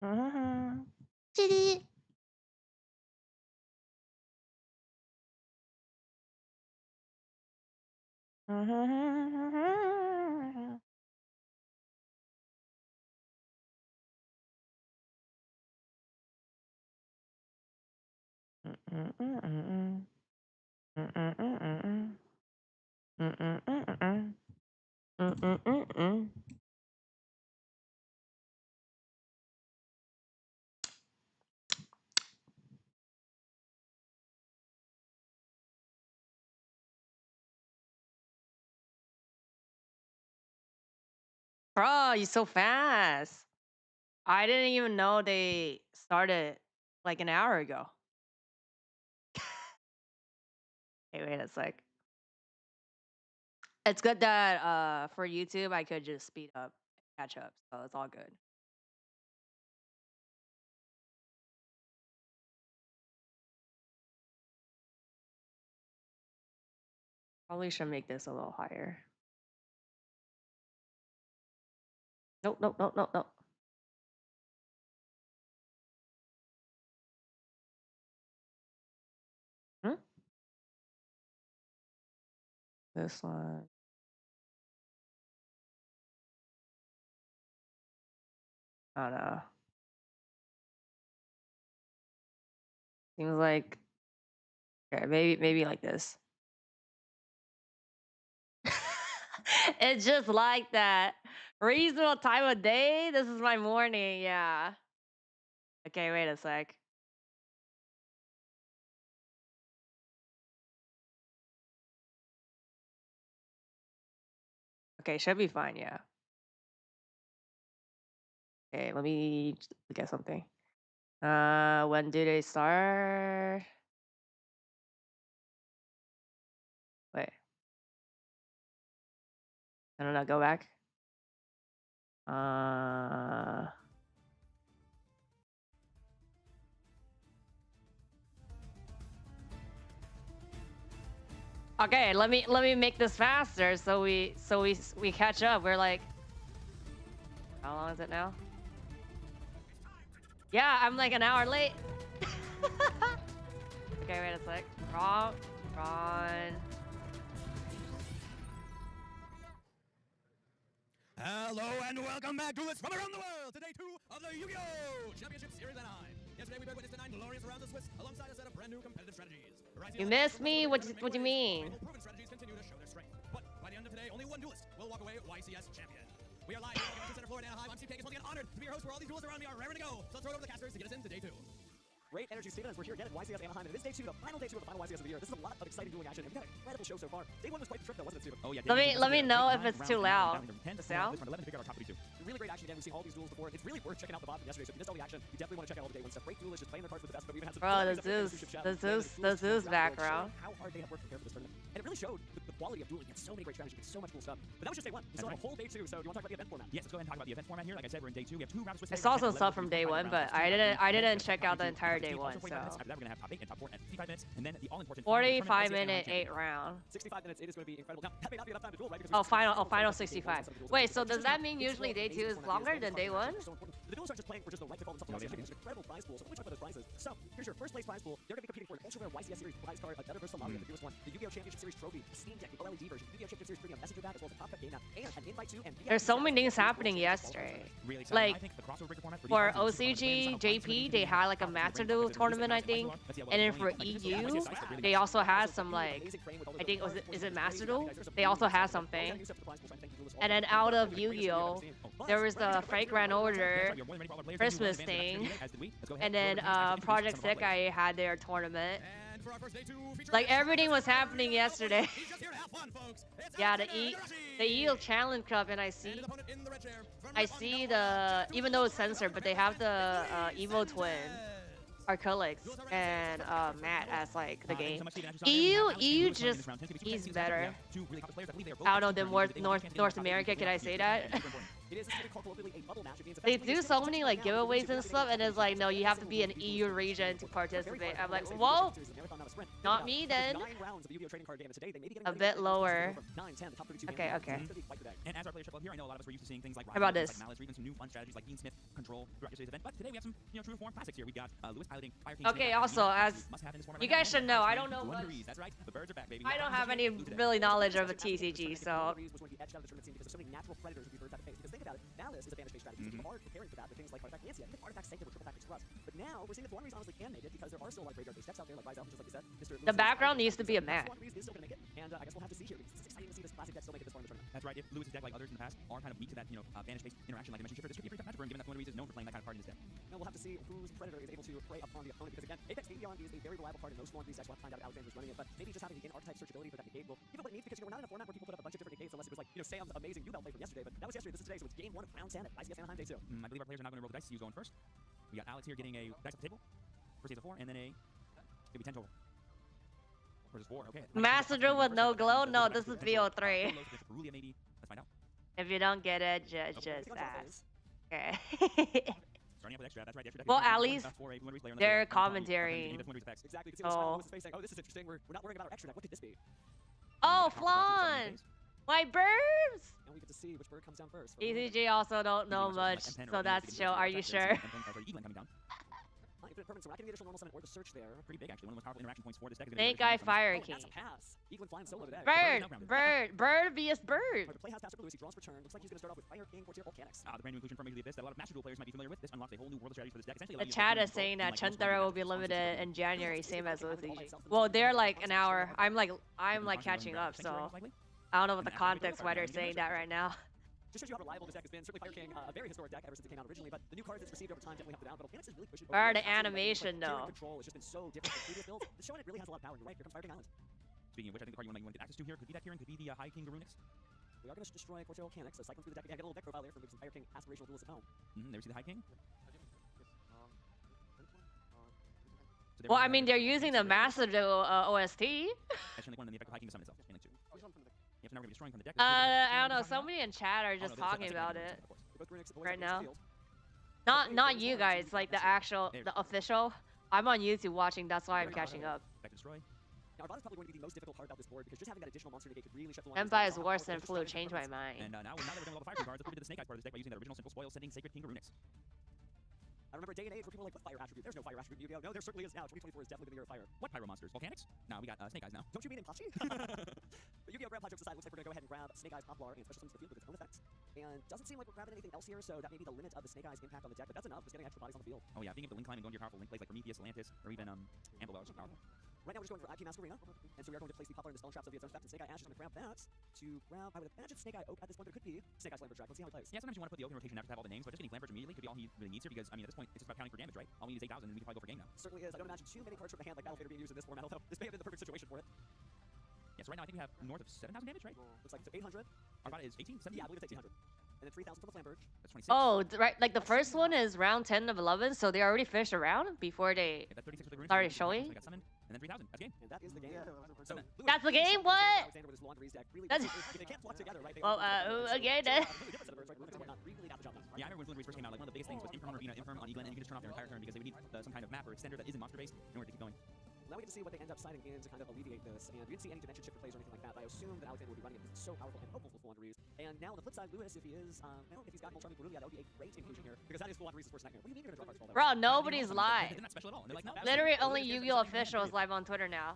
Chitty. Bro, you so fast. I didn't even know they started like an hour ago. Hey, wait a sec. It's good that for YouTube I could just speed up, catch up, so it's all good. Probably should make this a little higher. Nope, nope, nope, nope, nope. Hmm? This one. I don't know. Seems like okay, maybe like this. It's just like that. Reasonable time of day. This is my morning. Yeah. Okay, wait a sec. Okay, should be fine. Yeah. Okay, let me look at something. When do they start? Wait. I don't know. Go back. Okay, let me make this faster so we catch up. We're like, how long is it now? Yeah, I'm like an hour late. Okay, wait a sec. Wrong. Hello and welcome back to Swiss from around the world to day 2 of the Yu-Gi-Oh! Championship Series Anaheim. Yesterday we witnessed 9 glorious rounds of Swiss alongside a set of brand new competitive strategies. You missed me? What do you mean? Proven strategies continue to show their strength. But by the end of today, only one duelist will walk away YCS champion. We are live here on the center floor in Anaheim. I'm Steve Kagan, once again honored to be your host where all these duels around me are raring to go. So let's throw it over to the casters to get us into day 2. Great energy, Steven, as we're here again at YCS Anaheim, and it is day 2, the final day 2 of the final YCS of the year. This is a lot of exciting dueling action, and we've had an incredible show so far. Day 1 was quite the trip, though, wasn't it, Steven? Oh, yeah. Let me know if it's too loud. The sound? Really great action again. We've seen all these duels before. It's really worth checking out the VOD from yesterday, so if you missed all the action, you definitely want to check out all the day 1 stuff. Great duelists just playing their cards with the best, but we even had some... Bro, the Zeus background. How hard they have worked to prepare for this tournament. And it really showed the quality of dueling. You had so many great strategies, so much cool stuff. But that was just day 1. We still have a whole day 2, so do you want to talk about the event format? Yes, let's go ahead and talk about the event format here. Like I said, we're in day 2. We have 2 rounds of Swiss. I saw some stuff from day 1, but I didn't check out the entire day 1, so. After that, we're going to have top 8 and top 4 at 55 minutes, and then the all-important 45-minute 8 round. 65 minutes. It is going to be incredible. Now, that may not be enough time to duel, right? Oh, final 65. Wait, so does that mean usually day 2 is longer than day 1? The duels aren't just playing for just the right to call themselves. There's an incredible prize pool. So let me talk about those prizes. So here's your first place prize pool. They're going to be competing for an ultra rare YCS series prize card, a Better Versatile Lobby, the newest one, the Yu-Gi-Oh! Championship Series trophy, the Steam Deck, the OLED version, Yu-Gi-Oh! Championship Series Premium Messenger Bag, as well as a top cut game map, and an invite to and there's so many things happening yesterday. Like for OCG, JP, they had like a Master Duel tournament, I think, and then for EU, they also had some like, I think is it Master Duel? They also had something. And then out of Yu-Gi-Oh, there was the Fragrant Order Christmas thing, and then Project Sekai had their tournament. Like everything was happening yesterday. Yeah, the EU Challenge Cup, and I see the, even though it's censored, but they have the Evo Twin, Arculix, and Matt as like the game. EU just, he's better. I don't know, than North America, can I say that? They do so many like giveaways and stuff, and it's like, no, you have to be an EU region to participate. I'm like, whoa, sprint. Not me then. 9 rounds of the Yu-Gi-Oh! Trading card game, and today they may be getting A bit lower. 9, 10, the top 32 Okay, okay. And as our players up here, I know a lot of us were used to seeing things like How about this? Malice, or even some new fun strategies like Dean Smith control throughout yesterday's event. But today we have some, true form classics here. We got Lewis piloting Fire King. Okay, also, as you guys should know, I don't know much. That's right. The birds are back, baby. I don't have any really knowledge of a TCG, so. Natural predators would be birds out of face. Because think about it, Malice is a banished strategy. People are preparing for that with things like Artifact Nancy. Even Artifact Sanctum were triple tactics for us. But now we're seeing that the One honestly can make it because there are still a lot of graveyard-based decks out there, like Rise Out, just like you said. The background needs to be a mat. Is still gonna make it, and I guess we'll have to see here. It's exciting to see this classic deck still make it this far in the tournament. That's right. If Lewis's deck, like others in the past, are kind of weak to that, banish-based interaction, like I mentioned, Shifter, this could be a pretty tough matchup for him, given that the One is known for playing that kind of card in his deck. Now we'll have to see whose predator is able to prey upon the opponent, because again, Apex Beyond is a very reliable card in most One decks. We'll have to find out if Alexander's running it, but maybe just having the in-archetype searchability for that negate will give it what it needs, because we're not in a format where people put up a bunch of different negates unless it was like, Sam's amazing U-Bell play from yesterday, but that was yesterday, this is today, so it's game 1 of round 10 at YCS Anaheim day 2. I believe our players are now going to roll the dice to see who's going first. We got Alex here getting a dice at the table. First he has a 4, and then maybe 10 total. Versus 4, okay. Master Drill with no glow? No, this is VO3. Maybe. Let's find out. If you don't get it, just ask. Okay. Starting up with extra, that's right. Well, at least their commentary. Exactly. Oh. Oh, this is interesting. We're not worrying about our extra deck. What could this be? Oh, Flan! My birds! And we get to see which bird comes down first. TCG also don't know much, so that's chill. Are you sure? So we're not getting the additional normal summon or the search there. Pretty big, actually. One of the most powerful interaction points for this deck is Snake Eye Fire King. That's a pass. Eagle flying solo today. Bird vs. Bird. The play has passed for Lewis. He draws for turn. Looks like he's going to start off with Fire King, Courtier, Volcanics. The brand new inclusion from Maybe the Abyss that a lot of Master Duel players might be familiar with. This unlocks a whole new world of strategies for this deck. The chat is saying that Chuntaro will be limited in January, same as OCG. Well, they're like an hour. I'm like catching up, so I don't know what the context why they're saying that right now. Just shows you how reliable this deck has been. Certainly Fire King, a very historic deck ever since it came out originally, but the new cards it's received over time definitely helped it out. But Volcanics is really pushing. Where are the animation though? Control has just been so different from previous builds. It's showing it really has a lot of power. And you're right, here comes Fire King Island. Speaking of which, I think the card you want to get access to here could be that Tyrion, could be the High King Garunix. We are going to destroy Courtier Volcanics, so cycling through the deck again. Get a little deck profile there for maybe some Fire King aspirational duels at home. There we see the High King. Well, I mean, they're using the Master Duel OST. Actually, one of the effect of High King to summon itself. Yep, now we're going to be destroying from the deck. I don't know. Somebody in chat are just talking about it right now. Not you guys, like the official. I'm on YouTube watching. That's why I'm catching up. Back to destroy. Now, Arvada's probably going to be the most difficult card about this board because just having that additional monster negate could really shut the line. Empire is worse than Flu. Change my mind. And now that we're done with all the Fire King cards, let's move to the Snake Eyes part of this deck by using that original simple spoil, sending Sacred King Garunix. I remember a day and age where people were like, what fire attribute? There's no fire attribute in Yu-Gi-Oh! No, there certainly is now. 2024 is definitely the year of fire. What pyro monsters? Volcanics? No, we got Snake Eyes now. Don't you mean Impachi? But Yu-Gi-Oh! Grab jokes aside, looks like we're going to go ahead and grab Snake Eyes Poplar and special summons the field with its own effects. And doesn't seem like we're grabbing anything else here, so that may be the limit of the Snake Eyes impact on the deck, but that's enough. Just getting extra bodies on the field. Oh yeah, being able to link climb and go into your powerful link plays like Prometheus, Atlantis, or even Ambulo is so powerful. Right now we're just going for IP Mask Arena, and so we are going to place the Poplar in the Spell Traps of its own effect, and Snake Eye Ash is going to grab that to grab, I would imagine Snake Eye Oak at this point, there could be Snake Eyes Lambert Track. Let's see how it plays. Yeah, sometimes you want to put the Oak in rotation after to have all the names, but just getting Lambert immediately could be all he really needs here, because, I mean, at this point, it's just about counting for damage, right? All we need is 8,000, and we can probably go for game now. Certainly is. I don't imagine too many cards from the hand like Battle Fader being used in this format, although this may have been the perfect situation for it. Yeah, so right now I think we have north of 7,000 damage, right? Looks like so 800. Arvada is 18, 17? Yeah, I believe it's 1800. And then 3,000 for the Flambird. That's 26. Oh, right. Like the first one is round 10 of 11, so they already finished a round before they started showing. And then 3,000. That's game. And that is the game. So, that's the game? What? That's... They can't block together, right? Well, again, then. Yeah, I remember when Fluent Reese first came out, like one of the biggest things was Infirm on Arena, Infirm on Eagle, and you can just turn off their entire turn because they would need some kind of map or extender that isn't monster-based in order to keep going. Now we get to see what they end up signing in to kind of alleviate this, and we didn't see any dimension shift plays or anything like that, but I assume that Alexander would be running it because it's so powerful and hopeful for Fluent Reese. And now on the flip side, Lewis, if he is, well, if he's got Molchami Borrelia, that would be a great inclusion here, because that is Fluent Reese's worst nightmare. What do you mean you're going to draw cards? Bro, nobody's live. They're not special at all. And they're like, no, literally only Yu-Gi-Oh! Official is live on Twitter now.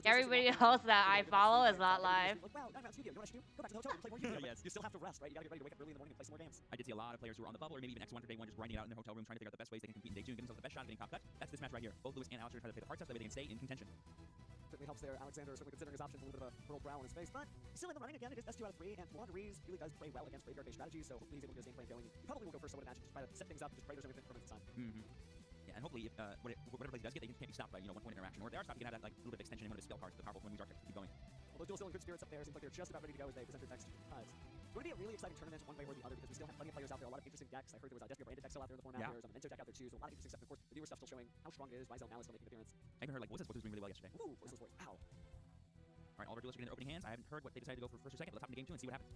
Everybody else that I follow is not live. Well, 9 rounds Yu-Gi-Oh! You know what I should do? Go back to the hotel and play more Yu-Gi-Oh! Yes. You still have to rest, right? You gotta get ready to wake up early in the morning and play some more games. I did see a lot of players who were on the bubble or maybe even X1 for day 1 just grinding it out in their hotel room trying to figure out the best ways they can compete in day 2 and give themselves the best shot at getting top cut. That's this match right here. Both Lewis and Alex are trying to play the hard stuff so that way they can stay in contention. Certainly helps there. Alexander certainly considering his options, a little bit of a pearl brow on his face, but he's still in the running again. It is best 2 out of 3, and Fluent Reese really does play well against graveyard-based strategies, so hopefully he's able to get his game plan going. He probably will go first, so I would imagine, just try to set things up and just pray there's anything for him at the time. Yeah, and hopefully, if, whatever play he does get, they can't be stopped by, 1 point interaction. Or if they are stopped, you can have that, like, little bit of extension in one of his spell cards for the powerful when we start to keep going. Although Duel's still in good spirits up there, seems like they're just about ready to go as they present their decks to us. It's going to be a really exciting tournament one way or the other because we still have plenty of players out there, a lot of interesting decks. I heard there was a Despia branded deck still out there in the format. There's a Memento deck out there too, so a lot of interesting stuff. And of course, the newer stuff still showing how strong it is. Rise Malice still making an appearance. I even heard like Voices was doing really well yesterday. Ooh, Voices Voice. Wow. Alright, all of our duelists are getting their opening hands. I haven't heard what they decided to go for first or second, but let's hop into game 2 and see what happens.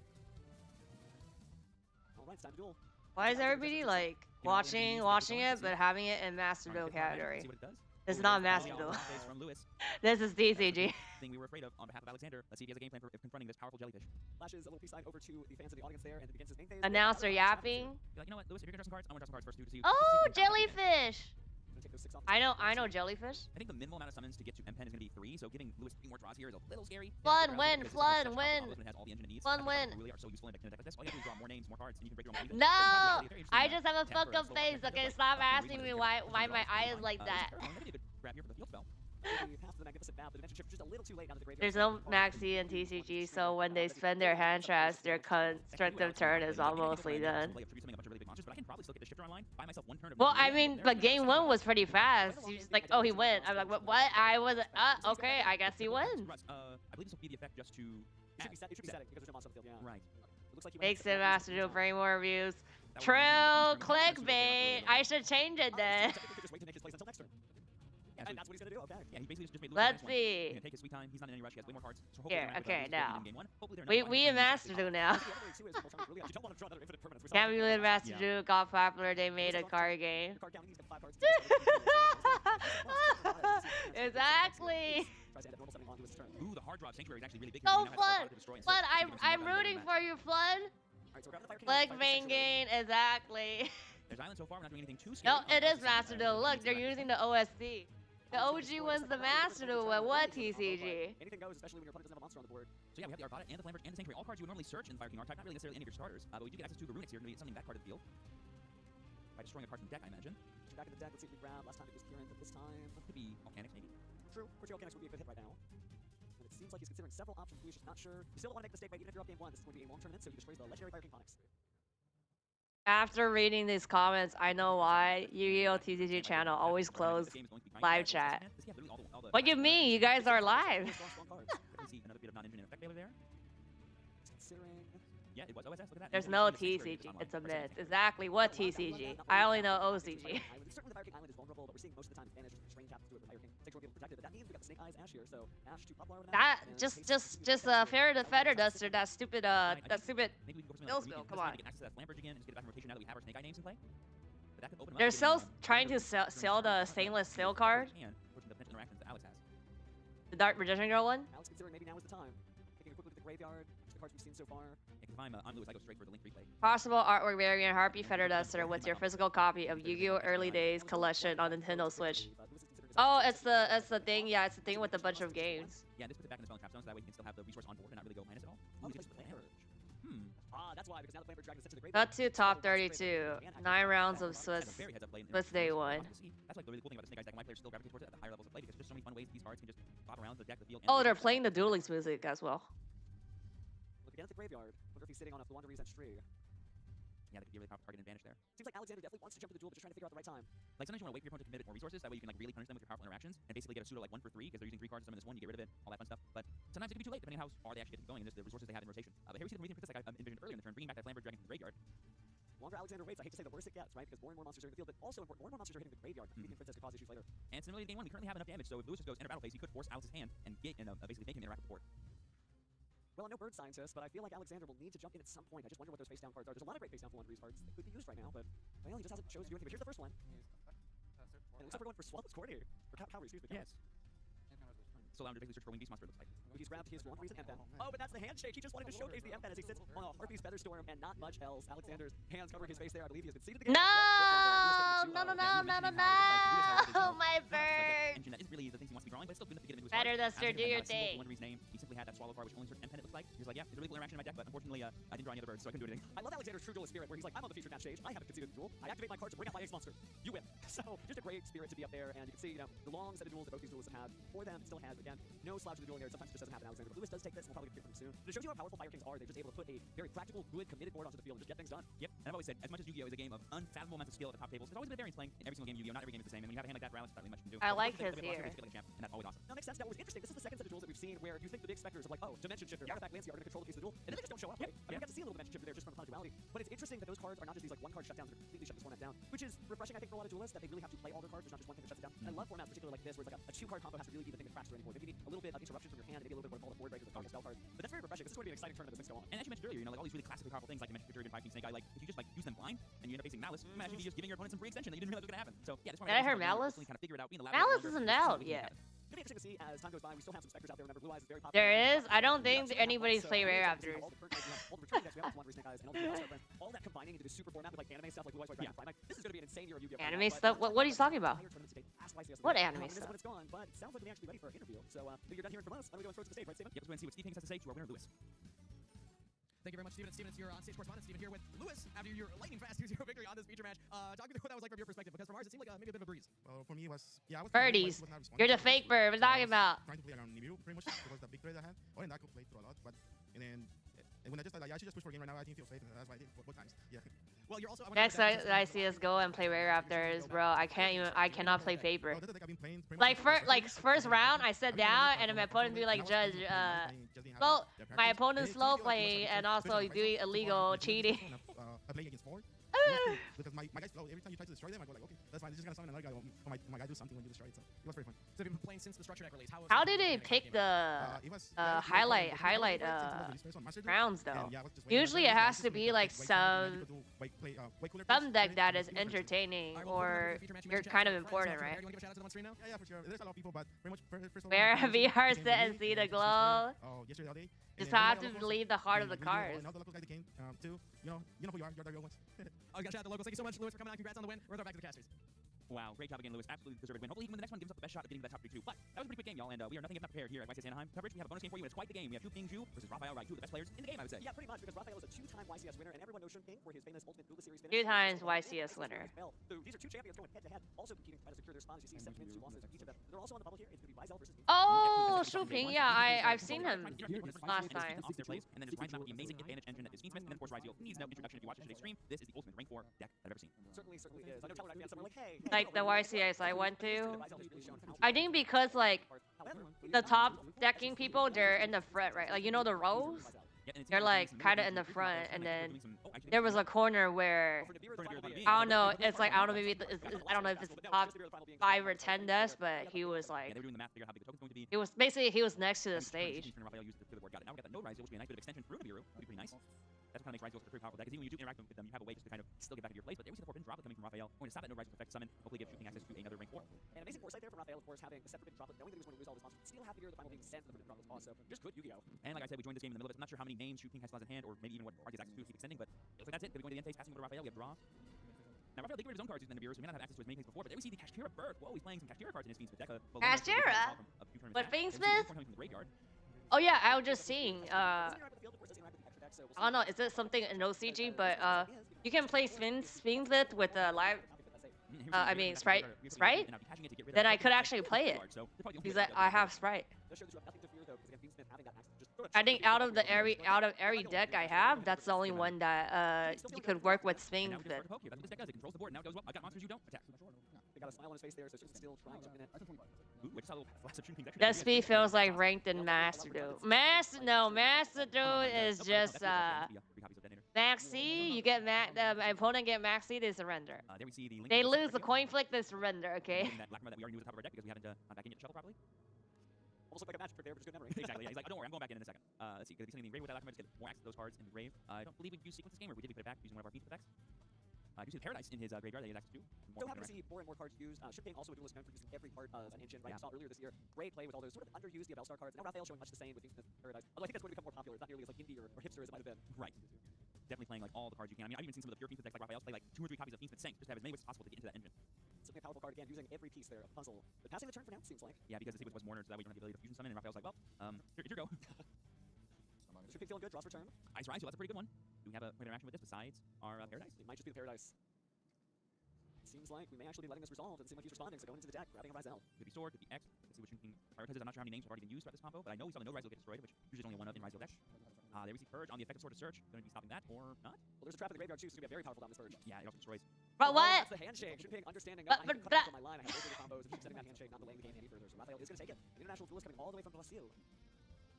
Alright, it's time to duel. Why is everybody like watching it but having it in Master Duel category? See what it does? It's not Master Duel. From Lewis. This is TCG. Thing we were afraid of on behalf of Alexander. Let's see if he has a game plan for confronting this powerful jellyfish. Flashes a little peace sign over to the fans in the audience there, and begins his main phase. Announcer yapping. You're like, you know what, Lewis, if you're gonna draw some cards, I want to draw some cards first too. To see Oh, jellyfish. take those 6 off. I know jellyfish. I think the minimal amount of summons to get to M-Pen is gonna be 3, so giving Lewis 3 more draws here is a little scary. Flood win, flood win. Flood win. Really are so useful in a deck like this. All you have to do is draw more names, more cards, and you can break your own. No, I just have a fucked up face. Okay, stop asking me why my eye is like that. There's no maxi in TCG, so when they spend their hand traps, their constructive turn is almost done. Well, I mean, but game 1 was pretty fast. You just like, oh, he went. I'm like, what? I was, okay, I guess he wins. I believe this will be the effect just to. It should be setting because there's no monster on the field. Yeah. Right. It looks like Makes it Master Duel for any more reviews. True, clickbait. I should change it then. Just wait to make his place until next turn. And that's what he's gonna do. Okay. Yeah, he basically just made Lewis Let's see. He's gonna take his sweet time. He's not in any rush. He has way more cards. So Here, okay, now. We in Master Duel now. Can't be with Master Duel got popular. They made a card game. Exactly. Ooh, the hard drop sanctuary is actually really big. So Flood. Flood, I'm rooting for you, Flood. Click main gain, exactly. There's island so far. We're not doing anything too scary. No, it is Master Duel. Look, they're using the OSC. The OG wins the Master Duel at what TCG? Anything goes, especially when your opponent doesn't have a monster on the board. So yeah, we have the Arvada and the Flamberge and the Sanctuary. All cards you would normally search in the Fire King archetype, not really necessarily any of your starters. But we do get access to the Runics here, going to be something that part of the field. By destroying a card from the deck, I imagine. Back in the deck, let's see if we grab. Last time it was Kieran, but this time could be Volcanics maybe. True, Portugal Volcanics would be a good hit right now. And it seems like he's considering several options. He's just not sure. You still don't want to make the mistake, right? Even if you're up game 1, this is going to be a long tournament, so you destroys the legendary Fire King Phonics. After reading these comments, I know why Yu-Gi-Oh! TCG channel always close live chat. What do you mean? You guys are live. There's no TCG. It's a myth. Exactly what TCG? I only know OCG. That just feather duster. That stupid spill. Come on. They're still trying to sell the stainless steel card. The Dark Magician Girl one. Alex considering maybe now is the time. Taking a quick look at the graveyard, just the cards we've seen so far. If I'm Lewis, I go straight for the link replay. Possible artwork variant Harpy Feather Duster with your physical copy of Yu-Gi-Oh! Early Days collection on Nintendo Switch. Oh, it's the thing. Yeah, it's the thing with a bunch of games. Yeah, this puts it back in the spell and trapstone, so that way you can still have the resource on board and not really go minus at all. Ooh, that's why, because now the Flamberge Dragon is set to the graveyard. Cut to top 32. 9 rounds of Swiss Day 1. That's like the really cool thing about the Snake Eyes deck. Why players still gravitate towards it at the higher levels of play, because there's so many fun ways these cards can just pop around the deck, the field. Oh, they're playing the Duel Links music as well. Look again at the graveyard. Wonder if he's sitting on a Luanda Resent Stree. Yeah, that could be a really powerful target advantage there. Seems like Alexander definitely wants to jump to the duel, but just trying to figure out the right time. Like sometimes you want to wait for your opponent to commit a bit more resources, that way you can like really punish them with your powerful interactions and basically get a pseudo like 1 for 3 because they're using 3 cards to summon this one, you get rid of it, all that fun stuff. But sometimes it can be too late depending on how far they actually get going and the resources they have in rotation. But here we see the Radiant Princess like I envisioned earlier in the turn, bringing back that Flamberge Dragon from the graveyard. The longer Alexander waits, I hate to say the worse it gets, right? Because more and more monsters are in the field, but also more and more monsters are hitting the graveyard. Radiant Princess could cause issues later. And similarly to game 1, we currently have enough damage, so if Lewis just goes enter battle phase, he could force Alex's hand and get basically make him interact with the board. Well, I'm no bird scientist, but I feel like Alexander will need to jump in at some point. I just wonder what those face down cards are. There's a lot of great face down for Wonderies cards that could be used right now, but well, he just hasn't chosen to do anything. But here's the first one. And it looks like we're going for Swallow's Courtier. Or Cavalry, excuse me. Yes. So allowing to basically search for Winged Beast Monster, it looks like. He's grabbed his Wonderies and M-Pen. Oh, but that's the handshake. He just wanted to showcase the M-Pen as he sits on a Harpy's Featherstorm and not much else. Alexander's hands covering his face there. I believe he has been seated again. No, my bird. Engine that isn't really the things he wants to be drawing, but it's still good enough to get him into his Feather Duster, do your thing. Wonderies name. He simply had that Swallow card, which only searched M-Pen, it looks like. He was like, yeah, it's a really cool interaction in my deck, but unfortunately, I didn't draw any other birds, so I couldn't do anything. I love Alexander's true duelist spirit, where he's like, I'm on the featured match stage. I haven't conceded the duel. I activate my card to bring out my ace monster. You win. So just a great spirit to be up there, and you can see, the long set of duels that both these duelists have had. For them, still has, again, no slouch of the dueling area. Sometimes it just doesn't happen, Alexander. But Lewis does take this, and we'll probably get from him soon. But it shows you how powerful Fire Kings are. They're just able to put a very practical, good, committed board onto the field and just get things done. Yep. And I've always said, as much as Yu-Gi-Oh is a game of unfathomable amounts of skill at the top tables, there's always a bit of variance playing in every single game Yu-Gi-Oh. Not every game is the same, and when you have a hand like that, Rallis, not really much you can do. I like his here. And that's always awesome. Now, next set that was interesting. This is the second set of duels that we've seen where you think the big specters of like, oh, Dimension Shifter, Artifact Lancia are going to control the piece of the duel, and then they just don't show up. Right? I mean, we got to see a little Dimension Shifter there just from the duality. But it's interesting that those cards are not just these like one card shutdowns that completely shut this format down, which is refreshing, I think, for a lot of duelists that they they really have to play all their cards. There's not just one thing that shuts it down. And I love formats, particularly like this, where it's like a 2-card combo has to really be the thing that cracks through any board. Maybe you need a little bit of interruption from your hand, maybe a little bit of what we call the board breaker, the counter spell card. But that's very refreshing. This is going to be an exciting tournament as things go on. And as you mentioned earlier, you know, like all these really classically powerful things, like you mentioned Future and 5 Snake Eye, like if you just like use them blind and you end up facing Malice, imagine you just giving your opponent some free extension that you didn't realize was going to happen. So yeah, this one Did I hear Malice? kind of figure it out, Malice isn't out yet. It'll be interesting to see as time goes by. We still have some specters out there. Remember, Blue Eyes is very popular. There is. I don't think anybody's played Rare Raptors. All the returning decks, we have all the Snake Eyes and all the other friends. All that combining into this super format with like anime stuff like Blue Eyes White Dragon Prime. This is going to be an insane year of Yu-Gi-Oh! Anime stuff? What are you talking about? What anime stuff? When it's gone, but it sounds like we're actually ready for an interview. So you're done hearing from us. Let me go and throw it to the stage, right, Steven? Yep, let's go and see what Steve Hanks has to say to our winner, Lewis. Thank you very much, Steven. Steven, it's your on-stage correspondent. Steven here with Lewis after your lightning-fast 2-0 victory on this feature match. Talk me through what that was like from your perspective, because from ours it seemed like maybe a bit of a breeze. Well, for me, it was I was Birdies. You're the fake bird. What are you talking about? Trying to play around Nibiru pretty much because the big threat I had. Oh, and I could play through a lot, but and then when I just like I should just push for a game right now, I didn't feel safe, and that's why I did both times. Yeah. Well, you're also Next I see us go and play Rare Raptors, bro. I cannot play Paper. Oh, that's like I've been playing Like first round, I sat down and then my opponent be like, Judge, well, my opponent's slow play and also doing illegal cheating. I play against 4. Because my guy's slow. Every time you try to destroy them, I go like, okay, that's fine. It's just gonna summon another guy. My guy do something when you destroy it. So it was very fun. So you've been playing since the structure deck release. How did they pick the highlight rounds though? Usually it has to be like some deck that is entertaining or you're kind of important, right? Yeah, for sure. There's a lot of people, but pretty much Where VR set and see the glow. Oh, yesterday all day. Just have to leave the heart of the cards. Now the locals guys that came too. You know who you are. You're the real ones. Oh, you got to shout out the locals. Thank you so much, Lewis, for coming on. Congrats on the win. We're going back to the casters. Wow, great job again, Lewis. Absolutely deserved win. Hopefully he can win the next one, gives us the best shot of getting to that top 32. But that was a pretty quick game, y'all, and we are nothing if not prepared here at YCS Anaheim coverage. We have a bonus game for you, and it's quite the game. We have Shunping versus Raphael Wright, two of the best players in the game, I would say. Yeah, pretty much, because Raphael is a 2-time YCS winner, and everyone knows Shunping for his famous Ultimate Duel Series finish. 2 times YCS winner. So these are 2 champions going head-to-head, also competing to try to secure their spots. You see 7 wins, 2 losses on each of them. They're also on the bubble here. It's going to be Rizel versus... Oh, Shunping, yeah, I've seen him last time. Off their plays, and then just grinds out with the amazing advantage engine that is Fiendsmith, and then of course Rizel needs no introduction if you watch today's stream. This is the ultimate rank 4 deck I've ever seen. Certainly is. I know Tyler and I fans somewhere like, hey. Like the YCS I went to. I think because like the top decking people, they're in the front, right? Like you know the rows? They're like kind of in the front, and then there was a corner where I don't know. It's like I don't know, maybe I don't know if it's top 5 or 10 desks, but he was like it was basically he was next to the stage. Now we got that no Rizel, which would be a nice bit of extension for Runabiru. Would be pretty nice. That's kind of makes Rizel a pretty powerful deck. Because even when you do interact with them, you have a way just to kind of still get back into your place. But there we see the 4 pin droplet coming from Raphael. Going to stop that no Rizel effect summon. Hopefully give Shunping access to another rank 4. And amazing foresight there from Raphael, of course, having a separate droplet, knowing that he was going to lose all his monsters, still happy to hear the final being sent for the droplet pause. So just good Yu-Gi-Oh! And like I said, we joined this game in the middle of it. I'm not sure how many names Shunping has in hand, or maybe even what cards he has access to to keep extending. But it looks like that's it. We're going to the end phase, passing over to Raphael. We have draw. Now, Raphael did get rid of his own cards using the Nibiru, so we may not have access to as many things before, but there we see the Kashtira Bird. Whoa, he's playing some Kashtira cards in his Fiendsmith deck. Kashtira? But Fiendsmith? Oh yeah, I was just seeing, I don't know, is it something in OCG, but you can play Fiendsmith with the live, I mean Sprite? Then I could actually play it, because I have Sprite. I think out of every deck I have, that's the only one that you could work with Fiendsmith. They got a smile on his face there, so it's still trying to win it. Despy feels like ranked in Master Duel. Master Duel is just Maxi. You get my opponent get Maxi, they surrender. They lose the coin flick, they surrender. Okay. Almost look like a match prepared, but just good memory. Exactly. Yeah, he's like, oh, don't worry, I'm going back in a second. Let's see. Could it be something in the Engrave with that Lachman? Just get more access to those cards in the Engrave. I don't believe we used sequence this game, or we did put it back using one of our Fiendsmith effects. I do see the Paradise in his graveyard that he has access to. So happy to see more and more cards used. Shunping also a duelist known for using every card as an engine, right? We saw earlier this year, Ray play with all those sort of underused Belstar cards. Now Raphael showing much the same with Fiendsmith Paradise. Although I think that's going to become more popular. It's not nearly as like indie or hipster as it might have been. Right. Definitely playing like all the cards you can. I mean, I've even seen some of the pure Fiendsmith decks like Raphael's play like 2 or 3 copies of Fiendsmith Sync just to have as many ways as possible to get into that engine. Certainly a powerful card again, using every piece there of puzzle. But passing the turn for now, seems like. Yeah, because the sequence was Mourner, so that way you don't have the ability to fusion summon. And Raphael's like, well, here you go. Shunping feeling good, draws for turn. Ice Rise, so that's a pretty good one. Do we have a interaction with this besides our Paradise? It might just be the Paradise. Seems like we may actually be letting this resolve. Doesn't seem like he's responding, so going into the deck, grabbing a Rizel. Could be Sword, could be X. Let's see what Shunping prioritizes. I'm not sure how many names have already been used throughout this combo, but I know we saw the no Rizel get destroyed, which usually is only one of in Rizel deck. There we see Purge on the effective Sword of Search. Going to be stopping that, or not? Well, there's a trap in the graveyard too, so it's going to be very powerful down this Purge. Yeah, it also destroys. But what? That's the handshake. Shunping understanding. No, I need to cut off on my line. I have those combos and keep sending that handshake, not delaying the game any further. So Raphael is going to take it. An international duelist coming all the way from Brazil.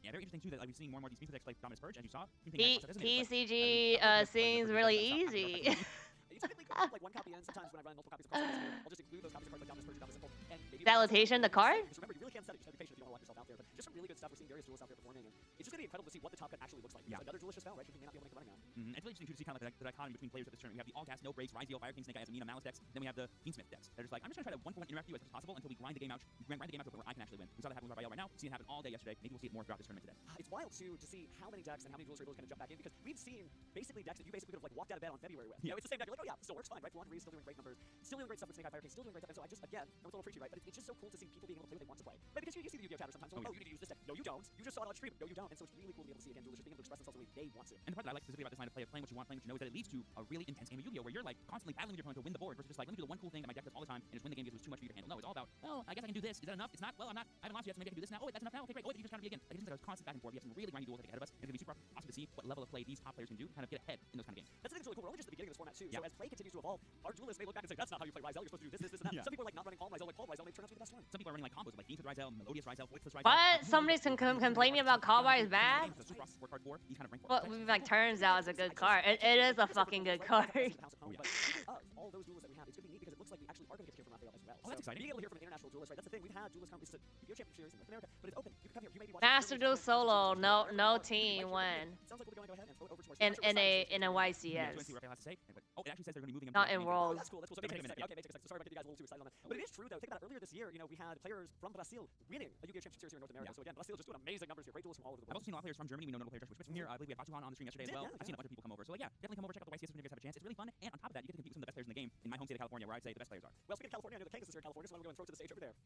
Yeah, very interesting too that I've been seeing more and more of these Fiendsmith decks like Dominus Purge, as you saw. TCG seems really easy. You typically could like one copy in. Sometimes when I run multiple copies of cards, I'll just include those Salutation, the card? Just remember, you really can't set it. You just have to be patient if you don't want to lock yourself out there. But just some really good stuff. We're seeing various duels out there performing, and it's just going to be incredible to see what the top cut actually looks like. Yeah. Another duelist just fell, right? He may not be able to make a running now. It's really interesting too to see kind of like the dichotomy between players at this tournament. We have the all gas, no breaks, Rise Deal, Fire King, Snake Eyes, Amina, Malice decks. Then we have the Fiendsmith decks. They're just like, I'm just going to try to one-for-one interact with you as much as possible until we grind the game out. Grind the game out to where I can actually win. We saw that happen with Raphael right now. We've seen it happen all day yesterday. Maybe we'll see it more throughout this tournament today. It's wild too to see how many decks and how many duelists are able to kind of jump back in, because we've seen basically decks that you basically could have like walked out of bed on February with. You know, it's the same deck. You're like, oh yeah, still works fine, right? For 1 reason, still doing great numbers, still doing great stuff with Snake Eye, Fire King, still doing great stuff. And so I just, again, I know it's a little preachy, right? But it's just so cool to see people being able to play what they want to play. Right? Because you see the Yu-Gi-Oh chatter sometimes. Oh, you need to use this deck. No, you don't. You just saw it on stream. No, you don't. And so it's really cool to be able to see again duelists being able to express themselves the way they want to. And the part that I like specifically about this line of play, of playing what you want, playing what you know, is that it leads to a really intense game of Yu-Gi-Oh, where you're like constantly battling with your opponent to win the board versus just like, let me do the one cool thing that my deck does all the time and just win the game because it was too much for you to handle. No, it's all about, well, I guess I can do this. Is that enough? It's not. Well, I'm not. I haven't lost yet, so maybe I can do this now. Oh, wait, that's enough now. Okay, great. Oh, wait, you just counter me again. Like, it's just like a constant back and forth. We have some really grindy duels that get ahead of us. And it's gonna be super awesome to see what level of play these top players can do to kind of get ahead in those kind of games. That's the thing that's really cool. We're only just at the beginning of this format too. So as play continues to evolve, our duelists may look back and say, that's not how you play Rizal. You're supposed to do this, and that. Some people are like not running Calm Rizal, like Calm Rizal may turn out to be the best one. Some people are running like combos of like Beams with Rizal, Melodious Rizal, Voiceless Rizal. What? Somebody's complaining about Cowboy is bad? Well, like, turns out it's a good card. It is a fucking good card. Oh, yeah. All those duelists that we have, it's going to be neat because it looks like we actually are going to get to hear from Raphael as well. Oh, that's exciting. Being able to hear from an international duelist, right? That's the thing. We've had duelists come. It's a Yu-Gi-Oh Championship Series in North America, but it's open. You can come here. You may be watching. Master Duel solo, no team win. Sounds like we'll be going to go ahead and throw it over to our In a YCS. Oh, it actually says they're going to be moving him. Not in Worlds. That's cool. That's cool. So it makes sense. Okay, makes sense. So sorry about getting you guys a little too excited on that. But it is true though. Think about it. Earlier this year, you know, we had players from Brazil winning a Yu-Gi-Oh Championship Series here in North America. So again, Brazil just doing amazing numbers here. Great duelists from all over the I've world. also seen a lot of players from Germany. We know notable players Joshua Schmitz from here. I believe we had Batuhan on the stream yesterday as well. I've seen a bunch of people come over. So like, yeah, definitely come over, check out the YCS when you guys have a chance. It's really fun. And on top of that, you get to compete with some of the best players in the game in my home state of California, where I'd say the best players are. Well, speaking of California, I know the Kansas is here in California, so I'm going to throw it to the stage over there.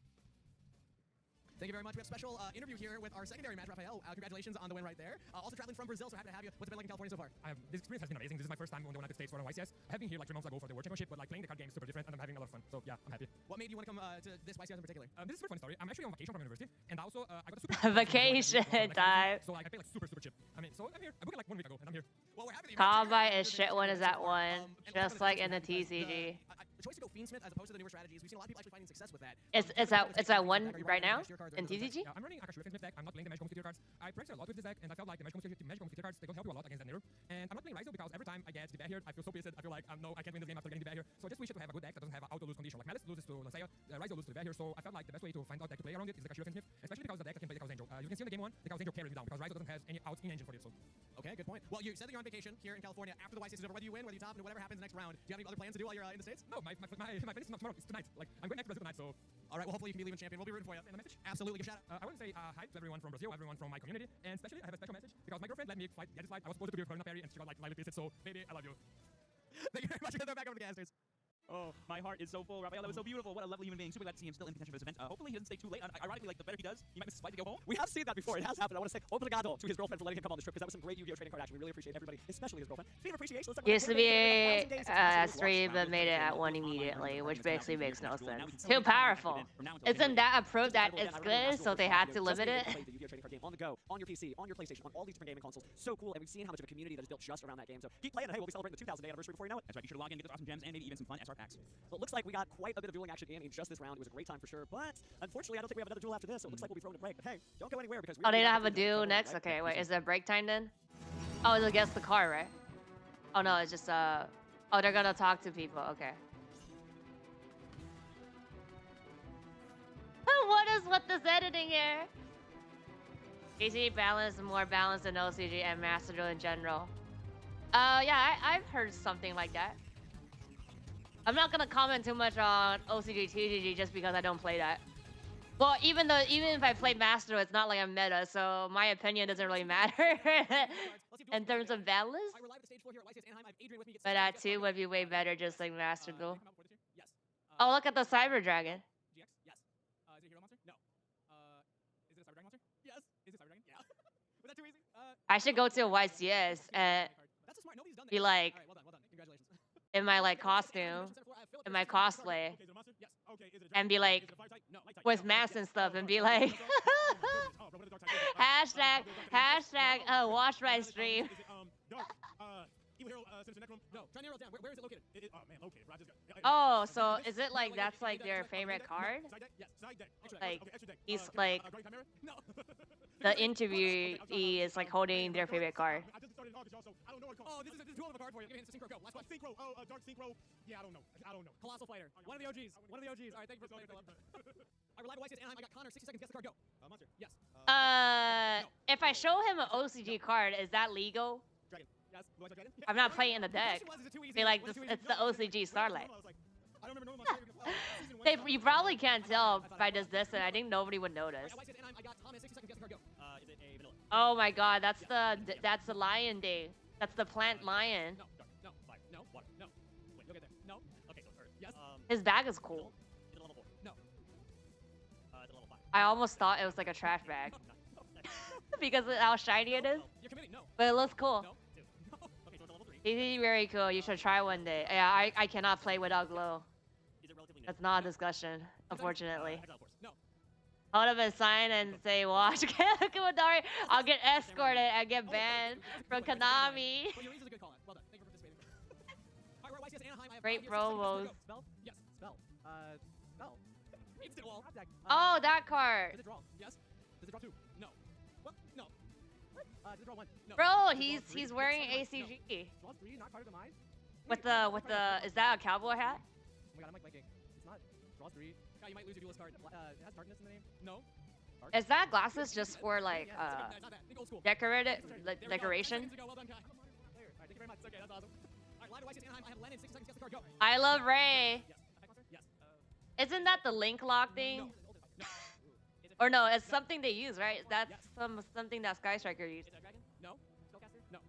Thank you very much. We have a special interview here with our secondary match, Raphael. Congratulations on the win right there. Also traveling from Brazil, so happy to have you. What's it been like in California so far? This experience has been amazing. This is my first time going to the United States for a YCS. I have been here like 3 months ago for the World Championship, but like playing the card game is super different, and I'm having a lot of fun. So yeah, I'm happy. What made you want to come to this YCS in particular? This is a very funny story. I'm actually on vacation from university, and also I got a super vacation time. So like I pay like super cheap. I mean, so I'm here. I booked it like 1 week ago, and I'm here. Well, we're happy. Cowboy is shit when is that one, just like in the TCG. The choice to go Fiendsmith as opposed to the newer strategies. We've seen a lot of people actually finding success with that. It's at one right now in TCG. Yeah, I'm running Akashi Fiendsmith deck. I'm not playing the Magical Musketeer cards. I practiced a lot with this deck, and I felt like the Magical Musketeer cards, they don't help you a lot against that mirror. And I'm not playing Rizal because every time I get the bear here, I feel so pissed. I feel like no, I can't win this game after getting the bear here. So I just wish to have a good deck that doesn't have an auto lose condition. Like Malice loses to Lancea, Rizal loses to the bear here. So I felt like the best way to find out deck to play around it is the Akashi Fiendsmith, especially because the deck that can play the Chaos Angel. You can see in the game 1, the Chaos Angel carries me down because Rizal doesn't have any out in engine for it. So okay, good point. Well, you said that you're on vacation here in California after the YCS is over. Whether you win, whether you top, and whatever happens next round. Do you have any other plans to do while you're in the States? no, my plan is not tomorrow. It's tonight. Like I'm going back to Brazil tonight. So all right. Well, hopefully you can be leaving champion. We'll be rooting for you. and a message. Absolutely. Give a shout out. I want to say hi to everyone from Brazil, everyone from my community, and especially I have a special message because my girlfriend let me fight get this fight. I was supposed to be with Karina Perry, and she got like lightly pissed. So baby, I love you. Thank you very much. They're back over the gas station. Oh, my heart is so full, Raphael. That was so beautiful. What a lovely human being. Super glad to see him still in contention for this event. Hopefully he doesn't stay too late. Ironically, like the better he does, he might miss his flight to go home. We have seen that before. It has happened. I want to say obrigado to his girlfriend for letting him come on this trip, because that was some great Yu-Gi-Oh trading card action. We really appreciate everybody, especially his girlfriend. Speaking of appreciation, let's talk about Used to be S3, but made it at 1 immediately, which basically makes no sense. Too powerful. Isn't that a proof that it's good, so they had to limit it? On the go, on your PC, on your PlayStation, on all these different gaming consoles. So cool, and we've seen how much of a community that is built just around that game. So keep playing, and hey, we'll be celebrating the 2000th anniversary before you know it. That's right. Be sure to log in, get those awesome gems, and maybe even some fun SR packs. Well, it looks like we got quite a bit of dueling action in just this round. It was a great time for sure, but unfortunately, I don't think we have another duel after this, so it looks like we'll be throwing a break. But hey, don't go anywhere because oh, they don't have a duel next? Okay, wait, is it break time then? Oh, it's against the car, right? Oh no, it's just oh, they're gonna talk to people. Okay. What is with this editing here? TCG balance is more balanced than OCG and Master Duel in general. Yeah, I've heard something like that. I'm not gonna comment too much on OCG TCG just because I don't play that. Well, even if I play Master, it's not like I'm meta, so my opinion doesn't really matter in terms of balance. But that too would be way better, just like Master Duel. Oh, look at the Cyber Dragon. GX? Yes. Is it a hero monster? No. Is it a Cyber Dragon monster? Yes. Is it Cyber Dragon? Yeah. Was that too easy? I should go to a YCS and that's smart. Nobody's done that. be like, all right, well done. Congratulations. in my like costume, in my cosplay, and be like, with masks and stuff, and be like, hashtag, watch my stream. No, try to narrow it down. Where is it located? Oh man, located. Oh, so is it like that's like their favorite card? Like he's like the interviewee is like holding their favorite card. Oh, this is a duel of a card for you. Give me the Synchro. Go. Last one. Synchro. Oh, Dark Synchro. Yeah, I don't know. Colossal Fighter. One of the OGs. All right, thank you for playing, Philip. we're live at YCS Anaheim. I got Connor. 60 seconds. Guess the card. Go. Monster. Yes. If I show him an OCG card, is that legal? Dragon. Yes. Blue Eyes Dragon. I'm not playing in the The deck. question was, is it too easy? Be like, Was it this, too easy? it's the No, OCG Starlight. I was like, I don't remember knowing about season one. You probably can't tell by just this, and I think nobody would notice. At YCS Anaheim, I got Thomas. 60 seconds. Guess the card. Go. Is it a vanilla? Oh my god, that's the lion day. That's the plant lion. No. Dark. No. Fire. No. Water. No. Wait. You'll get there. No. Okay. So Earth. Yes. His bag is cool. Is it a level 4? No. It's a level 5. I almost thought it was like a trash bag because of how shiny it is. You're committing. No. But it looks cool. No. 2. No. Okay. So it's a level 3. He's very cool. You should try one day. Yeah, I cannot play without glow. Is it relatively new? That's not a discussion, unfortunately. Exile Force. No. Hold up and sign and say, watch Kumotori. I'll get escorted and get banned from Konami. Well, your reason is a good call. Well done. Thank you for participating. Alright, we're at YCS Anaheim. I have Great 5 years, 60 seconds. promos. Go. Spell? Yes. Spell. Spell. Instant wall. Oh, that card. Does it draw? Yes. Does it draw 2? No. What? No. What? Does it draw 1? No. Bro, Does it draw he's 3? wearing Yes. ACG. Draws 3, not part of the mind? With the is that a cowboy hat? Oh my god, I'm like blanking. It's not. Draws 3. God, you might lose your duelist card. It has darkness in the name? No. Dark? Is that glasses just for like Yeah, it's okay. It's not bad. Think old school. decorated There we go. decoration? 10 seconds to go. Well done, Kai. Alright, thank you very much. Okay, that's awesome. Alright, live at YCS Anaheim. I have Lennon. 60 seconds. Guess the card. Go. I love Ray. Yes. Effect monster? Yes. Isn't that the link lock thing? No. No. Is it Or no, it's something they use, right? That's something that Sky Striker used. Is it a dragon? No. Spellcaster? No.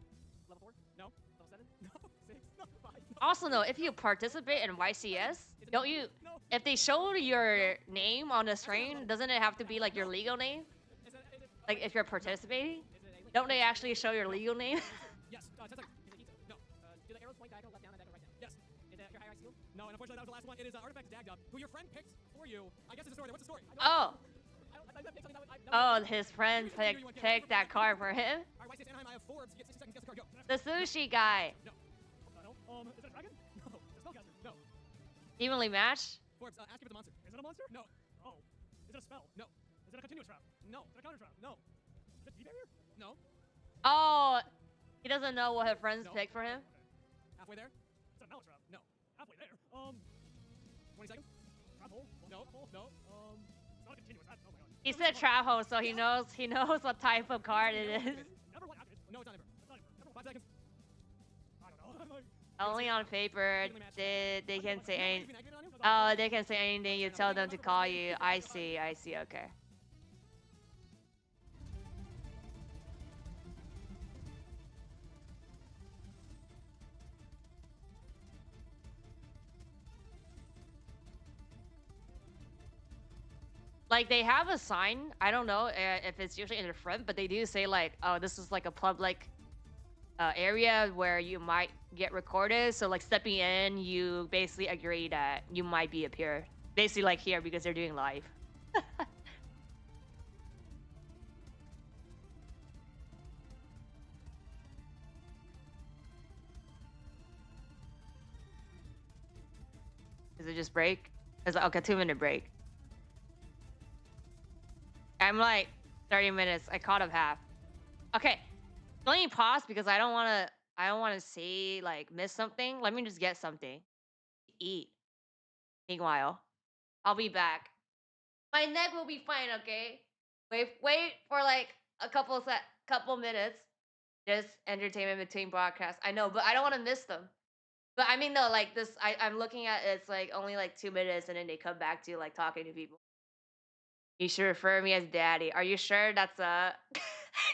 Level 4? No. Level 7? No. 6? No. 5? No. Also, no, if you participate in YCS, don't you? No. If they show your name on the screen, doesn't it have to be like your legal name? Is it Like if you're participating, Is it a link? don't they actually show your legal name? Yes. 10 seconds. Is it Ito? No. Do the arrows point diagonal left down and diagonal right down? Yes. Is it your high seal? No, and unfortunately that was the last one. It is Artifact Dagda, who your friend picked for you. I guess it's a story. What's the story? Oh, I picked something that would- oh, his friend picked that card for him. Alright, YCS Anaheim, I have Forbes. You get 60 seconds. Guess the card. Go. The sushi guy, No. No. Is it a dragon? No. Is it a spellcaster? No. evenly matched. Forbes, ask if it's a monster. Is it a monster? No. Oh. Is it a spell? No. Is it a continuous trap? No. Is it a counter trap? No. Is it D-barrier? No. Oh, he doesn't know what his friends No. picked for him. Okay. Halfway there? Is it a mallet trap? No. Halfway there. 20 seconds. Trap hole? No. No. It's not a continuous. Oh my god. He said trap hole, so he knows what type of card it is. Never one after. No, it's not ever. It's not ever. Never 5 seconds. I don't know. Only on paper, they can say any. Anything activated on you? Oh, they can say anything. You tell them to call you. I see. Okay. Like they have a sign. I don't know if it's usually in the front, but they do say like, "Oh, this is like a public area where you might get recorded." So like stepping in, you basically agree that you might be appeared. Basically like here because they're doing live. Does it just break? It's like, okay, 2-minute break. I'm like 30 minutes. I caught up half. Okay, let me pause because I don't want to say like miss something. Let me just get something to eat. Meanwhile, I'll be back. My neck will be fine. Okay, wait for like a couple minutes. Just entertainment between broadcasts. I know, but I don't want to miss them. But I mean, no, like this. I'm looking at it's like only like 2 minutes, and then they come back to like talking to people. You should refer me as daddy. Are you sure that's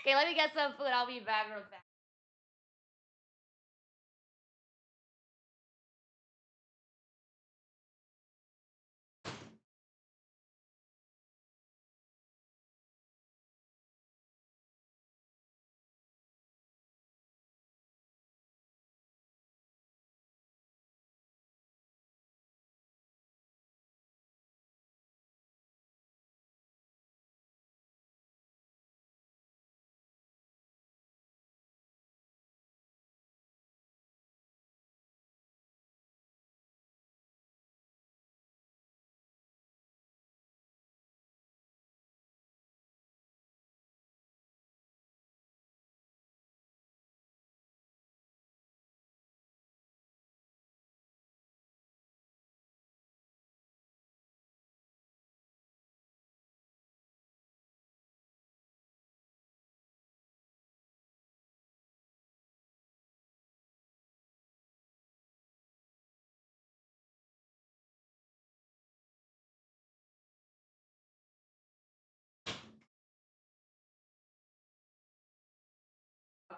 Okay, let me get some food. I'll be back real fast.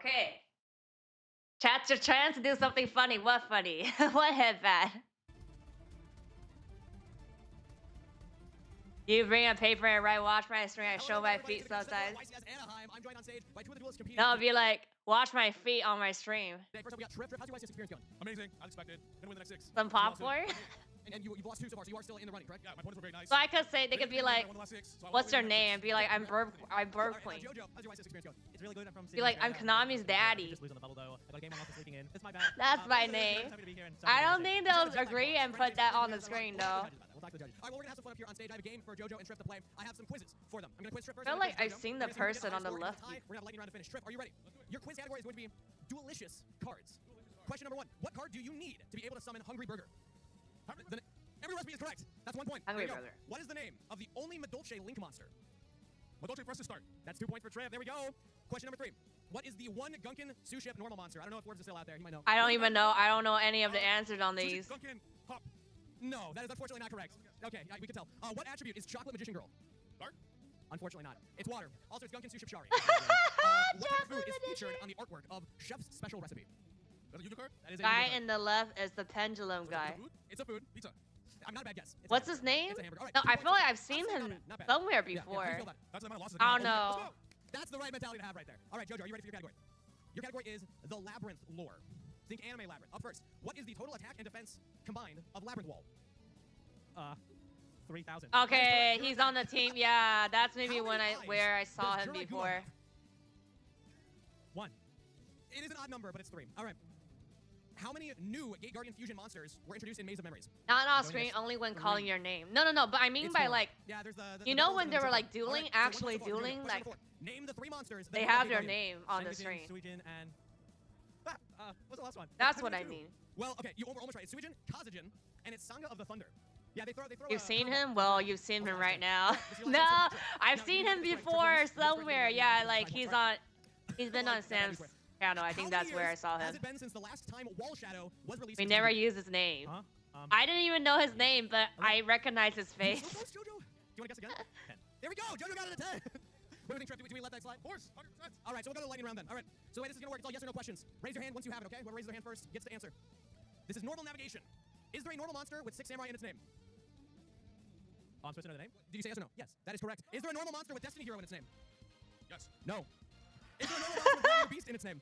Okay. Chat's your chance to do something funny. What funny? What headband? You bring a paper and write, watch my stream, I show my feet sometimes. YCS Anaheim. I'm joined on stage by two of the duelists competing. No, I'll be like, watch my feet on my stream. First up, we got Trip. Trip, how's your YCS experience going? Amazing. As expected. Gonna win the next 6. Some popcorn? And you've lost 2 so far, so you are still in the running, correct? Yeah, my opponents were very nice. So I could say, they could be like, what's your name? Be like, I'm Burp Queen. Jojo, how's your YCS experience going? It's really good. I'm from Be like, I'm Konami's daddy. Just lose on the bubble though. I got a game I'm also sleeping in. It's my bad. That's my name. I don't think they'll agree and put that on the screen though. We'll talk to the judges. All right, well, we're gonna have some fun up here on stage. I have a game for Jojo and Trip to play. I have some quizzes for them. I'm gonna quiz Trip first. I feel like I've seen the We're gonna see who person gets on the highest left. score. We're gonna have a lightning round to finish. Trip, are you ready? Your quiz category is going to be duelicious cards. Question number 1: what card do you need to be able to summon Hungry Burger? Every recipe is correct. That's 1 point. Hungry There you go. Burger. What is the name of the only Madolche Link monster? Madolche press to start. That's 2 points for Trev. There we go. Question number 3. What is the one Gunkin Suship normal monster? I don't know if Forbes is still out there. He might know. I don't even know. I don't know any of the answers on these. Duncan, hop. No, that is unfortunately not correct. Okay, we can tell. What attribute is Chocolate Magician Girl? Dark? Unfortunately not. It's water. Also, it's Gunkin Suship Shari. What type of food is featured on the artwork of Chef's Special Recipe? That's a Yu-Gi card? That is a Guy Yu-Gi-Oh in the left is the pendulum guy. It's a food. Pizza. I'm not a bad guess. It's a What's hamburger. his name? It's a hamburger. All right, No, 2 I points feel for like Trev. I've seen Honestly, him not bad. somewhere Yeah, how do you before. feel about it? That's my losses. I don't Let's know. go. That's the right mentality to have right there. All right, Jojo, are you ready for your category? Your category is the Labyrinth lore. Think anime Labyrinth. Up first, what is the total attack and defense combined of Labyrinth Wall? 3,000. Okay, he's on the team. Yeah, that's maybe How when many where I lives saw does him Jirai Gura before. have? 1. It is an odd number, but it's 3. All right. How many new Gate Guardian Fusion monsters were introduced in Maze of Memories? Not on Going screen, next. only when calling your name. No, but I mean It's by 4. like, Yeah, there's the you the know doubles when and they the were triple. like All dueling, right, so 1 actually point so far. Here we dueling, go. like Question number 4. Name the 3 monsters that they make have up their Gate Guardian. name on the Shangajin, screen. Suijin, and what's the last one? That's How what do I you do? mean. Well, okay, you almost right. It's Suijin, Kazajin, and it's Sanga of the Thunder. Yeah, they throw You've a seen curveball. him? Well, you've seen him right now. This is your No, last chance. I've Now, seen you him need to get this right. before Triple bonus. somewhere. You Yeah, need to like get this he's right. on. He's been on Sam's channel. I think How that's many where I years saw Has him. it been since the last time Wall Shadow was released? We for never TCG? used his name. Huh? I didn't even know his name, but I recognize his You're face. so close, Jojo. Do you want to guess again? 10. There we go. Jojo got it at 10. What do we think, Trip? Do we let that slide? Horse, 100%. All right, so we'll go to the lightning round then. All right, so the way this is going to work, it's all yes or no questions. Raise your hand once you have it, okay? Whoever raises their hand first gets to answer. This is normal navigation. Is there a normal monster with 6 samurai in its name? Oh, I'm supposed to know the name? Did you say yes or no? Yes, that is correct. Is there a normal monster with Destiny Hero in its name? Yes. No. Is there a normal monster with Warrior Beast in its name?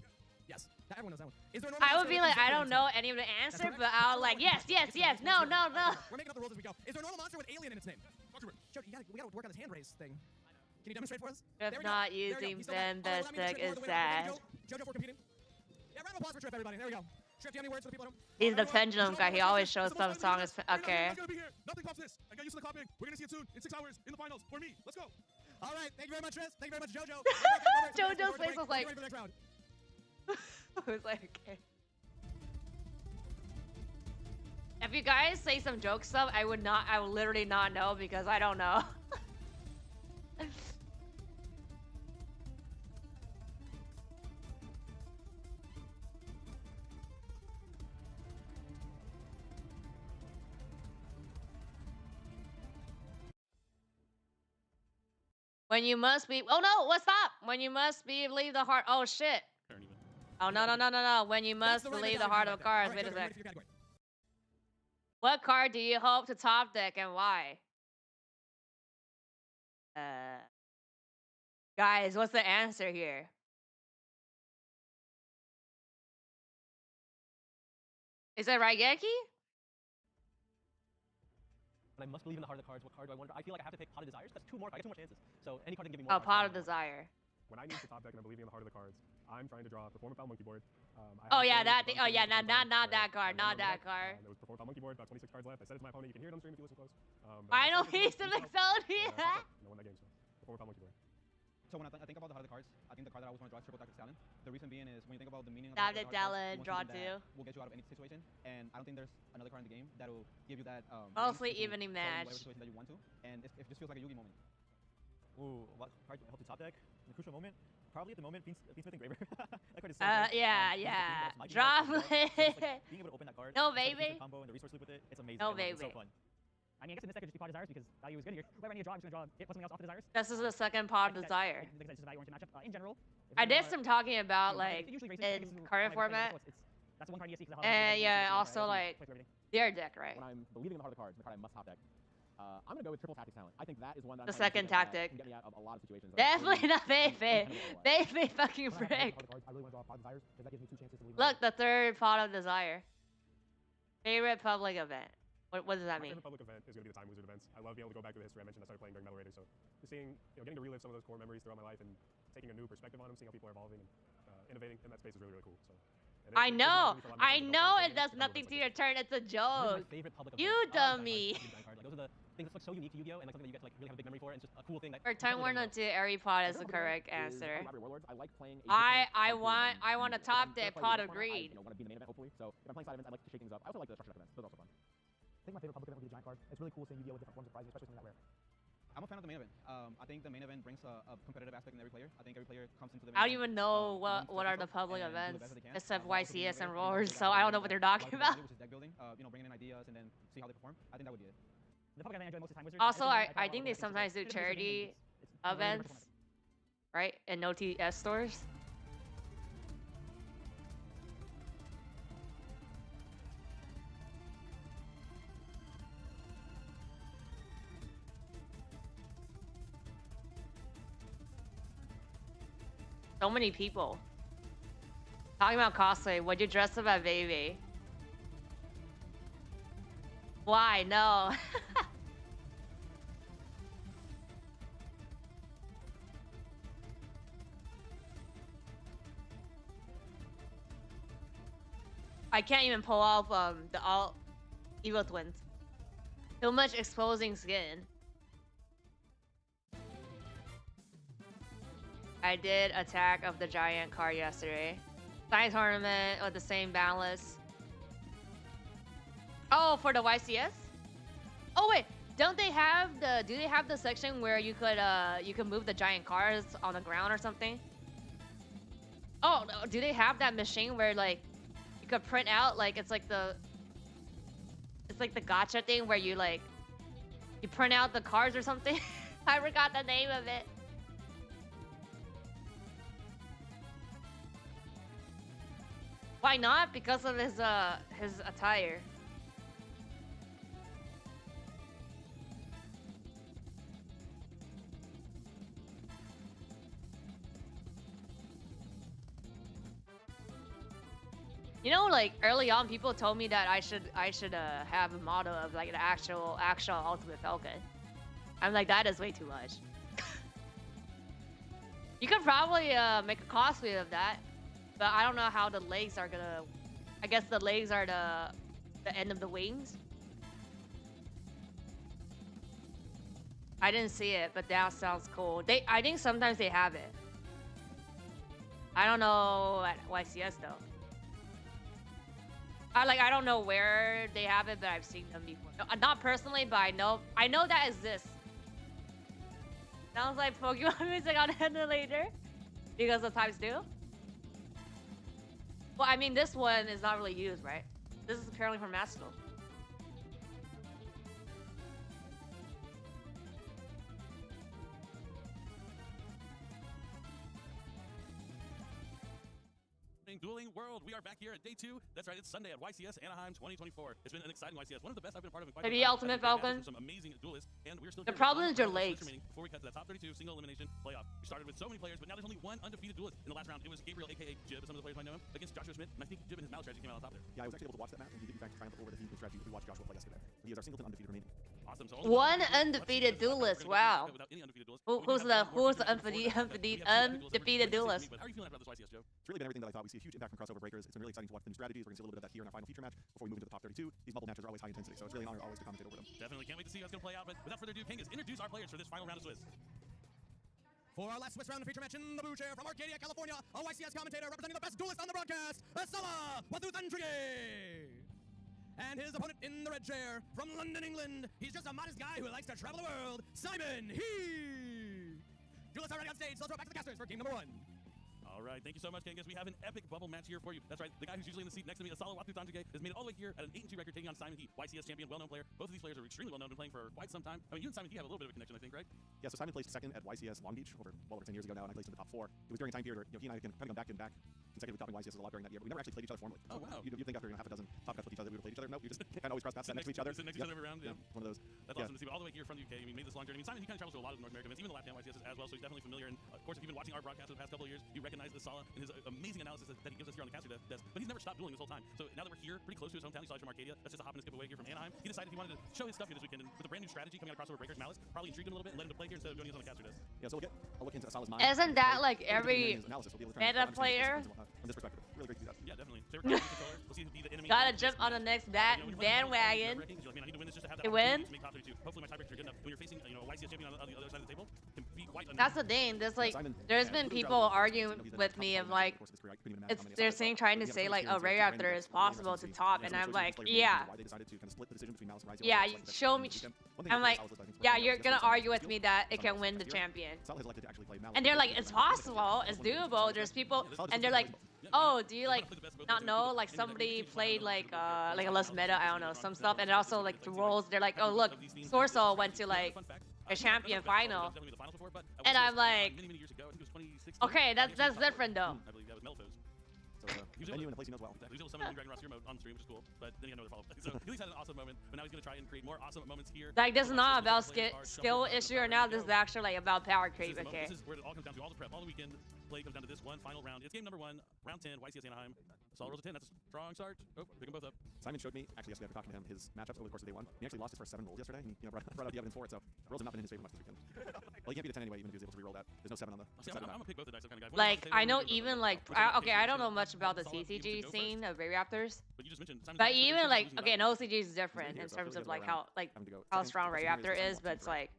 Yes. Everyone knows that one. Is there a normal I monster would be with like, Berserker I in don't its know name? any of the answer, correct. but I'll like, yes, no. We're making up the rules as we go. Is there a normal monster with Alien in its name? Document. Joe, we gotta work on this hand raise thing. Can you demonstrate for us? If There we go. not There we go. using He's still got Ben it. All right, well, that means Bestek Trip, you're is the winner. Thank you, sad. Jojo for competing. Yeah, round of applause for Trip, everybody. There we go. Trip, do you have any words for the people at home? He's the pendulum guy. He always shows some song as okay. Gonna be here. Nothing pops this. I got used to the copying. We're gonna see it soon in 6 hours in the finals. For me, let's go. All right, thank you very much, Tris. Thank you very much, Jojo. Jojo's face was like- Ready for the next round. I was like, okay. If you guys say some joke stuff, I would literally not know because I don't know. When you must be, oh no, what's up? When you must believe the heart, oh shit. Oh no. When you That's must the right believe the mentality heart right of there. cards. All Wait right, a Jojo, sec. ready for your category. What card do you hope to top deck and why? Guys, what's the answer here? Is it Raigeki? But I must believe in the heart of the cards. What card do I wonder? I feel like I have to pick Pot of Desires. That's 2 more. I get 2 more chances. So any card can give me more. Oh, Pot of Desire. When I need to top deck and I'm believing in the heart of the cards, I'm trying to draw a Performance Foul Monkey Board. Oh yeah, that thing. Oh yeah, not that card, not that card. There was Performance Foul Monkey Board, about 26 cards left. I said it to my opponent. You can hear it on stream if you listen close. Final piece of Exodia. I won that game, so Performance Foul Monkey Board. So when I think about the heart of the cards, I think the card that I always want to draw is Triple Dr. Stallion. The reason being is when you think about the meaning of the heart of the cards, you want something that will get you out of any situation. And I don't think there's another card in the game that'll give you that. Mostly range to evening play in match. whatever situation that you want to. And it just feels like a Yugi moment. Ooh, what card do I hope to top deck? In a crucial moment? Probably at the moment, Beansmith Engraver. That card is so good. Yeah. Drop it. Being able to open that card, No, the baby. combo and the resource loop with it, it's amazing. No, I love it. It's baby. so fun. I mean, I guess in this deck could just be Pot of Desires because value is good here. Whenever I need to draw, I'm just going to draw it plus something else off the Desires. This is the second Pot of I think Desire. I think that's just a value-oriented matchup. In general, I did some talking about like in current format. That's one card ESC. And yeah, also like their deck, right? When I'm believing in the heart of the cards, the card I must top deck. I'm gonna go with triple tactics talent. I think that is one that The second tactic. can get me out of a lot of situations. Definitely not Feifei. Feifei fucking frick. I really want to draw Pod Desires because that gives me 2 chances to believe. Look, the third Pot of Desire. Favorite public event. What does that My mean? favorite public event is going to be the Time Wizard events. I love being able to go back to the history I mentioned I started playing during Metal Raiders. So just seeing, getting to relive some of those core memories throughout my life and taking a new perspective on them, seeing how people are evolving and innovating in that space is really, really cool. So. I know it does nothing to your turn. It's a joke. You dummy. Those are the things that's so unique to Yu-Gi-Oh! And like something that you get to like really have a big memory for, and it's just a cool thing that. For turn 1 onto Airy Pot is the correct answer. I like playing. I want a top deck Pot of Greed. Want to be in the main event hopefully. So if I'm playing side events, I like to shake things up. I also like the structure deck events. Those are also fun. I think my favorite public event would be the giant card. It's really cool seeing Yu-Gi-Oh! With different forms of prizes, especially something that rare. I'm a fan of the main event. I think the main event brings a competitive aspect in every player. I think every player comes into the main I don't event, even know what are the public events except YCS and Roars, so I don't know what they're talking about. Which is deck building, bringing in ideas and then see how they perform. I think that would be it. The public event I enjoy most is Time Wizard. Also, I think they sometimes do charity events, right? In OTS stores. So many people. Talking about cosplay, would you dress up as Veve? Why? No. I can't even pull off the all evil twins. Too much exposing skin. I did Attack of the Giant card yesterday. Side tournament with the same balance. Oh, for the YCS? Oh wait, don't they have the? Do they have the section where you could move the giant cards on the ground or something? Oh, no, do they have that machine where like you could print out like it's like the gacha thing where you like you print out the cards or something? I forgot the name of it. Why not? Because of his attire. You know, like early on, people told me that I should have a model of like an actual Ultimate Falcon. I'm like, that is way too much. You could probably make a cosplay of that, but I don't know how the legs are gonna. I guess the legs are the end of the wings. I didn't see it, but that sounds cool. I think sometimes they have it. I don't know at YCS though. I don't know where they have it, but I've seen them before. No, not personally, but I know that exists. Sounds like Pokemon music on ventilator because of times 2. Well, I mean, this one is not really used, right? This is apparently from Master. Dueling World, we are back here at day 2. That's right, it's Sunday at YCS Anaheim 2024. It's been an exciting YCS, one of the best I've been a part of in quite some Maybe time. Ultimate Falcon. Some amazing duelists, and we're still The problem is your legs. Before we cut to the top 32 single elimination playoff. We started with so many players, but now there's only one undefeated duelist. In the last round, it was Gabriel, aka Jib, some of the players might know him, against Joshua Smith, and I think Jib and his battle strategy came out on top there. Yeah, I was actually able to watch that match, and he did in fact triumph over the Heat strategy. We watched Joshua play yesterday. He is our singleton undefeated remaining. Awesome. So one undefeated duelist. Wow. Who's the undefeated duelist? How are you feeling about this YCS, Joe? It's really been everything that I thought. We see a huge impact from crossover breakers. It's been really exciting to watch the new strategies. We're going to see a little bit of that here in our final feature match before we move into the top 32. These bubble matches are always high intensity, so it's really an honor always to commentate over them. Definitely can't wait to see how it's going to play out. But without further ado, Kangas, introduce our players for this final round of Swiss. For our last Swiss round of feature match in the blue chair from Arcadia, California, a YCS commentator representing the best duelist on the broadcast, Asama Waduthantrige. And his opponent in the red chair from London, England, he's just a modest guy who likes to travel the world, Simon He. Duelists already on stage, so let's throw it back to the casters for game number 1. All right, thank you so much, Genghis. We have an epic bubble match here for you. That's right, the guy who's usually in the seat next to me, Asala Watu Tanjige, has made it all the way here at an 8-2 record, taking on Simon He, YCS champion, well-known player. Both of these players are extremely well-known, been playing for quite some time. I mean, you and Simon He have a little bit of a connection, I think, right? Yeah, so Simon placed second at YCS Long Beach well over 10 years ago now, and I placed in the top 4. It was during a time period where he and I had kind of gone back and back consecutively topping YCS a lot during that year, but we never actually played each other formally. Oh, wow. You'd think after half a dozen top cuts with each other, we would have played each other. Nope, we just kind of always cross paths next to each other. Sit next to each other every round, yeah. One of those. That's awesome to see. But all the way here from the UK, I mean, made this long journey. I mean, Simon, he kind of travels to a lot of North American events, even the Latin YCS as well, so he's definitely familiar. And of course, if you've been watching our broadcast for the past couple of years, you recognize Asala and his amazing analysis that he gives us here on the caster desk. But he's never stopped dueling this whole time. So now that we're here, pretty close to his hometown, he saw us from Arcadia. That's just a hop and a skip away here from Anaheim. He decided he wanted to show his stuff here this weekend, and with a brand new strategy coming out of Crossover Breakers Malice, probably intrigued him a little bit and led him to play here instead of joining us on the caster desk. Yeah, so we'll look into Asala's mind. Isn't that like every meta player? From this perspective, really great to see that. Yeah, definitely. We'll see who be the enemy. Gotta jump on the next bandwagon. To win. Hopefully my tiebreakers are good enough. When you're facing, YCS champion on the other side of the table, can be quite That's the thing. There's been people arguing with me of like, they're saying trying to say like, oh, Ray Raptor is possible to top, and I'm like, yeah. Yeah, show me. I'm like, yeah, you're gonna argue with me that it can win the champion. And they're like, it's possible, it's doable. There's people, and they're like, oh, do you like not know? Like somebody played like a less meta, I don't know, some stuff, and also like the roles. They're like, oh look, Sorcel went to like a champion final, and I'm like, okay, that's different though. Genmu in a place he knows well. He was able to summon Dragon Ross mode on stream, which is cool. But then he had another follow-up. So he at least had an awesome moment. But now he's gonna try and create more awesome moments here. Like this is not about skill issue or now. This is actually like about power creep. Okay. This is where it all comes down to. All the prep, all the weekend play comes down to this one final round. It's game number 1, round 10, YCS Anaheim. Solid rolls of 10. That's a strong start. Oh, pick them both up. Simon showed me actually yesterday after talking to him his matchups over the course of day 1. He actually lost his first 7 rolls yesterday. And he brought out the evidence for it. So rolls have not been in his favor much this weekend. Well, he can't beat a 10 anyway, even if he was able to re-roll that. There's no 7 on the. See, I'm gonna pick both the dice kind of guy. Like I know even like okay, I don't know much about the TCG scene of Ray Raptors. But you just mentioned. But even like okay, an OCG is different in terms of like how strong Ray Raptor is, but it's like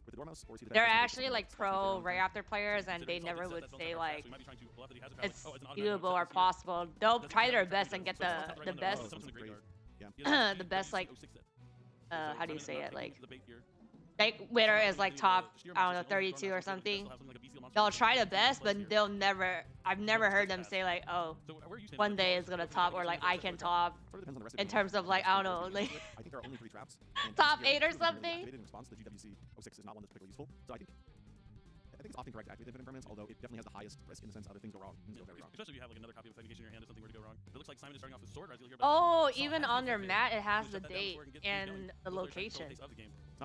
they're actually like pro Ray Raptor players, and they never would say like it's doable or possible. They'll try their best and get the best the best like how do you say it, like winner is like top, I don't know, 32 or something. They'll try the best, but they'll never, I've never heard them say like, oh, one day it's gonna top, or like I can top in terms of like, I don't know, like I think there are only 3 traps. top 8 or something. In response, the GWC 06 is not one that's particularly useful. So I think it's often correct to activate infinite impermanence, although it definitely has the highest risk in the sense other things go wrong. Things go very wrong. Especially if you have like another copy of Authentication in your hand if something were to go wrong. It looks like Simon is starting off with sword. Oh, even on their mat, it has the date and the location. It's not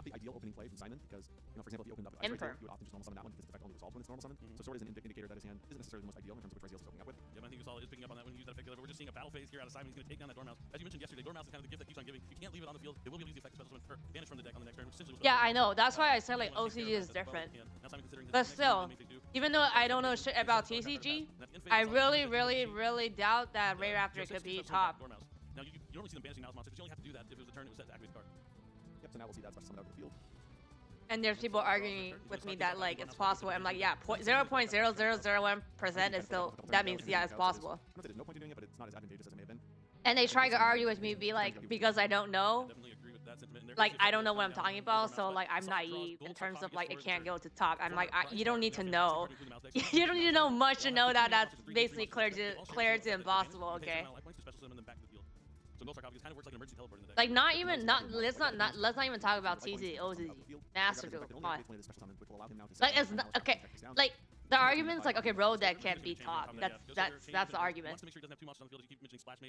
the ideal opening play from Simon because, for example, if he opened up Ice Racer, you would often just normal summon that one because the effect only resolves when it's normal summon. So sword is an indicator that his hand isn't necessarily the most ideal in terms of which race he is opening up with. Yeah, I think Asala is picking up on that when he used that effect. We're just seeing a battle phase here out of Simon. He's going to take down that Dormouse. As you mentioned yesterday, Dormouse is kind of the gift that keeps on giving. You can't leave it on the field. It will be able to use the effect special summon or banish from the deck on the next turn. Yeah, I know. That's why I said like OCG is different. But still, even though I don't know shit about TCG, I really, really, really doubt that Ray Raptor could be top. Now you normally see them banishing Mouse monsters, but you only have to do that if it was a turn it was set to activate the card. Yep, so now we'll see that special summon out of the field. And there's people arguing with me that like it's possible. I'm like, yeah, 0.0001% is still, that means yeah, it's possible. There's no point in doing it, but it's not as advantageous as it may have been. And they try to argue with me, be like, because I don't know, like I don't know what I'm talking about, so like I'm naive in terms of like it can't go to top. I'm like, you don't need to know. You don't need to know much to know that that's basically clear to impossible. Okay. Like not even let's not even talk about TCG, OCG, Master Duel. Come on. Like it's not, okay. Like the argument's like, okay, road deck can't be top. That's the argument.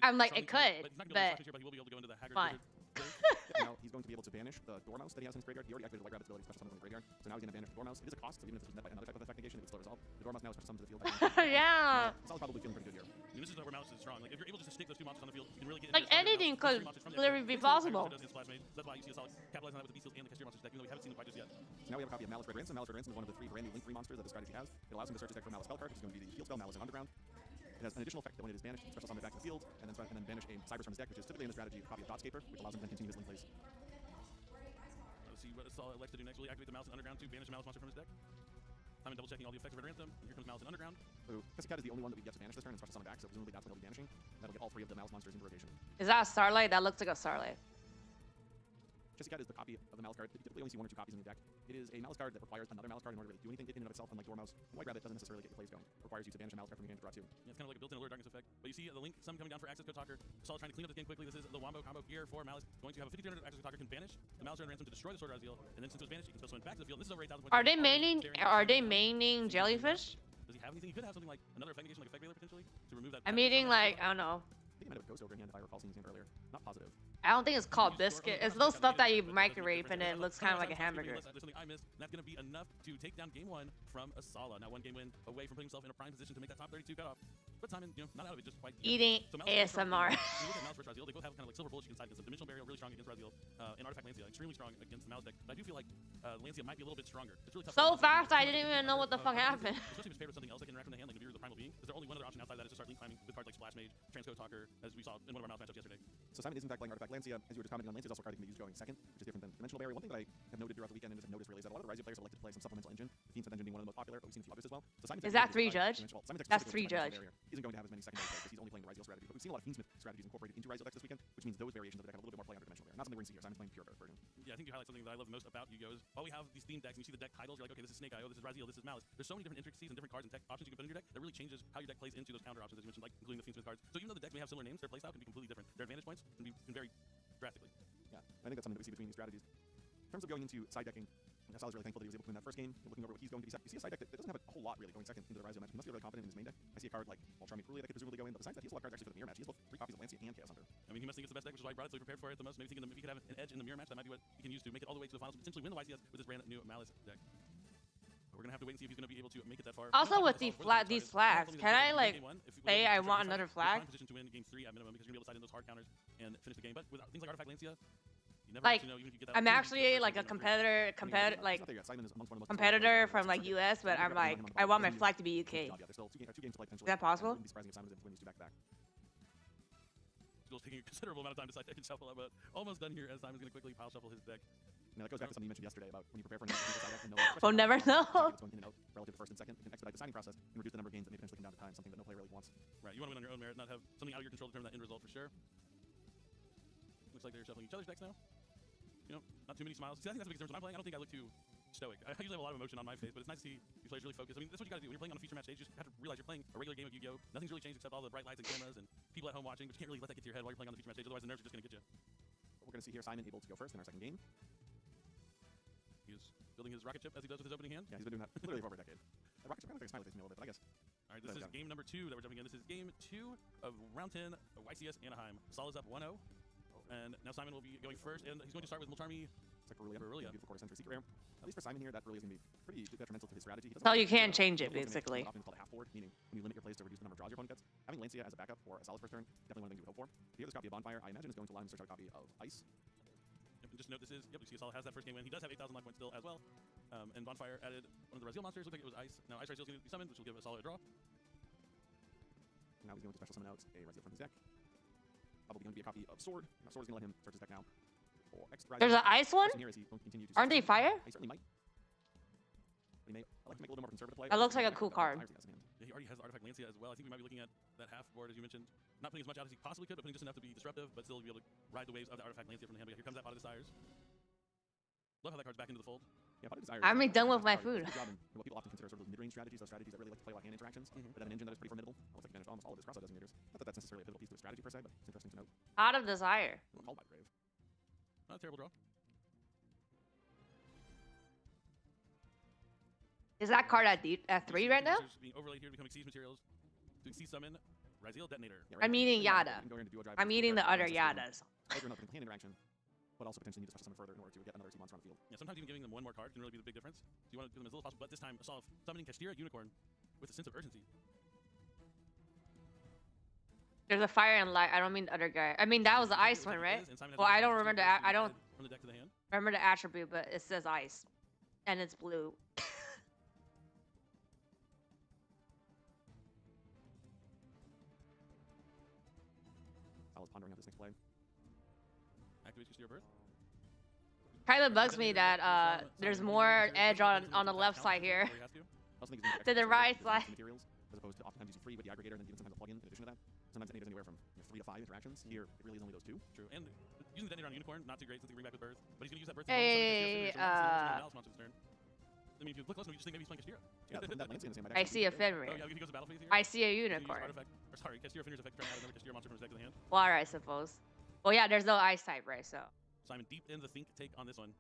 I'm like, it could, but fine. Now he's going to be able to banish the Dormouse that he has in his graveyard. He already activated White Rabbit's ability special summon from the graveyard, so now he's going to banish the Dormouse. It is a cost, so even if it's met by another type of effect negation, it would still resolve. The Dormouse now is special summoned to the field. Yeah. Sol's probably feeling pretty good here. And this is where Mouse is strong. Like if you're able just to stick those 2 monsters on the field, you can really get like anything could literally be possible. That's why you see Asala capitalizing on that with the Beast Seals and the Cashier monsters deck, even though we haven't seen them quite just yet. So now we have a copy of Malice Red Ransom. Malice Red Ransom is one of the 3 brand new Link 3 monsters that the strategy has. It allows him to search his deck for Malice spell card, which is going to be the field spell Malice in Underground. It has an additional effect that when it is banished, special summon it back to the field, and then banish a Cybers from his deck, which is typically in the strategy a copy of Dotscaper, which allows him to then continue his link plays. Let's see what Asala elects to do next. Will he activate the Malice in Underground to banish a Malice monster from his deck? I'm double checking all the effects of Red Ransom. Here comes Malice in Underground. So Cat is the only one that we get to banish this turn and special summon back, so presumably that's what he'll be banishing. That'll get all 3 of the Malice monsters into rotation. Is that a Starlight? That looks like a Starlight. Chessy Cat is the copy of the Malice card that you typically only see 1 or 2 copies in your deck. It is a Malice card that requires another Malice card in order to really do anything. It in and of itself, unlike Dormouse and White Rabbit, doesn't necessarily get your plays going. It requires you to banish a Malice card from your hand to draw 2. Yeah, it's kind of like a built-in Allure Darkness effect. But you see the link, some coming down for Access Code Talker. Saul trying to clean up this game quickly. This is the Wombo combo here for Malice. Going to have a 5300 Access Code Talker can banish the Malice and Ransom to destroy the Sword Raziel, and then since it was banished, he can still swim back to the field. This is over 8,000 points. Are they maining Jellyfish? Does he have anything? He could have something like another effect negation, like Effect Veiler potentially, to remove that. I'm eating like, I don't know. I think he might have Ghost Ogre in hand if I recall seeing his hand earlier. Not positive. I don't think it's called biscuit. It's those stuff that you microwave and it looks kind of like a hamburger. There's something I missed, and that's going to be enough to take down game 1 from Asala. Now 1 game win away from putting himself in a prime position to make that top 32 cutoff. But Simon, you know, not out of it, just quite eating ASMR. When you look at Malice versus Raziel, they both have kind of like silver bullets you can side against them. Dimensional Barrier really strong against Raziel, and Artifact Lancia extremely strong against the Malice deck. But I do feel like Lancia might be a little bit stronger. It's really tough. So fast, I didn't even know what the fuck happened. Especially if it's paired with something else that can interact with the hand, like Nibiru the Primal Being. Is there only one other option outside that is to start link climbing with cards like Splash Mage, Transcode Talker, as we saw in one of our Malice matchups yesterday? So Simon is in fact playing Artifact Lancia. As you were just commenting on, Lancia is also a card that can be used going second, which is different than Dimensional Barrier. One thing that I have noted throughout the weekend and just have noticed really is that a lot of the Raziel players have elected to play some supplemental engine. The Fiend's Engine being one of the most popular, but we've seen a few others as well. So Simon's Is that 3 judge? That's 3 judge. Isn't going to have as many secondary plays because he's only playing the Raziel strategy. But we've seen a lot of Fiendsmith strategies incorporated into Raziel decks this weekend, which means those variations of the deck have a little bit more play under Dimensional Barrier. Not something we're going to see here. Simon's playing pure Earth version. Yeah, I think you highlight something that I love most about Yu-Gi-Oh! Is while we have these theme decks and you see the deck titles, you're like, okay, this is Snake Eye, this is Raziel, this is Malice. There's so many different intricacies and different cards and tech options you can put in your deck that really changes how your deck plays into those counter options, as you mentioned, like including the Fiendsmith cards. So even though the decks may have similar names, their playstyle can be completely different. Their advantage points can vary drastically. Yeah, I think that's something that we see between these strategies. In terms of going into side decking, Sal is really thankful that he was able to win that first game. Looking over what he's going to be set. You see a side deck that doesn't have a whole lot really going second into the Raziel match. He must be really confident in his main deck. I see a card like Ultramate Cruelly that could presumably go in, but besides that, he has a lot of cards actually for the mirror match. He has both 3 copies of Lancia and Chaos Hunter. I mean, he must think it's the best deck, which is why he brought it, so he prepared for it the most. Maybe thinking that if he could have an edge in the mirror match, that might be what he can use to make it all the way to the finals, potentially win the YCS with this brand new Malice deck. But we're gonna have to wait and see if he's gonna be able to make it that far. Also with these flags, can I like say I want another flag? Position to win game 3 at minimum because you're gonna be able to side in those hard counters and finish the game. But with things like Artifact Lancia, you never like actually know, even if you get that I'm actually like a competitor from like US, but I'm like I want my flag to be UK. Is that possible? Still taking a considerable amount of time to side deck and shuffle, but almost done here as Simon's gonna quickly pile shuffle his deck. Now that goes back to something you mentioned yesterday about when you prepare for an side deck and know We'll never know. It's going in and out relative to first and second. It can expedite the signing process and reduce the number of games that may potentially come down to time, something that no player really wants. Right, you want to win on your own merit, not have something out of your control determine that end result for sure. Looks like they're shuffling each other's decks now. You know, not too many smiles. See, I think that's the biggest difference. When I'm playing, I don't think I look too stoic. I usually have a lot of emotion on my face, but it's nice to see these players really focus. I mean, that's what you gotta do. When you're playing on a feature match stage, you just have to realize you're playing a regular game of Yu-Gi-Oh! Nothing's really changed except all the bright lights and cameras and people at home watching, but you can't really let that get to your head while you're playing on the feature match stage, otherwise the nerves are just gonna get you. But we're gonna see here Simon able to go first in our second game. He's building his rocket ship as he does with his opening hand. Yeah, he's been doing that literally for over a decade. The rocket ship kind of smiley face me a little bit, but I guess. Alright, this is game number 2 that we're jumping in. This is game 2 of round 10 of YCS Anaheim. Saul is up 1-0. And now Simon will be going first, and he's going to start with Multarmi. It's like Aurelia. Beautiful quarter century secret rare. At least for Simon here, that really is going to be pretty detrimental to his strategy. So you can't change it, basically. Often called a half board, meaning when you limit your plays to reduce the number of draws your opponent gets. Having Lancia as a backup for a Sal's first turn, definitely one thing you would hope for. The other copy of Bonfire, I imagine, is going to allow him to search out a copy of Ice. Yep, and just note this is, you see Saul has that first game win. He does have 8,000 life points still as well. And Bonfire added one of the Raziel monsters. Looked like it was Ice. Now Ice Raziel is going to be summoned, which will give Saul a draw. Now he's going to special summon out a Raziel from his deck. Probably going to be a copy of Sword. Now Sword is going to let him search his deck now. There's an ice one? Aren't they fire? He certainly might. But he may like to make a little more conservative play. That looks like a cool card. Yeah, he already has Artifact Lancia as well. I think we might be looking at that half board, as you mentioned. Not putting as much out as he possibly could, but putting just enough to be disruptive, but still be able to ride the waves of the Artifact Lancia from the hand. Here comes that Pot of Desires. Love how that card's back into the fold. Yeah, Pot of Desires. I'm done with my food. What people often consider sort of those mid-range strategies, those strategies that really like to play a lot of hand interactions, but have an engine that is pretty formidable. Looks like you managed almost all of his cross-out designators. Not that that's necessarily a pivotal piece to a strategy per se, but it's interesting to note. Out of Desire. Called by Grave. Not a terrible draw. Is that card at 3 right now? Being overlaid here to become Exceed materials. To Exceed summon Raziel Detonator. Yeah, right. I'm eating Yada. I'm eating the other Yadas. Enough hand interaction, but also potentially need to special summon further in order to get another 2 monster on the field. Yeah, sometimes even giving them one more card can really be the big difference. So you want to do them as little as possible, but this time Saul summoning Kashtira Unicorn with a sense of urgency. There's a fire and light. I don't mean the other guy. I mean that was the ice one, right? Well, I don't remember. I don't from the deck to the hand. remember the attribute, but it says ice, and it's blue. I was pondering out this next play. Activates Kashtira Birth. Kind of bugs me that there's more edge on the left side here. To the right side. Materials, as opposed to oftentimes using free with the aggregator and then even sometimes a plugin in addition to that. Sometimes it needs anywhere from 3 to 5 interactions. Here, it really is only those 2. True. And Using the detonator on Unicorn, not too great since he can bring back with Birth. But he's going to use that Birth. Hey, I mean, if you look close, you just think maybe he's playing Kashtira. Yeah, that Lancey in the same I see a Fenrir. Oh, yeah, if he goes to battle phase here. I see a Use unicorn. artifact, or sorry, Kashtira Fenrir's effect, trying to add another Kashtira monster from his deck to the hand. Water, I suppose. Well, yeah, there's no ice type, right? So. Simon, deep in the think take on this one.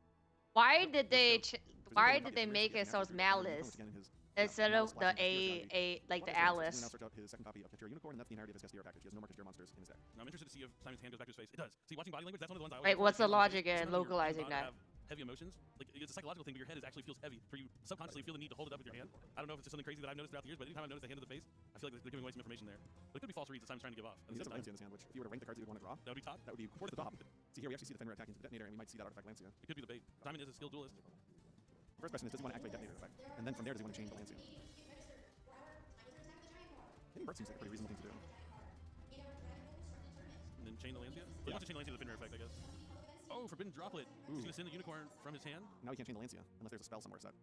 Why did they make it so it's Malice instead of the like the Alice? Now search out his second copy of Kashtira Unicorn, and that's the entirety of his Kashtira package. He has no more Kashtira monsters in his deck. Now I'm interested to see if Simon's hand goes back to his face. It does. See, watching body language, that's one of the ones I always. Wait, what's the logic in Sometimes your localizing body that? have heavy emotions. Like it's a psychological thing, but your head actually feels heavy. For you subconsciously feel the need to hold it up with your hand. I don't know if it's just something crazy that I've noticed throughout the years, but anytime I've noticed the hand of the face, I feel like they're giving away some information there. But it could be false reads that Simon's trying to give off. He does have Lancia in his hand, which if you were to rank the cards that you would want to draw, That would be top. that would be towards the top. See here, we actually see the Fenrir attacking into the detonator, and we might see that artifact Lancia. It could be the bait. Simon is a skilled duelist. First question is, does he want to activate detonator effect? And then from there, does he want to chain the Lancia? Hitting Birth seems like a pretty reasonable thing to do. And then chain the Lancia. He wants to chain the Lancia to the Fenrir effect, I guess. Oh, Forbidden Droplet. He's going to send the Unicorn from his hand. Now he can't chain the Lancia unless there's a spell somewhere set.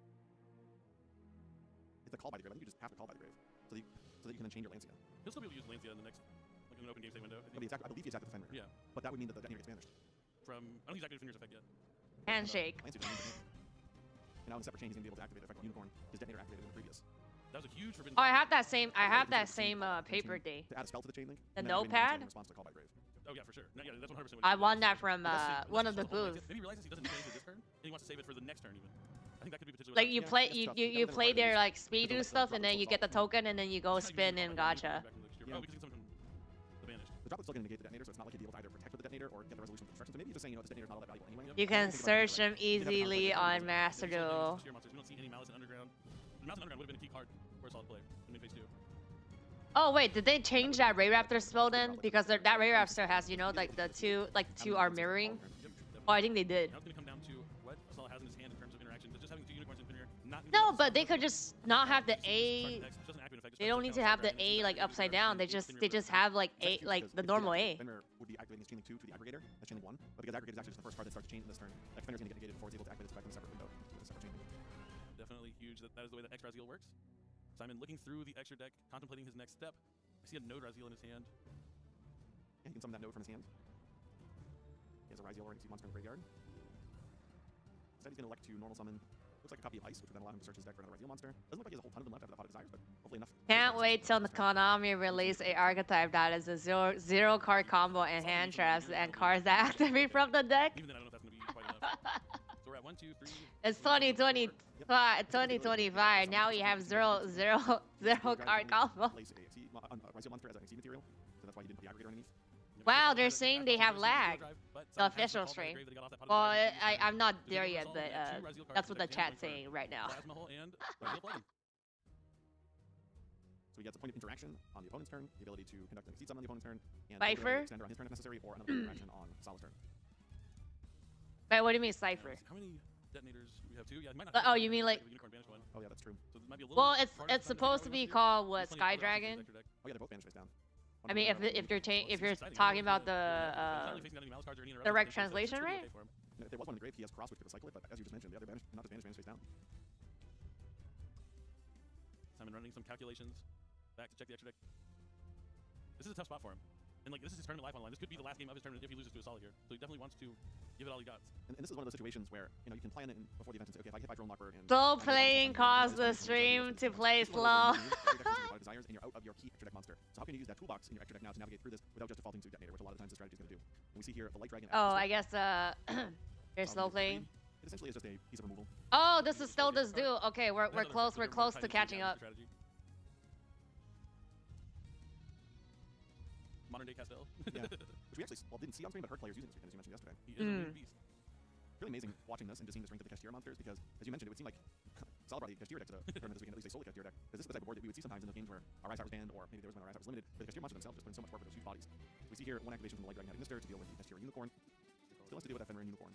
It's a call by the grave. I think you just have to call by the grave so that you can then chain your Lancia. He'll still be able to use Lancia in the next, like in an open game state window. I think. I believe he attacked with the Fenrir. Yeah. But that would mean that the detonator gets banished. From, I don't think he's activated Fenrir's effect yet. Handshake. Lancia doesn't need to. And now in a separate chain, he's going to be able to activate the effect on Unicorn. His detonator activated in the previous. That was a huge Forbidden Oh, I Droplet. have that same paper day. To add a spell to the chain link. The and then activate notepad? in response to call by grave. Oh yeah, for sure. No, yeah, that's 100% what I he won did. that from Unless he one of the wants to hold booths. Lancia. Maybe he realizes he doesn't need to this turn, and he wants to save it for the next turn even. I think that could be potentially. Like you Yeah, play that's you tough. you, That you would play require their these- like speed do stuff and then you get the token and then you go spin and gacha. Oh, we can see something from the banished. The droplet's still going to negate the detonator, so it's not like he'd be able to either protect with the detonator or get the resolution from destruction. So maybe he's just saying, you know, this detonator's not all that valuable anyway. You can search them You never easily on Master Duel. We don't see any Malice in Underground. The Malice in Underground would have been a key card for a solid play in mid phase 2. Oh wait, did they change that Ray Raptor spell then? Because that Ray Raptor has, you know, like the two are mirroring. Oh, I think they did. Now it's going to come down to what Asala has in his hand in terms of interaction. Just having two unicorns in Fenrir, not No, but they could just not have the A. They don't need to have the A like upside down. They just have like A like the normal A. Fenrir would be activating his chain link 2 to the aggregator. That's chain link 1. But because aggregator is actually just the first card that starts the chain in this turn, like Fenrir's going to get negated before it's able to activate its effect in a separate window. With a separate chain link. Definitely huge. That is the way that X Raziel works. Simon looking through the extra deck, contemplating his next step. I see a Node Raziel in his hand. Yeah, he can summon that node from his hand. He has a Raziel or an monster in the graveyard. Instead, he's going to elect to normal summon. Looks like a copy of Ice, which would then allow him to search his deck for another Raziel monster. Doesn't look like he has a whole ton of them left after the pot of desires, but hopefully enough. Can't wait till the Konami release a archetype that is a zero card combo and hand traps and cards that activate from the deck. Even then, I don't know if that's going to be quite enough. So we're at 1, 2, 3. It's 2025. Now we have zero card combo. Place a Raziel monster as an XC material, so that's why he didn't put the aggregator underneath. Wow, they're saying they have lag. The official stream. Well, I'm not there yet, but that's what the chat's saying right now. So he gets a point of interaction on the opponent's turn, the ability to conduct an exceed summon on the opponent's turn, and Cypher? extender on his turn if necessary, or another interaction on Sal's turn. Wait, what do you mean Cypher? How many detonators? We have 2. Yeah, it might not Oh, you mean like? Unicorn banished one. Oh yeah, that's true. So it might be a little Well, harder it's to supposed to be called what? Sky Dragon? Oh yeah, they're both banished face down. I mean, if you're talking about the direct translation, right? If there was one in the grave, he has cross, which could recycle it, but as you just mentioned, the other banished, not just banished face down. Simon running some calculations. Back to check the extra deck. This is a tough spot for him. And like, this is his tournament life on the line. This could be the last game of his tournament if he loses to Asala here. So he definitely wants to give it all he got. And this is one of those situations where, you know, you can plan it before the event and say, okay, if I hit by drone locker and... Slow playing caused the stream to play slow. Desires and you're out of your key extra deck monster. So how can you use that toolbox in your extra deck now to navigate through this without just defaulting to detonator, which a lot of times the strategy is going to do. And we see here the light dragon... Oh, I guess you're slow playing. It essentially is just a piece of removal. Oh, this is still this duel. Okay, we're close to catching up. Modern day Castell. Yeah. Which we actually didn't see on screen, but heard players using this weekend, as you mentioned yesterday. He is a weird beast. Really amazing watching this and just seeing the strength of the Kashtira monsters because, as you mentioned, it would seem like Sal brought the Kashtira deck to the tournament this weekend, at least they sold the Kashtira deck. Because this is the type of board that we would see sometimes in the games where our Rise Out was banned, or maybe there was when our Rise Out was limited, but the Kashtira monsters themselves just put in so much work with those huge bodies. We see here one activation from the Light Dragon Administer to deal with the Kashtira Unicorn. Still has to deal with that Fenrir and Unicorn.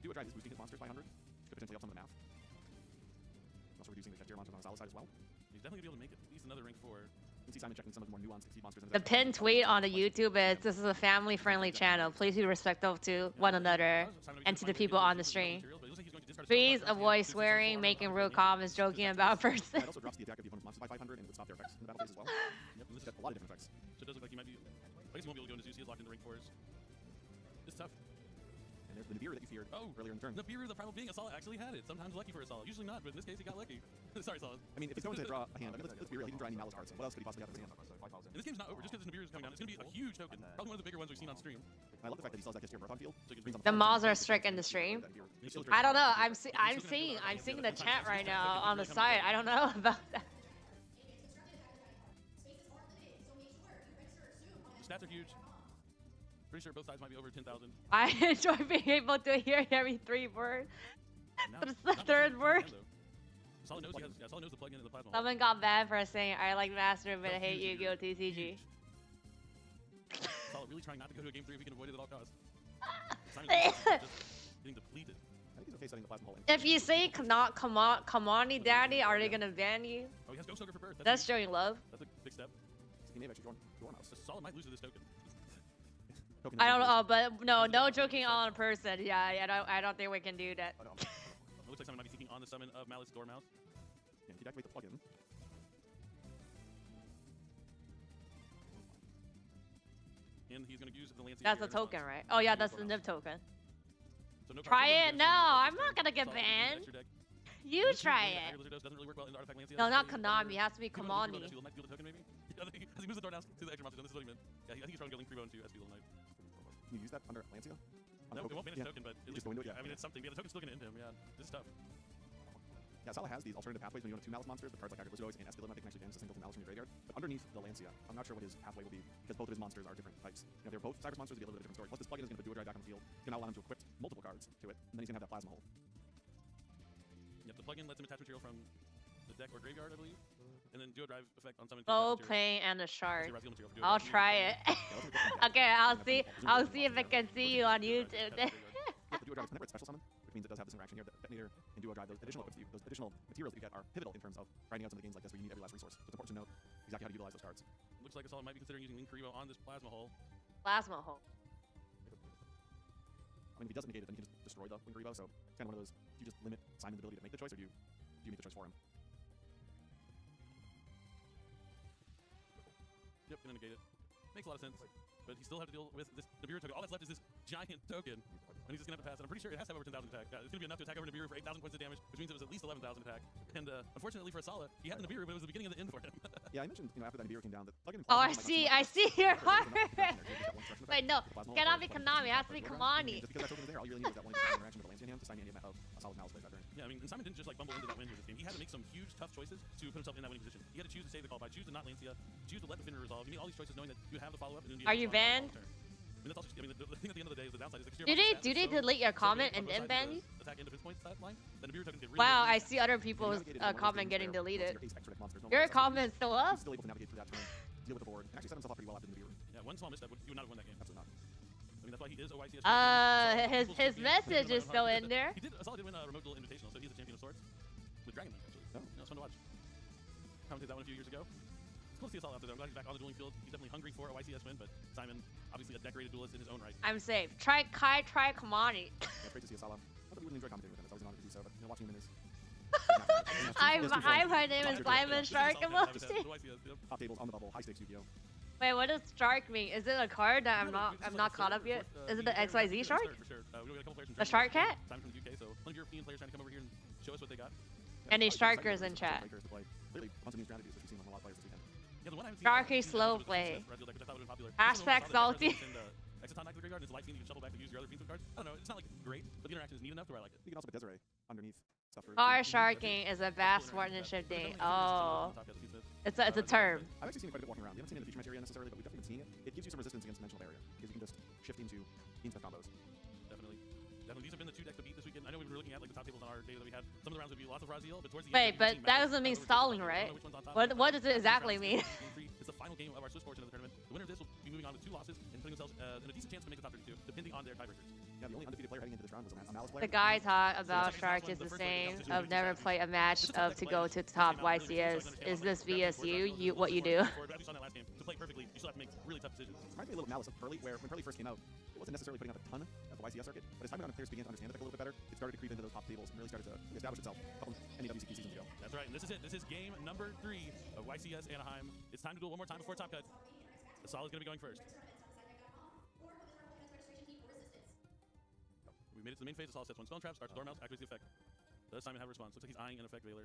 Do a drive is boosting his monsters by 100, which could potentially help some of the math. Also reducing the Kashtira monsters on the Sal's side as well. He's definitely going to be able to make it at least another rank 4. You can see Simon checking some of the more nuanced exceed monsters. The pinned tweet on the YouTube is, "This is a family-friendly channel. Please be respectful to one another and to the people on the stream. Please avoid swearing, making rude comments, joking about person." It also drops the attack of the opponent's monsters by 500 and would stop their effects in the battle phase as well. Yep, and this has got a lot of different effects. So it does look like he might be... I guess he won't be able to go into Zeus. He is locked into rank 4s. It's tough. And there's the Nibiru that you feared earlier in the turn. Nibiru, the primal being, Asala actually had it. Sometimes lucky for Asala. Usually not, but in this case he got lucky. Sorry, Asala. I mean, if he's going to draw a hand, I mean, let's be real. He didn't draw any Malice cards. So what else could he possibly have in his hand? And this game's not over just because this Nibiru is coming down. It's going to be a huge token. Probably one of the bigger ones we've seen on stream. And I love the fact that he still has that Castillo Birth on field. So The Maws are strict in the stream. I don't know. I'm seeing the chat right now on the side. I don't know about that. The stats are huge. Pretty sure both sides might be over 10,000. I enjoy being able to hear every 3 words. That's the 3rd word. Solid knows the plug-in in the plasma. Someone got banned for saying I like Master but I hate Yu-Gi-Oh! TCG. Solid really trying not to go to a game 3 if he can avoid it at all costs. Just getting depleted. I think he's okay setting the plasma hole in. If you say not come on, Daddy, are they gonna ban you? Oh, he has Ghost Ogre for birth. That's showing love. That's a big step. He may have actually drawn mouse. Solid might lose to this token. I don't know, but no joking on a person. Yeah, I don't think we can do that. It looks like someone might be seeking on the summon of Malice Dormouse. Yeah, he deactivate the plugin. And he's going to use the Lancea. That's a token, right? Oh yeah, that's the Nib token. So no Try it? No, I'm not gonna get banned. You try it. No, not Konami. It has to be Kamani. As he moves the door down to the extra monster, this is what he meant. Yeah, I think he's trying to go link 3 into SP Little Knight. Can you use that under Lancea? No, it won't banish the token, but at least, go into it, yeah. I mean, it's something. Yeah, the token's still going to end him. Yeah, this is tough. Yeah, Sala has these alternative pathways when you don't have 2 Malice monsters, but cards like Agribuzios and Escalibur can actually banish a single Malice from your graveyard. But underneath the Lancea, I'm not sure what his pathway will be, because both of his monsters are different types. You know, they're both Cyrus monsters, it'll be a little bit different story. Plus, this plugin is going to put Duo Drive back on the field. It's going to allow him to equip multiple cards to it, and then he's going to have that plasma hole. Yep, the plugin lets him attach material from the deck or graveyard, I believe. And then Duo Drive effect on summon. Bow, Plane, and a shard. I'll try it. Okay, I'll see if I can see you on YouTube. The Duo Drive is Penetrate special summon, which means it does have this interaction here. The Detonator and Duo Drive, those additional materials that you get are pivotal in terms of grinding out some of the games like this where you need every last resource. So it's important to know exactly how to utilize those cards. Looks like Assault might be considering using Link Karibo on this plasma hole. Plasma hole. I mean, if he does negate it, then he can just destroy the Wing Revo, so it's kind of one of those, do you just limit Simon's ability to make the choice, or do you make the choice for him? Yep, gonna negate it. Makes a lot of sense. But he still have to deal with this Nibiru token. All that's left is this giant token. And he's just gonna have to pass it. I'm pretty sure it has to have over 10,000 attack. It's gonna be enough to attack over Nibiru for 8,000 points of damage, which means it was at least 11,000 attack. And unfortunately for Asala, he had the Nibiru, but it was the beginning of the end for him. Yeah, I mentioned, after that Nibiru came down, that plugin. Oh, I see your heart. Wait, no, cannot be Konami. It has to be Kamani. Just because that token is there, all you really need is that one interaction with the Lancea in hand to sign any of Asala's Malice plays that turn. Yeah, I mean, and Simon didn't just bumble into that win here this game. He had to make some huge, tough choices to put himself in that winning position. He had to choose to save the call by, choose to not Lancea, choose to let the Finner resolve. You need all these choices knowing that you would have the follow-up. Are you banned? I mean, that's also, I mean, the thing at the end of the day is the downside is do they delete your comment and then ban you? Attack end of his points line, then Nibiru tokens get really Wow, I see other people's comment getting deleted. Your comment's still up. Still able to navigate through that turn, deal with the board, and actually set himself up pretty well after the Nibiru. Yeah, one small misstep, you would not have won that game. Absolutely not. I mean, that's why he is a YCS. His message is still in there. Asala did win a remote duel invitational, so he's a champion of sorts with Dragon Link, actually. Oh, yeah, it's fun to watch. Commented that one a few years ago. It's cool to see Asala out there. I'm glad he's back on the dueling field. He's definitely hungry for a YCS win, but Simon, obviously a decorated duelist in his own right. I'm safe. Try Kamani. Yeah, it's great to see Asala. I thought we wouldn't enjoy commentating with him. It's always an honor to do so, but watching him in his. Hi, my name is Simon Shark emoji. Top tables on the bubble, high stakes Yu-Gi-Oh. Wait, what does Shark mean? Is it a card that I'm not caught up yet? Is it the XYZ Shark? For sure. We got a couple players from the Shark Cat? Simon from the UK, so one of European players trying to come over here and show us what they got. Any Sharkers in chat? Clearly, on some new strategies, which we've seen from a lot of players this weekend. Yeah, the one I haven't Sharky slow play. Hashtag salty. Exit back to the graveyard, and it's a life scene you can shuffle back to use your other Fiend's cards. I don't know, it's not like great, but the interaction is neat enough to where I like it. You can also put Desiree underneath stuff for. Car sharking is a vast sportsmanship thing. Oh. It's a term. I've actually seen it quite a bit walking around. We haven't seen it in the feature match area necessarily, but we've definitely been seeing it. It gives you some resistance against dimensional barrier, because you can just shift into Fiend's combos. Definitely. These have been the 2 decks to beat this weekend. I know we were looking at like the top tables on our data that we had. Some of the rounds would be lots of Raziel, but towards the end. Wait, but that doesn't mean stalling, right? What does it exactly mean? It's the final game of our Swiss portion of the tournament. The winner of this will be moving on with 2 losses and putting themselves in a decent chance to make the top 32, depending on their tiebreakers. Yeah, the only undefeated player heading into this round was a Malice player. The guy talk about Shark is the same. I've never played a match of to go to top YCS. Is this VSU? What you do? To play perfectly, you still have to make really tough decisions. It reminds me a little Malice of Pearly, where when Pearly first came out, it wasn't necessarily putting out a ton at the YCS circuit, but as time went on and players began to understand the deck a little bit better, it started to creep into those top tables and really started to establish itself a couple NEWCP seasons ago. That's right, and this is it. This is game number 3 of YCS Anaheim. It's time to duel one more time before top cut. Asala is going to be going first. We made it to the main phase. Assault sets 1 spell trap, starts Dormouse, activates the effect. Does Simon have a response? Looks like he's eyeing an effect Veiler.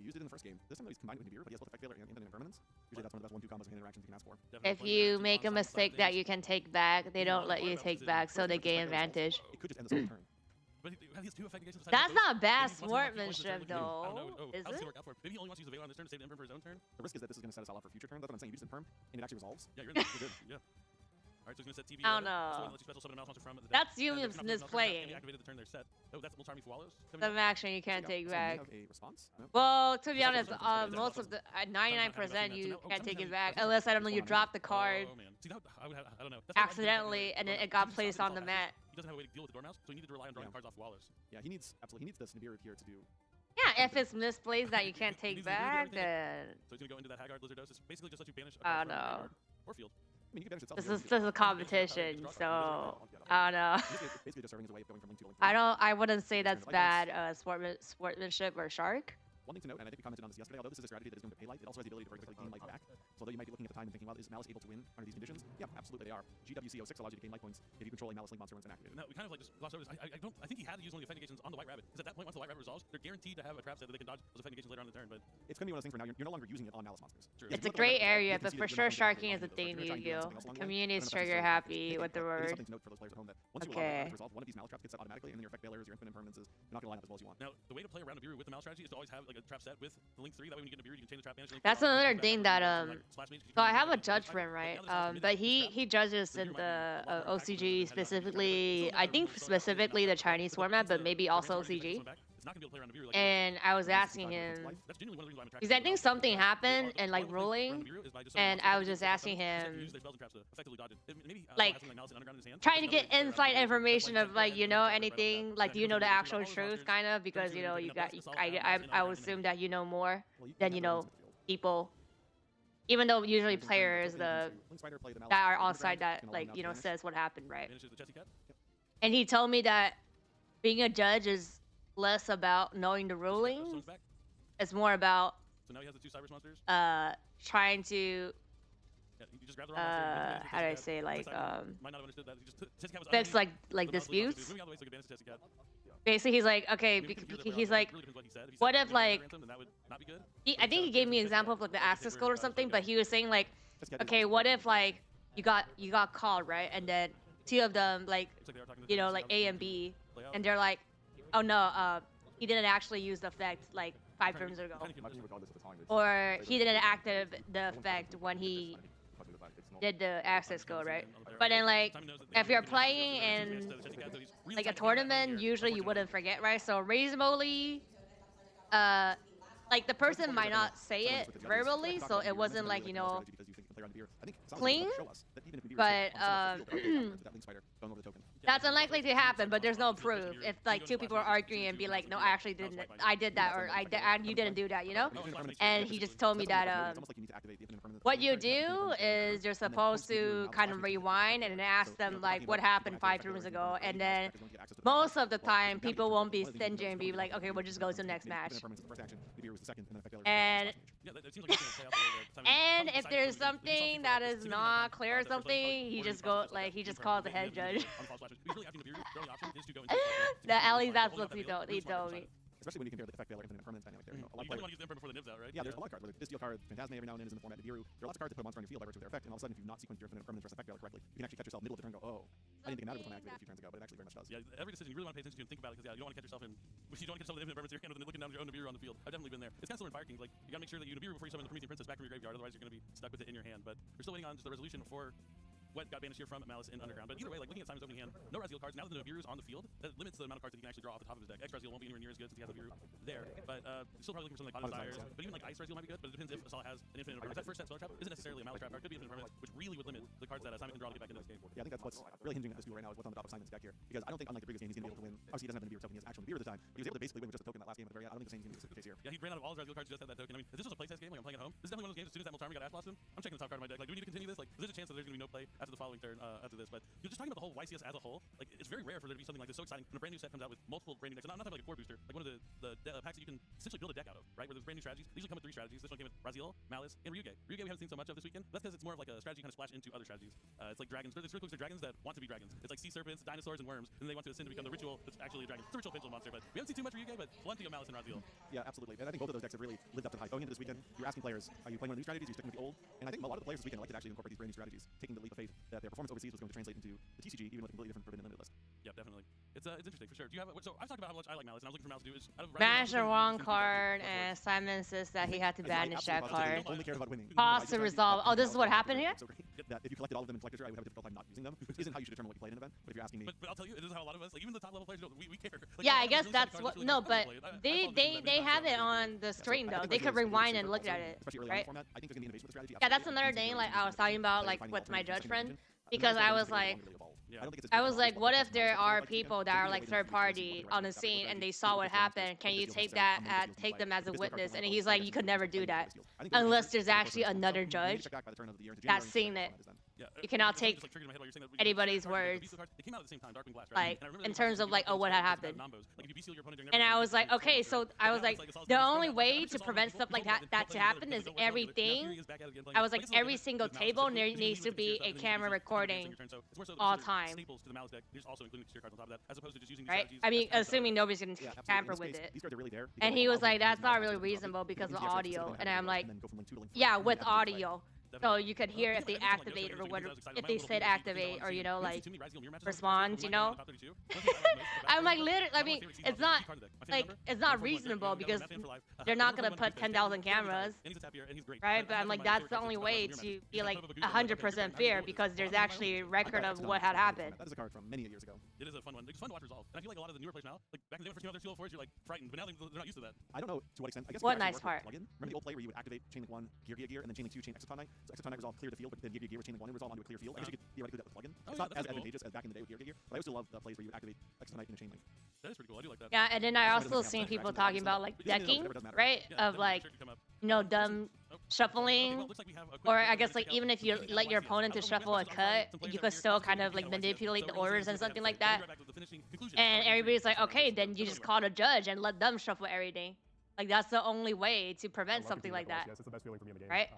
He used it in the first game. This time though he's combined with Nibiru, but he has both effect Veiler and infinite impermanence. Usually that's one of the best 1-2 combos of hand interactions you can ask for. If you make a mistake that you can take back, they don't let you take back, so they gain advantage. It could just end the same turn. But he has 2 effect negations. That's not bad sportsmanship, though, is it? Maybe he only wants to use a Veiler on this turn to save the Imperm for his own turn. The risk is that this is going to set us all up for future turns. That's what I'm saying. You use Imperm, and it actually resolves. Yeah, you're good. Yeah. Alright, so he's gonna set TV. I don't know. That's you misplaying. Activated the turn they're set. Oh, that's will charm me for Wallows. Some action you can't take back. A response? No? Well, to be honest, most of the 99% you can't take it back unless I don't know you drop the card Oh man. See, that, I don't know. accidentally and then it got placed on the mat. He doesn't have a way to deal with the Dormouse, so he needed to rely on drawing cards off Wallows. Yeah, he needs this Nibiru here to do. Yeah, if it's misplaced that you can't take back, then So he's gonna go into that Haggard Lizardos. It's basically just let you banish a I card don't from know. graveyard or field. I mean, you can banish itself. This is a competition, so I don't know. It's basically just serving as a way of going from link 2 to link 3. I wouldn't say that's bad sportsmanship or shark. One thing to note, and I think we commented on this yesterday, although this is a strategy that is going to pay light, it also has the ability to very quickly gain life back. So although you might be looking at the time and thinking, well, is Malice able to win under these conditions? Yeah, absolutely they are. GWC06 allows you to gain life points if you control a Malice Link monster when it's been activated. No, we kind of like just glossed over this. I think he had to use one of the effect negations on the White Rabbit. Because at that point, once the White Rabbit resolves, they're guaranteed to have a trap set that they can dodge those effect negations later on in the turn. But it's going to be one of those things where now you're no longer using it on Malice monsters. True. It's a gray area, but for sure sharking is a thing, Yu-Gi-Oh. Community is trigger happy with the word. Something to note for those players at home that once you allow the resolve, one of these Malice traps gets set automatically, and then your effect failures, your infinite impermanences, you're not going to line up as well as you want. Now, the way to play around Nibiru with the Malice strategy is to always have like a trap set with the link 3. That way when you get Nibiru, you can change the trap banish link. That's another thing that so I have a judge friend, right? But he judges in the OCG specifically. I think specifically the Chinese format, but maybe also OCG. And I was asking him, because I think something happened and like ruling, and I was just asking him, like, trying to get inside information of like, you know, anything, like, do you know the actual truth, kind of, because you know you got, I would assume that you know more than you know people. Even though usually players that are on side that like, you know, says what happened, right? And he told me that being a judge is less about knowing the rulings. It's more about trying to how do I say, like fix like disputes. Basically, he's like, okay, he's like, what if like, I think he gave me an example of like the access code or something, but he was saying like, okay, what if like you got called, right, and then 2 of them, like, you know, like A and B, and they're like, oh no, he didn't actually use the effect like 5 turns ago, or he didn't activate the effect when he did the access code, right? But then like, if you're playing in like a tournament, usually you wouldn't forget, right? So reasonably, like the person might not say it verbally, so it wasn't like, you know, clean, but that's unlikely to happen. But there's no proof. If like 2 people are arguing and be like, no, I actually didn't, I did that, or you didn't do that, you know? And he just told me that what you do is you're supposed to kind of rewind and ask them like what happened 5 turns ago, and then most of the time people won't be stingy and be like, okay, we'll just go to the next match. And and if there's something that is not clear or something, he just calls the head judge. At least that's what he told me. Especially when you compare the effect Veiler infinite impermanence dynamic there. A lot of players want to use the Imperm before the nibs out, right? Yeah, there's a lot of cards. Whether this deal card, Phantasme every now and then is in the format of Nibiru. There are lots of cards that put a monster on your field by virtue of their effect, and all of a sudden, if you've not sequenced your infinite impermanence versus effect Veiler correctly, you can actually catch yourself middle of the turn and go, oh, I didn't think it mattered when I activated a few turns ago, but it actually very much does. Yeah, every decision you really want to pay attention to and think about it, because you don't want to catch yourself in, you don't want to catch yourself in the infinite impermanence in your hand and then looking down at your own Nibiru on the field. I've definitely been there. It's kind of similar in Fire King. Like, you gotta make sure that you Nibiru before you summon the Promethean Princess back from your graveyard, otherwise you're gonna be stuck with it in your hand. But we're still waiting on just the resolution for what got banished here from Malice in Underground. But either way, like looking at Simon's opening hand, no Raziel cards. Now that the Nibiru's on the field, that limits the amount of cards that he can actually draw off the top of his deck. X Raziel won't be anywhere near as good since he has Nibiru there. But still probably looking for something like Desires. But even like Ice Raziel might be good. But it depends if Asala has an infinite impermanence. That first set spell trap isn't necessarily a Malice trap card. Could be infinite impermanence, which really would limit the cards that Simon can draw to get back into this game. Yeah, I think that's what's really hinging at this duel right now is what's on the top of Simon's deck here. Because I don't think, unlike the previous game, he's going to be able to win. Obviously, he doesn't have the Nibiru token. He has actual Nibiru at the time. He was able to basically win with just a token that last game at the very end. I don't think the same is the case here. Yeah, he ran out of all his Raziel cards to just have that token. I mean, if this was a playtest game like I'm playing at home, this is definitely one of those games as soon as that Multarmy got Ash Blossom, I'm checking the top card of my deck. Like, do we need to continue this? Like, is there a chance that there's going to be no play after the following turn after this. But you're just talking about the whole YCS as a whole. Like it's very rare for there to be something like this so exciting when a brand new set comes out with multiple brand new decks. And not like a core booster, like one of the packs that you can essentially build a deck out of, right? Where there's brand new strategies. They usually come with 3 strategies. This one came with Raziel, Malice, and Ryuge. Ryuge we haven't seen so much of this weekend. That's because it's more of like a strategy kind of splash into other strategies. It's like dragons. It's really cool. They're dragons that want to be dragons. It's like sea serpents, dinosaurs, and worms, and then they want to ascend to become the ritual. That's actually a dragon. It's a ritual pendulum monster, but we haven't seen too much Ryuge, but plenty of Malice and Raziel. Yeah, absolutely. And I think both of those decks have really lived up to the hype. Going into this weekend, you're asking players, are you playing one of the new strategies? Are you sticking with the old? And I think a lot of the players this weekend elected actually to incorporate these brand new strategies, taking the leap of faith that their performance overseas was going to translate into the TCG, even with a completely different forbidden and limited list. Yeah, definitely. It's interesting for sure. Do you have so I've talked about how much I like Malice, and I was looking for Malice to do is Banish the wrong card, and Simon says that he had to banish that card. Only cared about winning. Pause to resolve. Oh, this is what happened here? That if you collected all of them in Collector's Rare, I would have a difficult time not using them, which isn't how you should determine what you played in an event. But if you're asking me, but I'll tell you, it is how a lot of us, like even the top level players, we care. Like, yeah, I guess that's what. No, but they have it on the stream though. They could rewind and look at it, right? I think there's gonna be innovation with the strategy. Yeah, that's another thing. Like I was talking about, like with my judge friend, because I was like, what if there are people that are like third party on the scene and they saw what happened? Can you take them as a witness? And he's like, you could never do that unless there's actually another judge that's seen it. You cannot take anybody's words, like in terms of like, oh, what had happened. And I was like, okay, so I was like, the only way to prevent stuff like that to happen is everything. I was like, every single table there needs to be a camera recording all time. Right? I mean, assuming nobody's gonna tamper with it. And he was like, that's not really reasonable because of audio. And I'm like, yeah, with audio. So you could hear if they activate or what, if they said activate or, you know, like respond, you know. I'm like, literally, I mean, it's not reasonable because they're not gonna put 10,000 cameras, right? But I'm like, that's the only way to be like 100% fair because there's actually a record of what had happened. That is a card from many years ago. It is a fun one. It's fun to watch resolve. And I feel like a lot of the newer players now, like back in the day when first came out their 204s, you're like frightened, but now they're not used to that. I don't know to what extent. I guess what nice part. Remember the old play where you would activate Chain Link 1, Gear, and then Chain Link 2, Chain Exoton Knight? So Exoton Knight resolve clear the field, but then Gear with Chain Link 1 and resolve onto a clear field. I guess you could theoretically do that with plugin. It's not as advantageous as back in the day with Gear, but I also love the plays where you activate Exoton Knight in a Chain Link. That is pretty cool. I do like that. Yeah, and then I also seen people talking about like decking, right? Of like, you know, dumb shuffling, or I guess like even if you let your opponent to shuffle a cut, you could still kind of like manipulate the orders and something like that. And everybody's like, okay, then you just call the judge and let them shuffle everything. Like that's the only way to prevent something like that, right?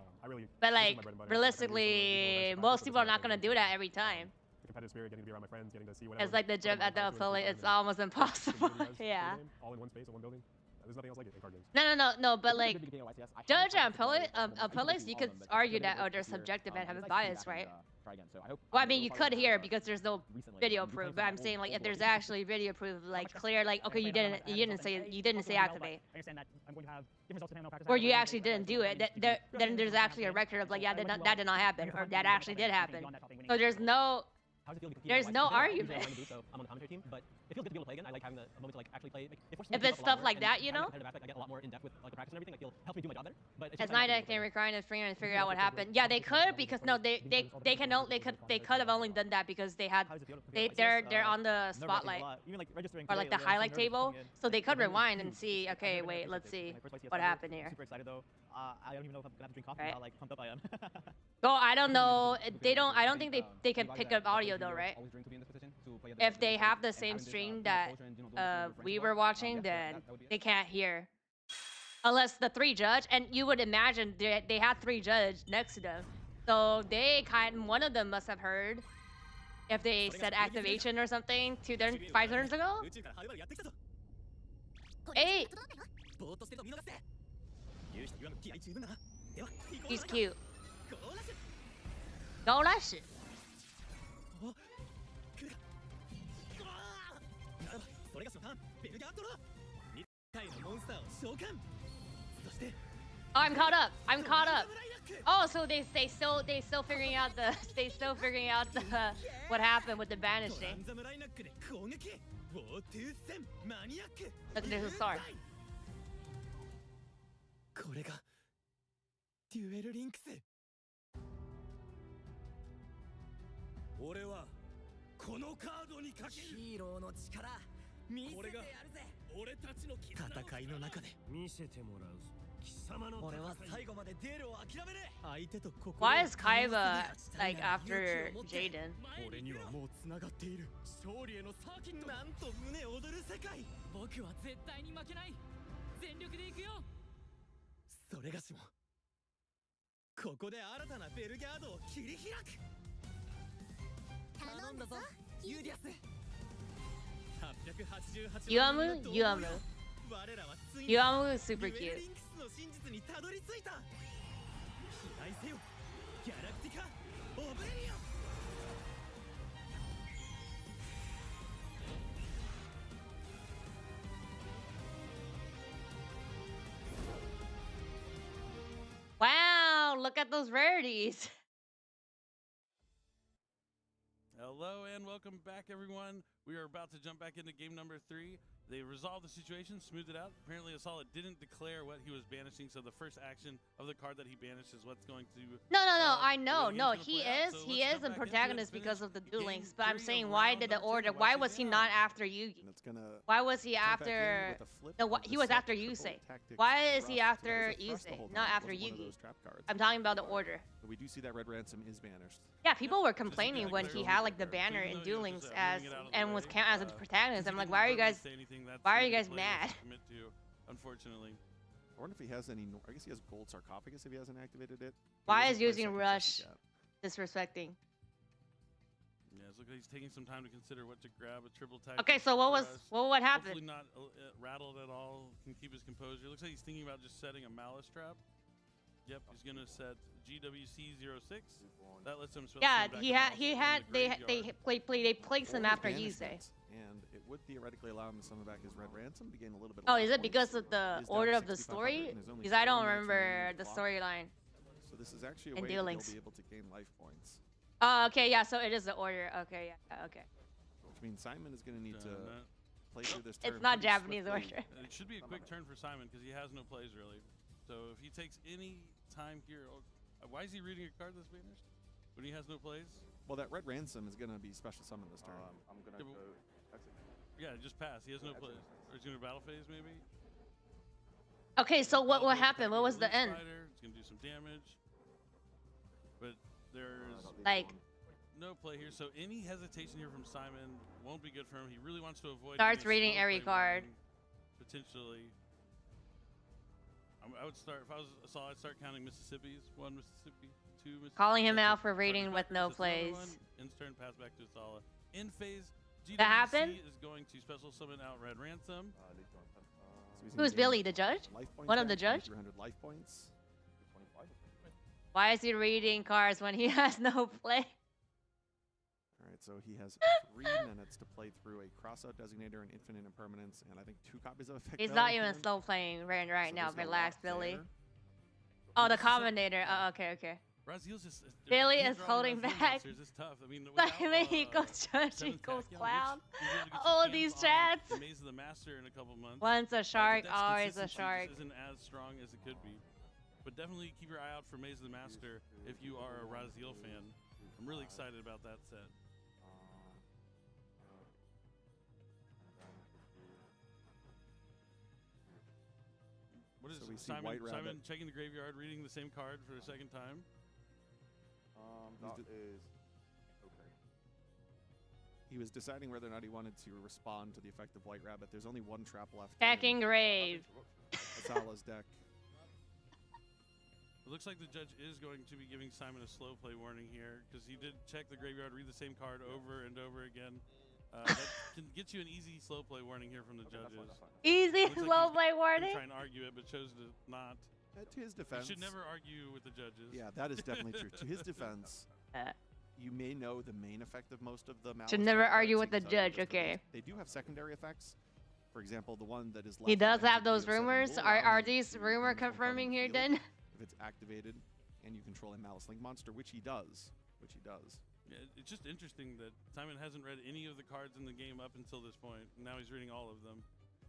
But like realistically, most people are not gonna do that every time. Competitive spirit, getting to be around my friends, getting to see what it's like the gym at the affiliate, it's almost impossible. Yeah. All in one space in one building. There's nothing else like it in card games. No, but like judge and appellates, you could argue that they're subjective and have a bias, right? Well, I mean, you could here because there's no video proof, but I'm saying like if there's actually video proof, like clear, like okay, you didn't say activate, or you actually didn't do it, then there's actually a record of like, yeah, that did not happen, or that actually did happen. So there's no argument. I'm on the commentary team, but it feels good to be able to play again. I like having a moment to like actually play. If it's stuff like that, you know. I get a lot more in depth with like the practice and everything. Like it'll help me do my job better. But as Nidak can recline his finger and figure out what happened. Yeah, they could because no, they could have only done that because they're on the spotlight or like the highlight table, so they could rewind and see. Okay, wait, let's see what happened here. Super excited though. I don't even know if I'm gonna have to drink coffee. How like pumped up I am. Oh, I don't know. I don't think they can pick up audio though, right? If they have the same stream that we were watching, then they can't hear. Unless the 3 judge, and you would imagine they had 3 judge next to them. So one of them must have heard if they said activation or something 5 turns ago. Hey! He's cute. Go rush it. Oh, I'm caught up. Oh, so they still figuring out what happened with the banishing. Look, there's a sword. これがデュエルリンクス。俺はこのカードにかける。ヒーローの力見せてやるぜ。俺たちの戦いの中で見せてもらうぞ。Why is Kaiba like after Jaden? 俺にはもう繋がっている勝利へのサーキットなんと胸躍る世界僕は絶対に負けない全力で行くよそれがしもここで新たなベルギャードを切り開く頼んだぞユーディアス Yuamu? Yuamu. Yuamu is super cute. Wow, look at those rarities. Hello and welcome back, everyone. We are about to jump back into game number 3. They resolved the situation, smoothed it out. Apparently, Asala didn't declare what he was banishing, so the first action of the card that he banished is what's going to. No, I know. No, he is the protagonist because of the duel links. But I'm saying, why did the order? Why was he not after Yugi? Why was he after? No, he was after Yusei. Why is he after Yusei, not after Yugi? I'm talking about the order. We do see that Red Ransom is banished. Yeah, people were complaining when he had like the banner in duel links and was counted as a protagonist. I'm like, why are you guys mad? Unfortunately. I wonder if he has any. I guess he has gold sarcophagus if he hasn't activated it. Why is using rush disrespecting? Yeah, it looks like he's taking some time to consider what to grab. A triple tag. Okay, so what happened? Hopefully not rattled at all. Can keep his composure. Looks like he's thinking about just setting a malice trap. Yep, he's gonna set GWC06. That lets him. Yeah, they placed him after Yusei. And it would theoretically allow him to summon back his Red Ransom to gain a little bit. Oh, is it because of the order of the story? Because I don't remember the storyline. So this is actually a way that he'll be able to gain life points. Oh, okay, yeah. So it is the order. Okay, yeah, okay. Which means Simon is gonna need to play through this turn. It's not Japanese order. It should be a quick turn for Simon because he has no plays really. So if he takes any time here, why is he reading a card that's banished when he has no plays? Well, that Red Ransom is gonna be special summon this turn. I'm gonna go. Yeah, just pass. He has no plays. Or he's gonna battle phase maybe. Okay, so what happened? What was the end? It's gonna do some damage, but there's like no play here. So any hesitation here from Simon won't be good for him. He really wants to avoid. Starts reading every card. Potentially. I would start, if I was Asala, I'd start counting Mississippis. 1 Mississippi, 2 Mississippi. Calling him out for reading with no plays. Ends turn, pass back to Asala. In phase, that happened? is going to special summon out Red Ransom. Who's Billy, the judge? One of the judge? 300 life points. Why is he reading cards when he has no play? Alright, so he has 3 minutes to play through a crossout designator, an infinite impermanence, and I think 2 copies of effect. He's not even slow playing right now. Relax, Billy. Oh, the Combinator. Oh, okay. Just, Billy is holding back. It's tough. I mean, he goes judge, he goes clown. All these chats. Maze of the Master in a couple months. Once a shark, always a shark. Isn't as strong as it could be, but definitely keep your eye out for Maze of the Master if you are a Raziel fan. I'm really excited about that set. What is Simon checking the graveyard, reading the same card for the second time? That is okay. He was deciding whether or not he wanted to respond to the effect of White Rabbit. There's only 1 trap left. Checking grave. Asala's deck. It looks like the judge is going to be giving Simon a slow play warning here because he did check the graveyard, read the same card over and over again. That can get you an easy slow play warning here from the judges. Easy slow play warning? Try and argue it, but chose to not. To his defense. You should never argue with the judges. Yeah, that is definitely true. To his defense, you may know the main effect of most of the malice. Should never argue with the judge, okay. They do have secondary effects. For example, the one that is left. He does have those rumors? Are these rumor confirming here then? If it's activated and you control a Malice Link monster, which he does. Yeah, it's just interesting that Simon hasn't read any of the cards in the game up until this point. Now he's reading all of them.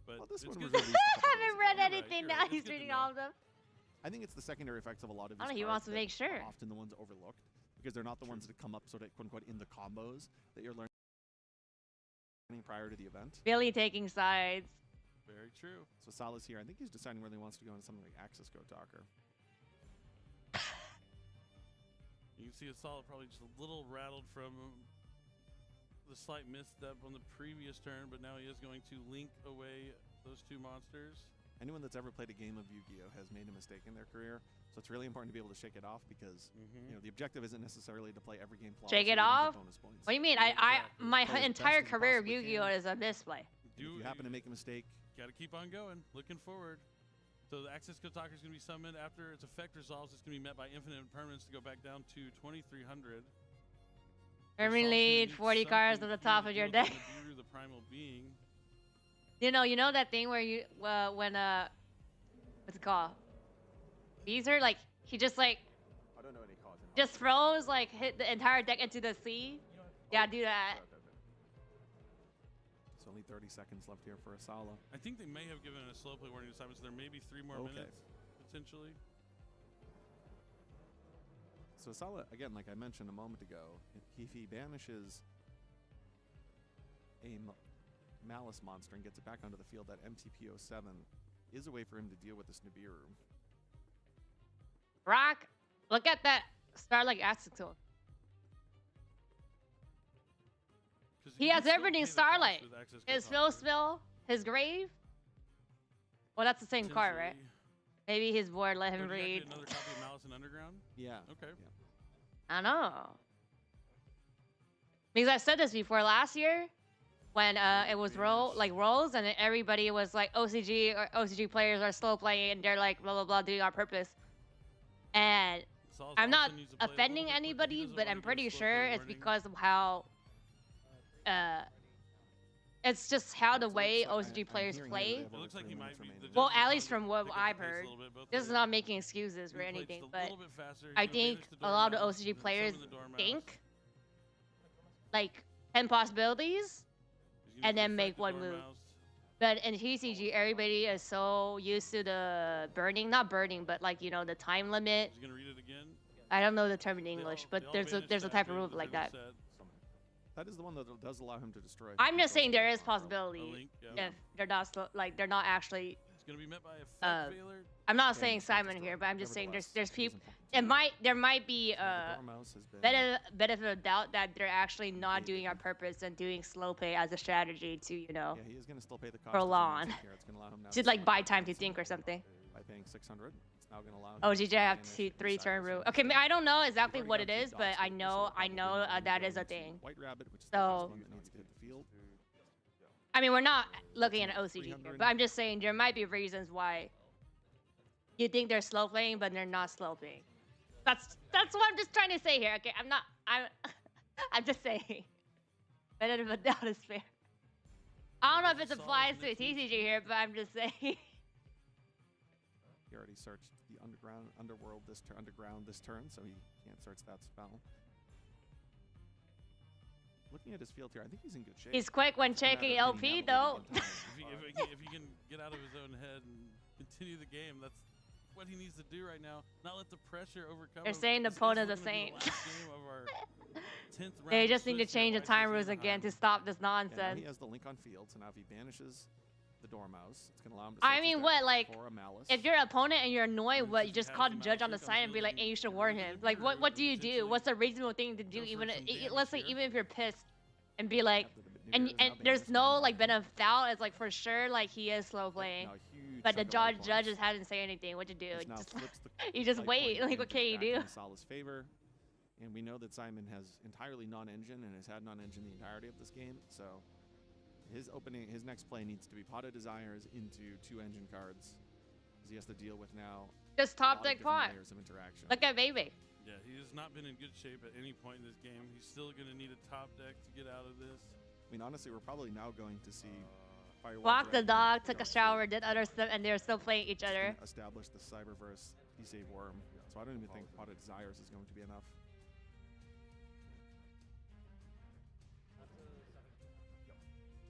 But well, this one I haven't read anything, now he's reading all of them. I think it's the secondary effects of a lot of these I don't know, he cards wants to make sure. Often the ones overlooked because they're not the ones that come up sort of quote unquote in the combos that you're learning prior to the event. Billy taking sides. Very true. So Sala's here. I think he's deciding whether he wants to go into something like Axis Go Talker. You can see Asala probably just a little rattled from the slight misstep on the previous turn, but now he is going to link away those two monsters. Anyone that's ever played a game of Yu-Gi-Oh has made a mistake in their career, so it's really important to be able to shake it off because you know the objective isn't necessarily to play every game flawlessly. Shake it off? Bonus points. What do you mean? My entire career of Yu-Gi-Oh is a misplay. If you happen to make a mistake, got to keep on going, looking forward. So the Axis Go Talker is going to be summoned. After its effect resolves, it's going to be met by infinite permanence to go back down to 2,300. Every lead 40 cards at the top of your deck. The primal being. You know that thing where you when what's it called? Beezer, like he just like I don't know any cards. just throws like hit the entire deck into the sea. Yeah, do that. it's only 30 seconds left here for Asala. I think they may have given a slow play warning assignment, so there may be 3 more minutes potentially. So Asala, again, like I mentioned a moment ago, if he banishes a Malice monster and gets it back onto the field, that MTP07 is a way for him to deal with this Nibiru. Rock, look at that Starlight Acetone. He has everything Starlight. His Spill, his Grave. Well, that's the same card, right? Maybe his board let him read. Another copy of Malice and Underground? Yeah. Okay. Yeah. I know. Because I said this before last year when it was rolls and everybody was like OCG players are slow playing and they're like blah blah blah doing on purpose. And I'm not offending anybody, but I'm pretty sure it's because of how it's just how the way OCG players play. It looks like he might be Well, at least from what I've heard. This is not making excuses for anything, but I think a lot of the OCG players think like 10 possibilities and then make one move. But in TCG, everybody is so used to the not burning, but like, you know, the time limit. He's gonna read it again. I don't know the term in English, but there's a type of move like that. That is the one that does allow him to destroy. I'm just saying there is possibility if they're not they're not actually. It's gonna be met by a failure. I'm not saying Simon here, but I'm just saying there's people. There might be benefit of doubt that they're actually not doing on purpose and doing slow play as a strategy to, you know, Yeah, he is going to still pay the cost. prolong. It's going to allow him now To like buy time to think or something. By paying 600, it's now going to allow him. Oh, GJ, I have 3 turn rule. Okay, I don't know exactly what it is, but I know that is a thing. White Rabbit, which is So, the one that needs to hit the field. I mean, we're not looking at OCG here, but I'm just saying there might be reasons why you think they're slow playing, but they're not slow playing. That's what I'm just trying to say here. Okay, I'm just saying. Benefit of a doubt is fair. I don't know if it applies to TCG here, but I'm just saying. He already searched the underworld this turn, so he can't search that spell. Looking at his field here, I think he's in good shape. He's quick when checking LP, though. If he can get out of his own head and continue the game, that's what he needs to do right now. Not let the pressure overcome. They're saying the opponent is the same. They just need to change the time rules again to stop this nonsense. Yeah, he has the link on field, so now if he banishes the Dormouse, it's gonna allow him to. I mean, what, like, for a Malice. if you're an opponent and you're annoyed, what, you just call the judge on the side and be like, hey, you should warn him. Like, what do you do? What's a reasonable thing to do? Even let's say even if you're pissed, and be like, and there's no like benefit of doubt. It's like for sure like he is slow playing, but the judges hadn't say anything. What to do? You just wait. Like, what can you do? In Sala's favor, and we know that Simon has entirely non-engine and has had non-engine the entirety of this game. So his next play needs to be Pot of Desires into 2 engine cards, because he has to deal with now just top deck pot. Layers of interaction. Look at Baby. Yeah, he has not been in good shape at any point in this game. He's still going to need a top deck to get out of this. I mean, honestly, we're probably now going to see Walk the dog, took a shower, did other stuff, and they're still playing each other. Establish the Cyberverse P-Save Worm. So I don't even think Pot of Desires is going to be enough.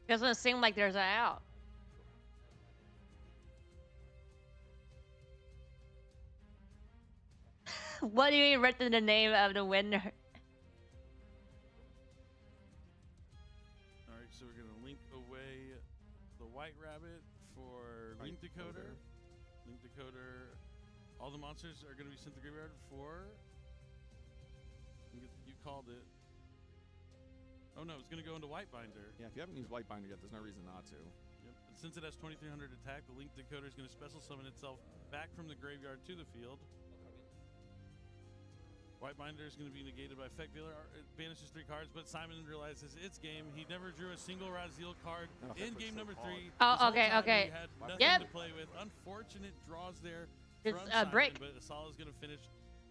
Doesn't seem like there's an out. What do you mean written the name of the winner? Alright, so we're going to link away the White Rabbit for Decoder. Link Decoder. All the monsters are going to be sent to the graveyard for... You called it. Oh no, it's going to go into Whitebinder. Yeah, if you haven't used Whitebinder yet, there's no reason not to. Yep. And since it has 2300 attack, the Link Decoder is going to special summon itself back from the graveyard to the field. Whitebinder is going to be negated by Effect Veiler. It banishes 3 cards, but Simon realizes it's game. He never drew a single Raziel card in game number 3. Oh, okay, okay. He had nothing to play with. Unfortunate draws there from Simon, break. But Asala is going to finish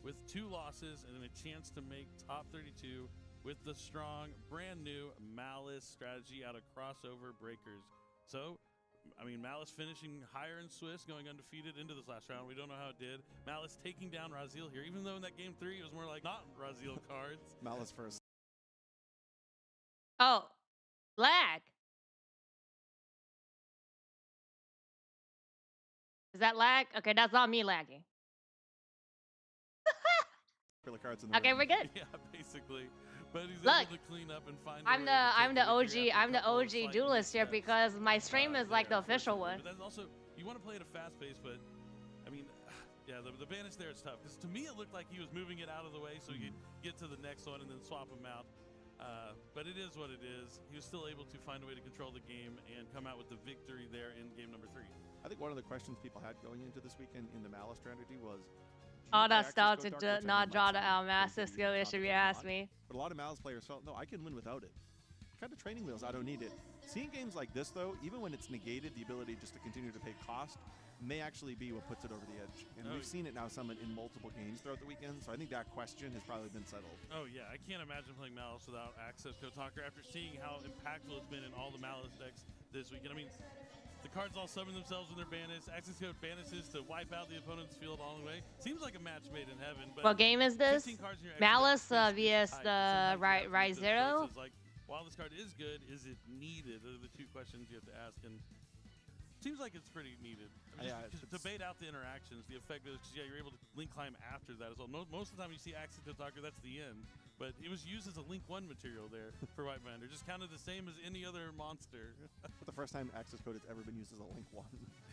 with 2 losses and then a chance to make top 32 with the strong, brand new Malice strategy out of Crossover Breakers. So, I mean, Malice finishing higher in Swiss, going undefeated into this last round. We don't know how it did. Malice taking down Raziel here, even though in that game 3 it was more like not Raziel cards. Malice first. Oh, lag. Is that lag? Okay, that's not me lagging. Cards in the Okay, room. we're good. Yeah, basically. But he's Look, able to clean up and find. I'm the OG duelist here because my stream is like the official one. But then also, you want to play at a fast pace, but I mean, yeah, the banish there is tough because to me it looked like he was moving it out of the way so you could get to the next one and then swap him out. But it is what it is. He was still able to find a way to control the game and come out with the victory there in game number 3. I think one of the questions people had going into this weekend in the Malice strategy was, All that stuff to not draw the massive skill issue, if you ask me. but a lot of Malice players felt, no, I can win without it. Kind of training wheels, I don't need it. Seeing games like this, though, even when it's negated, the ability just to continue to pay cost may actually be what puts it over the edge. And we've seen it now summon in multiple games throughout the weekend, so I think that question has probably been settled. Oh, yeah, I can't imagine playing Malice without Access Code Talker after seeing how impactful it's been in all the Malice decks this weekend. I mean, the cards all summon themselves when they're banished. Access Code banishes to wipe out the opponent's field all the way. Seems like a match made in heaven. But what game is this? Malice vs the Rise Zero? Like, while this card is good, is it needed? Those are the 2 questions you have to ask. And seems like it's pretty needed. I mean, to bait out the interactions, the effect is, yeah, you're able to link climb after that as well. Most of the time you see Access Code Talker, that's the end. But it was used as a Link 1 material there for Whitebinder. Just counted the same as any other monster. But the first time Access Code has ever been used as a Link 1.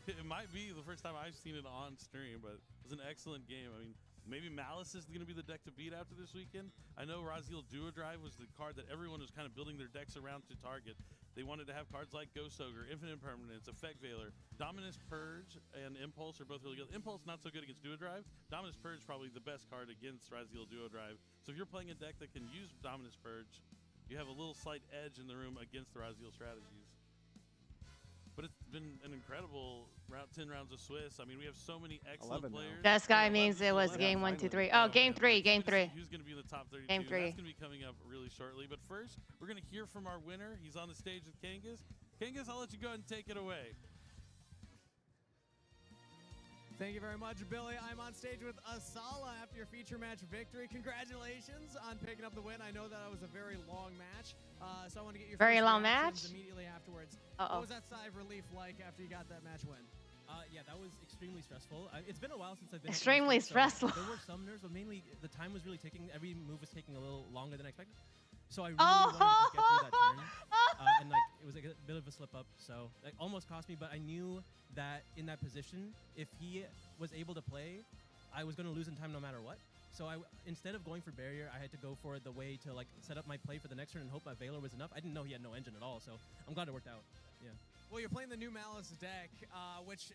It might be the first time I've seen it on stream, but it was an excellent game. I mean, maybe Malice is going to be the deck to beat after this weekend. I know Raziel Duo Drive was the card that everyone was kind of building their decks around to target. They wanted to have cards like Ghost Ogre, Infinite Impermanence, Effect Veiler, Dominus Purge, and Impulse are both really good. Impulse not so good against Duo Drive. Dominus Purge probably the best card against Raziel Duo Drive. So if you're playing a deck that can use Dominus Purge, you have a little slight edge in the room against the Raziel strategies. But it's been an incredible 10 rounds of Swiss. I mean, we have so many excellent players. That guy means it was game 1, 2, 3. Oh, game 3, game 3. Who's going to be in the top 32? Game 3. That's going to be coming up really shortly. But first, we're going to hear from our winner. He's on the stage with Kangas. Kangas, I'll let you go ahead and take it away. Thank you very much, Billy. I'm on stage with Asala after your feature match victory. Congratulations on picking up the win. I know that it was a very long match, so I want to get your very long match immediately afterwards. Uh-oh. What was that sigh of relief like after you got that match win? Yeah, that was extremely stressful. It's been a while since I've been extremely stressful. So there were some nerves, but mainly the time was really ticking. Every move was taking a little longer than I expected. So I really wanted to just get through that turn. And like it was like a bit of a slip up, so it almost cost me, but I knew that in that position, if he was able to play, I was going to lose in time no matter what. So instead of going for barrier, I had to go for the way to like set up my play for the next turn and hope my Veiler was enough. I didn't know he had no engine at all, so I'm glad it worked out. Yeah. Well, you're playing the new Malice deck, which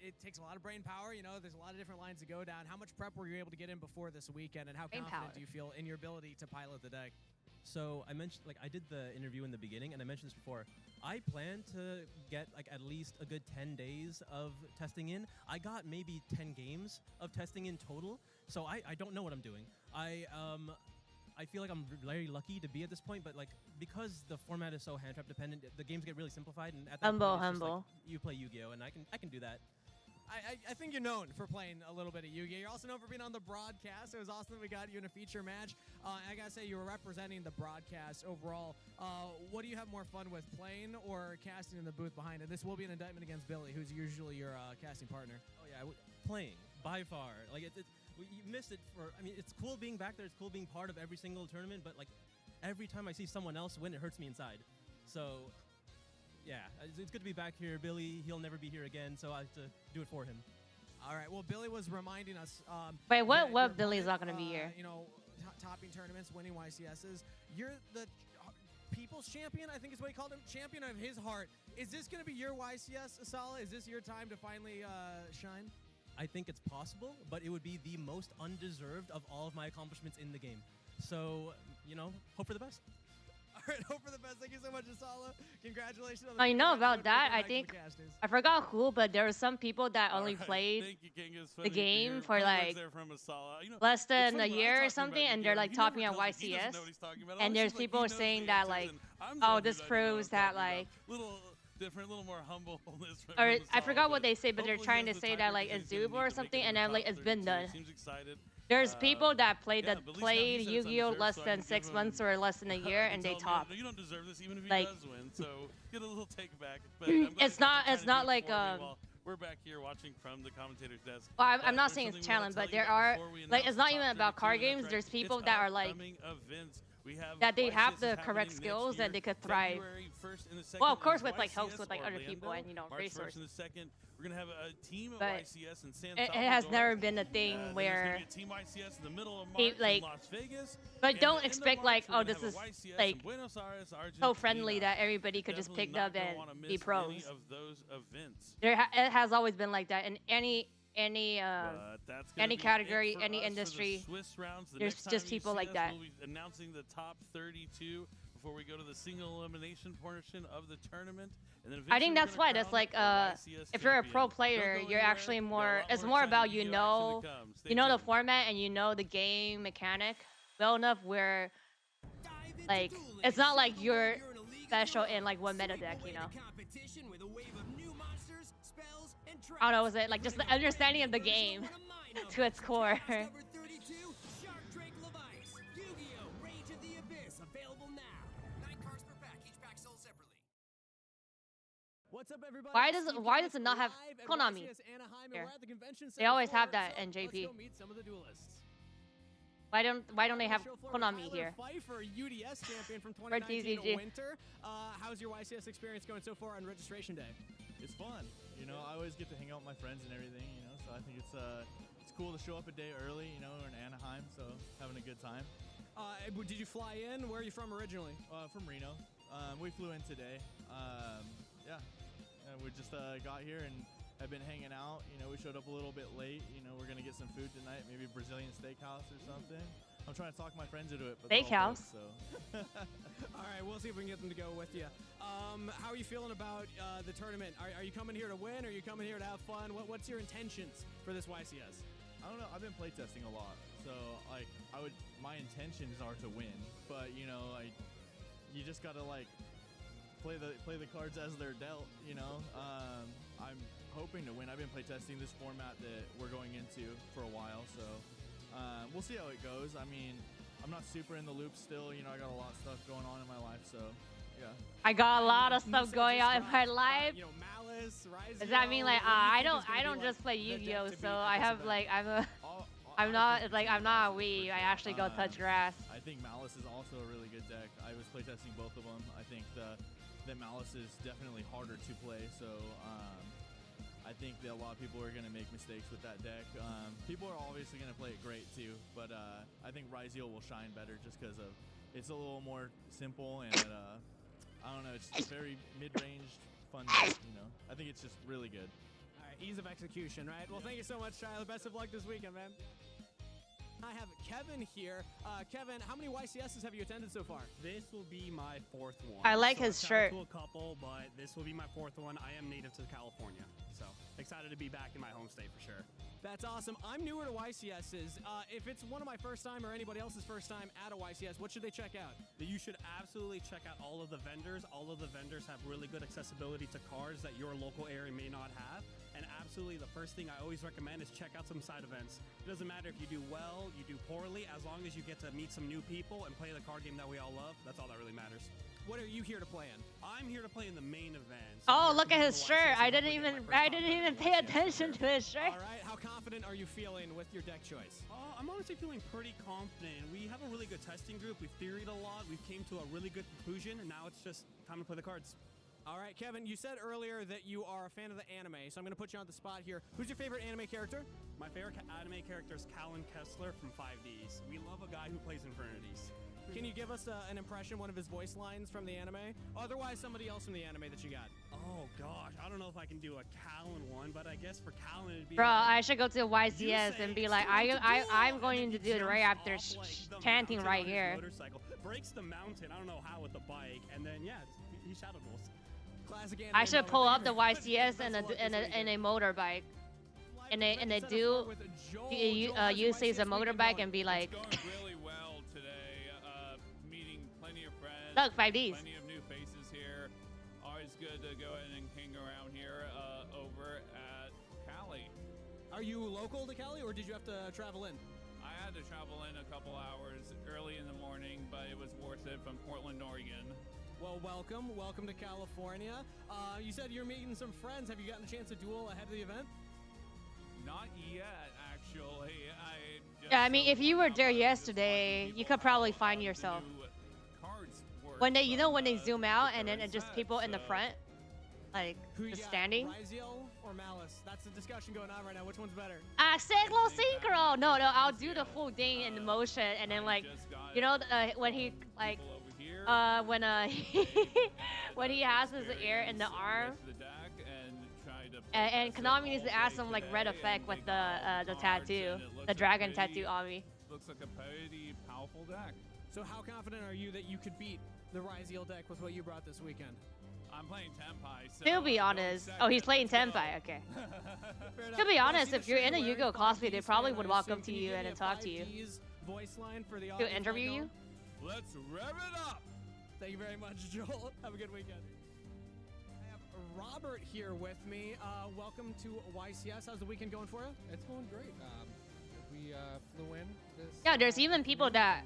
it takes a lot of brain power. You know, there's a lot of different lines to go down. How much prep were you able to get in before this weekend, and how confident do you feel in your ability to pilot the deck? So I mentioned, like, I did the interview in the beginning, and I mentioned this before. I plan to get like at least a good 10 days of testing in. I got maybe 10 games of testing in total, so I don't know what I'm doing. I feel like I'm very lucky to be at this point, but like because the format is so hand trap dependent, the games get really simplified. And at that point, it's just like, you play Yu-Gi-Oh, and I can do that. I think you're known for playing a little bit of Yu-Gi-Oh. You're also known for being on the broadcast. It was awesome that we got you in a feature match. I gotta say, you were representing the broadcast overall. What do you have more fun with, playing or casting in the booth behind it? This will be an indictment against Billy, who's usually your casting partner. Oh yeah, playing by far. Like you missed it for. I mean, it's cool being back there. It's cool being part of every single tournament. But like every time I see someone else win, it hurts me inside. So Yeah, it's good to be back here. Billy, he'll never be here again, so I have to do it for him. All right. Well, Billy was reminding us. Wait, that what? your Billy's not opponent, gonna be here. You know, topping tournaments, winning YCSs. You're the people's champion, I think is what he called him, champion of his heart. Is this going to be your YCS, Asala? Is this your time to finally shine? I think it's possible, but it would be the most undeserved of all of my accomplishments in the game. So, you know, hope for the best. All right, hope for the best. Thank you so much, Asala. Congratulations on the I know big about episode. that. Welcome I back to think the casters. I forgot who, but there were some people that only Alright, played thank you, King. It's the funny to game hear for funny words like there from Asala. You know, less it's than funny a when I year talk or to him something, about and the they're game, like he never topping on tells me he doesn't YCS. know what he's talking about. And All there's seems like people he knows saying the that answers, like, and I'm oh, telling this you that he knows proves what I'm that talking about. like, Little different, little more humbleness from or I Asala, forgot what but they say, but they're hopefully he trying to has the say that like tiebreaker it's he's gonna Zubo need or to make something, it in and the then like top it's been 32. done. He seems excited. There's people that played Yeah, that but at least now played he said it's Yu-Gi-Oh undeserved, less so I than can 6 give months him- or less than a I year, can and they tell him, top. you don't deserve this, even if he Like, does win. So get a little take back. But I'm glad it's he's not trying it's to not do it like for me while we're back here watching from the commentator's desk. Well, But I'm not there's saying it's something we wanna challenge, tell but you there about are before we like announce it's the not top even about 32, card and that's games. right, There's it's people that are like upcoming events. We have that they have YCS the is correct happening skills next that they year. could thrive. February 1st and the 2nd Well, of course, is with like helps YCS with like other people Orlando. and March 1st resources. and the 2nd, we're gonna have a team of But YCS in San it Salvador. has never been a thing Then where there's gonna be a team YCS in the middle of March like, in Las Vegas. but And don't at the end of expect March, like, we're oh, gonna this have is a YCS in like Buenos Aires, so Argentina. friendly that everybody could just Definitely pick not up gonna and wanna be miss pros. any of those events. It has always been like that in any But that's gonna any be it category, for any us for the industry. Swiss rounds. The There's next just time you people see like us, that. We'll be announcing the top 32 before we go to the single elimination portion of the tournament. And then I think eventually that's we're why gonna that's like crown a YCS if you're a champion. pro Don't player, go you're anywhere. actually We got a more lot it's more more about exciting you Yu-Gi-Oh action know to come. Stay you know the tuned. format and you know the game mechanic well enough where like it's not like you're special in like one meta deck, you know. I don't know, was it like just the understanding of the game to its core. What's up, everybody? Why does it not have Live at Konami YCS Anaheim, and here? we're at the convention They center always have floor, that so in JP. Let's go meet some of the duelists. Why don't they have Show floor, Konami Tyler here? Pfeiffer, UDS champion from For 2019 TCG. winter. How's your YCS experience going so far on registration day? It's fun. You know, I always get to hang out with my friends and everything, you know, so I think it's cool to show up a day early, you know, we're in Anaheim, so having a good time. Did you fly in? Where are you from originally? From Reno. We flew in today. Yeah. We just got here and have been hanging out. You know, we showed up a little bit late. You know, we're going to get some food tonight, maybe a Brazilian steakhouse or something. I'm trying to talk my friends into it. But Steakhouse? so. All right, we'll see if we can get them to go with you. How are you feeling about the tournament? Are you coming here to win? Are you coming here to have fun? What's your intentions for this YCS? I don't know. I've been playtesting a lot, so like my intentions are to win, but you know, like you just gotta like play the cards as they're dealt. You know, I'm hoping to win. I've been playtesting this format that we're going into for a while, so we'll see how it goes. I mean, I'm not super in the loop still. You know, I got a lot of stuff going on in my life, so yeah. I got a lot of stuff going on in my life. You know, Malice, Rise. Does that mean like I don't just play Yu-Gi-Oh, so I have like I'm not a Wii. I actually go touch grass. I think Malice is also a really good deck. I was playtesting both of them. I think that Malice is definitely harder to play, so I think that a lot of people are going to make mistakes with that deck. People are obviously going to play it great too, but I think Ryzeal will shine better just because of it's a little more simple and I don't know, it's very mid-range fun deck, you know. I think it's just really good. All right, ease of execution, right? Well, thank you so much, Tyler. Best of luck this weekend, man. I have Kevin here. Kevin, how many YCSs have you attended so far? This will be my 4th one. I like his I've shirt. To a couple, but this will be my 4th one. I am native to California, so excited to be back in my home state for sure. That's awesome. I'm newer to YCSs. If it's one of my first time or anybody else's first time at a YCS, what should they check out? You should absolutely check out all of the vendors. All of the vendors have really good accessibility to cards that your local area may not have. And absolutely, the first thing I always recommend is check out some side events. It doesn't matter if you do well, you do poorly, as long as you get to meet some new people and play the card game that we all love, that's all that really matters. What are you here to play in? I'm here to play in the main event. Oh, look at his shirt. I didn't even pay attention to his shirt. All right, how confident are you feeling with your deck choice? I'm honestly feeling pretty confident. We have a really good testing group. We've theoried a lot. We've came to a really good conclusion, and now it's just time to play the cards. All right, Kevin, you said earlier that you are a fan of the anime, so I'm going to put you on the spot here. Who's your favorite anime character? My favorite anime character is Callan Kessler from 5Ds. We love a guy who plays Infernities. Can you give us an impression, one of his voice lines from the anime? Otherwise, somebody else from the anime that you got. Oh gosh, I don't know if I can do a Callan one, but I guess for Callan it'd be. Bro, like, I should go to YCS and be like, I'm going to do it right after chanting right here. Motorcycle, breaks the mountain. I don't know how with the bike, and then yeah, he shadow duels. Classic anime I should moment pull there. up the YCS and a motorbike, and a dual uses a motorbike and be like, really well today. Meeting plenty of friends. Look, 5Ds. Plenty of new faces here. Always good to go ahead and hang around here over at Cali. Are you local to Cali, or did you have to travel in? I had to travel in a couple hours early in the morning, but it was worth it from Portland, Oregon. Well, welcome to California. You said you're meeting some friends. Have you gotten a chance to duel ahead of the event? Not yet, actually. yeah, I mean, if you were there yesterday, you could probably find yourself. When they, when they zoom out and then just people in the front, like just standing. Ryziel or Malice? That's the discussion going on right now. Which one's better? Siglo Synchro. No, I'll do the full thing in the motion and then like, when he like. When he has his ear in the arm, and Konami needs to add some like red effect with the tattoo, the dragon tattoo on me. Looks like a pretty powerful deck. So how confident are you that you could beat the Ryziel deck with what you brought this weekend? I'm playing Tenpai. So to be honest, oh, he's playing Tenpai. Okay. To be honest, if you're in a Yu-Gi-Oh cosplay, they probably would walk up to you and talk to you. Voice line for the to interview you. Let's rev it up. Thank you very much, Joel. Have a good weekend. I have Robert here with me. Welcome to YCS. How's the weekend going for you? It's going great. We flew in this. Yeah, there's even people that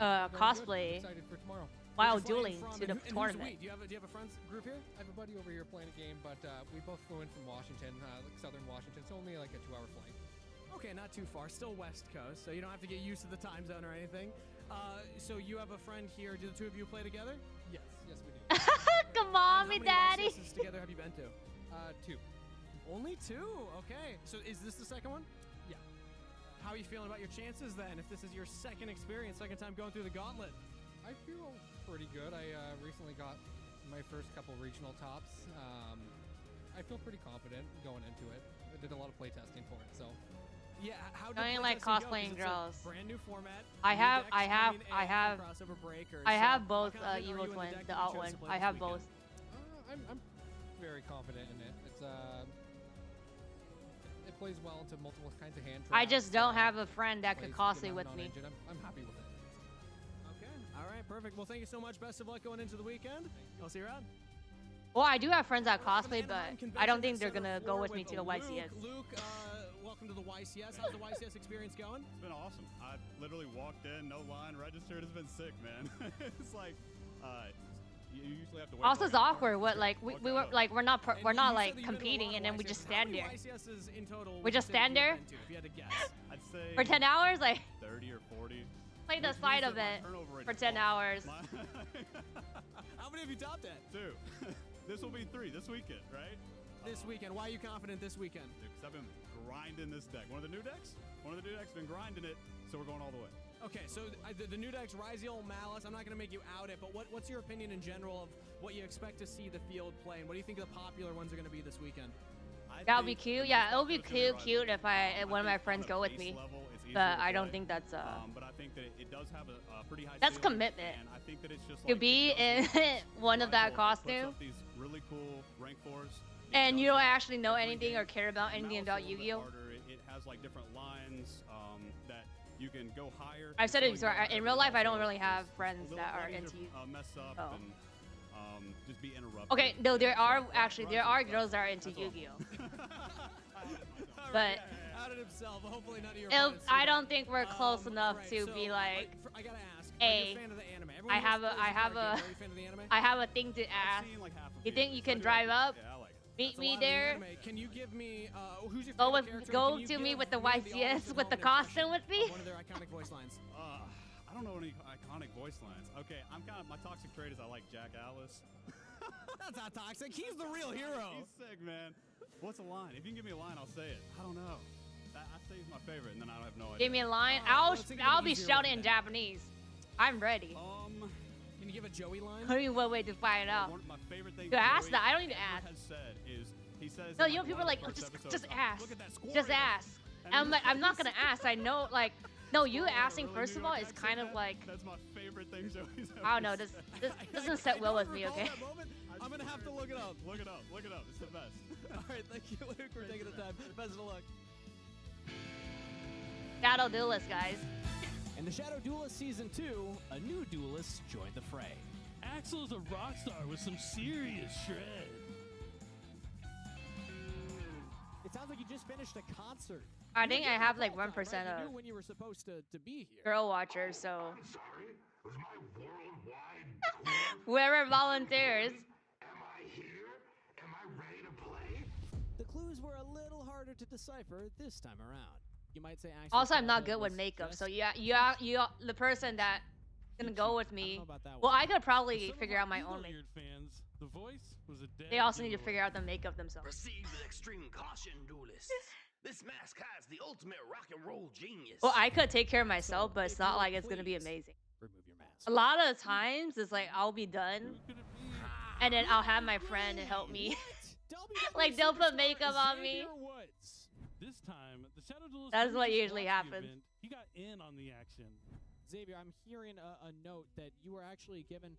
cosplay excited for tomorrow. While dueling to the tournament. Do you have a friends group here? I have a buddy over here playing a game, but we both flew in from Washington, like southern Washington. It's only like a 2-hour flight. Okay, not too far. Still West Coast, so you don't have to get used to the time zone or anything. So you have a friend here. Do the two of you play together? Yes, we do. Come on, me daddy. How many YCSs together have you been to? 2. Only 2? Okay. So is this the second one? Yeah. How are you feeling about your chances then? If this is your second experience, second time going through the gauntlet? I feel pretty good. I recently got my first couple regional tops. I feel pretty confident going into it. I did a lot of playtesting for it, so. Yeah, how I ain't like cosplaying girls. Brand new format. I have both How Evil confident are you in Twin, deck the that you alt chose one. to play I this have weekend? both. I'm very confident in it. It plays well into multiple kinds of hand traps. I just don't have a friend that could cosplay with me. I'm happy with it. Okay. All right. Perfect. Well, thank you so much. Best of luck going into the weekend. I'll see you around. Well, I do have friends that cosplay, but I don't think they're gonna go with me to the YCS. Luke, welcome to the YCS. How's the YCS experience going? It's been awesome. I literally walked in, no line, registered. It's been sick, man. It's like, you usually have to wait. Also, it's awkward. What like we were like we're not like competing, and then we just stand there. We just stand there I'd say for 10 hours, like 30 or 40. Play the side of it for 10 hours. How many have you topped at? 2. This will be 3 this weekend, right? This weekend. Why are you confident this weekend? Because I've been grinding this deck. One of the new decks been grinding it, so we're going all the way. Okay, so the new decks, Ryziel, Malice, I'm not going to make you out it, but what's your opinion in general of what you expect to see the field play, and what do you think the popular ones are going to be this weekend? That'll be cute. Yeah, it'll be cute if one of my friends go with me. But I don't think that's but I think that it does have a pretty high. That's ceiling, commitment. And I think that it's just to be in one of that costume. These really cool rank 4s. And you don't actually know anything or care about anything about Yu-Gi-Oh. It has like different lines that you can go higher. I've said it before. In real life, I don't really have friends that are into Yu-Gi-Oh. Mess up and just be interrupted. Okay, no, there are girls that are into Yu-Gi-Oh. But outed himself. Hopefully none of your I don't think we're close enough to be like. I gotta ask. Are you a fan of the anime? I have a thing to ask. You think you can drive up? Meet me there. Can you give me who's your favorite character? Go to me with the YCS with the costume with me. One of their iconic voice lines. I don't know any iconic voice lines. Okay, my toxic trait is I like Jack Alice. That's not toxic. He's the real hero. He's sick, man. What's a line? If you can give me a line, I'll say it. I don't know. I say he's my favorite, and then I don't have no idea. Give me a line. I'll be shouting in Japanese. I'm ready. Can you give a Joey line? I mean, what way to find out? One of my favorite things You ask Joey that. I don't need to ask. has said is he says. No, in, you know like, people are one like, of the first just episodes, ask. Look at that Just ask. And I'm like, I'm not gonna ask. I know, like, no, you asking first of all is kind of like. That's my favorite thing Joey's ever I don't know. This doesn't set well with me. Okay. I'm gonna have to look it up. Look it up. Look it up. It's the best. All right, thank you, Luke, for taking the time. Best of luck. Shadow Duelist, guys. In the Shadow Duelist Season 2, a new duelist joined the fray. Axel's a rock star with some serious shred. It sounds like you just finished a concert. I think I have like 1% You of knew when you were supposed to be here. girl watchers, so. Whoever volunteers. The clues were a little harder to decipher this time around. You might say Axel's Also, I'm not childhood good with was makeup, just so the person that gonna go with me. Well, I could probably figure out my own makeup. Fans, the voice was a dead They also need to giveaway. figure out the makeup themselves. Proceed with extreme caution, duelists. This mask has the ultimate rock and roll genius. Well, I could take care of myself, but it's not like it's gonna be amazing. Remove your mask. A lot of the times, it's like I'll be done, and then I'll have my friend help me. Like they'll put makeup on me. This time, the Shadow Duelist That's didn't what just usually watch the happens. event, he got in on the action. Xavier, I'm hearing a note that you were actually given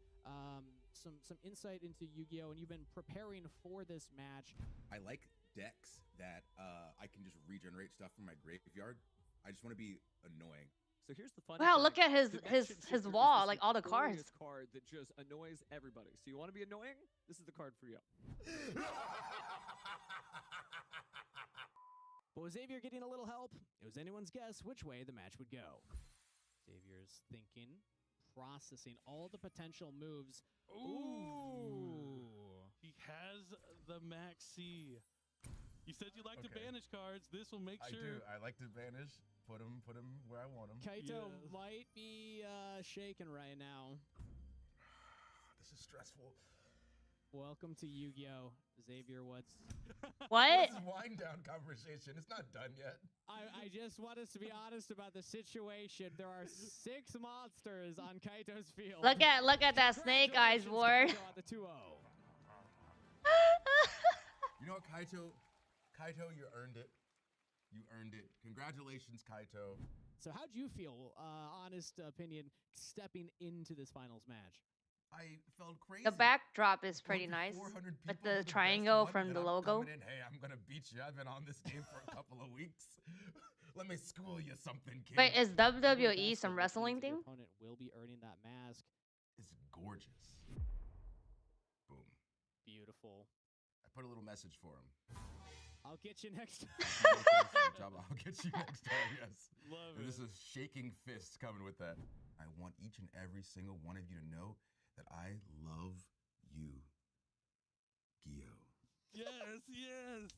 some insight into Yu-Gi-Oh, and you've been preparing for this match. I like decks that I can just regenerate stuff from my graveyard. I just want to be annoying. So here's the fun. Wow, look at his wall, like all the cards. Card that just annoys everybody. So you want to be annoying? This is the card for you. But with Xavier getting a little help, it was anyone's guess which way the match would go. Xavier's thinking, processing all the potential moves. Ooh. He has the Max C. You said you like to banish cards. This will make sure. I do. I like to banish. Put him where I want him. Kaito might be shaken right now. This is stressful. Welcome to Yu-Gi-Oh! Xavier, what's... What? This is wind down conversation. It's not done yet. I just want us to be honest about the situation. There are 6 monsters on Kaito's field. Look at that Snake Eyes board. Kaito on the 2-0. You know what, Kaito, you earned it. You earned it. Congratulations, Kaito. So how'd you feel, honest opinion, stepping into this finals match? I felt crazy. The backdrop is pretty nice, with the triangle from the logo. Hey, I'm gonna beat you. I've been on this game for a couple of weeks. Let me school you something, kid. Wait, is WWE some wrestling thing? Your opponent will be earning that mask. It's gorgeous. Boom. Beautiful. I put a little message for him. I'll get you next time. I'll get you next time, yes. Love and it. this is shaking fists coming with that. I want each and every single one of you to know that I love you, Gio. Yes.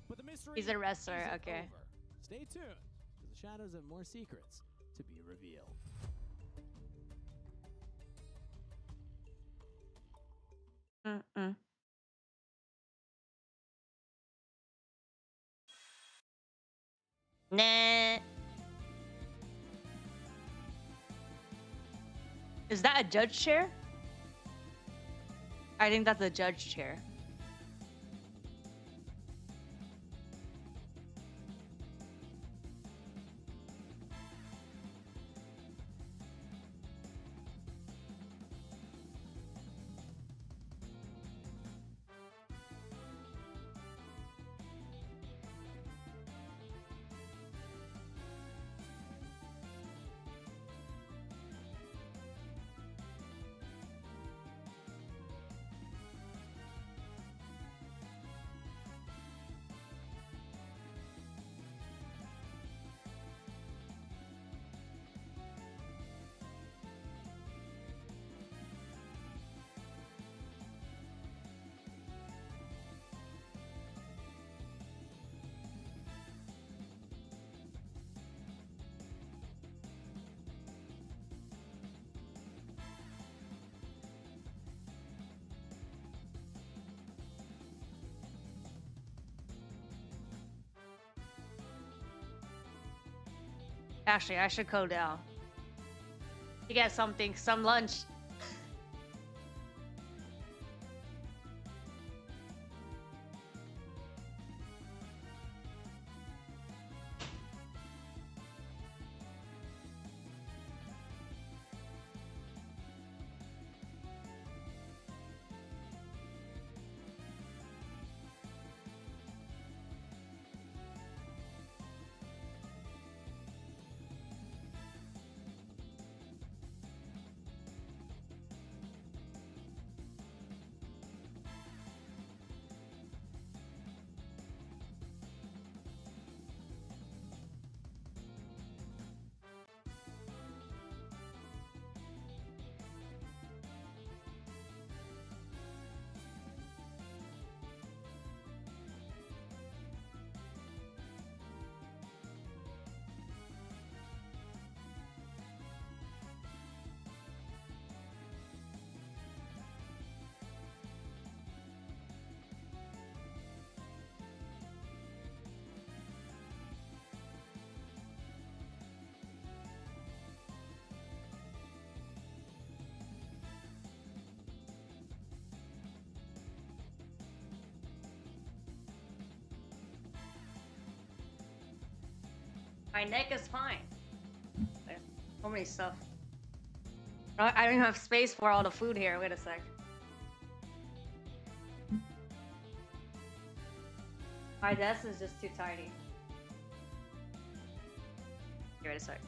But the mystery He's a wrestler, isn't okay. over. Stay tuned, because the shadows have more secrets to be revealed. Nah. Is that a judge chair? I think that's a judge chair. Actually, I should go down to get something, some lunch. My neck is fine. There's so many stuff. I don't even have space for all the food here. Wait a sec. My desk is just too tiny. Wait a sec.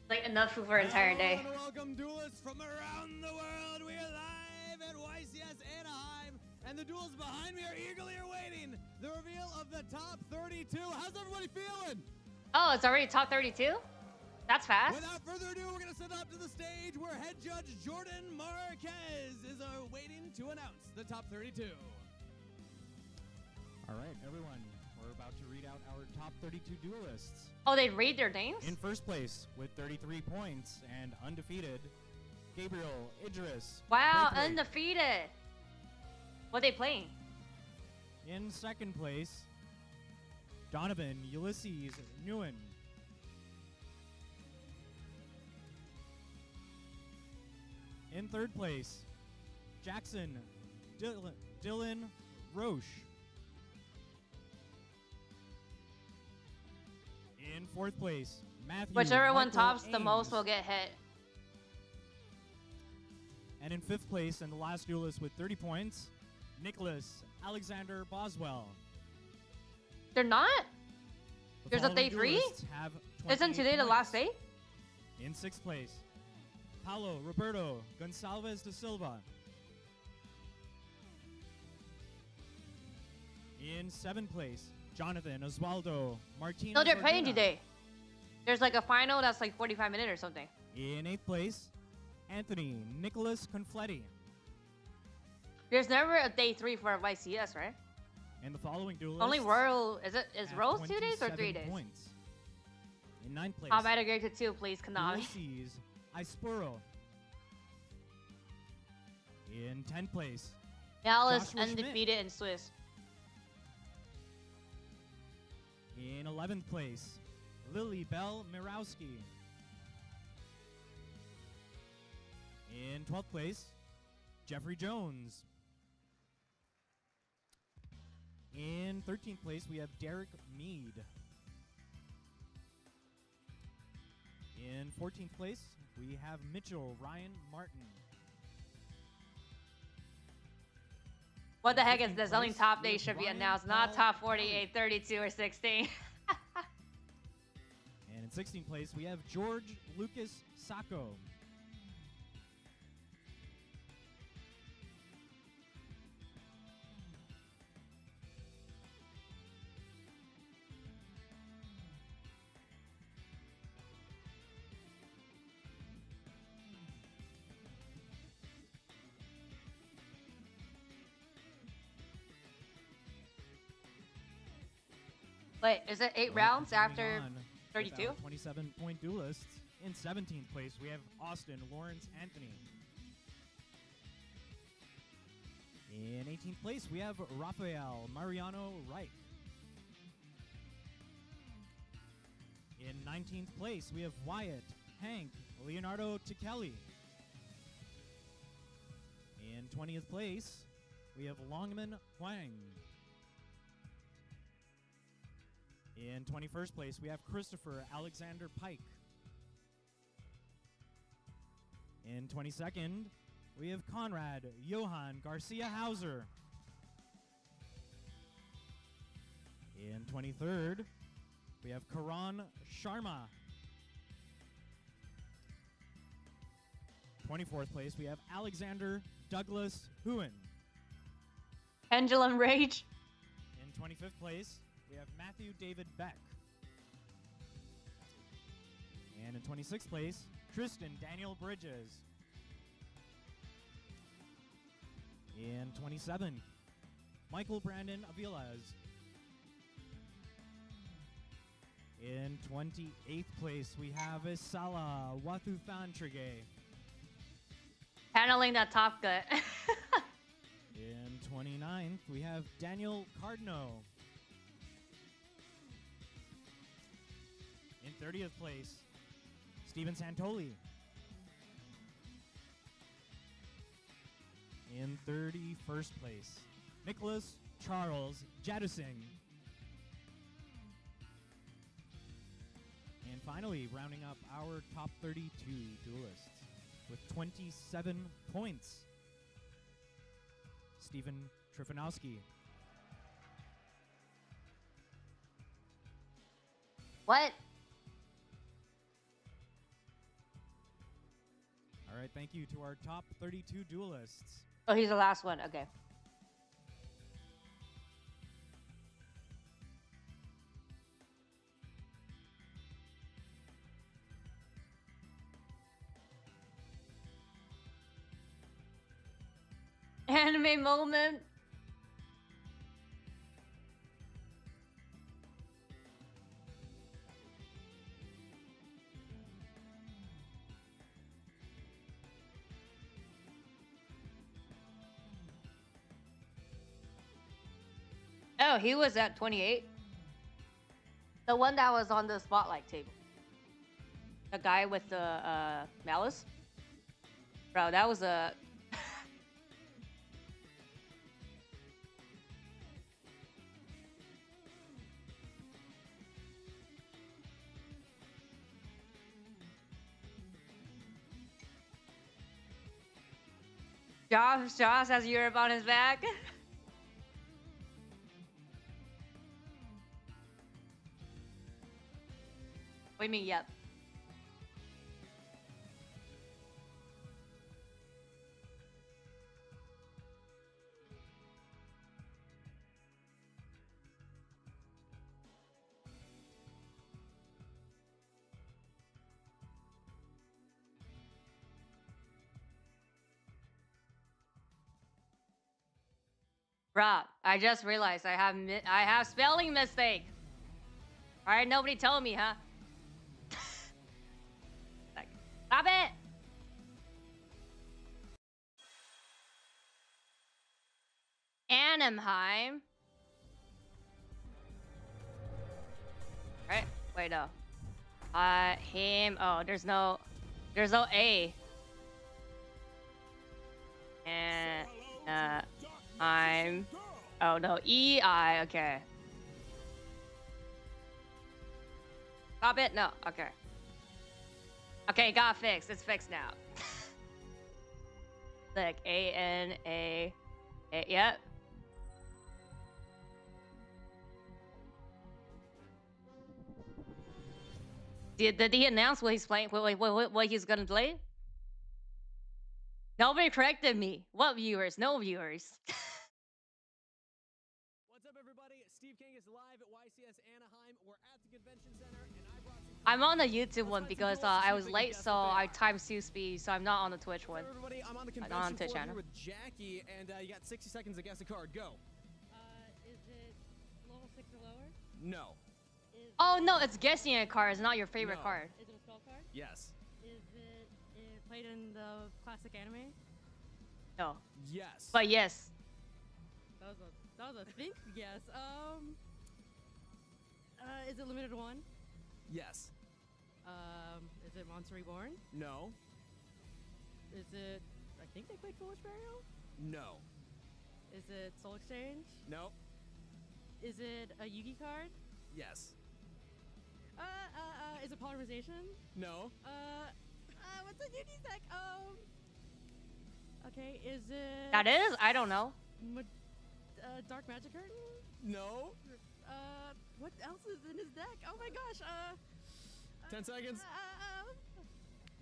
Like enough food for an entire day. Hello and welcome duelists from around the world. We are live at YCS Anaheim, and the duels behind me are eagerly awaiting the reveal of the top 32. How's everybody feeling? Oh, it's already top 32? That's fast. Without further ado, we're going to send up to the stage where head judge Jordan Marquez is waiting to announce the top 32. All right, everyone, we're about to read out our top 32 duelists. Oh, they read their names? In first place with 33 points and undefeated, Gabriel Idris. Wow, Bakery. undefeated. What are they playing? In second place, Donovan Ulysses Nguyen. In third place, Jackson Dylan Roche. In fourth place, Matthew. Whichever one Michael tops the Ames. most will get hit. And in fifth place, and the last duelist with 30 points, Nicholas Alexander Boswell. They're not? The There's a following day 3? duelists have Isn't 28 today the points. last day? In sixth place, Paulo Roberto Gonçalves da Silva. In seventh place, Jonathan Osvaldo Martinez. No, they're playing Orduna. today. There's like a final that's like 45 minutes or something. In eighth place, Anthony Nicholas Confletti. There's never a day 3 for YCS, right? And the following duelists. Only Royal, is have Rose 2 days or 3 27 days? Points. In ninth place, I'll better grade to 2, please, Konami. Ulysses Ispuro. In 10th place, Dallas Joshua Schmidt. undefeated in Swiss. In 11th place, Lily Bell Mirowski. In 12th place, Jeffrey Jones. In 13th place, we have Derek Mead. In 14th place, we have Mitchell Ryan Martin. What the heck is this? 15th Only place, top we day have should be Ryan announced, not Paul top 48, 32, or 16. And in 16th place, we have George Lucas Sacco. Wait, is it 8 rounds after? on. 32? 27-point duelists. In 17th place, we have Austin Lawrence Anthony. In 18th place, we have Rafael Mariano Reich. In 19th place, we have Wyatt Hank Leonardo Tikeli. In 20th place, we have Longman Huang. In 21st place, we have Christopher Alexander Pike. In 22nd, we have Conrad Johan Garcia Hauser. In 23rd, we have Karan Sharma. 24th place, we have Alexander Douglas Huen. Pendulum Rage. In 25th place, we have Matthew David Beck. And in 26th place, Tristan Daniel Bridges. In 27th, Michael Brandon Aviles. In 28th place, we have Isala Watufantrige. Handling that top gut. In 29th, we have Daniel Cardno. In 30th place, Steven Santoli. In 31st place, Nicholas Charles Jadusing. And finally, rounding up our top 32 duelists with 27 points, Stephen Trifanowski. What? All right, thank you to our top 32 duelists. Oh, he's the last one. Okay. Anime moment. Oh, he was at 28. The one that was on the spotlight table. The guy with the malice. Bro, that was a... Josh has Europe on his back. What do you mean, yep? Bruh, I just realized I have spelling mistake. All right, nobody told me, huh? Stop it! Anaheim. Right? Wait, no. Him. Oh, there's no A. And I'm. Oh no, E-I. Okay. Stop it. No. Okay. Okay, got fixed. It's fixed now. Like A-N-A. Yep. Did he announce what he's playing? What he's gonna play? Nobody corrected me. What viewers? No viewers. What's up, everybody? Steve King is live at YCS Anaheim. We're at the convention center, and I brought some... I'm on the YouTube one because I was late, so I timed 2 speed, so I'm not on the Twitch one. Everybody, I'm on the convention on Twitch floor channel. here with Jackie, and you got 60 seconds to guess a card. Go. Is it level 6 or lower? No. Oh no, it's guessing a card. It's not your favorite No. card. Is it a spell card? Yes. Is it played in the classic anime? No. Yes. But yes. That was a think yes. Is it limited one? Yes. Is it Monster Reborn? No. Is it? I think they played Foolish Burial. No. Is it Soul Exchange? No. Is it a Yugi card? Yes. Is it Polymerization? No. What's a Yugi deck? Okay, is it? That is? I don't know. Dark Magic Curtain? No. What else is in his deck? Oh my gosh. 10 seconds.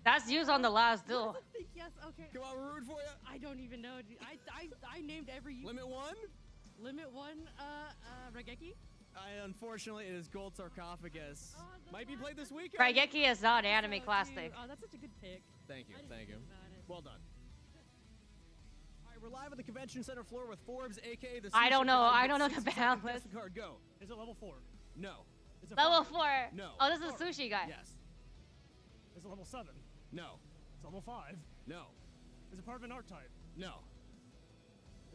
That's used on the last duel. Yes. Okay. Come on, we're rooting for you. I don't even know. Dude. I named every. Limit 1. Limit 1. Raigeki. Unfortunately, it is Gold Sarcophagus. Might be played this weekend. Raigeki is not anime classic. Oh, that's such a good pick. Thank you. Thank you. Well done. All right, we're live at the convention center floor with Forbes, aka the. I don't know. Sushi Guy. I don't know Get the 60 seconds, balance. guess the card. Go. Is it level 4? No. Is it Level 5? 4. No. Oh, this is a sushi guy. Yes. Is it level 7? No. Is it level 5? No. Is it part of an archetype? No.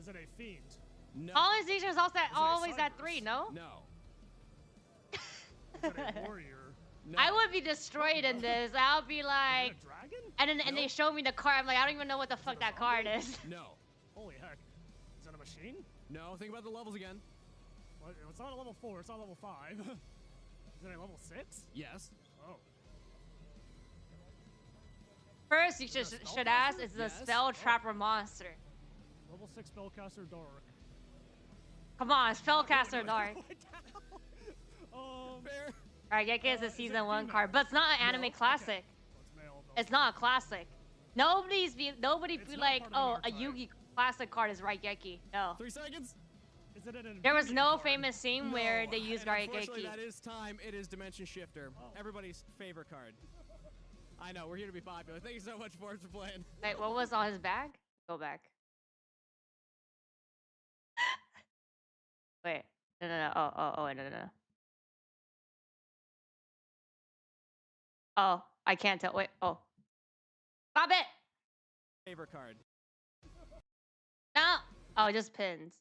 Is it a fiend? No. Colonization is also it a always at Cypress? 3, no? No. Is it a warrior? No. I would be destroyed in this. I'll be like, Is it a dragon? and they show me the card. I'm like, I don't even know what the fuck that card is. No. Holy heck. Is that a machine? No. Think about the levels again. Well, it's not a level 4, it's not level 5. Is it a level 6? Yes. Oh. First, you should ask, is the Yes. spell trapper monster? Level 6 spellcaster Dark. Come on, spellcaster dark. Fair. Raigeki is a season 1 card, but it's not an anime classic. Okay. So it's male. though. It's not a classic. Nobody be It's like, not part oh, of a an archetype. Yugi classic card is Raigeki. No. 3 seconds. Is it an There was Infinity no card? famous scene where they used And unfortunately, Raigeki. that is time. It is Dimension Shifter. Everybody's favorite card. I know, we're here to be popular. Thank you so much, Forbes, for playing. Wait, what was on his bag? Go back. Wait. No. Oh, wait, no. Oh, I can't tell. Wait, oh. Stop it! Favorite card. No! Oh, just pins.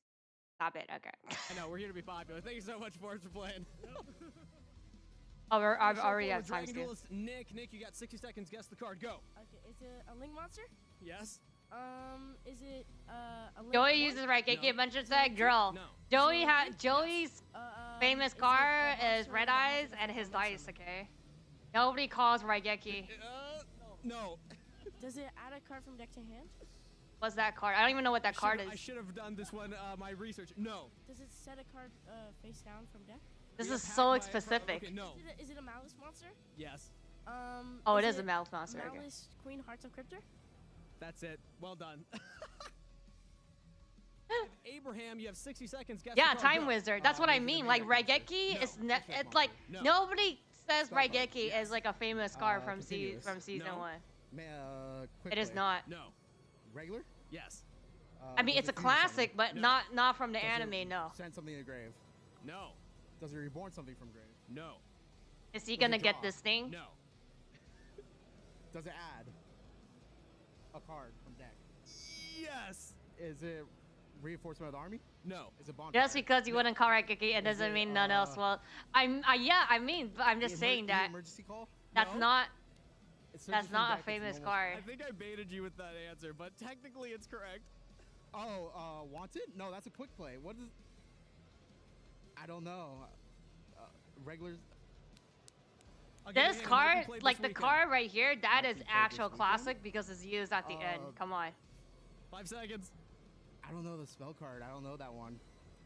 Stop it, okay. I know, we're here to be popular. Thank you so much, Forbes, for playing. Oh, I've So already for got time Dragon skip. Duelist Nick, you got 60 seconds. Guess the card. Go. Okay, is it a Link monster? Yes. Is it a Link Joey one? uses Raigeki No. Adventure Set, girl. No. Joey's famous is it card a is monster Red that Eyes has and a his monster? dice, okay? Nobody calls Raigeki. No. Does it add a card from deck to hand? What's that card? I don't even know what that card I is. should have done this one, my research. No. Does it set a card face down from deck? This You're is packed so by it. specific. Okay, no. Is it a Malice monster? Yes. Oh, it is a Malice monster, okay. Malice Queen Hearts of Cryptor? That's it. Well done. Abraham, you have 60 seconds. Guess Yeah, the card. Time Go. Wizard. That's what I mean. Like Raigeki is it's like nobody says Raigeki is like a famous card from season No. 1. Quick It is play. not. No. Regular? Yes. I mean, Does it's a it fuse something? classic, but No. not from the Does it anime. No. Send something to the grave. No. Does it reborn something from grave? No. Is he Does gonna it get draw? this thing? No. Does it add a card from deck? Yes. Is it reinforcement of the army? No. Is it bond? Just because you wouldn't call Raigeki, it doesn't it, mean none else will. Yeah, I mean, but I'm just saying that Emergency call? that's No. not It searches that's from not a deck, it's famous normal. card. I think I baited you with that answer, but technically it's correct. Oh, wanted? No, that's a quick play. What is? I don't know. Regulars. This card, like the card right here, that is actual classic because it's used at the end. Come on. 5 seconds. I don't know the spell card. I don't know that one.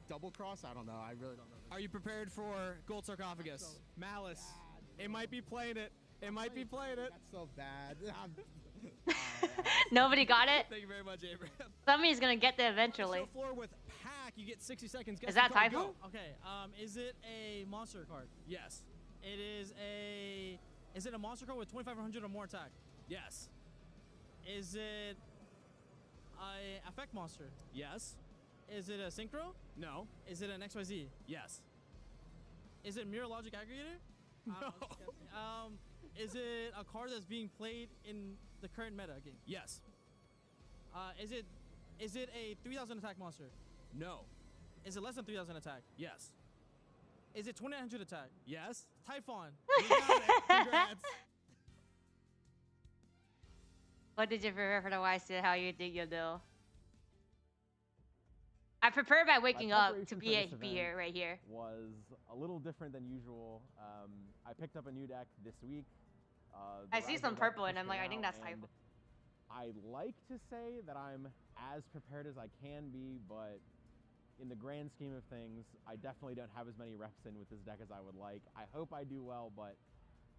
Double cross? I don't know. I really don't know. Are you prepared for Gold Sarcophagus? Malice. It might be playing it. It might be playing it. That's so bad. Nobody got it? Thank you very much, Abraham. Somebody's gonna get there eventually. So floor with Pack, you get 60 seconds. Guess Is that the card. Typhoon? Go. Okay, is it a monster card? Yes. It is a... Is it a monster card with 2,500 or more attack? Yes. Is it a effect monster? Yes. Is it a synchro? No. Is it an XYZ? Yes. Is it Mirror Logic Aggregator? No. Is it a card that's being played in the current meta game? Yes. Is it a 3,000 attack monster? No. Is it less than 3,000 attack? Yes. Is it 2,900 attack? Yes. Typhon. You got it. Congrats. What did you prepare for the YC? How you think you'll do? I prepared by waking up to be here, right here. Was a little different than usual. I picked up a new deck this week. I see some purple and I'm like, I think that's Typhon. I like to say that I'm as prepared as I can be, but in the grand scheme of things, I definitely don't have as many reps in with this deck as I would like. I hope I do well, but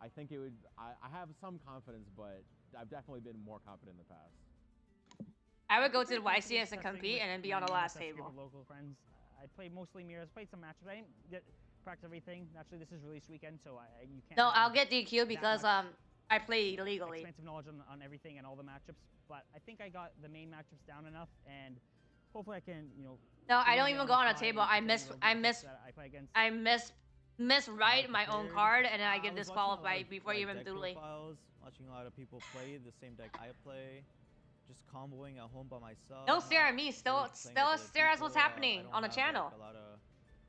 I think it would. I have some confidence, but I've definitely been more confident in the past. I would go to the YCS and compete and then be on the last table. Local friends. I played mostly mirrors. Played some matches. I didn't get practice everything. Naturally, this is release weekend, so you can't. No, I'll get DQ because I play illegally. Expensive knowledge on everything and all the matchups, but I think I got the main matchups down enough, and hopefully I can, you know. No, I don't even go on a table. I miswrite my own card and then I get disqualified before even dueling. Watching a lot of people play the same deck I play, just comboing at home by myself. Don't stare at me. Still stare at what's happening on the channel. Like, a lot of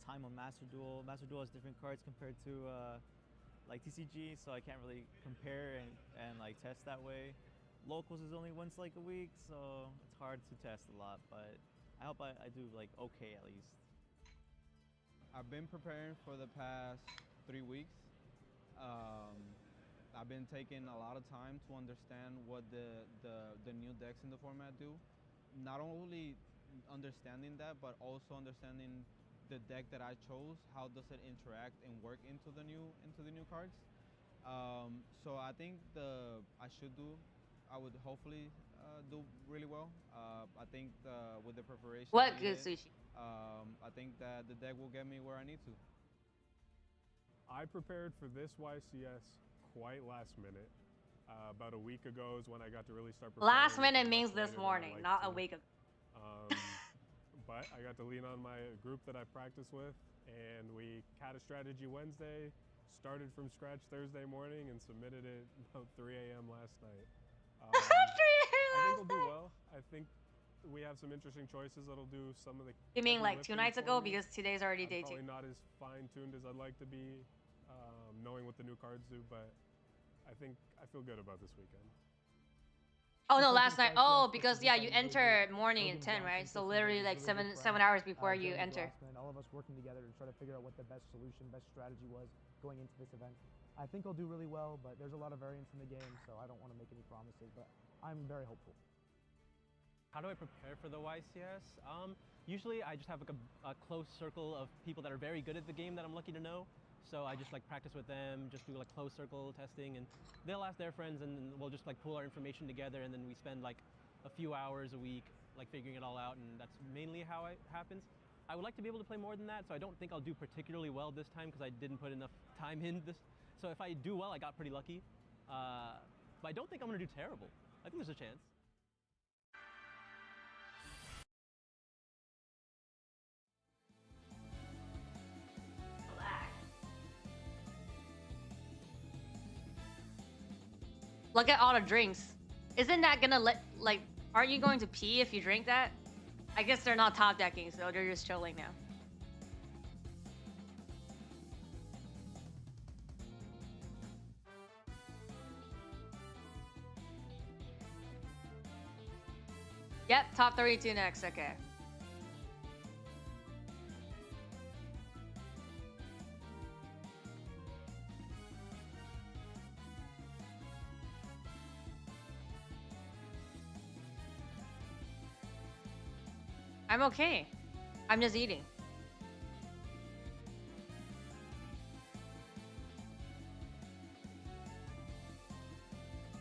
time on Master Duel. Master Duel has different cards compared to like TCG, so I can't really compare and like test that way. Locals is only once like a week, so it's hard to test a lot, but I hope I do like okay at least. I've been preparing for the past 3 weeks. I've been taking a lot of time to understand what the new decks in the format do. Not only understanding that, but also understanding the deck that I chose. How does it interact and work into the new cards? So I think I would hopefully do really well. I think with the preparation. What good sushi? I think that the deck will get me where I need to. I prepared for this YCS quite last minute. About a week ago is when I got to really start preparing. Last minute means this morning, not a week ago. But I got to lean on my group that I practice with, and we had a strategy Wednesday, started from scratch Thursday morning, and submitted it about 3 a.m. last night. 3 a.m. I think we'll do well. I think we have some interesting choices that'll do some of the. You mean like 2 nights ago? Because today's already day 2. Probably not as fine-tuned as I'd like to be, knowing what the new cards do, but I feel good about this weekend. Oh no, last night. Oh, because yeah, you enter morning at 10, right? So literally like 7 hours before you enter. All of us working together to try to figure out what the best solution, best strategy was going into this event. I think I'll do really well, but there's a lot of variance in the game, so I don't want to make any promises, but I'm very hopeful. How do I prepare for the YCS? Usually I just have like a close circle of people that are very good at the game that I'm lucky to know. So I just like practice with them, just do like close circle testing, and they'll ask their friends, and we'll just like pull our information together, and then we spend like a few hours a week like figuring it all out, and that's mainly how it happens. I would like to be able to play more than that, so I don't think I'll do particularly well this time because I didn't put enough time in this. So if I do well, I got pretty lucky. But I don't think I'm gonna do terrible. I think there's a chance. Look at all the drinks. Isn't that gonna aren't you going to pee if you drink that? I guess they're not top decking, so they're just chilling now. Yep, top 32 next, okay. I'm okay. I'm just eating.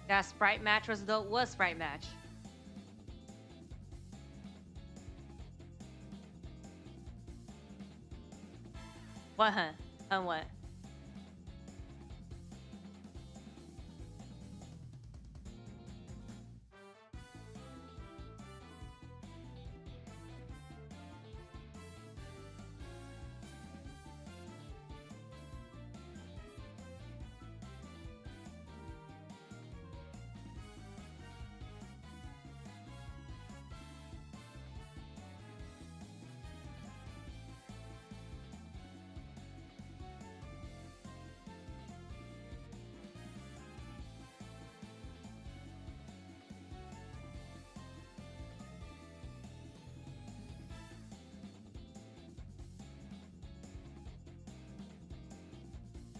That Sprite match was Sprite match. What, huh? On what?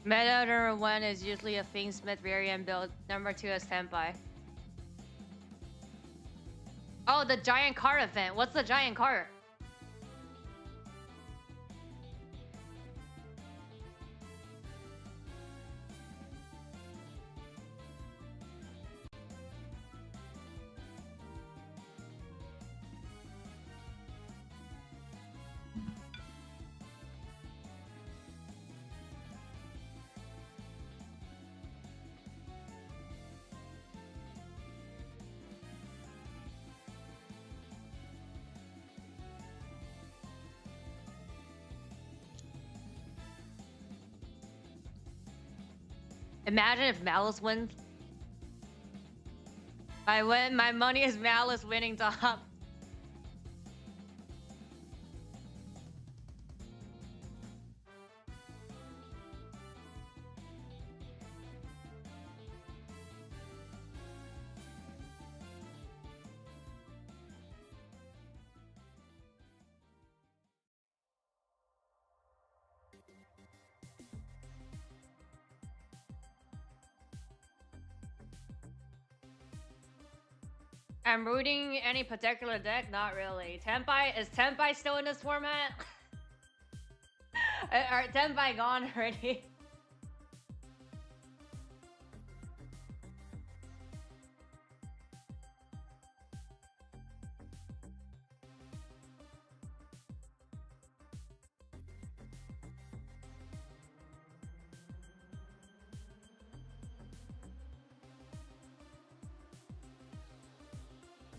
Meta number 1 is usually a Fingsmith variant build. Number 2 is Tenpai. Oh, the giant card event. What's the giant card? Imagine if Malice wins. I win. My money is Malice winning top. I'm rooting any particular deck? Not really. Tenpai? Is Tenpai still in this format? Are Tenpai gone already?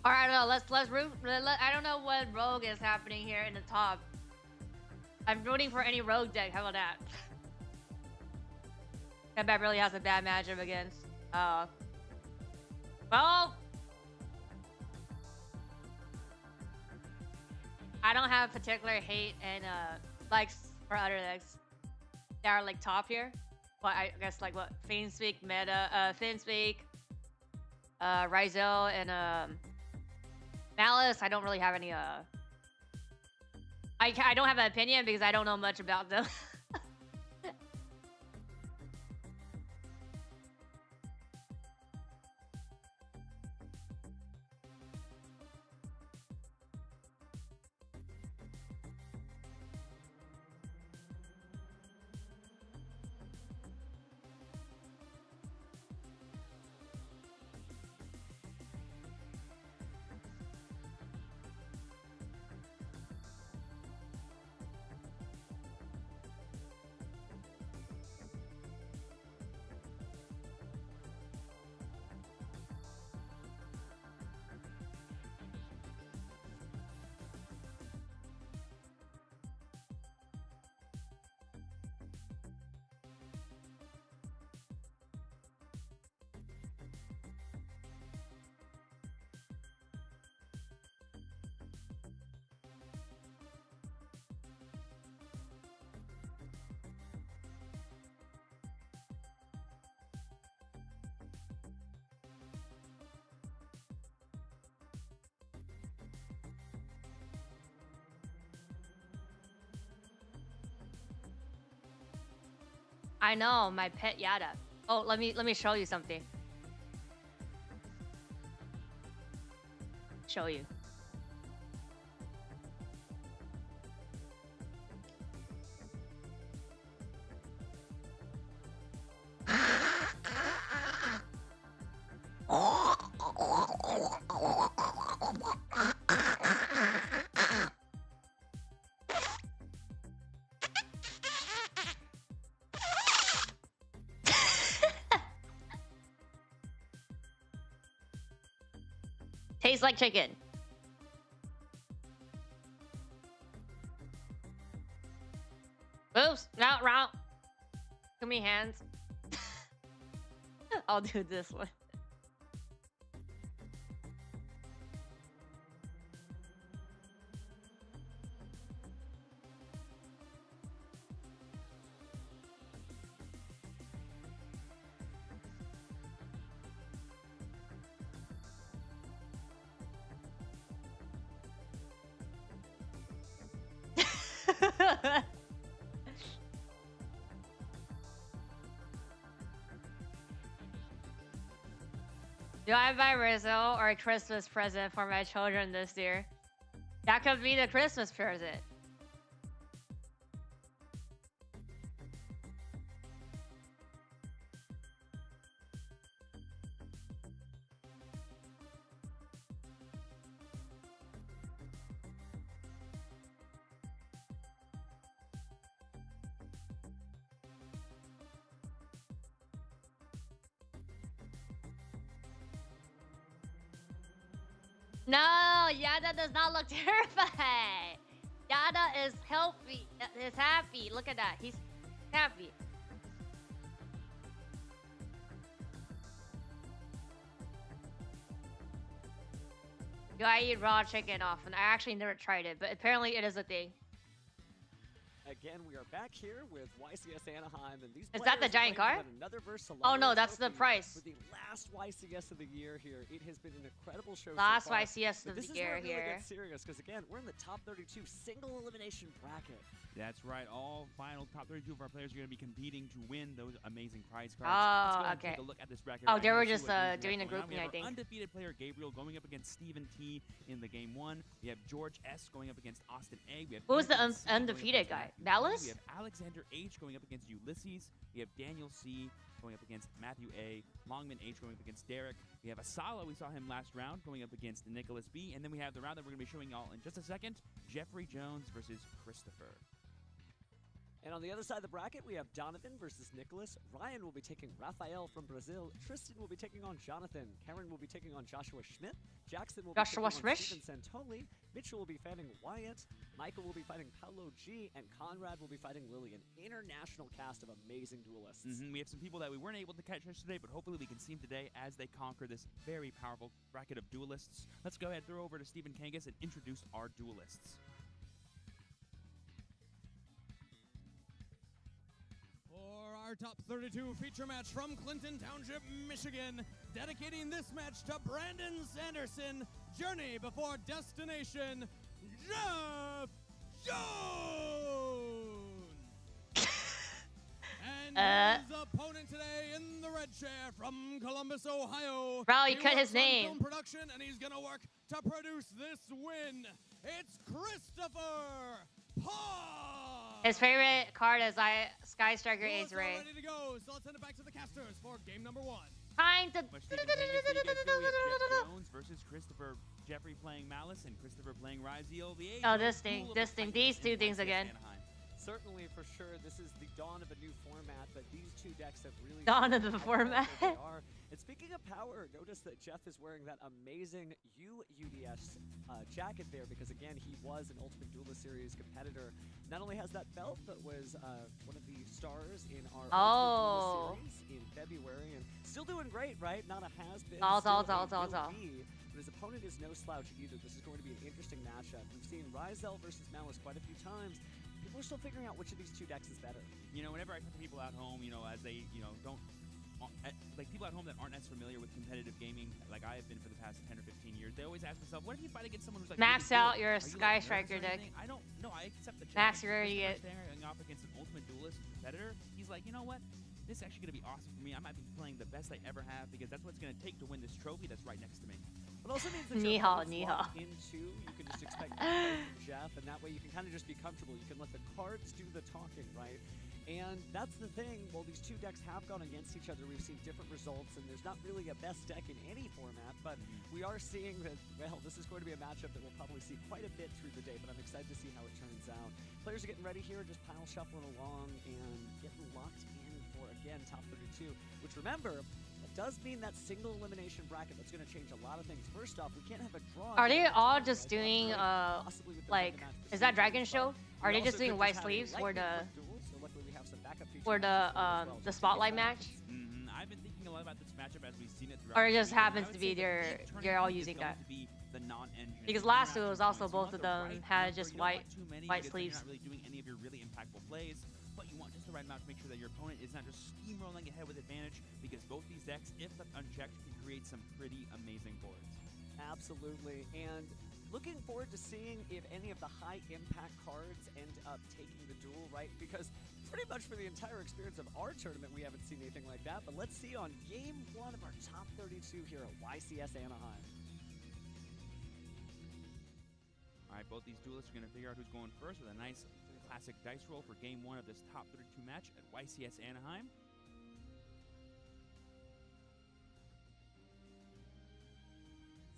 All right, no, let's root. I don't know what rogue is happening here in the top. I'm rooting for any rogue deck. How about that? That bad really has a bad matchup against. Well, I don't have particular hate and likes for other decks that are like top here. But I guess like what Fiendspeak, Meta, Fiendspeak, Ryzel, and Malice. I don't really have any. I don't have an opinion because I don't know much about them. I know, my pet Yada. Oh, let me show you something. Show you. Tastes like chicken. Oops, not wrong. Give me hands. I'll do this one. Do I buy Brazil or a Christmas present for my children this year? That could be the Christmas present. No, Yada does not look terrified. Yada is healthy. Is happy. Look at that. He's happy. Do I eat raw chicken often? I actually never tried it, but apparently it is a thing. Again, we are back here with YCS Anaheim, and these Is that the giant car? Another Oh no, that's the price. For the last YCS of the year here, it has been an incredible show. Last so far, YCS of this the is year where it really here. gets serious because again, we're in the top 32 single elimination bracket. That's right. All final top 32 of our players are going to be competing to win those amazing prize cards. Oh, Let's go ahead and okay. take a look at this bracket. Oh, right they now were and see just what games we doing have a going on. grouping, We I have our think. undefeated player Gabriel going up against Stephen T in the game 1. We have George S going up against Austin A. We have Who's the Ethan C going up undefeated against guy? Matthew B. Dallas? We have Alexander H going up against Ulysses. We have Daniel C going up against Matthew A. Longman H going up against Derek. We have Asala, we saw him last round, going up against Nicholas B. And then we have the round that we're going to be showing y'all in just a second, Jeffrey Jones versus Christopher. And on the other side of the bracket, we have Donovan versus Nicholas. Ryan will be taking Rafael from Brazil. Tristan will be taking on Jonathan. Karen will be taking on Joshua Schmidt. Jackson will be taking on Steven Santoli. Mitchell will be fighting Wyatt. Michael will be fighting Paolo G. And Conrad will be fighting Lily, an international cast of amazing duelists. We have some people that we weren't able to catch yesterday, but hopefully we can see them today as they conquer this very powerful bracket of duelists. Let's go ahead and throw over to Stephen Kangas and introduce our duelists. For our top 32 feature match from Clinton Township, Michigan, dedicating this match to Brandon Sanderson, Journey Before Destination, Jeff Jones! And his opponent today in the red chair from Columbus, Ohio. Bro, he cut his works on name. Film production, and he's gonna work to produce this win. It's Christopher Paul! His favorite card is Sky Striker Ace Ray. Ready to go, so let's send it back to the casters for game number 1. Kind of. Jeff Jones versus Christopher. Jeffrey playing Malice and Christopher playing Ryziel. Oh, these two things again. Certainly, for sure, this is the dawn of a new format, but these two decks have really... Dawn of the format. And speaking of power, notice that Jeff is wearing that amazing UUDS jacket there because, again, he was an Ultimate Duelist Series competitor. Not only has that belt, but was one of the stars in our Ultimate Duelist Series in February. And still doing great, right? Not a has-been. But his opponent is no slouch either. This is going to be an interesting matchup. We've seen Ryzel versus Malice quite a few times. People are still figuring out which of these two decks is better. You know, whenever I talk to people at home, you know, as they, you know, don't, like people at home that aren't as familiar with competitive gaming, like I have been for the past 10 or 15 years, they always ask themselves, what if you fight against someone who's like max really out good? your Are you, Sky like, Striker nervous or deck? anything? I don't know. I accept the Max, challenge. you're already Staring off against an Ultimate Duelist competitor. He's like, you know what? This is actually going to be awesome for me. I might be playing the best I ever have because that's what it's going to take to win this trophy that's right next to me. It also means that Ni you're hao, into, you can just expect to play from Jeff, and that way you can kind of just be comfortable. You can let the cards do the talking, right? And that's the thing, while these two decks have gone against each other, we've seen different results, and there's not really a best deck in any format, but we are seeing that, well, this is going to be a matchup that we'll probably see quite a bit through the day, but I'm excited to see how it turns out. Players are getting ready here, just pile shuffling along and getting locked in for, again, top 32, which remember, that does mean that single elimination bracket. That's going to change a lot of things. First off, we can't have a draw. Are they all just doing, like, is that Dragon Show? Are they just doing white sleeves for the spotlight match? I've been thinking a lot about this matchup as we've seen it throughout. Or it just happens to be they're all using that? Because last two was also both of them had just white sleeves. You're not really doing any of your really impactful plays, but you want just the right amount to make sure that your opponent is not just steamrolling ahead with advantage, because both these decks, if left unchecked, can create some pretty amazing boards. Absolutely, and looking forward to seeing if any of the high impact cards end up taking the duel, right? Because pretty much for the entire experience of our tournament, we haven't seen anything like that. But let's see on game 1 of our top 32 here at YCS Anaheim. All right, both these duelists are going to figure out who's going first with a nice classic dice roll for game 1 of this top 32 match at YCS Anaheim.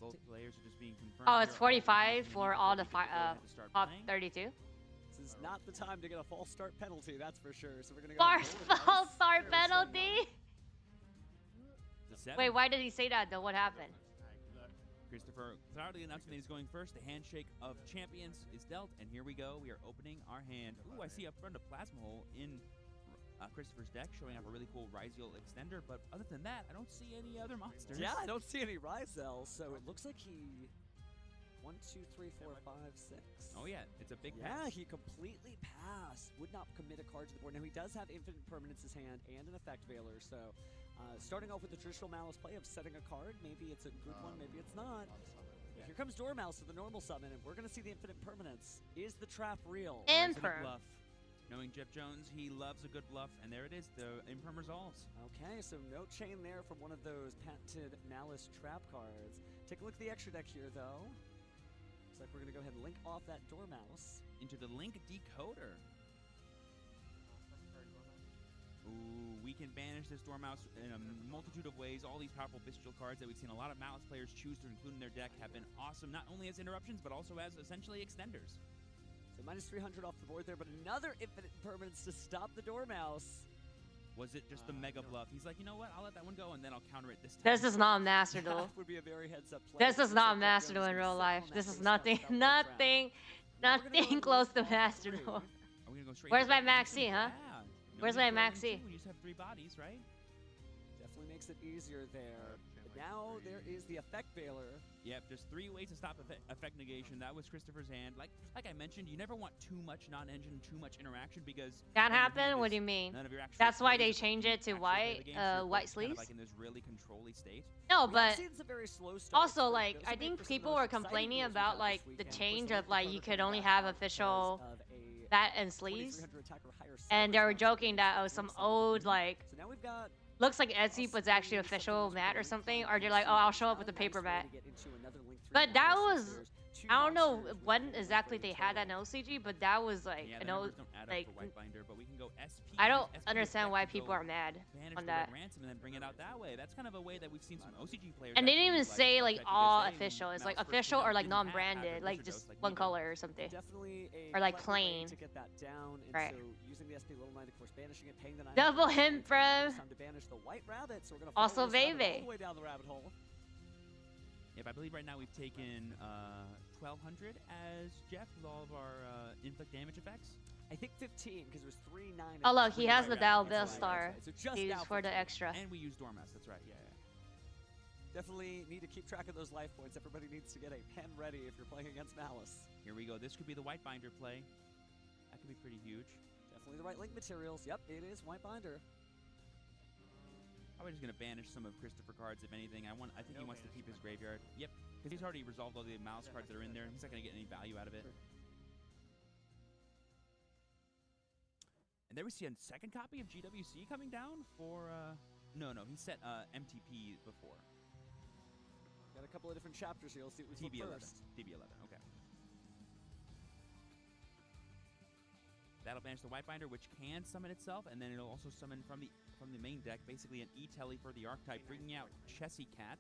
Both players are just being confirmed. Oh, it's 45 for all the top 32. This is not the time to get a false start penalty, that's for sure. So we're gonna go False start penalty. Wait, why did he say that though? What happened? Christopher proudly announcing that he's going first. The handshake of champions is dealt, and here we go. We are opening our hand. Ooh, I see up front a plasma hole in Christopher's deck, showing off a really cool Ryzel extender. But other than that, I don't see any other monsters. Yeah, I don't see any Ryzel, so it looks like he 1, 2, 3, 4, 5, 6. Oh yeah, it's a big yeah, pass. He completely passed. Would not commit a card to the board. Now he does have infinite permanence's hand and an effect veiler, so starting off with the traditional Malice play of setting a card. Maybe it's a good one, maybe it's not. Here comes Dormouse to the normal summon, and we're going to see the infinite permanence. Is the trap real? Imperm. Bluff. Knowing Jeff Jones, he loves a good bluff, and there it is, the Imperm resolves. Okay, so no chain there from one of those patented Malice trap cards. Take a look at the extra deck here, though. Looks like we're going to go ahead and link off that Dormouse. Into the Link Decoder. Ooh, we can banish this Dormouse in a multitude of ways. All these powerful bestial cards that we've seen a lot of Malice players choose to include in their deck have been awesome, not only as interruptions, but also as essentially extenders. So minus 300 off the board there, but another infinite permanence to stop the Dormouse. Was it just the mega bluff? He's like, you know what? I'll let that one go, and then I'll counter it this time. This is not a Master Duel. Would be a very heads-up play. This is not a Master Duel in real life. This is nothing close to Master Duel. Where's my Maxi, huh? Where's my Maxi? We just have 3 bodies, right? Definitely makes it easier there. But now there is the effect veiler. Yep, just 3 ways to stop effect negation. That was Christopher's hand. Like I mentioned, you never want too much non-engine, too much interaction, because that happened. What do you mean? That's why they changed it to white sleeves. Like in this really control-y state. No, but very slow also like I think people were complaining about like the change of like you could only have official bat and sleeves, and they were joking that some old like. So now we've got. Looks like Etsy was actually official mat or something, or they're like, oh, I'll show up with a paper mat. But that was, I don't know when exactly they had that in OCG, but that was like, yeah, I know, like, but we can go SP, I don't understand why people are mad on that. Ransom and then bring it out that way. That's kind of a way that we've seen some OCG players. And they didn't even say like all official. It's like official or like non-branded, like just one color or something, or like plain. To get that down, and right. So using the SP Little Knight, of course, banishing it, paying the 9. Double him, bro. Time to banish the white rabbit, so we're gonna also Veve Veve. all the way down the rabbit hole. Yep, I believe right now we've taken 1,200 as Jeff with all of our inflict damage effects. I think 15 because it was 3, 9. Oh look, he has the Dial Bill Star. So just He's for the extra. And we use Dormouse. That's right. Yeah. Definitely need to keep track of those life points. Everybody needs to get a pen ready if you're playing against Malice. Here we go. This could be the white binder play. That could be pretty huge. Definitely the right link materials. Yep, it is white binder. Probably just gonna banish some of Christopher cards, if anything. I think he wants to keep his graveyard. Yep, because he's already resolved all the Malice cards that are in there. He's not gonna get any value out of it. And there we see a second copy of GWC coming down for. No, he set MTP before. Got a couple of different chapters here. Let's see what we TB11. first. TB11. Okay. That'll banish the white binder, which can summon itself, and then it'll also summon from the main deck, basically an E-Telly for the archetype, bringing out Chessy Cat.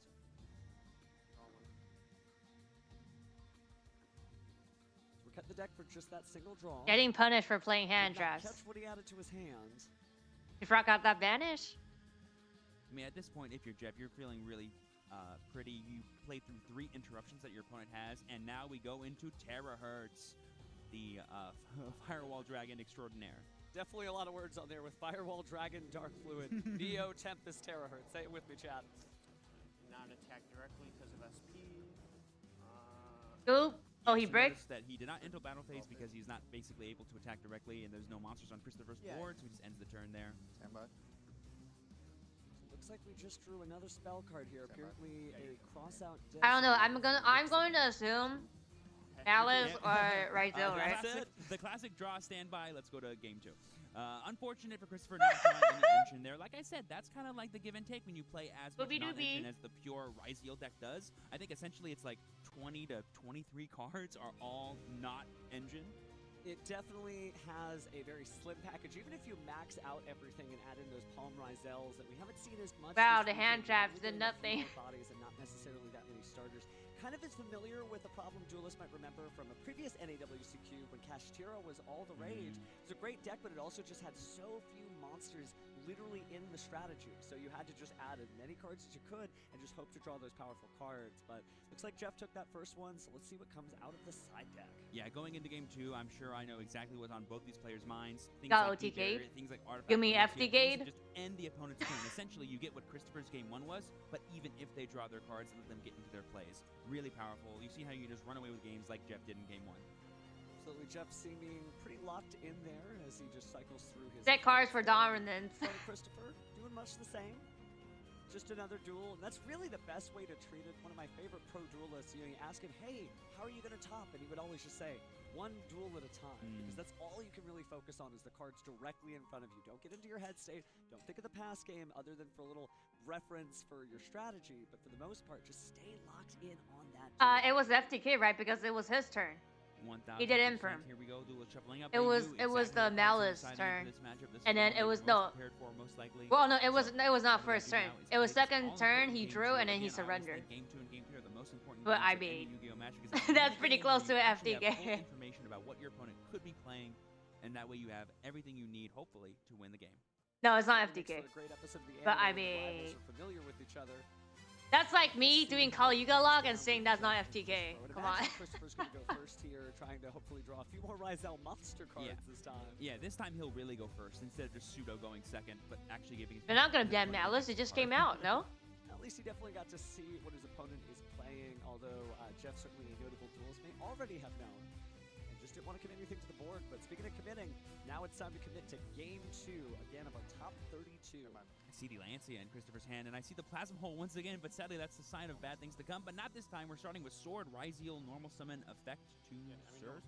We cut the deck for just that single draw. Getting punished for playing hand traps. Catch what he added to his hand. You forgot that banish? I mean, at this point, if you're Jeff, you're feeling really pretty. You played through 3 interruptions that your opponent has, and now we go into Terahertz, the Firewall Dragon extraordinaire. Definitely a lot of words on there with Firewall Dragon, Dark Fluid, Neo, Tempest, Terahertz. Say it with me, chat. Not attack directly because of SP. Oop. Oh, he bricked? That he did not enter battle phase because he's not basically able to attack directly, and there's no monsters on Christopher's board, so he just ends the turn there. Standby. Looks like we just drew another spell card here. Apparently a cross-out deck. I don't know. I'm going to assume Malice or Ryzel, right? The classic draw standby. Let's go to game 2. Unfortunate for Christopher not drawing any engine there. Like I said, that's kind of like the give and take when you play as much non-engine as the pure Ryzeal deck does. I think essentially it's like 20 to 23 cards are all not engine. It definitely has a very slim package. Even if you max out everything and add in those Palm Ryzels that we haven't seen as much. Wow, the hand traps did nothing. Bodies and not necessarily that many starters. Kind of is familiar with a problem duelists might remember from a previous NAWCQ when Kashtira was all the rage. It was a great deck, but it also just had so few monsters literally in the strategy. So you had to just add as many cards as you could and just hope to draw those powerful cards. But looks like Jeff took that first one, so let's see what comes out of the side deck. Yeah, going into game 2, I'm sure I know exactly what's on both these players' minds. Things Got like OTK. Things like Artifact. Give me FD-Gade. Just end the opponent's turn. Essentially, you get what Christopher's game 1 was, but even if they draw their cards, let them get into their plays. Really powerful. You see how you just run away with games like Jeff did in game 1. Absolutely, Jeff seeming pretty locked in there as he just cycles through his... Set cards for dominance. Christopher doing much the same. Just another duel, and that's really the best way to treat it. One of my favorite pro duelists, you know, you ask him, hey, how are you going to top? And he would always just say, one duel at a time, because that's all you can really focus on is the cards directly in front of you. Don't get into your head state. Don't think of the past game other than for a little reference for your strategy, but for the most part, just stay locked in on that duel. It was FTK, right? Because it was his turn. He did imperm. Here we go, duel shuffling up. It was the Malice turn, and then it was no. Most likely. Well, no, it was not first turn. It was second turn. He drew and then he surrendered. Game 2 and game 3 are the most important. But I mean, that's pretty close to an FTK. Information about what your opponent could be playing, and that way you have everything you need, hopefully, to win the game. No, it's not FTK. But I mean, familiar with each other. That's like me doing Kali Yuga log and saying that's not FTK. Come on. Christopher's going to go first here, trying to hopefully draw a few more Ryzel monster cards this time. Yeah, this time he'll really go first instead of just pseudo going second, but actually giving. They're not going to ban Malice. It just came out, no? At least he definitely got to see what his opponent is playing, although Jeff, certainly a notable duelist, may already have known. And just didn't want to commit anything to the board. But speaking of committing, now it's time to commit to game 2, again, of our top 32. I see the Lancia in Christopher's hand, and I see the Plasma Hole once again, but sadly that's a sign of bad things to come. But not this time. We're starting with Sword, Ryzeal, Normal Summon, Effect to Surge.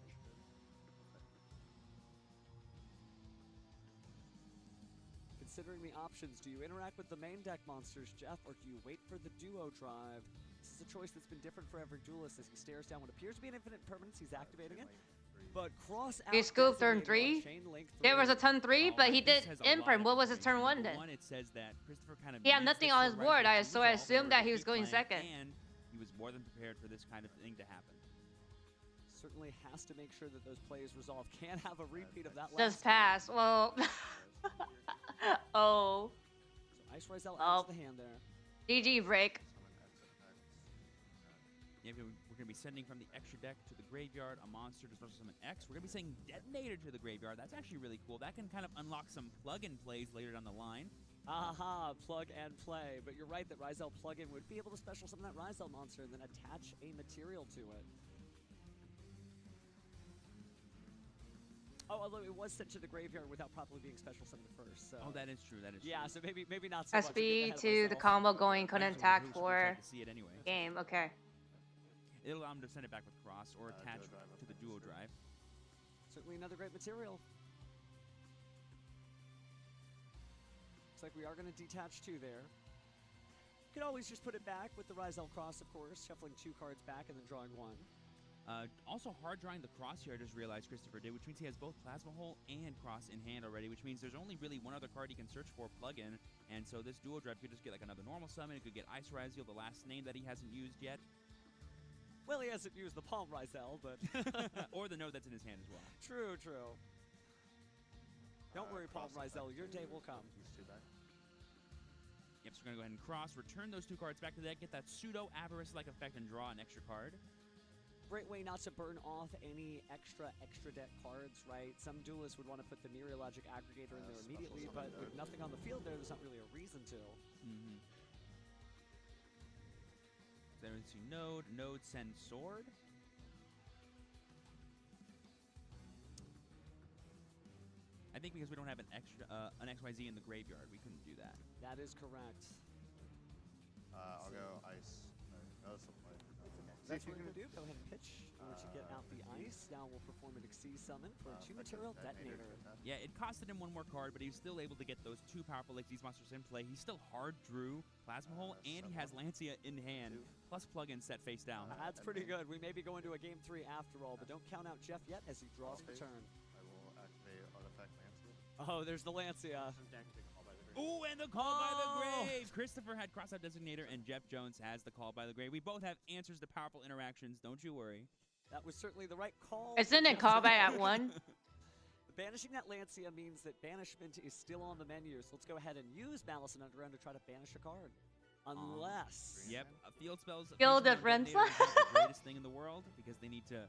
Considering the options, do you interact with the main deck monsters, Jeff, or do you wait for the duo drive? This is a choice that's been different for every duelist as he stares down what appears to be an infinite permanence. He's activating it. But cross out. He scooped turn 3. There was a turn 3, but he did imprint. What was his turn 1 then? It says that Christopher kind of he had nothing on his board, so I assumed that he was going second. And he was more than prepared for this kind of thing to happen. Certainly has to make sure that those plays resolve. Can't have a repeat of that last Just pass. Well. Oh. So Ice Ryzel adds the hand there. GG break. Yeah, we're going to be sending from the extra deck to the graveyard a monster to special summon X. We're going to be sending Detonator to the graveyard. That's actually really cool. That can kind of unlock some plug-in plays later down the line. Aha, plug and play. But you're right that Ryzel plug-in would be able to special summon that Ryzel monster and then attach a material to it. Oh, although it was sent to the graveyard without properly being special summoned first. So. Oh, that is true. That is yeah, true. so maybe not so much. SB to the combo going, couldn't attack for see it anyway. Game. Okay. It'll allow him to send it back with cross or attach to the duo drive. Certainly another great material. Looks like we are going to detach 2 there. Could always just put it back with the Ryzel cross, of course, shuffling 2 cards back and then drawing 1. Also hard drawing the cross here, I just realized Christopher did, which means he has both Plasma Hole and cross in hand already, which means there's only really one other card he can search for plug-in, and so this duo drive could just get like another normal summon. It could get Ice Ryzeal, the last name that he hasn't used yet. Well, he hasn't used the Palm Ryzel, but... or the node that's in his hand as well. True, true. Don't worry, Palm Ryzel, your day will come. Yep, so we're going to go ahead and cross, return those 2 cards back to the deck, get that pseudo Avarice-like effect, and draw an extra card. Great way not to burn off any extra deck cards, right? Some duelists would want to put the Myriologic Aggregator in there immediately, but with nothing on the field there's not really a reason to. Then we see Node, send Sword. I think because we don't have an extra an XYZ in the graveyard, we couldn't do that. That is correct. I'll go Ice. No, that's a play. That's what we're going to do. Go ahead and pitch to get out the ice. Now we'll perform an Xyz summon for a 2-material detonator. Yeah, it costed him one more card, but he was still able to get those 2 powerful Xyz monsters in play. He still hard drew Plasma Hole, and he has Lancia in hand, plus plug-in set face down. That's pretty good. We may be going to a game 3 after all, but don't count out Jeff yet as he draws the turn. I will activate Artifact Lancia. Oh, there's the Lancia. Ooh, and the call by the grave! Christopher had Crossout Designator, and Jeff Jones has the call by the grave. We both have answers to powerful interactions, don't you worry. That was certainly the right call. Isn't it call by at 1? Banishing that Lancia means that banishment is still on the menu, so let's go ahead and use Malice and Underground to try to banish a card. Unless... Yep, field spells... Skill difference. Is the greatest thing in the world, because they need to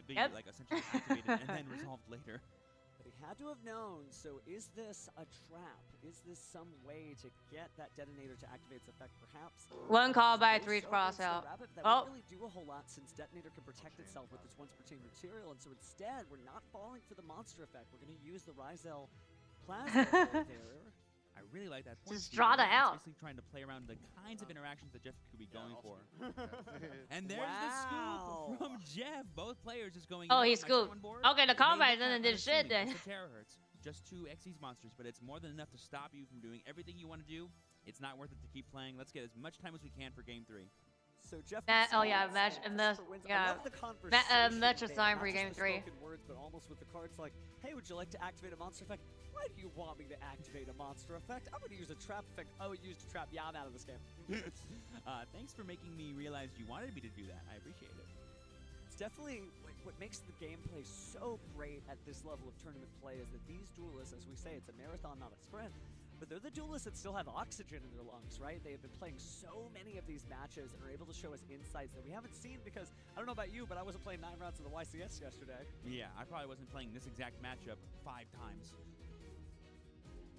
be, like, essentially activated and then resolved later. But he had to have known, so is this a trap? Is this some way to get that detonator to activate its effect, perhaps? 1 call by 3 cross out. That Oh. won't really do a whole lot since detonator can protect itself with its once pertaining material, and so instead, we're not falling for the monster effect. We're going to use the Ryzel Plasma there. I really like that point. Just draw the out. Basically trying to play around the kinds of interactions that Jeff could be going for. And there's the scoop from Jeff. Both players just going. Oh, he scooped. Okay, the combat then did shit then. The terahertz. Just 2 Xyz monsters, but it's more than enough to stop you from doing everything you want to do. It's not worth it to keep playing. Let's get as much time as we can for game 3. So Jeff. Oh yeah, match assigned for game 3. Words, but almost with the cards like, hey, would you like to activate a monster effect? Why do you want me to activate a monster effect? I'm going to use a trap effect. Oh, you used a trap. Yeah, I'm out of this game. Thanks for making me realize you wanted me to do that. I appreciate it. It's definitely what makes the gameplay so great at this level of tournament play is that these duelists, as we say, it's a marathon, not a sprint. But they're the duelists that still have oxygen in their lungs, right? They have been playing so many of these matches and are able to show us insights that we haven't seen because, I don't know about you, but I wasn't playing 9 rounds of the YCS yesterday. Yeah, I probably wasn't playing this exact matchup 5 times.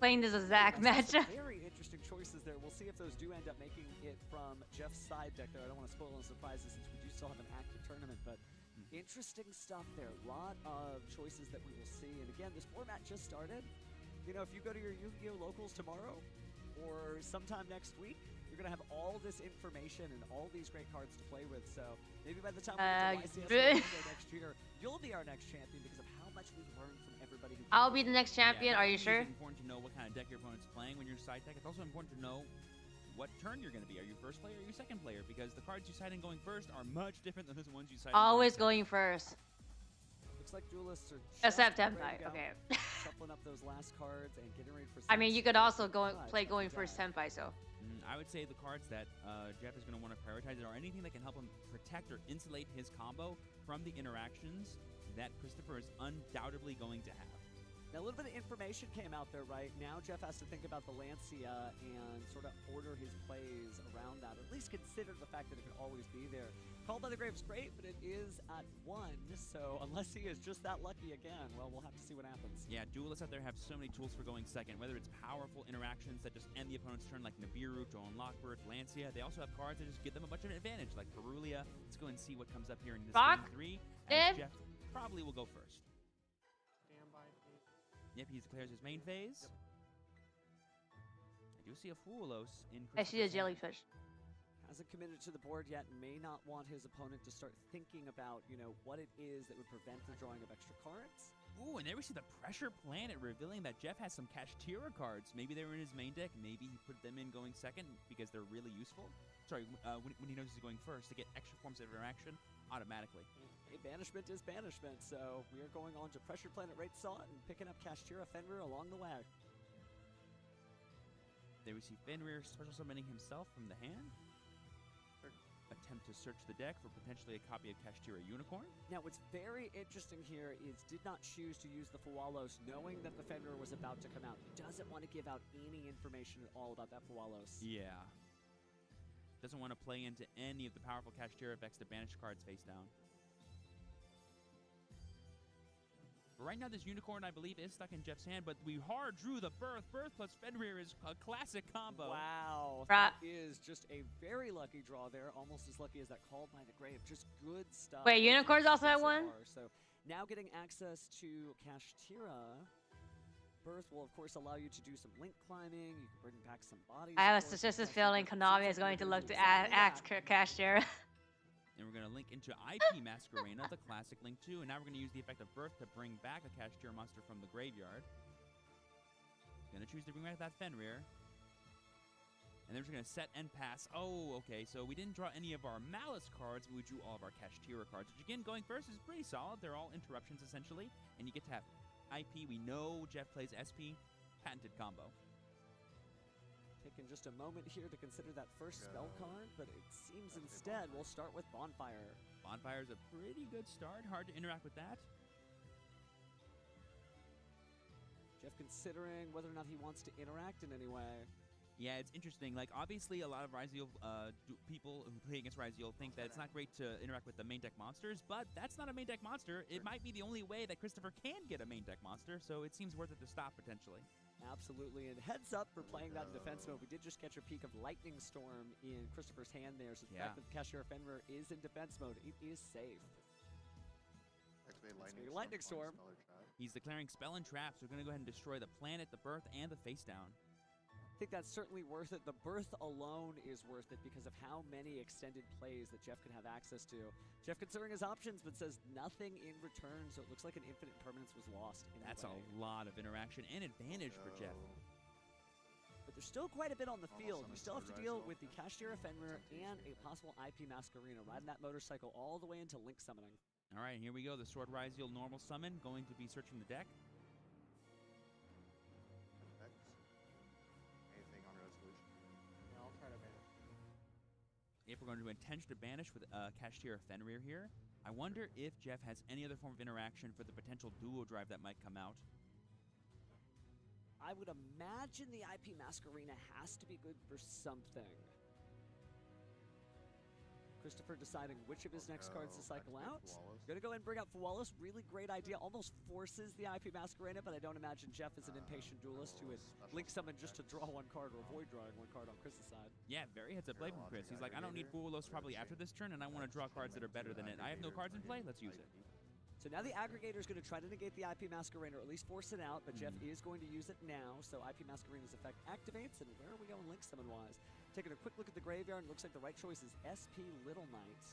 Playing this exact matchup. Very interesting choices there. We'll see if those do end up making it from Jeff's side deck there. I don't want to spoil any surprises since we do still have an active tournament, but interesting stuff there. A lot of choices that we will see. And again, this format just started. You know, if you go to your Yu-Gi-Oh! Locals tomorrow or sometime next week, you're going to have all this information and all these great cards to play with. So maybe by the time we get to YCS next year, you'll be our next champion because of how much we've learned from everybody. I'll be the next champion. Are you sure? It's important to know what kind of deck your opponent's playing when you're side deck. It's also important to know what turn you're going to be. Are you first player or are you second player? Because the cards you side in going first are much different than the ones you side always going first. Looks like duelists are except Senpai. Okay. Shuffling up those last cards and getting ready for. I mean, you could also play going first Senpai. So. I would say the cards that Jeff is going to want to prioritize are anything that can help him protect or insulate his combo from the interactions that Christopher is undoubtedly going to have. Now, a little bit of information came out there, right? Now Jeff has to think about the Lancia and sort of order his plays around that, or at least consider the fact that it could always be there. Call by the Grave is great, but it is at 1, so unless he is just that lucky again, well, we'll have to see what happens. Yeah, duelists out there have so many tools for going second, whether it's powerful interactions that just end the opponent's turn like Nibiru, Joan Lockbird, Lancia. They also have cards that just give them a bunch of advantage, like Perulia. Let's go and see what comes up here in this game 3. As Jeff probably will go first. Yep, he declares his main phase. Yep. I do see a Fulos in. I see a jellyfish. Hasn't committed to the board yet. May not want his opponent to start thinking about, you know, what it is that would prevent the drawing of extra cards. Ooh, and there we see the Pressure Planet revealing that Jeff has some Kashtira cards. Maybe they were in his main deck. Maybe he put them in going second because they're really useful. Sorry, when he knows he's going first to get extra forms of interaction automatically. Hey, banishment is banishment, so we are going on to Pressure Planet Right Saw and picking up Kashtira Fenrir along the way. There we see Fenrir special summoning himself from the hand. Attempt to search the deck for potentially a copy of Kashtira Unicorn. Now, what's very interesting here is did not choose to use the Fuwalos knowing that the Fenrir was about to come out. He doesn't want to give out any information at all about that Fuwalos. Yeah. Doesn't want to play into any of the powerful Kashtira effects to banish cards face down. But right now, this Unicorn, I believe, is stuck in Jeff's hand, but we hard drew the Birth. Birth plus Fenrir is a classic combo. Wow. That is just a very lucky draw there. Almost as lucky as that Call by the Grave. Just good stuff. Wait, Unicorn's also at 1? So now getting access to Kashtira. Birth will, of course, allow you to do some link climbing. You can bring back some bodies. I have a suspicious feeling Konami is going to look to axe Kashtira. And we're going to link into IP Masquerena, the classic link too. And now we're going to use the effect of Birth to bring back a Cashier monster from the graveyard. Going to choose to bring back that Fenrir. And then we're going to set and pass. Oh, okay, so we didn't draw any of our Malice cards, but we drew all of our Kashtira cards, which again, going first is pretty solid. They're all interruptions, essentially. And you get to have IP. We know Jeff plays SP. Patented combo. Taking just a moment here to consider that first spell card, but it seems instead we'll start with Bonfire. Bonfire is a pretty good start. Hard to interact with that. Jeff considering whether or not he wants to interact in any way. Yeah, it's interesting. Like, obviously, a lot of Ryzeal people who play against Ryzeal think that it's not great to interact with the main deck monsters, but that's not a main deck monster. It might be the only way that Christopher can get a main deck monster, so it seems worth it to stop, potentially. Absolutely, and heads up for playing that in defense mode. We did just catch a peek of Lightning Storm in Christopher's hand there, so the fact that the Cashier Fenrir is in defense mode, it is safe. Lightning Storm. He's declaring spell and traps. We're going to go ahead and destroy the planet, the birth, and the face down. I think that's certainly worth it. The birth alone is worth it because of how many extended plays that Jeff can have access to. Jeff considering his options, but says nothing in return, so it looks like an infinite permanence was lost. That's a lot of interaction and advantage for Jeff. But there's still quite a bit on the field. You still have to deal with the Kashtira Fenrir and a possible IP Masquerena, riding that motorcycle all the way into Link summoning. All right, here we go. The Sword Ryzeal normal summon going to be searching the deck. If we're going to intention to banish with Kashtira Fenrir here, I wonder if Jeff has any other form of interaction for the potential duo drive that might come out. I would imagine the IP Masquerena has to be good for something. Christopher deciding which of his next cards to cycle out. Gonna go ahead and bring out Fuwalos. Really great idea. Almost forces the IP Masquerena, but I don't imagine Jeff is an impatient duelist who would link summon just to draw one card or avoid drawing one card on Chris's side. Yeah, very heads up play from Chris. He's like, I don't need Fuwalos probably after this turn, and I want to draw cards that are better than it. I have no cards in play. Let's use it. So now the Aggregator is going to try to negate the IP Masquerena, or at least force it out, but Jeff is going to use it now, so IP Masquerena's effect activates, and where are we going link summon-wise? Taking a quick look at the graveyard, and looks like the right choice is SP Little Knight.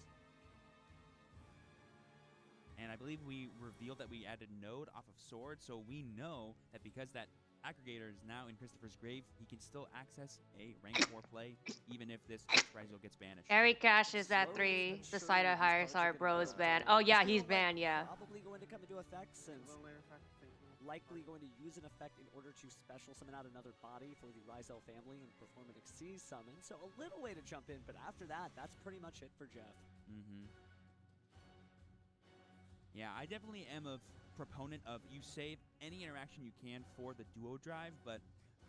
And I believe we revealed that we added Node off of Sword, so we know that because that Aggregator is now in Christopher's grave, he can still access a rank 4 play, even if this Ryzeal gets banished. Eric Cash is at 3. The side of hires our bros banned. Oh yeah, he's banned, yeah. Probably going to come into effect since likely going to use an effect in order to special summon out another body for the Ryzeal family and perform an Xyz summon. So a little way to jump in, but after that, that's pretty much it for Jeff. Yeah, I definitely am a proponent of you save any interaction you can for the duo drive, but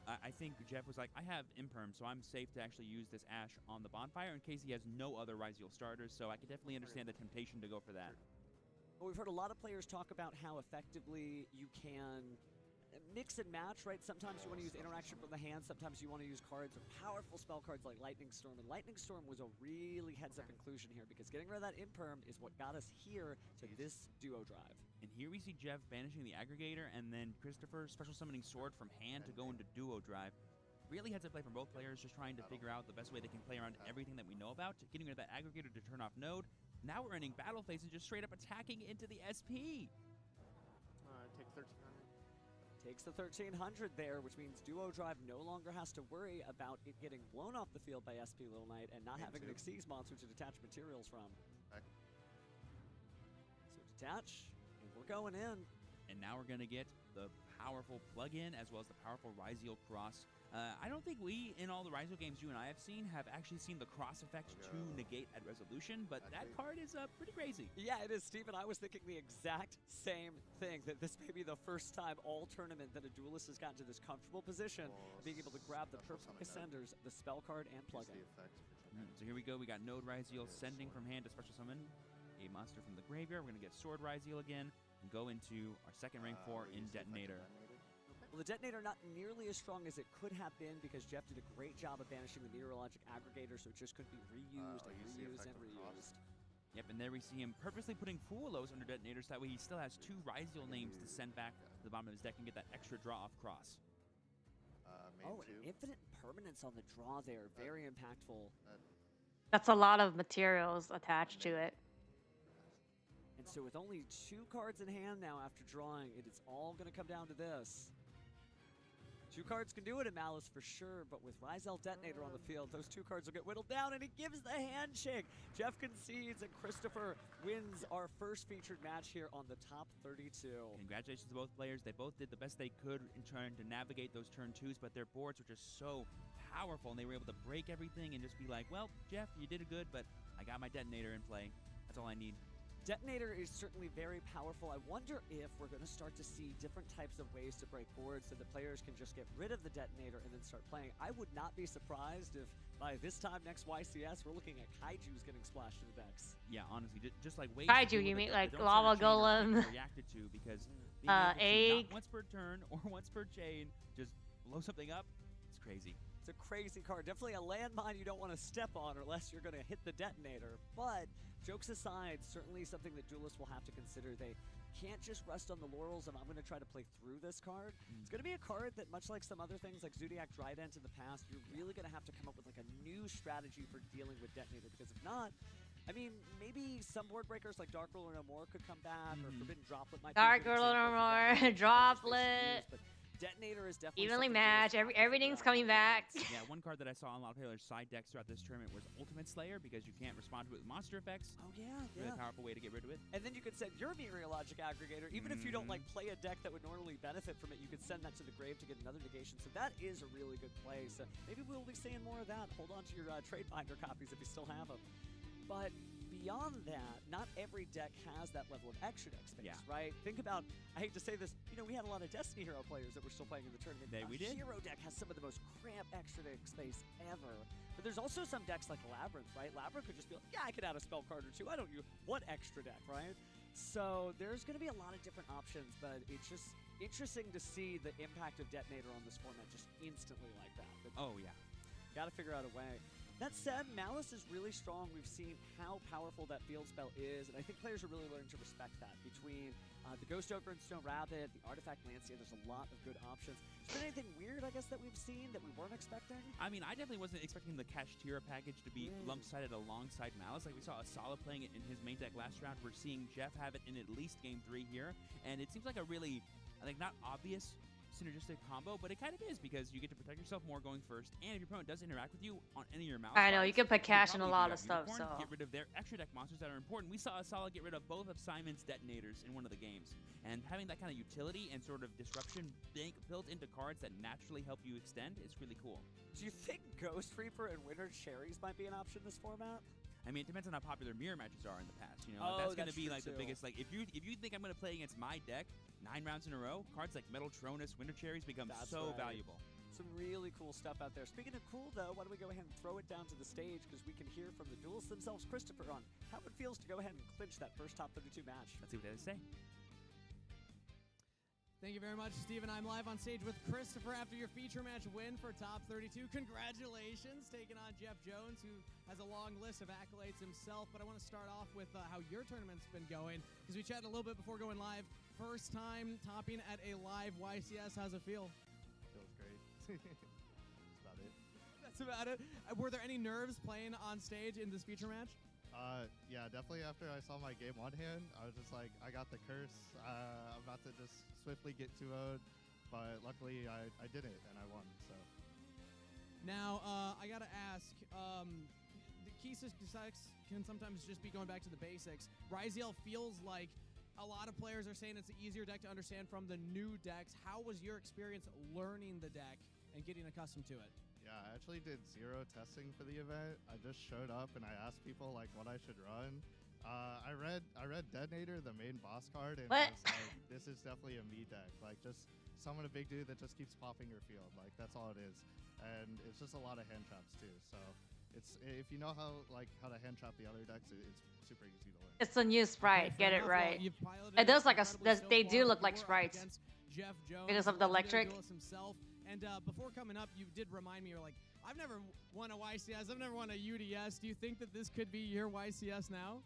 I think Jeff was like, I have Imperm, so I'm safe to actually use this Ash on the Bonfire in case he has no other Ryzeal starters, so I can definitely understand the temptation to go for that. Well, we've heard a lot of players talk about how effectively you can mix and match, right? Sometimes you want to use interaction from the hand, sometimes you want to use cards with powerful spell cards like Lightning Storm, and Lightning Storm was a really heads-up inclusion here because getting rid of that Imperm is what got us here to this duo drive. And here we see Jeff banishing the Aggregator, and then Christopher special summoning Sword from hand to go into duo drive. Really heads-up play from both players, just trying to figure out the best way they can play around everything that we know about, getting rid of that Aggregator to turn off Node. Now we're ending battle phase and just straight up attacking into the SP. Take 1300. Takes the 1300 there, which means duo drive no longer has to worry about it getting blown off the field by SP Little Knight and not having an Xyz monster to detach materials from. So detach, and we're going in. And now we're going to get the powerful plug-in as well as the powerful Ryzeal cross. I don't think we, in all the Ryzeal games you and I have seen, have actually seen the cross effect to negate at resolution, but that card is pretty crazy. Yeah, it is, Steven. I was thinking the exact same thing, that this may be the first time all tournament that a duelist has gotten to this comfortable position of being able to grab the perfect Cassanders, the spell card, and plug-in. So here we go. We got Node Ryzeal sending from hand to special summon a monster from the graveyard. We're going to get Sword Ryzeal again and go into our second rank 4 in Detonator. Well, the Detonator not nearly as strong as it could have been because Jeff did a great job of banishing the Meteorologic Aggregator, so it just couldn't be reused and reused and reused. Yep, and there we see him purposely putting Fuwalos under Detonators, that way he still has 2 Ryzeal names to send back to the bottom of his deck and get that extra draw off cross. Oh, an infinite permanence on the draw there. Very impactful. That's a lot of materials attached to it. And so with only 2 cards in hand now after drawing, it is all going to come down to this. 2 cards can do it in Malice for sure, but with Ryzel Detonator on the field, those 2 cards will get whittled down, and he gives the handshake. Jeff concedes, and Christopher wins our first featured match here on the top 32. Congratulations to both players. They both did the best they could in trying to navigate those turn 2s, but their boards were just so powerful, and they were able to break everything and just be like, well, Jeff, you did it good, but I got my Detonator in play. That's all I need. Detonator is certainly very powerful. I wonder if we're going to start to see different types of ways to break boards so the players can just get rid of the Detonator and then start playing. I would not be surprised if by this time next YCS, we're looking at Kaijus getting splashed in the decks. Yeah, honestly, just like ways Kaiju, you mean like lava golem? Reacted to because egg. Not once per turn or once per chain, just blow something up. It's crazy. It's a crazy card. Definitely a landmine you don't want to step on unless you're going to hit the Detonator. But jokes aside, certainly something that duelists will have to consider. They can't just rest on the laurels of I'm going to try to play through this card. It's going to be a card that, much like some other things like Zodiac Trident in the past, you're really going to have to come up with like a new strategy for dealing with Detonator, because if not, I mean, maybe some board breakers like Dark Ruler No More could come back, or Forbidden Droplet might Dark be a good Ruler No example More, Droplet. but Detonator is definitely Evenly something matched. Everything's coming back. Yeah, one card that I saw on a lot of players' side decks throughout this tournament was Ultimate Slayer, because you can't respond to it with monster effects. Oh yeah, Really powerful way to get rid of it. And then you could send your Meteorologic Aggregator. Even if you don't like play a deck that would normally benefit from it, you could send that to the grave to get another negation. So that is a really good play. So maybe we'll be seeing more of that. Hold on to your trade binder copies if you still have them. But beyond that, not every deck has that level of extra deck space, right? Think about, I hate to say this, you know, we had a lot of Destiny Hero players that were still playing in the tournament. We did. Hero deck has some of the most cramped extra deck space ever. But there's also some decks like Labyrinth, right? Labyrinth could just be like, yeah, I could add a spell card or 2. I don't use what extra deck, right? So there's going to be a lot of different options, but it's just interesting to see the impact of Detonator on this format just instantly like that. But oh, yeah. Got to figure out a way. That said, Malice is really strong. We've seen how powerful that field spell is, and I think players are really learning to respect that. Between the Ghost Ogre and Stone Rabbit, the Artifact Lancia, there's a lot of good options. Is there anything weird, I guess, that we've seen that we weren't expecting? I mean, I definitely wasn't expecting the Kashtira package to be lump-sided alongside Malice. Like, we saw Asala playing it in his main deck last round. We're seeing Jeff have it in at least Game 3 here, and it seems like a really, like, not obvious synergistic combo, but it kind of is, because you get to protect yourself more going first, and if your opponent doesn't interact with you on any of your mouse I know, you can put cash in a lot of stuff, so get rid of their extra deck monsters that are important. We saw Asala get rid of both of Simon's Detonators in one of the games, and having that kind of utility and sort of disruption built into cards that naturally help you extend is really cool. Do you think Ghost Reaper and Winter Cherries might be an option in this format? I mean, it depends on how popular mirror matches are in the past. You know, that's going to be like the biggest. Like, if you think I'm going to play against my deck 9 rounds in a row, cards like Metal Tronus, Winter Cherries become valuable. Some really cool stuff out there. Speaking of cool, though, why don't we go ahead and throw it down to the stage, because we can hear from the duelists themselves, Christopher, on how it feels to go ahead and clinch that first top 32 match. Let's see what they say. Thank you very much, Steven. I'm live on stage with Christopher after your feature match win for Top 32. Congratulations, taking on Jeff Jones, who has a long list of accolades himself. But I want to start off with how your tournament's been going, because we chatted a little bit before going live. First time topping at a live YCS. How's it feel? Feels great. That's about it. That's about it. Were there any nerves playing on stage in this feature match? Yeah, definitely after I saw my game on hand, I was just like, I got the curse. I'm about to just swiftly get 2-0'd, but luckily I did it and I won, so. Now, I gotta ask, the key success can sometimes just be going back to the basics. Ryzel feels like a lot of players are saying it's an easier deck to understand from the new decks. How was your experience learning the deck and getting accustomed to it? Yeah, I actually did 0 testing for the event. I just showed up and I asked people like what I should run. I read Detonator, the main boss card, and I was like, this is definitely a me deck. Like, just summon a big dude that just keeps popping your field. Like, that's all it is. And it's just a lot of hand traps too. So it's, if you know how to hand trap the other decks, it's super easy to learn. it's a new sprite. Get it right. It does like they do look like sprites Jeff Jones, because of the electric. Himself. And before coming up, you did remind me, you're like, I've never won a YCS, I've never won a UDS. Do you think that this could be your YCS now?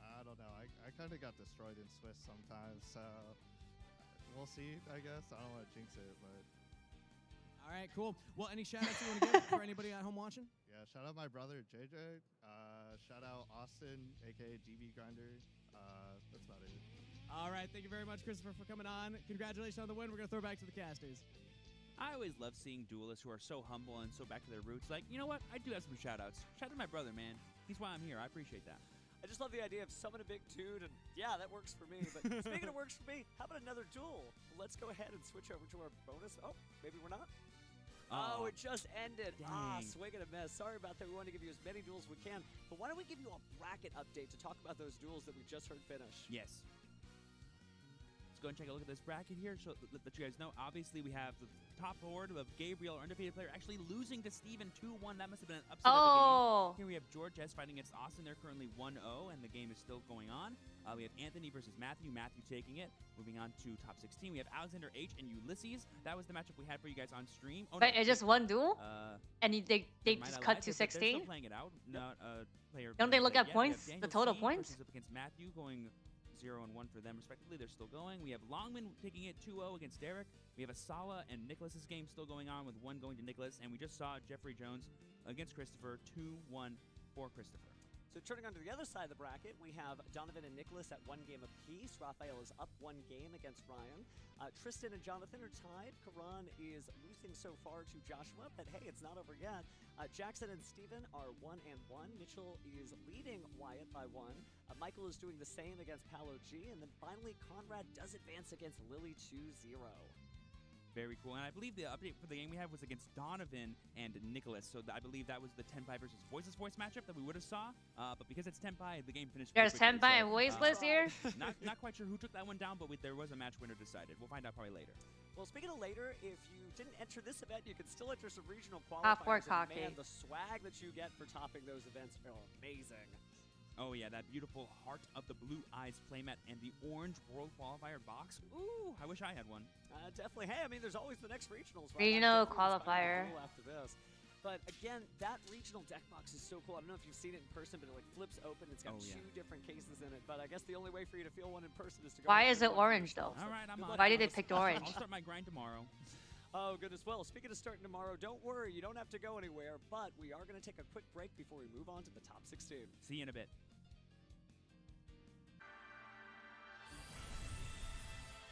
I don't know. I kind of got destroyed in Swiss sometimes, so we'll see, I guess. I don't want to jinx it, but... All right, cool. Well, any shout-outs you want to give for anybody at home watching? Yeah, shout out my brother JJ. Shout out Austin, aka GB Grinder. That's about it. All right, thank you very much, Christopher, for coming on. Congratulations on the win. We're gonna throw back to the casters. I always love seeing duelists who are so humble and so back to their roots. Like, you know what? I do have some shout-outs. Shout out to my brother, man. He's why I'm here. I appreciate that. I just love the idea of summon a big dude, and yeah, that works for me. But speaking of works for me, how about another duel? Let's go ahead and switch over to our bonus. Oh, maybe we're not. Oh, it just ended. Dang. Ah, swing and a miss. Sorry about that. We want to give you as many duels as we can. But why don't we give you a bracket update to talk about those duels that we just heard finish? Yes. Let's go and take a look at this bracket here so that you guys know. Obviously, we have the top board of Gabriel, our undefeated player, actually losing to Steven 2-1. That must have been an upset of the game. Here we have George S fighting against Austin. They're currently 1-0, and the game is still going on. We have Anthony versus Matthew. Matthew taking it. Moving on to top 16, we have Alexander H and Ulysses. That was the matchup we had for you guys on stream. Oh, but no, it's just one duel? And they just cut to They're 16? still playing it out. Not player. Don't they look at yet. points? The total points? Versus up against Matthew, going 0 and 1 for them respectively. They're still going. We have Longman taking it 2-0 against Derek. We have Asala and Nicholas's game still going on with 1 going to Nicholas. And we just saw Jeffrey Jones against Christopher, 2-1 for Christopher. So turning on to the other side of the bracket, we have Donovan and Nicholas at 1 game apiece. Raphael is up 1 game against Ryan. Tristan and Jonathan are tied. Karan is losing so far to Joshua, but hey, it's not over yet. Jackson and Steven are 1 and 1. Mitchell is leading Wyatt by 1. Michael is doing the same against Paolo G. And then finally, Conrad does advance against Lily 2-0. Very cool. And I believe the update for the game we had was against Donovan and Nicholas. So I believe that was the Tenpai versus Voiceless Voice matchup that we would have saw. But because it's Tenpai, the game finished. There's Tenpai and Voiceless here? Not quite sure who took that one down, but there was a match winner decided. We'll find out probably later. Well, speaking of later, if you didn't enter this event, you can still enter some regional qualifiers. And man, the swag that you get for topping those events are amazing. Oh yeah, that beautiful Heart of the Blue Eyes playmat and the orange World Qualifier box. Ooh, I wish I had one. Definitely. Hey, I mean, there's always the next regionals, right? Regional qualifier. After this. But again, that regional deck box is so cool. I don't know if you've seen it in person, but it like flips open. It's got 2 different cases in it. But I guess the only way for you to feel one in person is to go. Why is it orange though? All right, I'm on. Why did they pick orange? I'll start my grind tomorrow. Oh, goodness. Well, speaking of starting tomorrow, don't worry. You don't have to go anywhere. But we are going to take a quick break before we move on to the top 16. See you in a bit.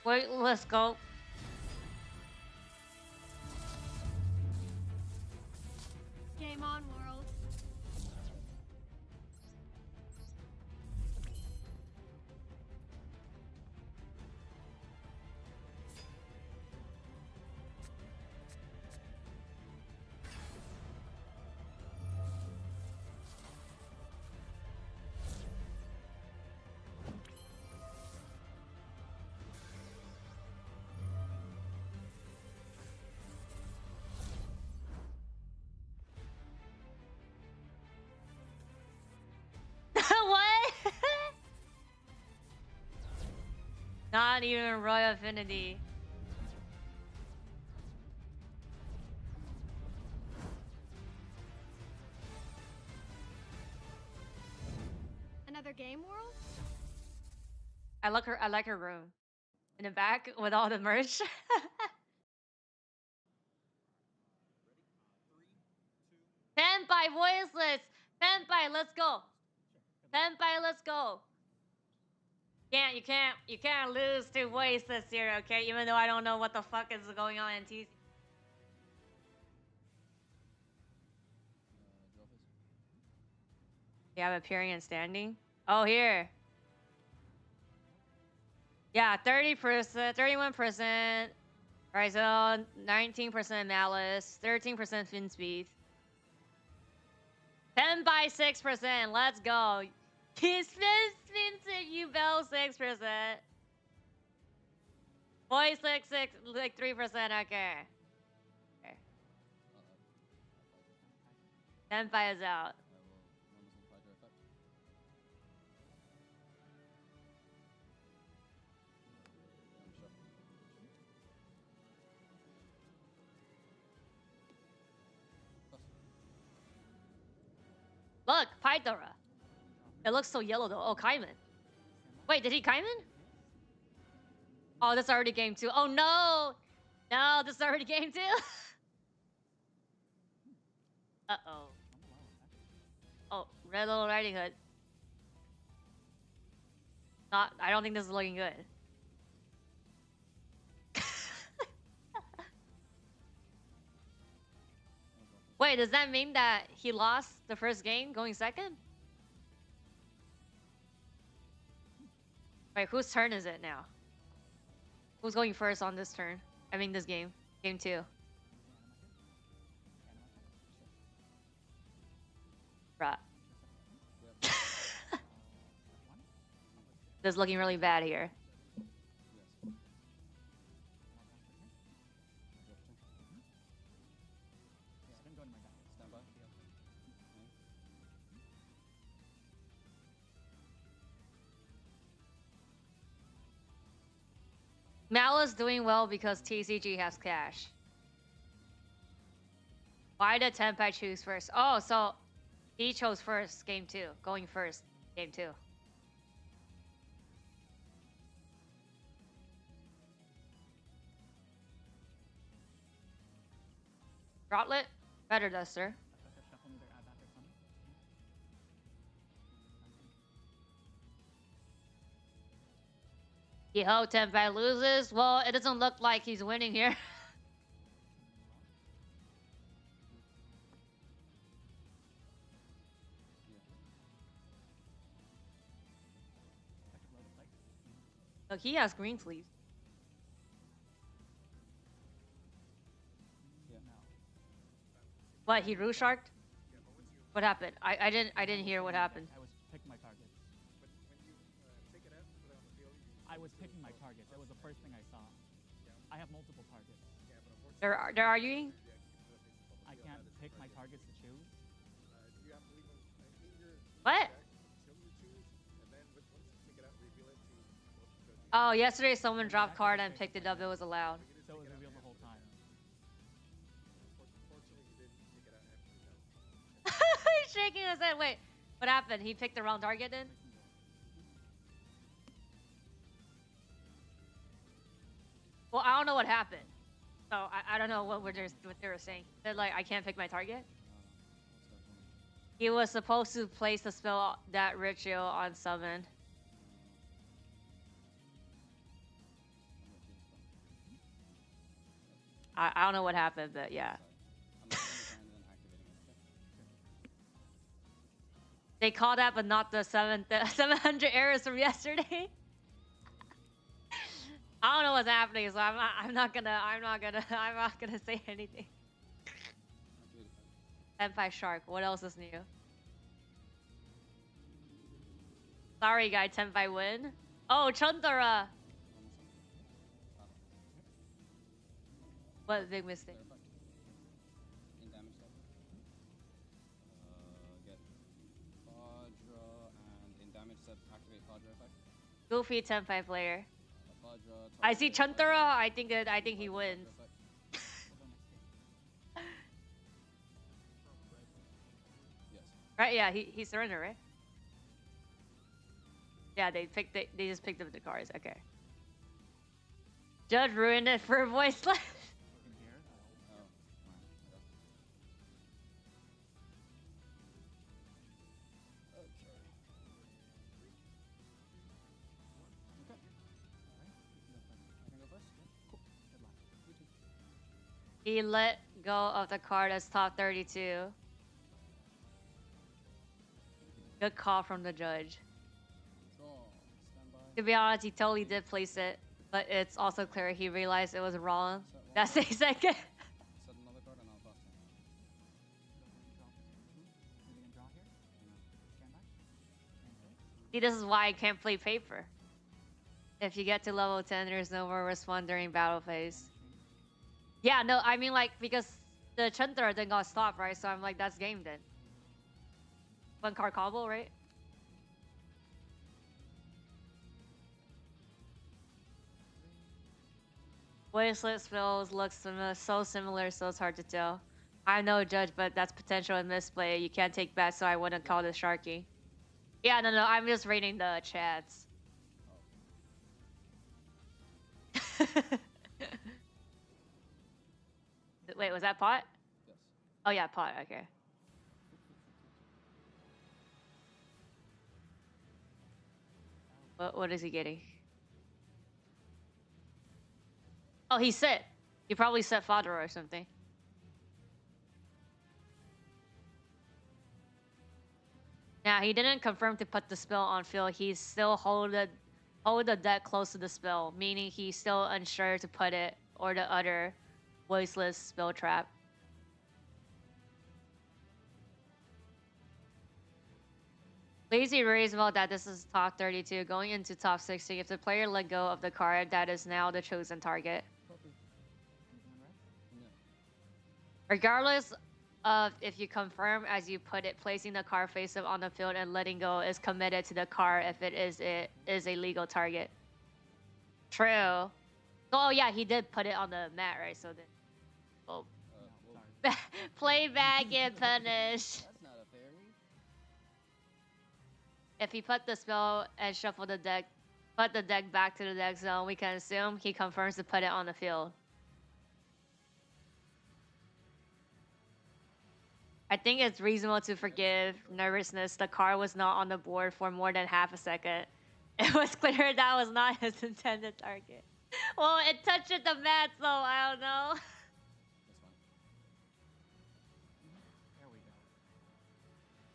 Wait, let's go. Game on, world. What? Not even Royal Affinity. Another game, world? I like her room. In the back with all the merch. Tenpai Voiceless! Tenpai, let's go! Tenpai, let's go! You can't lose to Voiceless here, okay? Even though I don't know what the fuck is going on in TC. You have appearing and standing? Oh, here. Yeah, 30%, 31%. Right, so 19% Malice, 13% Fin Speed. 10 by 6%, let's go. His spins you bell 6%. Voice 3%, okay. 10 by is out. Look, Paidora. It looks so yellow though. Oh, Kaiman. Wait, did he Kaiman? Oh, that's already game 2. Oh no! No, this is already game 2. Uh-oh. Oh, Red Little Riding Hood. Not. I don't think this is looking good. Wait, does that mean that he lost the first game going second? Wait, whose turn is it now? Who's going first on this turn? I mean this game. Game 2. Bruh. This is looking really bad here. Mal is doing well because TCG has cash. Why did Tenpai choose first? Oh, so he chose first, game 2. Going first, game 2. Rotlet? Better Duster. You hope Tenpai loses? Well, it doesn't look like he's winning here. Look, he has green sleeves. What, he Roo Sharked? What happened? I didn't hear what happened. I was picking my target. I was picking my target. That was the first thing I saw. I have multiple targets. They're arguing? I can't pick my targets to choose. What? Oh, yesterday someone dropped card and picked it up. It was allowed. So it was revealed the whole time. He's shaking his head. Wait, what happened? He picked the wrong target then? Well, I don't know what happened. So I don't know what they were saying. They're like, I can't pick my target. He was supposed to place the spell that ritual on summon. I don't know what happened, but yeah. They called that, but not the 700 errors from yesterday. I don't know what's happening, so I'm not gonna say anything. Tenpai Shark. What else is new? Sorry, guy. Tenpai win. Oh, Chundara. What a big mistake. Goofy Tenpai player. I see Chantara. I think he wins. Right? Yeah, he surrendered, right? Yeah, they just picked up the cards. Okay. Judge ruined it for voiceless. He let go of the card as top 32. Good call from the judge. To be honest, he totally did place it, but it's also clear he realized it was wrong. That's the second. See, this is why I can't play paper. If you get to level 10, there's no more respawn during battle phase. Yeah, no, I mean like because the Chunter then got stopped, right? So I'm like, that's game then. One card combo, right? Voiceless spells look so similar, so it's hard to tell. I'm no judge, but that's potential in misplay. You can't take bets, so I wouldn't call this Sharky. Yeah, no, I'm just reading the chats. Wait, was that pot? Yes. Oh yeah, pot. Okay. What is he getting? Oh, he set. He probably set fodder or something. Yeah, he didn't confirm to put the spell on field. He still hold the deck close to the spell, meaning he's still unsure to put it or the other voiceless spell trap. Please be reasonable that this is top 32. Going into top 60, if the player let go of the card, that is now the chosen target. Regardless of if you confirm as you put it, placing the card face up on the field and letting go is committed to the card if it is a legal target. True. Oh yeah, he did put it on the mat, right? So then, oh, play back and punish. That's not a fairy. If he put the spell and shuffle the deck, put the deck back to the deck zone, we can assume he confirms to put it on the field. I think it's reasonable to forgive nervousness. The card was not on the board for more than half a second. It was clear that was not his intended target. Well, it touched the mat, so I don't know. That's fine. There we go.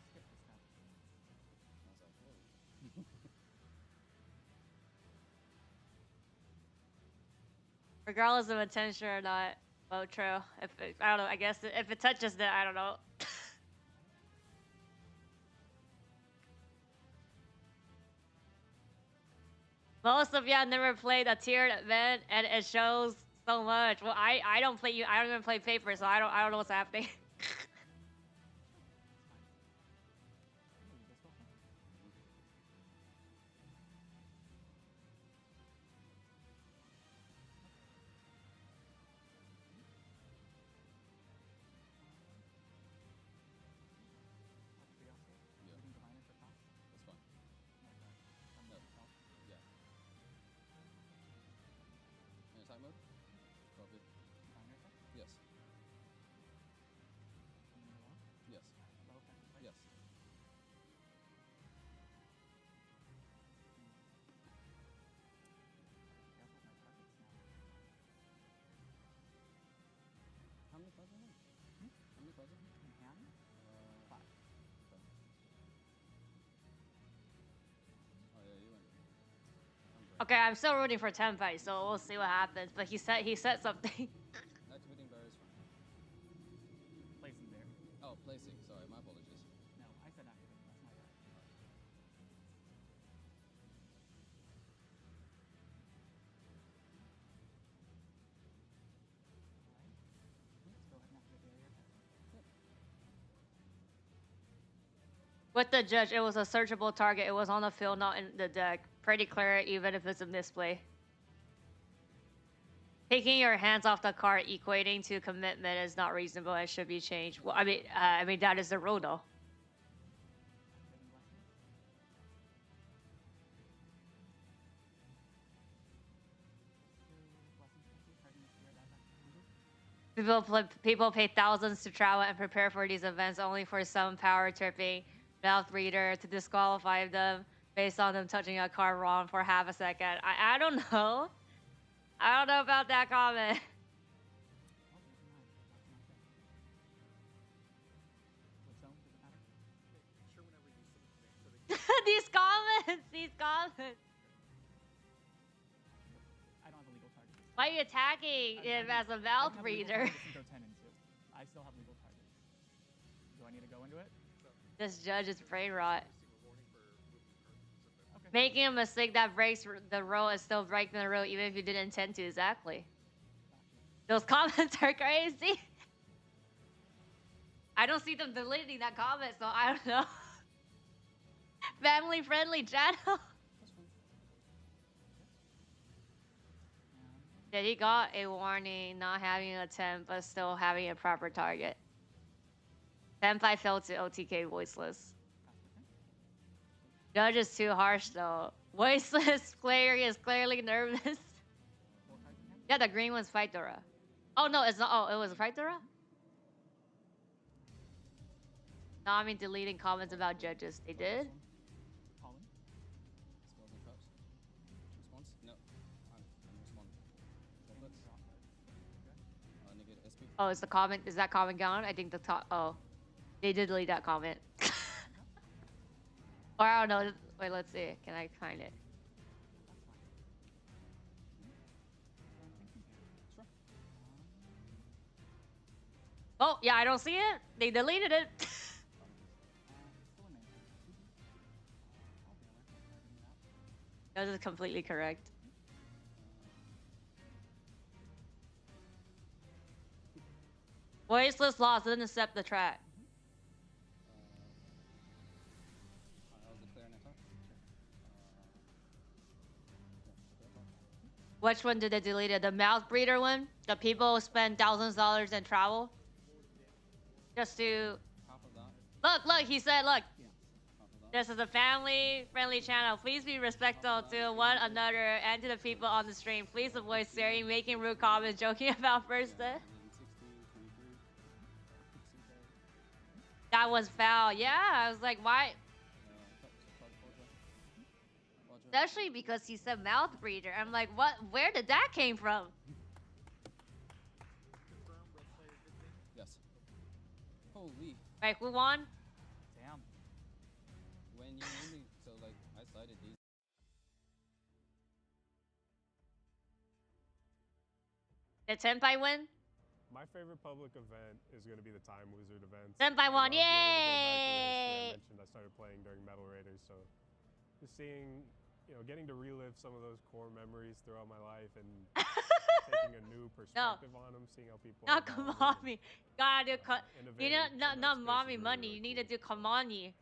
Skip the step. I was like, whoa. Regardless of intention or not, well, true. If I don't know, I guess if it touches it, I don't know. Most of y'all never played a tiered event, and it shows so much. Well, I don't play I don't even play paper, so I don't know what's happening. That's fine. No. Yeah. In attack mode? Copy. Yes. Yes. Yes. How many cards are there? How many cards are there? In hand? 5. Okay. Oh yeah, you went. Okay, I'm still rooting for Tenpai, so we'll see what happens. But he said something. Activating barriers fine. Placing there. Oh, placing. Sorry, my apologies. No, I said activate. That's my bad. Let's go ahead and activate barrier. With the judge, it was a searchable target. It was on the field, not in the deck. Pretty clear, even if it's a misplay. Taking your hands off the card equating to commitment is not reasonable and should be changed. Well, I mean that is the rule, though. People pay thousands to travel and prepare for these events only for some power tripping mouth reader to disqualify them based on them touching a card wrong for half a second. I don't know. I don't know about that comment. These comments. I don't have a legal target. Why are you attacking him as a mouth reader? I still have legal targets. Do I need to go into it? This judge is brain rot. Making a mistake that breaks the rule is still breaking the rule, even if you didn't intend to. Exactly. Those comments are crazy. I don't see them deleting that comment, so I don't know. Family-friendly channel. Did he got a warning not having an attempt, but still having a proper target? Senpai failed to OTK voiceless. Judge is too harsh though. Voiceless player is clearly nervous. Yeah, the green one's Fight Dora. Oh no, it's not. Oh, it was Fight Dora? No, I mean deleting comments about judges. They did? Oh, is the comment? Is that comment gone? I think the top. Oh, they did delete that comment. Or I don't know. Wait, let's see. Can I find it? Oh, yeah, I don't see it. They deleted it. That is completely correct. Voiceless lost, didn't accept the track. Which one did they delete it? The mouth breeder one? The people spend thousands of dollars in travel? Just to... Look, he said, look. This is a family-friendly channel. Please be respectful to one another and to the people on the stream. Please avoid staring, making rude comments, joking about first day. That was foul. Yeah, I was like, why? Especially because he said mouth breeder. I'm like, what? Where did that came from? Yes. Holy. Wait, who won? Damn. When you knew me, so like I cited these. Did Senpai win? My favorite public event is going to be the Time Wizard events. Senpai won, I yay! mentioned I started playing during Metal Raiders, so just seeing, getting to relive some of those core memories throughout my life and taking a new perspective on them, seeing how people. Not Kamami. Gotta do. You know, not mommy money. You need to do Kamani.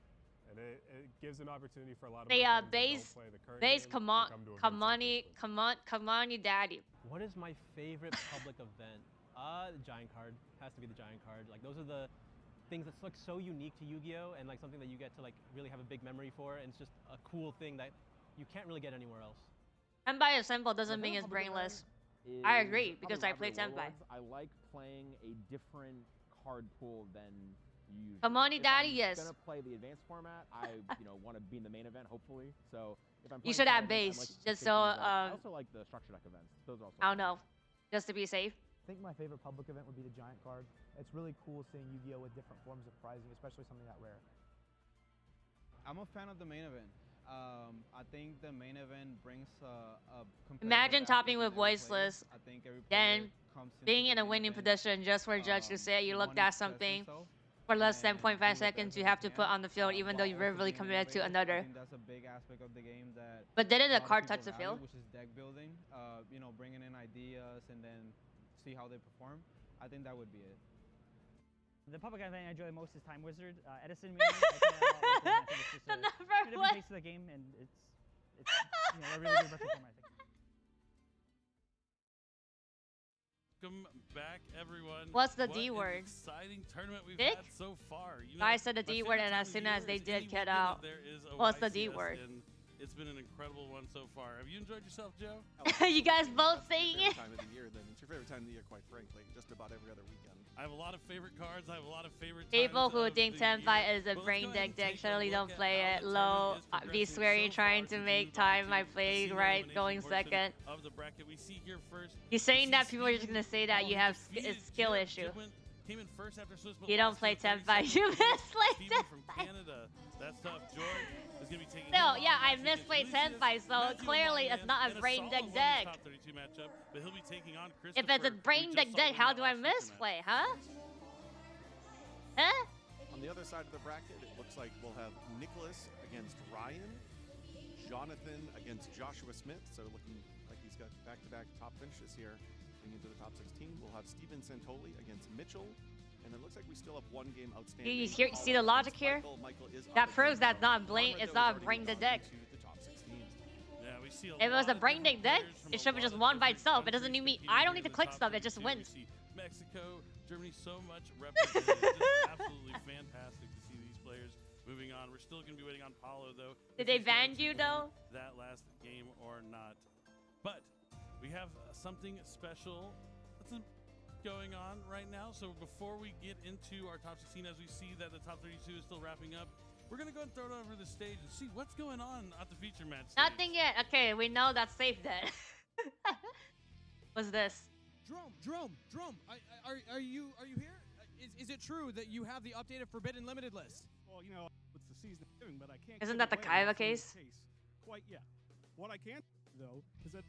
And it gives an opportunity for a lot of They my friends base that don't play the current game to come to events Kamani daddy. What is my favorite public event? The giant card. Has to be the giant card. Like those are the things that's like so unique to Yu-Gi-Oh! And like something that you get to like really have a big memory for, and it's just a cool thing that you can't really get anywhere else. Senpai is simple doesn't mean it's brainless. I agree because I play Senpai. I like playing a different card pool than usual. Kamani daddy, yes. If I'm gonna play the advanced format, I want to be in the main event hopefully. So if I'm You playing should add tournaments, base I like to just shake so things up. I also like the structure deck events. Those are also. I don't know, just to be safe. I think my favorite public event would be the giant card. It's really cool seeing Yu-Gi-Oh! With different forms of prizing, especially something that rare. I'm a fan of the main event. I think the main event brings a Imagine competitive topping aspect with in every player. voiceless, I think every then player comes into being the in a main winning event, position just for a judge to say you looked wanting at to test something himself for less than and 0.5 do the seconds best you that have he to put can, on the field even though while you're also verbally being committed to innovative. another. I think that's a big aspect of the game that But didn't the a lot of card people touch the value, field? which is deck building. Bringing in ideas and then see how they perform. I think that would be it. The public event I enjoy the most is Time Wizard. Edison mainly. I play a lot with it. I think it's just a different pace of the game, and it's a really good virtual format, I think. Welcome back, everyone. What's the D word? Exciting tournament we've Dick? had so far. I said the D word, and as soon as they did get out, what's the D word? It's been an incredible one so far. Have you enjoyed yourself, Joe? You guys both saying it? Time of the year, then it's your favorite time of the year, quite frankly. Just about every other weekend. I have a lot of favorite cards. I have a lot of favorite People times who of think the Senpai year. is a But let's brain go ahead deck and deck, take a surely look don't at play how it the low. tournament is Be progressing swearing so trying far to to make move on time. to I the played casino right elimination going portion second. Of the bracket. We see here first. He's saying that people are just gonna say that you have a skill issue. Came in first after Swiss, but You don't lost play in the 30 Senpai. seconds. You misplay Steven from Senpai. Canada. That's tough. George is gonna be taking. No, him yeah, on. I Matthew misplayed Lucius, Senpai, so Matthew clearly it's Longman, not a and brain Asala deck won his deck. top 32 matchup, but he'll be taking on If it's a brain deck deck, how do I misplay, huh? Huh? On the other side of the bracket, it looks like we'll have Nicholas against Ryan, Jonathan against Joshua Smith. So looking like he's got back-to-back top finishes here, getting into the top 16. We'll have Steven Santoli against Mitchell. And it looks like we still have one game outstanding. You see the logic here? That proves that's not brain. It's not a brain deck deck. Yeah, we see If it was a brain deck deck, it should have just won by itself. It doesn't need me. I don't need to click stuff. It just wins. We see Mexico, Germany, so much represented. Just absolutely fantastic to see these players moving on. We're still going to be waiting on Paulo, though. Did they ban you, though? That last game or not. But we have something special that's going on right now. So before we get into our top 16, as we see that the top 32 is still wrapping up, we're going to go and throw it over the stage and see what's going on at the feature match stage. Nothing yet. Okay, we know that's safe then. What's this? Jerome, are you here? Is it true that you have the updated Forbidden Limited list? Well, you know, it's the season of giving, but I can't. Isn't that the Kaiba case? Quite yet. What I can though is that.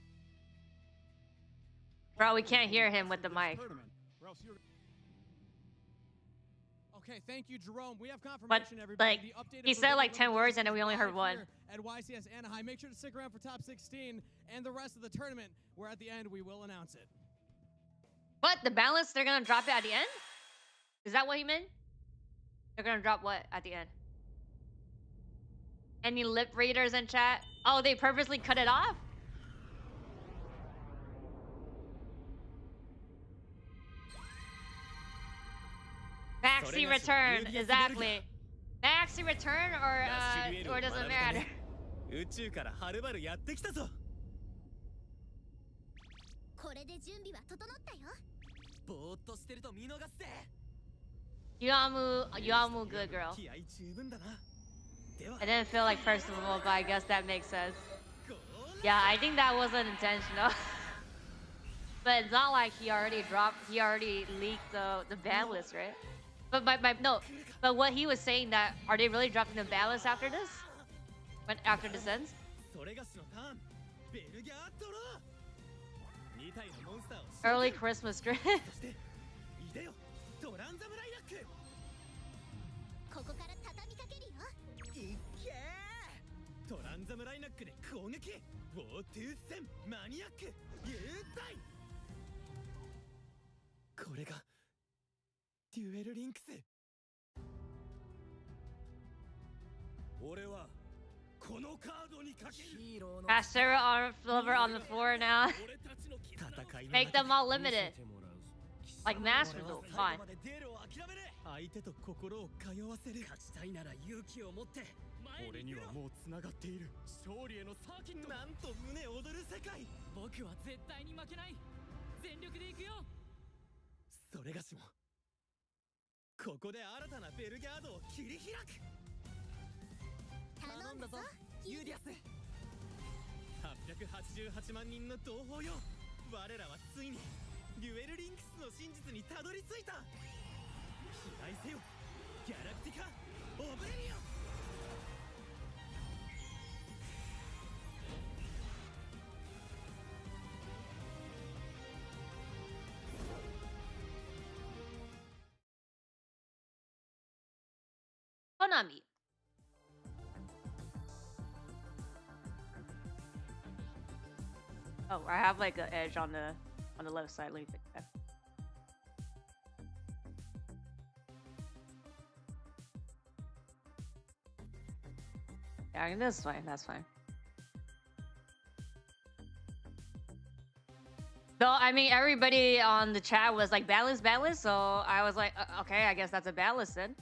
Bro, we can't hear him with the mic. Okay, thank you, Jerome. We have confirmation, But everybody. like, The updated he said like 10 Forbidden words and then we only heard live one. here at YCS Anaheim. Make sure to stick around for top 16 and the rest of the tournament, where at the end we will announce it. What? The balance? They're gonna drop it at the end? Is that what he meant? They're gonna drop what at the end? Any lip readers in chat? Oh, they purposely cut it off? Maxi return, exactly. Maxi return or doesn't matter. 宇宙からはるばるやってきたぞ。これで準備は整ったよ。ぼーっとしてると見逃すぜ。Yamu, good girl. 気合十分だな。では。 I didn't feel like personal, but I guess that makes sense. Yeah, I think that wasn't intentional. But it's not like he already leaked the ban list, right? But but what he was saying, that are they really dropping the ban list after this? After this ends? それがしのターン。ベルギャードロー。2体のモンスターを。 Early Christmas drift. いでよ。トランザムライラック。ここから畳みかけるよ。いっけー。トランザムライナックで攻撃。ウォートゥー戦マニアック。優待。これがデュエルリンクス。俺は。 Cast Sarah on Flubber on the floor now. Make them all limited. Like Master Duel. Fine. 相手と心を通わせる。勝ちたいなら勇気を持って。俺にはもう繋がっている。勝利へのサーキット。なんと胸躍る世界。僕は絶対に負けない。全力で行くよ。それがしも。ここで新たなベルギャードを切り開く。 頼んだぞユーディアス。888万人の同胞よ。我らはついにデュエルリンクスの真実にたどり着いた。飛来せよギャラクティカオブレミオン。 Konami. Oh, I have like an edge on the left side. Let me fix that. Yeah, that's fine. That's fine. Though, I mean, everybody on the chat was like balance, so I was like, okay, I guess that's a balance then.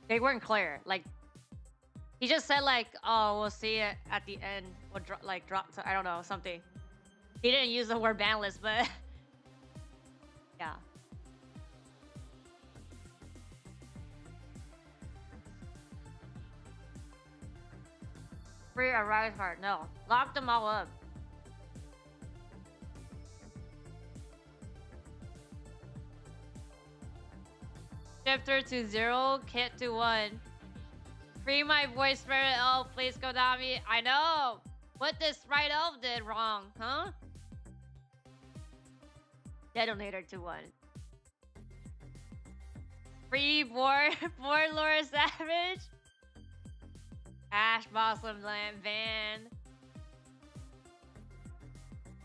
They weren't clear. Like, he just said like, oh, we'll see it at the end. We'll drop, I don't know, something. He didn't use the word balance, but yeah. Free a rise card. No, lock them all up. Shifter to 0, Kit to 1. Free my voice spirit elf, please Konami. I know! What this right elf did wrong, huh? Detonator to 1. Free Lord Savage. Ash Blossom Land Van.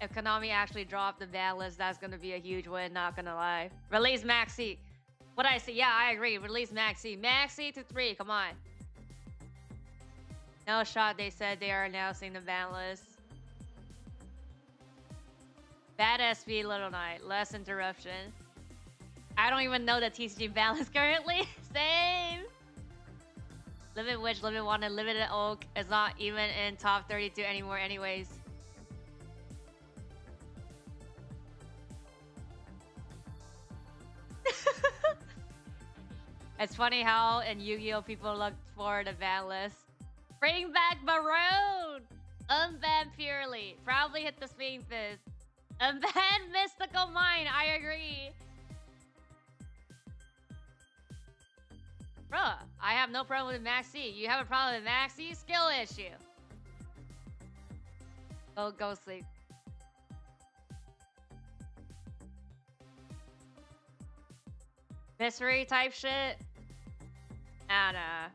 If Konami actually dropped the ban list, that's gonna be a huge win, not gonna lie. Release Maxi. What I say? Yeah, I agree. Release Maxi. Maxi to 3, come on. No shot, they said they are announcing the ban list. Bad SP Little Knight, less interruption. I don't even know the TCG ban list currently. Same. Limit Witch, Limit Wanted, Limited Oak is not even in top 32 anymore anyways. It's funny how in Yu-Gi-Oh people look for the ban list. Bring back Maroon! Unban purely. Probably hit the Sphinx Fist. Unban Mystical Mind. I agree. Bruh, I have no problem with Maxi. You have a problem with Maxi? Skill issue. Oh, go sleep. Mystery type shit? Ah, nah.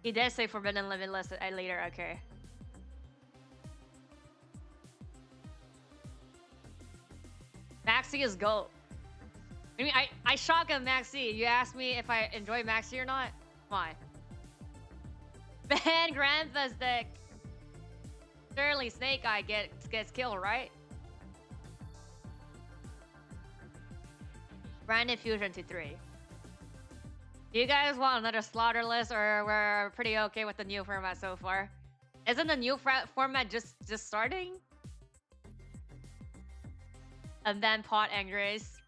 He did say Forbidden Limitless later, okay. Maxi is GOAT. I mean, I shotgun Maxi. You asked me if I enjoy Maxi or not? Why? Ban Grandpa's deck. Surely Snake Eye gets killed, right? Branded Fusion to 3. Do you guys want another Slaughterless, or we're pretty okay with the new format so far? Isn't the new format just starting? And then Pot and Grace.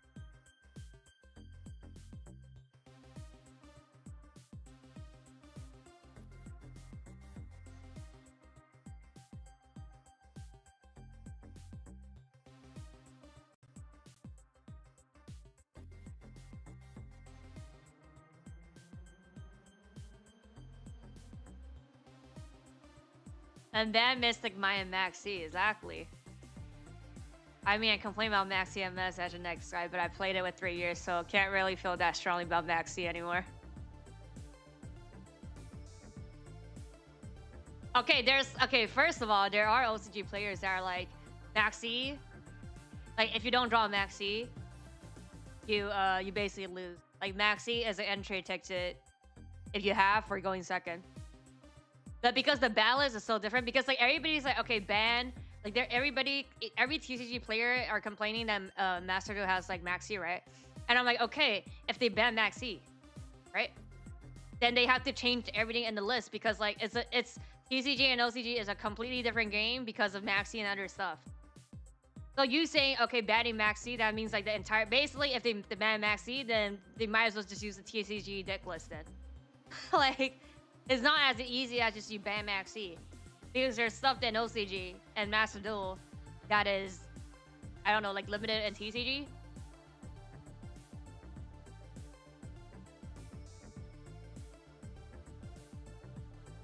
And then Mystic Maya and Maxi, exactly. I mean, I complain about Maxi MS as a next guy, but I played it with 3 years, so can't really feel that strongly about Maxi anymore. Okay, first of all, there are OCG players that are like, Maxi, like if you don't draw Maxi, you basically lose. Like Maxi is an entry ticket if you have for going second. But because the balance is so different, because like everybody's like, okay, ban, like every TCG player are complaining that Master Duel has like Maxi, right? And I'm like, okay, if they ban Maxi, right? Then they have to change everything in the list, because like it's TCG and OCG is a completely different game because of Maxi and other stuff. So you saying, okay, banning Maxi, that means like the entire, basically if they ban Maxi, then they might as well just use the TCG deck list then. Like, it's not as easy as just you ban Maxi. Because there's stuff in OCG and Master Duel that is, I don't know, like limited in TCG.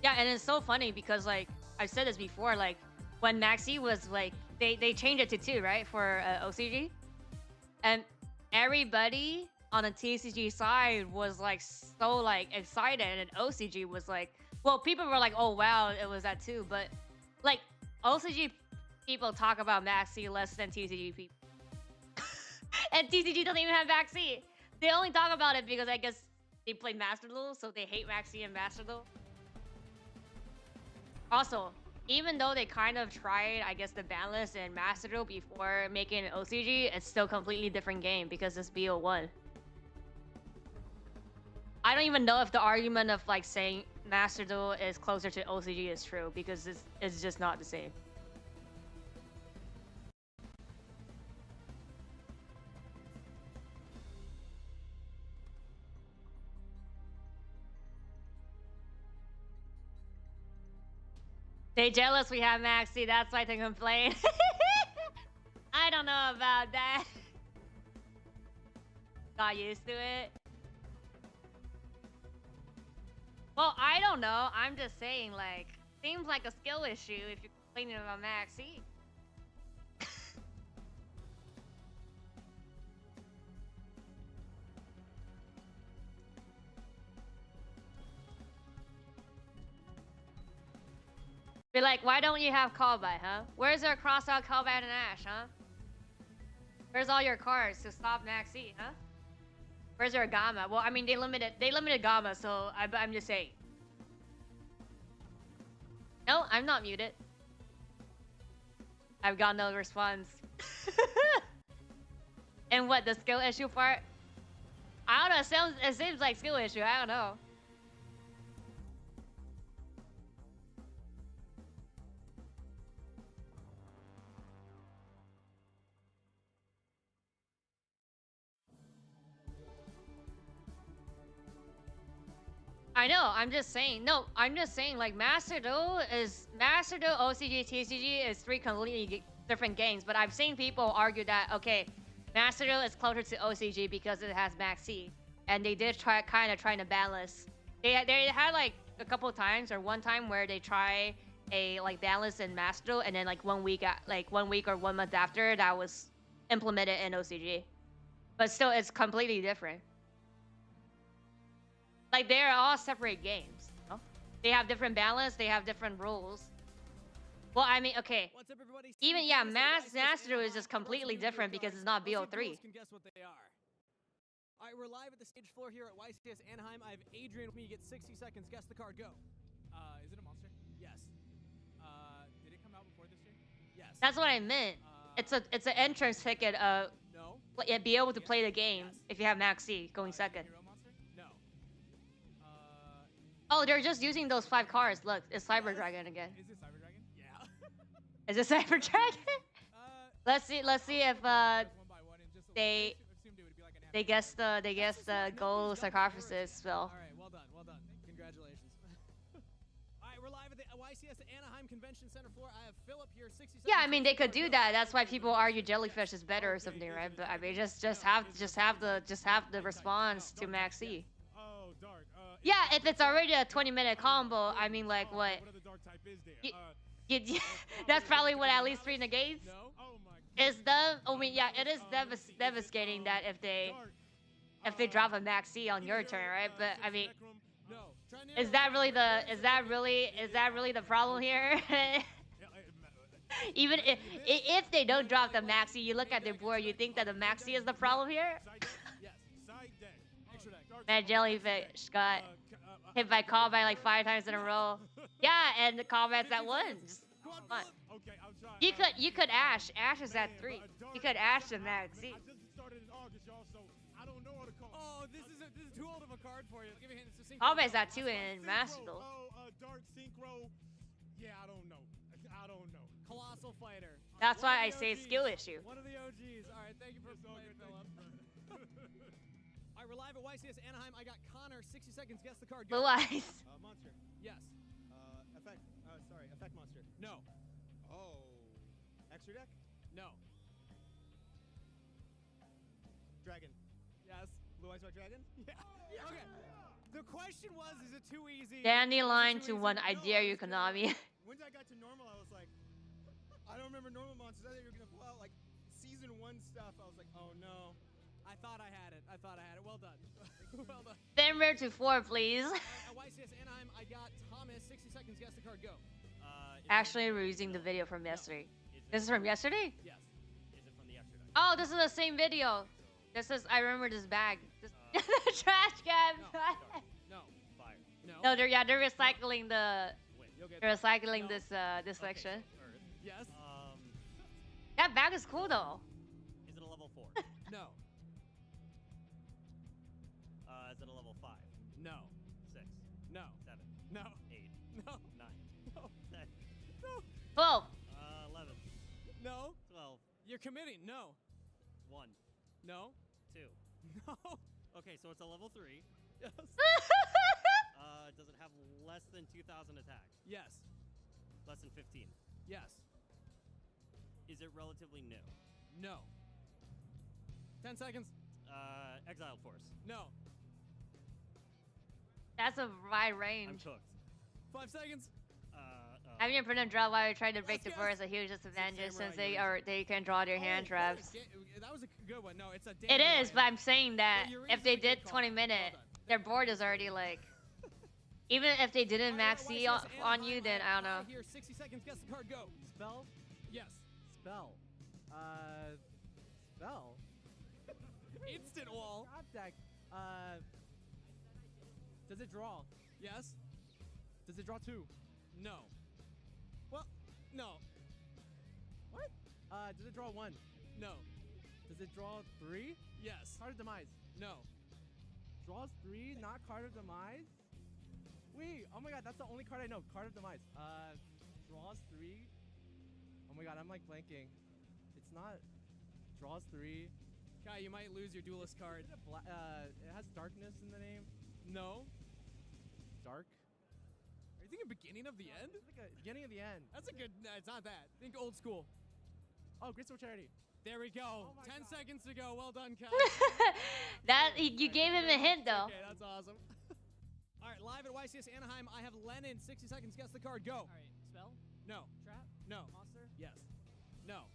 Yeah, and it's so funny because like, I've said this before, like when Maxi was like, they changed it to 2, right, for OCG? And everybody on the TCG side was like so like excited, and OCG was like, well, people were like, oh wow, it was at 2, but like OCG people talk about Maxi less than TCG people. And TCG doesn't even have Maxi. They only talk about it because I guess they played Master Duel, so they hate Maxi and Master Duel. Also, even though they kind of tried, I guess, the ban list in Master Duel before making an OCG, it's still a completely different game because it's BO1. I don't even know if the argument of like saying Master Duel is closer to OCG is true, because it's just not the same. They jealous we have Maxi, that's why they complain. I don't know about that. Got used to it. Well, I don't know. I'm just saying, like, seems like a skill issue if you're complaining about Maxi. Be like, why don't you have callback, huh? Where's your cross-out callback and Ash, huh? Where's all your cards to stop Maxi, huh? Where's your Gamma? Well, I mean, they limited Gamma, so I'm just saying. No, I'm not muted. I've got no response. And what, the skill issue part? I don't know, it seems like skill issue, I don't know. I know. I'm just saying. No, I'm just saying. Like Master Duel, OCG, TCG is 3 completely different games. But I've seen people argue that okay, Master Duel is closer to OCG because it has Max C, and they did kind of trying to balance. They had like a couple times or one time where they try a like balance in Master Duel, and then like 1 week or 1 month after that was implemented in OCG. But still, it's completely different. Like, they're all separate games. You know? They have different balance. They have different rules. Well, I mean, okay. Even, yeah, Master is just completely different because it's not BO3. Can guess what they are. All right, we're live at the stage floor here at YCS Anaheim. I have Adrian with me. You get 60 seconds. Guess the card. Go. Is it a monster? Yes. Did it come out before this year? Yes. That's what I meant. It's an entrance ticket. No. Be able to play the game if you have Max C going second. No. Oh, they're just using those 5 cards. Look, it's Cyber Dragon again. Is it Cyber Dragon? Yeah. Is it Cyber Dragon? Let's see if they guess the gold sarcophagus spell. All right, well done. Congratulations. All right, we're live at the YCS Anaheim Convention Center floor. I have Philip here. 60 seconds. Yeah, I mean they could do that. That's why people argue Jellyfish is better or something, right? But I mean just have the response to Max C. Oh, dark. Yeah, if it's already a 20-minute combo, I mean like what? What other dark type is there? That's probably what, at least 3 negates. No. Oh my. Is I mean, yeah, it is devastating that if they drop a Max C on your turn, right? But I mean, is that really the problem here? Even if they don't drop the Max C, you look at the board, you think that the Max C is the problem here? Man, Jellyfish got hit by callback like 5 times in a row. Yeah, and the callbacks at 1. Just fun. You could Ash. Ash is at 3. You could Ash the Max C. Oh, this is too old of a card for you. I'll give you a hint. It's a Callback's at 2 in Master Duel. Dark Synchro. Yeah, I don't know. Colossal Fighter. That's why I say skill issue. One of the OGs. All right, thank you for playing, Philip. All right, we're live at YCS Anaheim. I got Connor. 60 seconds. Guess the card. Go. Blue Eyes. Monster. Yes. Effect monster. No. Oh. Extra deck? No. Dragon. Yes. Blue Eyes White Dragon? Yeah. Okay. The question was, is it too easy? Dandelion to 1. I dare you, Konami. When I got to normal, I was like, I don't remember normal monsters. I thought you were gonna pull out like season 1 stuff. I was like, oh no. I thought I had it. Well done. Well done. Denver to 4, please. At YCS Anaheim, I got Thomas. 60 seconds. Guess the card. Go. Actually, we're using the video from yesterday. This is from yesterday? Yes. Is it from the extra deck? Oh, this is the same video. I remember this bag. Trash can. No. Fire. No, they're recycling this section. Yes. That bag is cool though. Is it a level 4? No. Is it a level 5? No. 6? No. 7? No. 8? No. 9? No. 10? No. 12. 11? No. 12? You're committing. No. 1? No. 2? No. Okay, so it's a level 3. Yes. Does it have less than 2,000 attack? Yes. Less than 15? Yes. Is it relatively new? No. 10 seconds. Exiled Force? No. That's a wide I'm range. cooked. 5 seconds. Having your opponent draw while you're trying to break the board is a huge disadvantage since they can draw their hand traps. That was a good one. No, it's a It is, but I'm saying that if they did 20 minute, their board is already like. Even if they didn't Max C on you, then I don't know. Here, 60 seconds. Guess the card. Go. Spell? Yes. Spell. Spell. Instant wall. God deck. Does it draw? Yes. Does it draw 2? No. Well, no. What? Does it draw 1? No. Does it draw 3? Yes. Card of Demise. No. Draws 3, not Card of Demise? Wait, oh my god, that's the only card I know. Card of Demise. Draws 3. Oh my god, I'm like blanking. It's not. Draws 3. Kai, you might lose your duelist card. It has darkness in the name. No. You think beginning of the end? Beginning of the end. That's a good. It's not that. Think old school. Oh, Graceful Charity. There we go. 10 seconds to go. Well done, Kai. That you gave him a hint though. Okay, that's awesome. All right, live at YCS Anaheim, I have Lennon. 60 seconds. Guess the card. Go. All right, spell. No. Trap. No. Monster. Yes. No.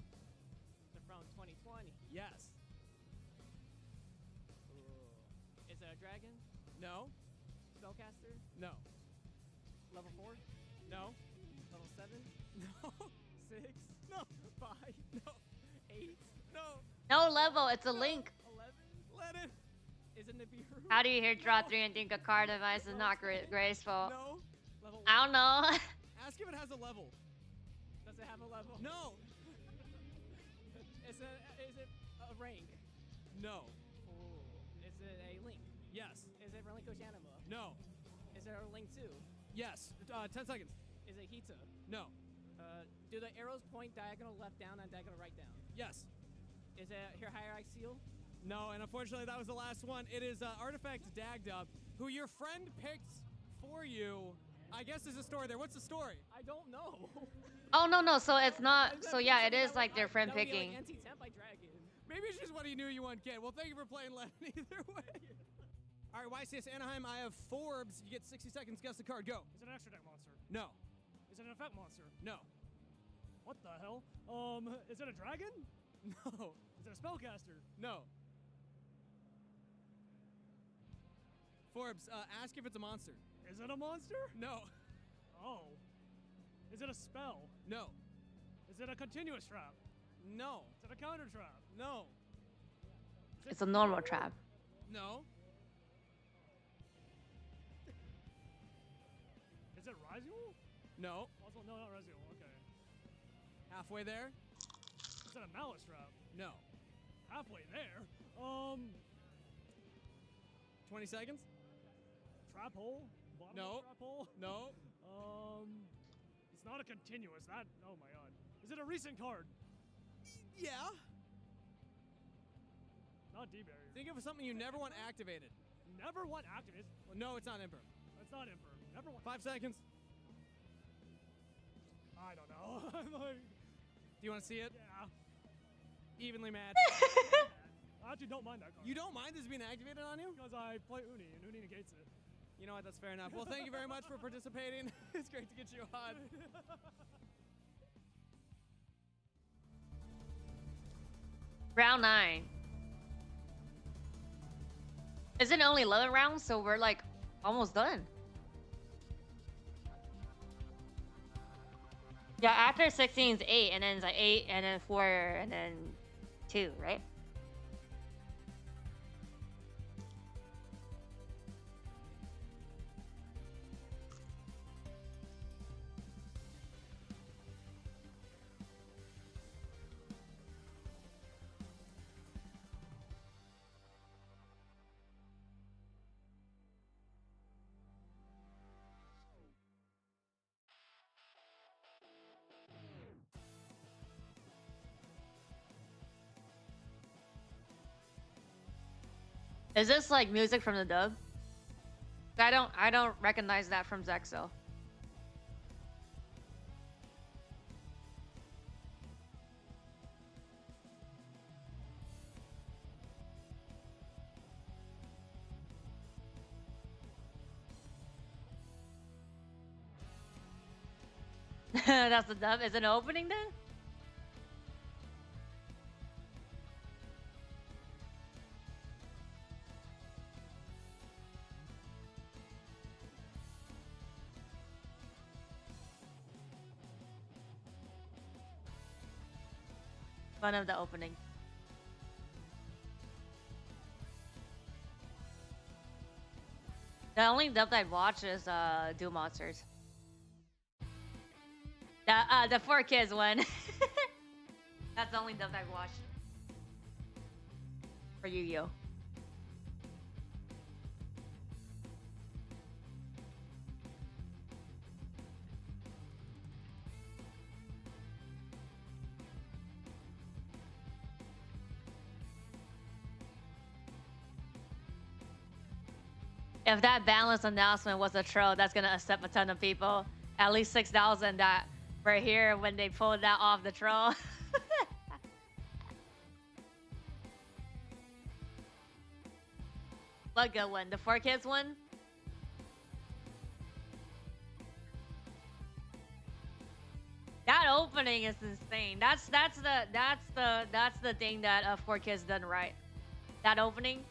They're from 2020. Yes. Ooh. Is it a dragon? No. Spellcaster? No. Level 4? No. Level 7? No. 6? No. 5? No. 8? No. No level, it's a link. 11? Lennon. Is it Nibiru? How do you hear draw 3 and think a card device is not graceful? No. Level 1? I don't know. Ask if it has a level. Does it have a level? No. Is it a rank? No. Ooh. Is it a link? Yes. Is it Relinquish Anima? No. Is there a link 2? Yes. 10 seconds. Is it Hita? No. Do the arrows point diagonal left down and diagonal right down? Yes. Is it your Hierarch Seal? No, and unfortunately that was the last one. It is Artifact Dagdub, who your friend picked for you. I guess there's a story there. What's the story? I don't know. Oh no, so it's not. So yeah, it is like their friend That would be picking. like anti-temp by dragon. Maybe it's just what he knew you wouldn't get. Well, thank you for playing, Lennon, either way. All right, YCS Anaheim, I have Forbes. You get 60 seconds. Guess the card. Go. Is it an extra deck monster? No. Is it an effect monster? No. What the hell? Is it a dragon? No. Is it a spellcaster? No. Forbes, ask if it's a monster. Is it a monster? No. Oh. Is it a spell? No. Is it a continuous trap? No. Is it a counter trap? No. It's a normal trap. No. Is it Raziel? No. Also, no, not Raziel. Okay. Halfway there? Is it a Malice trap? No. Halfway there? 20 seconds? Trap hole? Bottom No. trap hole? No. It's not a continuous. That. Oh my god. Is it a recent card? Yeah. Not D-Barrier. Think of something you never want activated. Never want activated. Well, no, it's not Emperor. It's not Emperor. Never want. 5 seconds. I don't know. I'm like, Do you want to see it? yeah. Evenly matched. I actually don't mind that card. You don't mind this being activated on you? Because I play Uni, and Uni negates it. You know what? That's fair enough. Well, thank you very much for participating. It's great to get you on. Round 9. Is it only 11 rounds? So we're like almost done. Yeah, after 16 is 8, and then it's like 8, and then 4, and then 2, right? Is this like music from the dub? I don't recognize that from Zexo. That's the dub. Is it an opening then? One of the opening. The only dub I watch is Duel Monsters. The 4Kids one. That's the only dub I watch. For Yu-Gi-Oh! If that balance announcement was a troll, that's gonna accept a ton of people. At least 6,000 that were here when they pulled that off the troll. What good one? The 4Kids one? That opening is insane. That's the thing that 4Kids done right. That opening.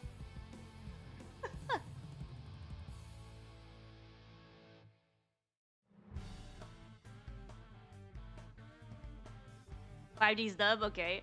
5D's dub, okay.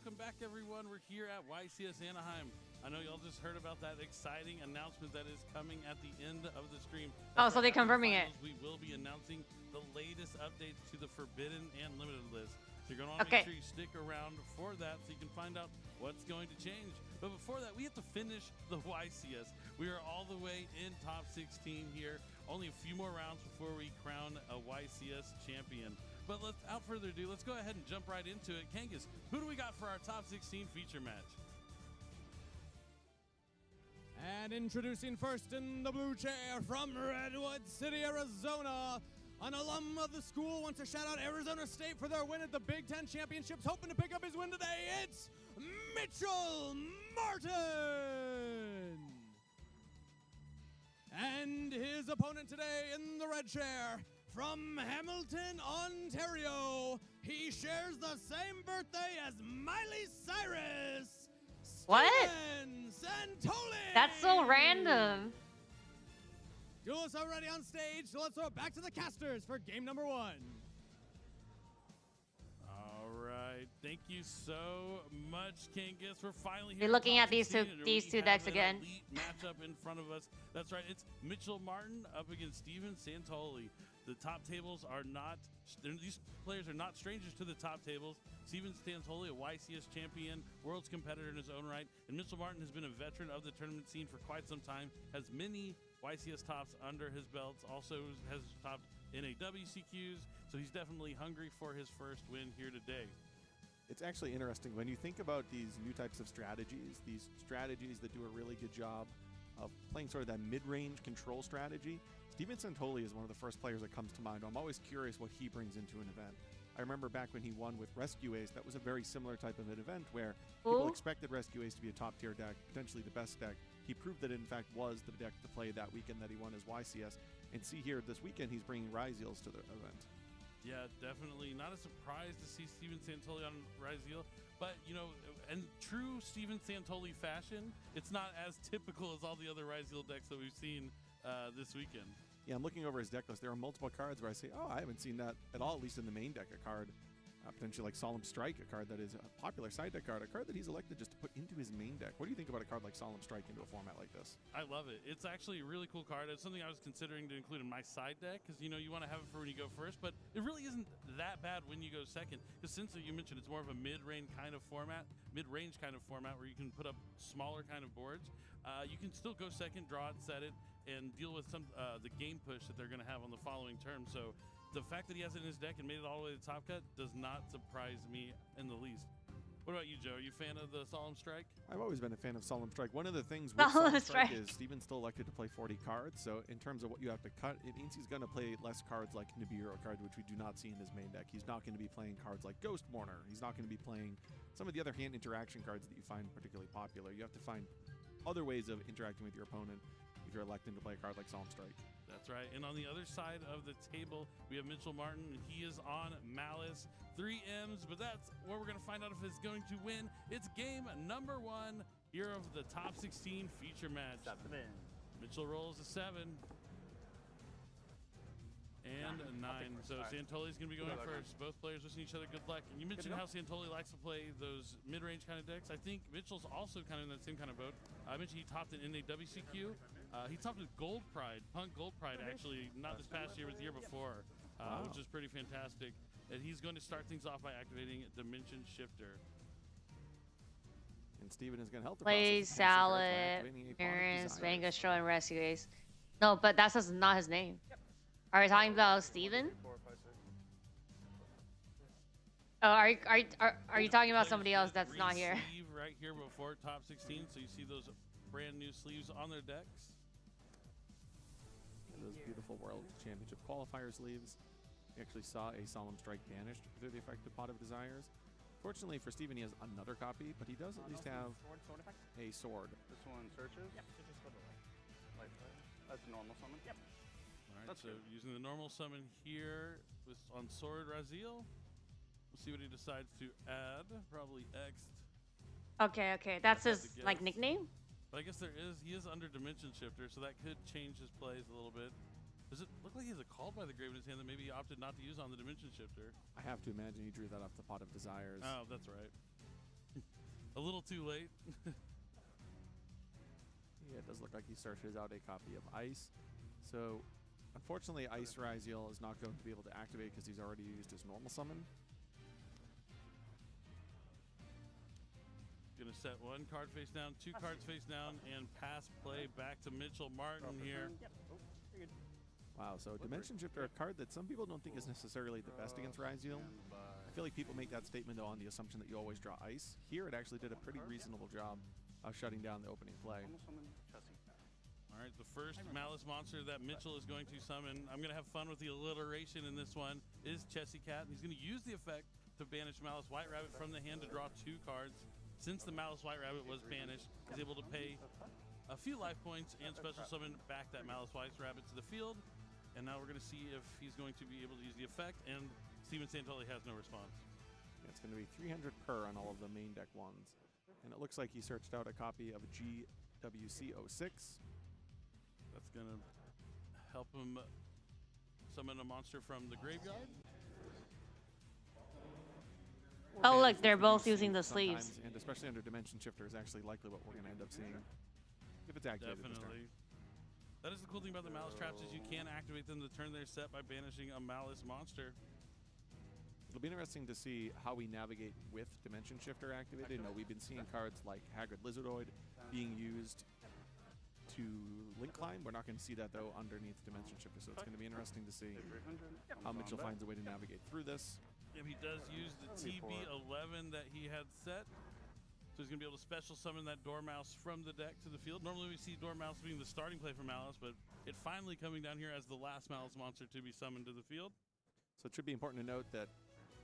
Welcome back, everyone. We're here at YCS Anaheim. I know y'all just heard about that exciting announcement that is coming at the end of the stream. Oh, so they're confirming it. We will be announcing the latest updates to the Forbidden and Limited list. So you're going to want to Okay. make sure you stick around for that so you can find out what's going to change. But before that, we have to finish the YCS. We are all the way in top 16 here. Only a few more rounds before we crown a YCS champion. But without further ado, let's go ahead and jump right into it. Kangas, who do we got for our top 16 feature match? And introducing first in the blue chair from Redwood City, Arizona, an alum of the school wants to shout out Arizona State for their win at the Big Ten Championships, hoping to pick up his win today. It's Mitchell Martin! And his opponent today in the red chair, from Hamilton, Ontario, he shares the same birthday as Miley Cyrus. What? Steven Santoli! That's so random. Duelists already on stage, so let's throw it back to the casters for game number 1. All right, thank you so much, Kangas. We're finally here. We're looking at these two decks again. Elite matchup in front of us. That's right. It's Mitchell Martin up against Steven Santoli. The top tables are not, these players are not strangers to the top tables. Steven Santoli, a YCS champion, world's competitor in his own right, and Mitchell Martin has been a veteran of the tournament scene for quite some time, has many YCS tops under his belts, also has topped NA WCQs, so he's definitely hungry for his first win here today. It's actually interesting when you think about these new types of strategies, these strategies that do a really good job of playing sort of that mid-range control strategy. Steven Santoli is one of the first players that comes to mind. I'm always curious what he brings into an event. I remember back when he won with Rescue Ace, that was a very similar type of an event where people expected Rescue Ace to be a top-tier deck, potentially the best deck. He proved that it, in fact, was the deck to play that weekend that he won his YCS. And see here, this weekend, he's bringing Ryzeals to the event. Yeah, definitely. Not a surprise to see Steven Santoli on Ryzeal. But, you know, in true Steven Santoli fashion, it's not as typical as all the other Ryzeal decks that we've seen this weekend. Yeah, I'm looking over his deck list. There are multiple cards where I say, oh, I haven't seen that at all, at least in the main deck, a card. Potentially like Solemn Strike, a card that is a popular side deck card, a card that he's elected just to put into his main deck. What do you think about a card like Solemn Strike into a format like this? I love it. It's actually a really cool card. It's something I was considering to include in my side deck because, you know, you want to have it for when you go first, but it really isn't that bad when you go second because since you mentioned it's more of a mid-range kind of format where you can put up smaller kind of boards, you can still go second, draw it, set it, and deal with some the game push that they're going to have on the following turn. So the fact that he has it in his deck and made it all the way to top cut does not surprise me in the least. What about you, Joe? Are you a fan of the Solemn Strike? I've always been a fan of Solemn Strike. One of the things with Solemn Strike is Steven's still elected to play 40 cards. So in terms of what you have to cut, it means he's going to play less cards like Nibiru cards, which we do not see in his main deck. He's not going to be playing cards like Ghost Mourner. He's not going to be playing some of the other hand interaction cards that you find particularly popular. You have to find other ways of interacting with your opponent if you're electing to play a card like Solemn Strike. That's right. And on the other side of the table, we have Mitchell Martin. He is on Malice. 3 M's, but that's where we're going to find out if he's going to win. It's game number 1 here of the top 16 feature match. Mitchell rolls a 7 and a 9. So Santoli's going to be going first. Both players wishing each other good luck. And you mentioned how Santoli likes to play those mid-range kind of decks. I think Mitchell's also kind of in that same kind of boat. I mentioned he topped in a WCQ. He topped with Gold Pride, Punk Gold Pride, actually, not this past year, but the year before, which is pretty fantastic. And he's going to start things off by activating Dimension Shifter. And Steven is going to help the Plays Salad, Mirrors, Manga Show, and Rescue Ace. No, but that's not his name. Are you talking about Steven? Oh, are you talking about somebody else that's not here? Right here before top 16, so you see those brand new sleeves on their decks. And those beautiful World Championship qualifier sleeves. We actually saw a Solemn Strike banished through the effect of Pot of Desires. Fortunately for Steven, he has another copy, but he does at least have a sword. This one searches? Yep, searches for the light. That's a normal summon? Yep. All right, so using the normal summon here with on Sword Raziel. We'll see what he decides to add. Probably X'd. Okay. That's his like nickname? But I guess he is under Dimension Shifter, so that could change his plays a little bit. Does it look like he has a Called by the Grave in his hand that maybe he opted not to use on the Dimension Shifter? I have to imagine he drew that off the Pot of Desires. Oh, that's right. A little too late. Yeah, it does look like he searches out a copy of Ice. So, unfortunately, Ice Raziel is not going to be able to activate because he's already used his normal summon. Gonna set 1 card face down, 2 cards face down, and pass play back to Mitchell Martin here. Wow, so Dimension Shifter, a card that some people don't think is necessarily the best against Raziel. I feel like people make that statement though on the assumption that you always draw Ice. Here it actually did a pretty reasonable job of shutting down the opening play. All right, the first Malice monster that Mitchell is going to summon, I'm going to have fun with the alliteration in this one, is Chessy Cat. He's going to use the effect to banish Malice White Rabbit from the hand to draw 2 cards. Since the Malice White Rabbit was banished, he's able to pay a few life points and special summon back that Malice White Rabbit to the field. And now we're going to see if he's going to be able to use the effect, and Steven Santoli has no response. Yeah, it's going to be 300 per on all of the main deck ones. And it looks like he searched out a copy of GWC06. That's going to help him summon a monster from the graveyard. Oh, look, they're both using the sleeves. And especially under Dimension Shifter is actually likely what we're going to end up seeing if it's activated. Definitely. That is the cool thing about the Malice traps is you can activate them to turn their set by banishing a Malice monster. It'll be interesting to see how we navigate with Dimension Shifter activated. You know, we've been seeing cards like Haggard Lizardoid being used to link climb. We're not going to see that though underneath Dimension Shifter, so it's going to be interesting to see how Mitchell finds a way to navigate through this. Yep, he does use the TB11 that he had set. So he's going to be able to special summon that Dormouse from the deck to the field. Normally we see Dormouse being the starting play for Malice, but it finally coming down here as the last Malice monster to be summoned to the field. So it should be important to note that,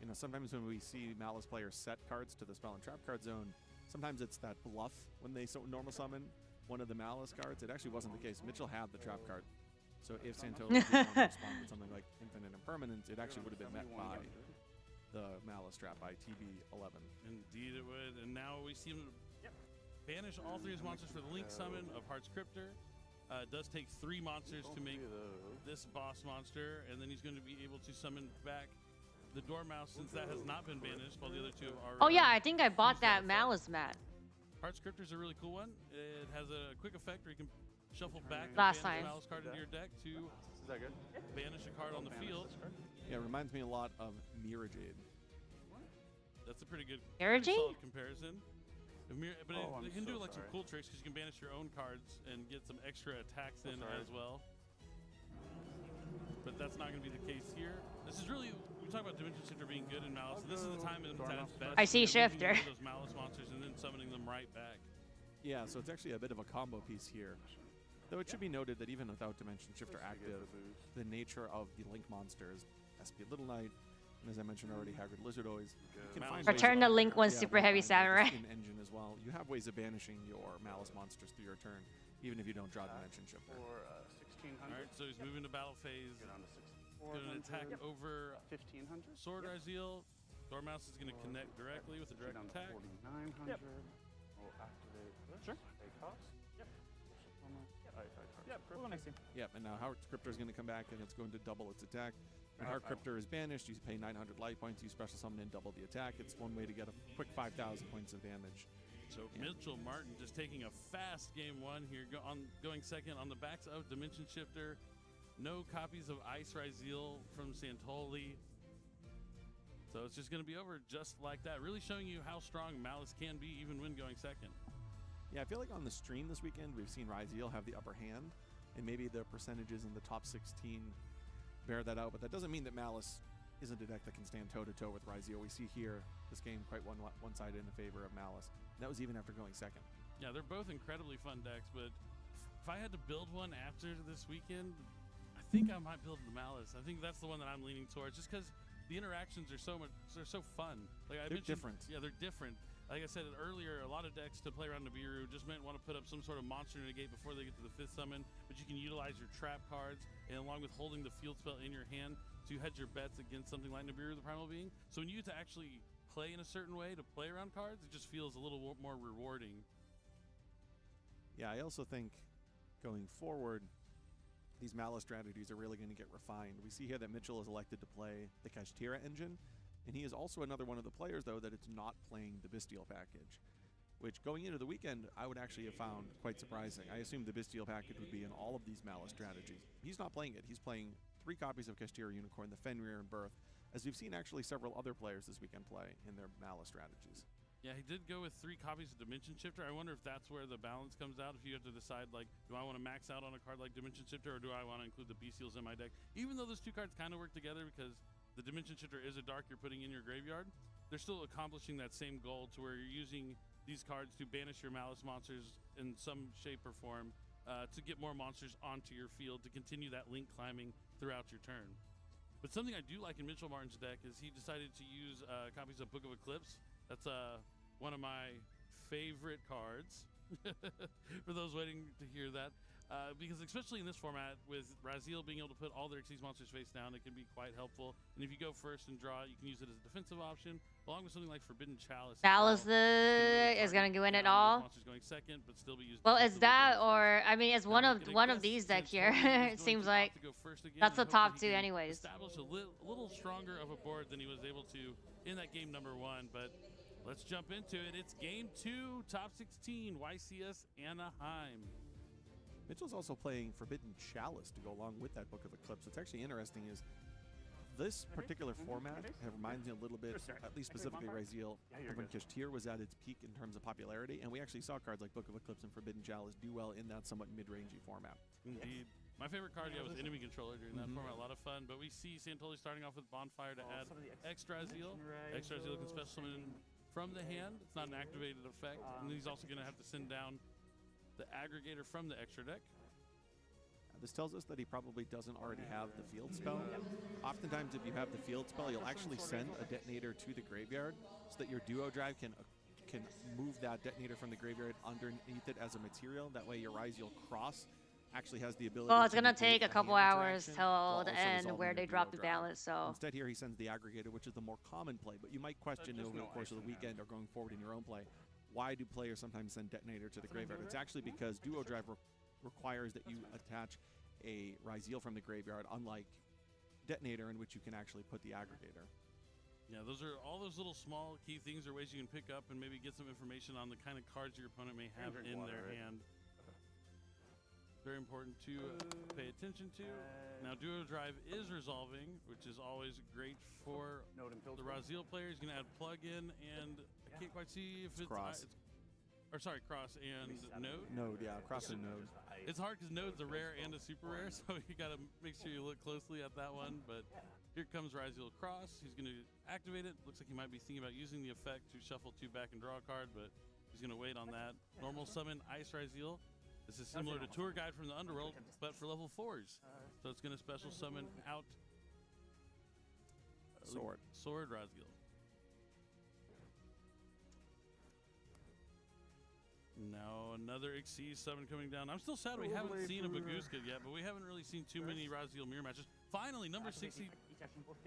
you know, sometimes when we see Malice players set cards to the spell and trap card zone, sometimes it's that bluff when they normal summon one of the Malice cards. It actually wasn't the case. Mitchell had the trap card. So if Santoli did want to respond with something like Infinite Impermanence, it actually would have been met by the Malice trap by TB11. Indeed it would. And now we see him banish all 3 of his monsters for the Link summon of Heart's Cryptor. It does take 3 monsters to make this boss monster, and then he's going to be able to summon back the Dormouse since that has not been banished, while the other 2 are already. Oh yeah, I think I bought that Malice mat. Heart's Cryptor is a really cool one. It has a quick effect where you can shuffle back last the time Malice card into your deck to banish a card on the field. Yeah, it reminds me a lot of Mirajade. That's a pretty good Mirajade? solid comparison. But it can do like some cool tricks because you can banish your own cards and get some extra attacks in as well. But that's not going to be the case here. This is really, we talk about Dimension Shifter being good in Malice. This is the time it's at its best. I see Shifter. Those Malice monsters and then summoning them right back. Yeah, so it's actually a bit of a combo piece here. Though it should be noted that even without Dimension Shifter active, the nature of the Link monsters, SP Little Knight, and as I mentioned already, Haggard Lizardoids. Return the Link one super heavy samurai. Engine as well. You have ways of banishing your Malice monsters through your turn, even if you don't draw Dimension Shifter. Alright, so he's moving to battle phase. Going to attack over 1500. Sword Raziel. Dormouse is going to connect directly with a direct attack. 4900. We'll activate this. Sure. A cost. Yep. Yep, we'll go next team. Yep, and now Howard's Cryptor is going to come back and it's going to double its attack. When Howard Cryptor is banished, you pay 900 life points, you special summon and double the attack. It's one way to get a quick 5,000 points of damage. So Mitchell Martin just taking a fast game one here, going second on the backs of Dimension Shifter. No copies of Ice Raziel from Santoli. So it's just going to be over just like that. Really showing you how strong Malice can be even when going second. Yeah, I feel like on the stream this weekend, we've seen Raziel have the upper hand, and maybe the percentages in the top 16 bear that out, but that doesn't mean that Malice isn't a deck that can stand toe-to-toe with Raziel. We see here this game quite one-sided in the favor of Malice. And that was even after going second. Yeah, they're both incredibly fun decks, but if I had to build one after this weekend, I think I might build the Malice. I think that's the one that I'm leaning towards, just because the interactions are so fun. Like they're different. Yeah, they're different. Like I said earlier, a lot of decks to play around Nibiru just might want to put up some sort of monster negate before they get to the 5th summon, but you can utilize your trap cards, and along with holding the field spell in your hand to hedge your bets against something like Nibiru, the Primal Being. So when you get to actually play in a certain way to play around cards, it just feels a little more rewarding. Yeah, I also think going forward, these Malice strategies are really going to get refined. We see here that Mitchell is elected to play the Kashtira engine, and he is also another one of the players, though, that it's not playing the Bestial package, which going into the weekend, I would actually have found quite surprising. I assumed the Bestial package would be in all of these Malice strategies. He's not playing it. He's playing 3 copies of Kashtira Unicorn, the Fenrir, and Birth, as we've seen actually several other players this weekend play in their Malice strategies. Yeah, he did go with 3 copies of Dimension Shifter. I wonder if that's where the balance comes out, if you have to decide, like, do I want to max out on a card like Dimension Shifter, or do I want to include the Bestials in my deck? Even though those 2 cards kind of work together because the Dimension Shifter is a dark you're putting in your graveyard, they're still accomplishing that same goal to where you're using these cards to banish your Malice monsters in some shape or form to get more monsters onto your field to continue that link climbing throughout your turn. But something I do like in Mitchell Martin's deck is he decided to use copies of Book of Eclipse. That's one of my favorite cards for those waiting to hear that. Because especially in this format, with Raziel being able to put all their Xyz monsters face down, it can be quite helpful. And if you go first and draw, you can use it as a defensive option, along with something like Forbidden Chalice. Chalice is gonna go in at all. Monsters going second, but still be used. Well, is that, or I mean, it's one of these deck here. It seems like that's the top 2, anyways. Establish a little stronger of a board than he was able to in that game number 1, but. Let's jump into it. It's game 2, top 16, YCS Anaheim. Mitchell's also playing Forbidden Chalice to go along with that Book of Eclipse. What's actually interesting is this particular format reminds me a little bit, at least specifically Raziel, of when Kashtira was at its peak in terms of popularity, and we actually saw cards like Book of Eclipse and Forbidden Chalice do well in that somewhat mid-rangey format. Indeed. My favorite card was Enemy Controller during that format. A lot of fun, but we see Santoli starting off with Bonfire to add extra Raziel. Extra Raziel can special summon from the hand. It's not an activated effect. And then he's also going to have to send down the aggregator from the extra deck. This tells us that he probably doesn't already have the field spell. Oftentimes, if you have the field spell, you'll actually send a detonator to the graveyard so that your duo drive can move that detonator from the graveyard underneath it as a material. That way, your Raziel Cross actually has the ability. Well, it's gonna take a couple hours till the end where they drop the balance. So instead, here he sends the aggregator, which is the more common play. But you might question over the course of the weekend or going forward in your own play, why do players sometimes send detonator to the graveyard? It's actually because duo drive requires that you attach a Raziel from the graveyard, unlike detonator, in which you can actually put the aggregator. Yeah, those are all those little small key things or ways you can pick up and maybe get some information on the kind of cards your opponent may have in their hand. Very important to pay attention to. Now, duo drive is resolving, which is always great for the Raziel player. He's going to add plug in, and I can't quite see if it's or sorry, cross and node. Node, yeah, cross and node. It's hard because node's a rare and a super rare, so you gotta make sure you look closely at that one. But here comes Ryzeal Cross. He's gonna activate it. Looks like he might be thinking about using the effect to shuffle 2 back and draw a card, but he's gonna wait on that. Normal summon Ice Ryzeal. This is similar to Tour Guide from the Underworld, but for level 4s. So it's gonna special summon out Sword Ryzeal. Now another Xyz summon coming down. I'm still sad we haven't seen a Baguska yet, but we haven't really seen too many Ryzeal mirror matches. Finally, number 60,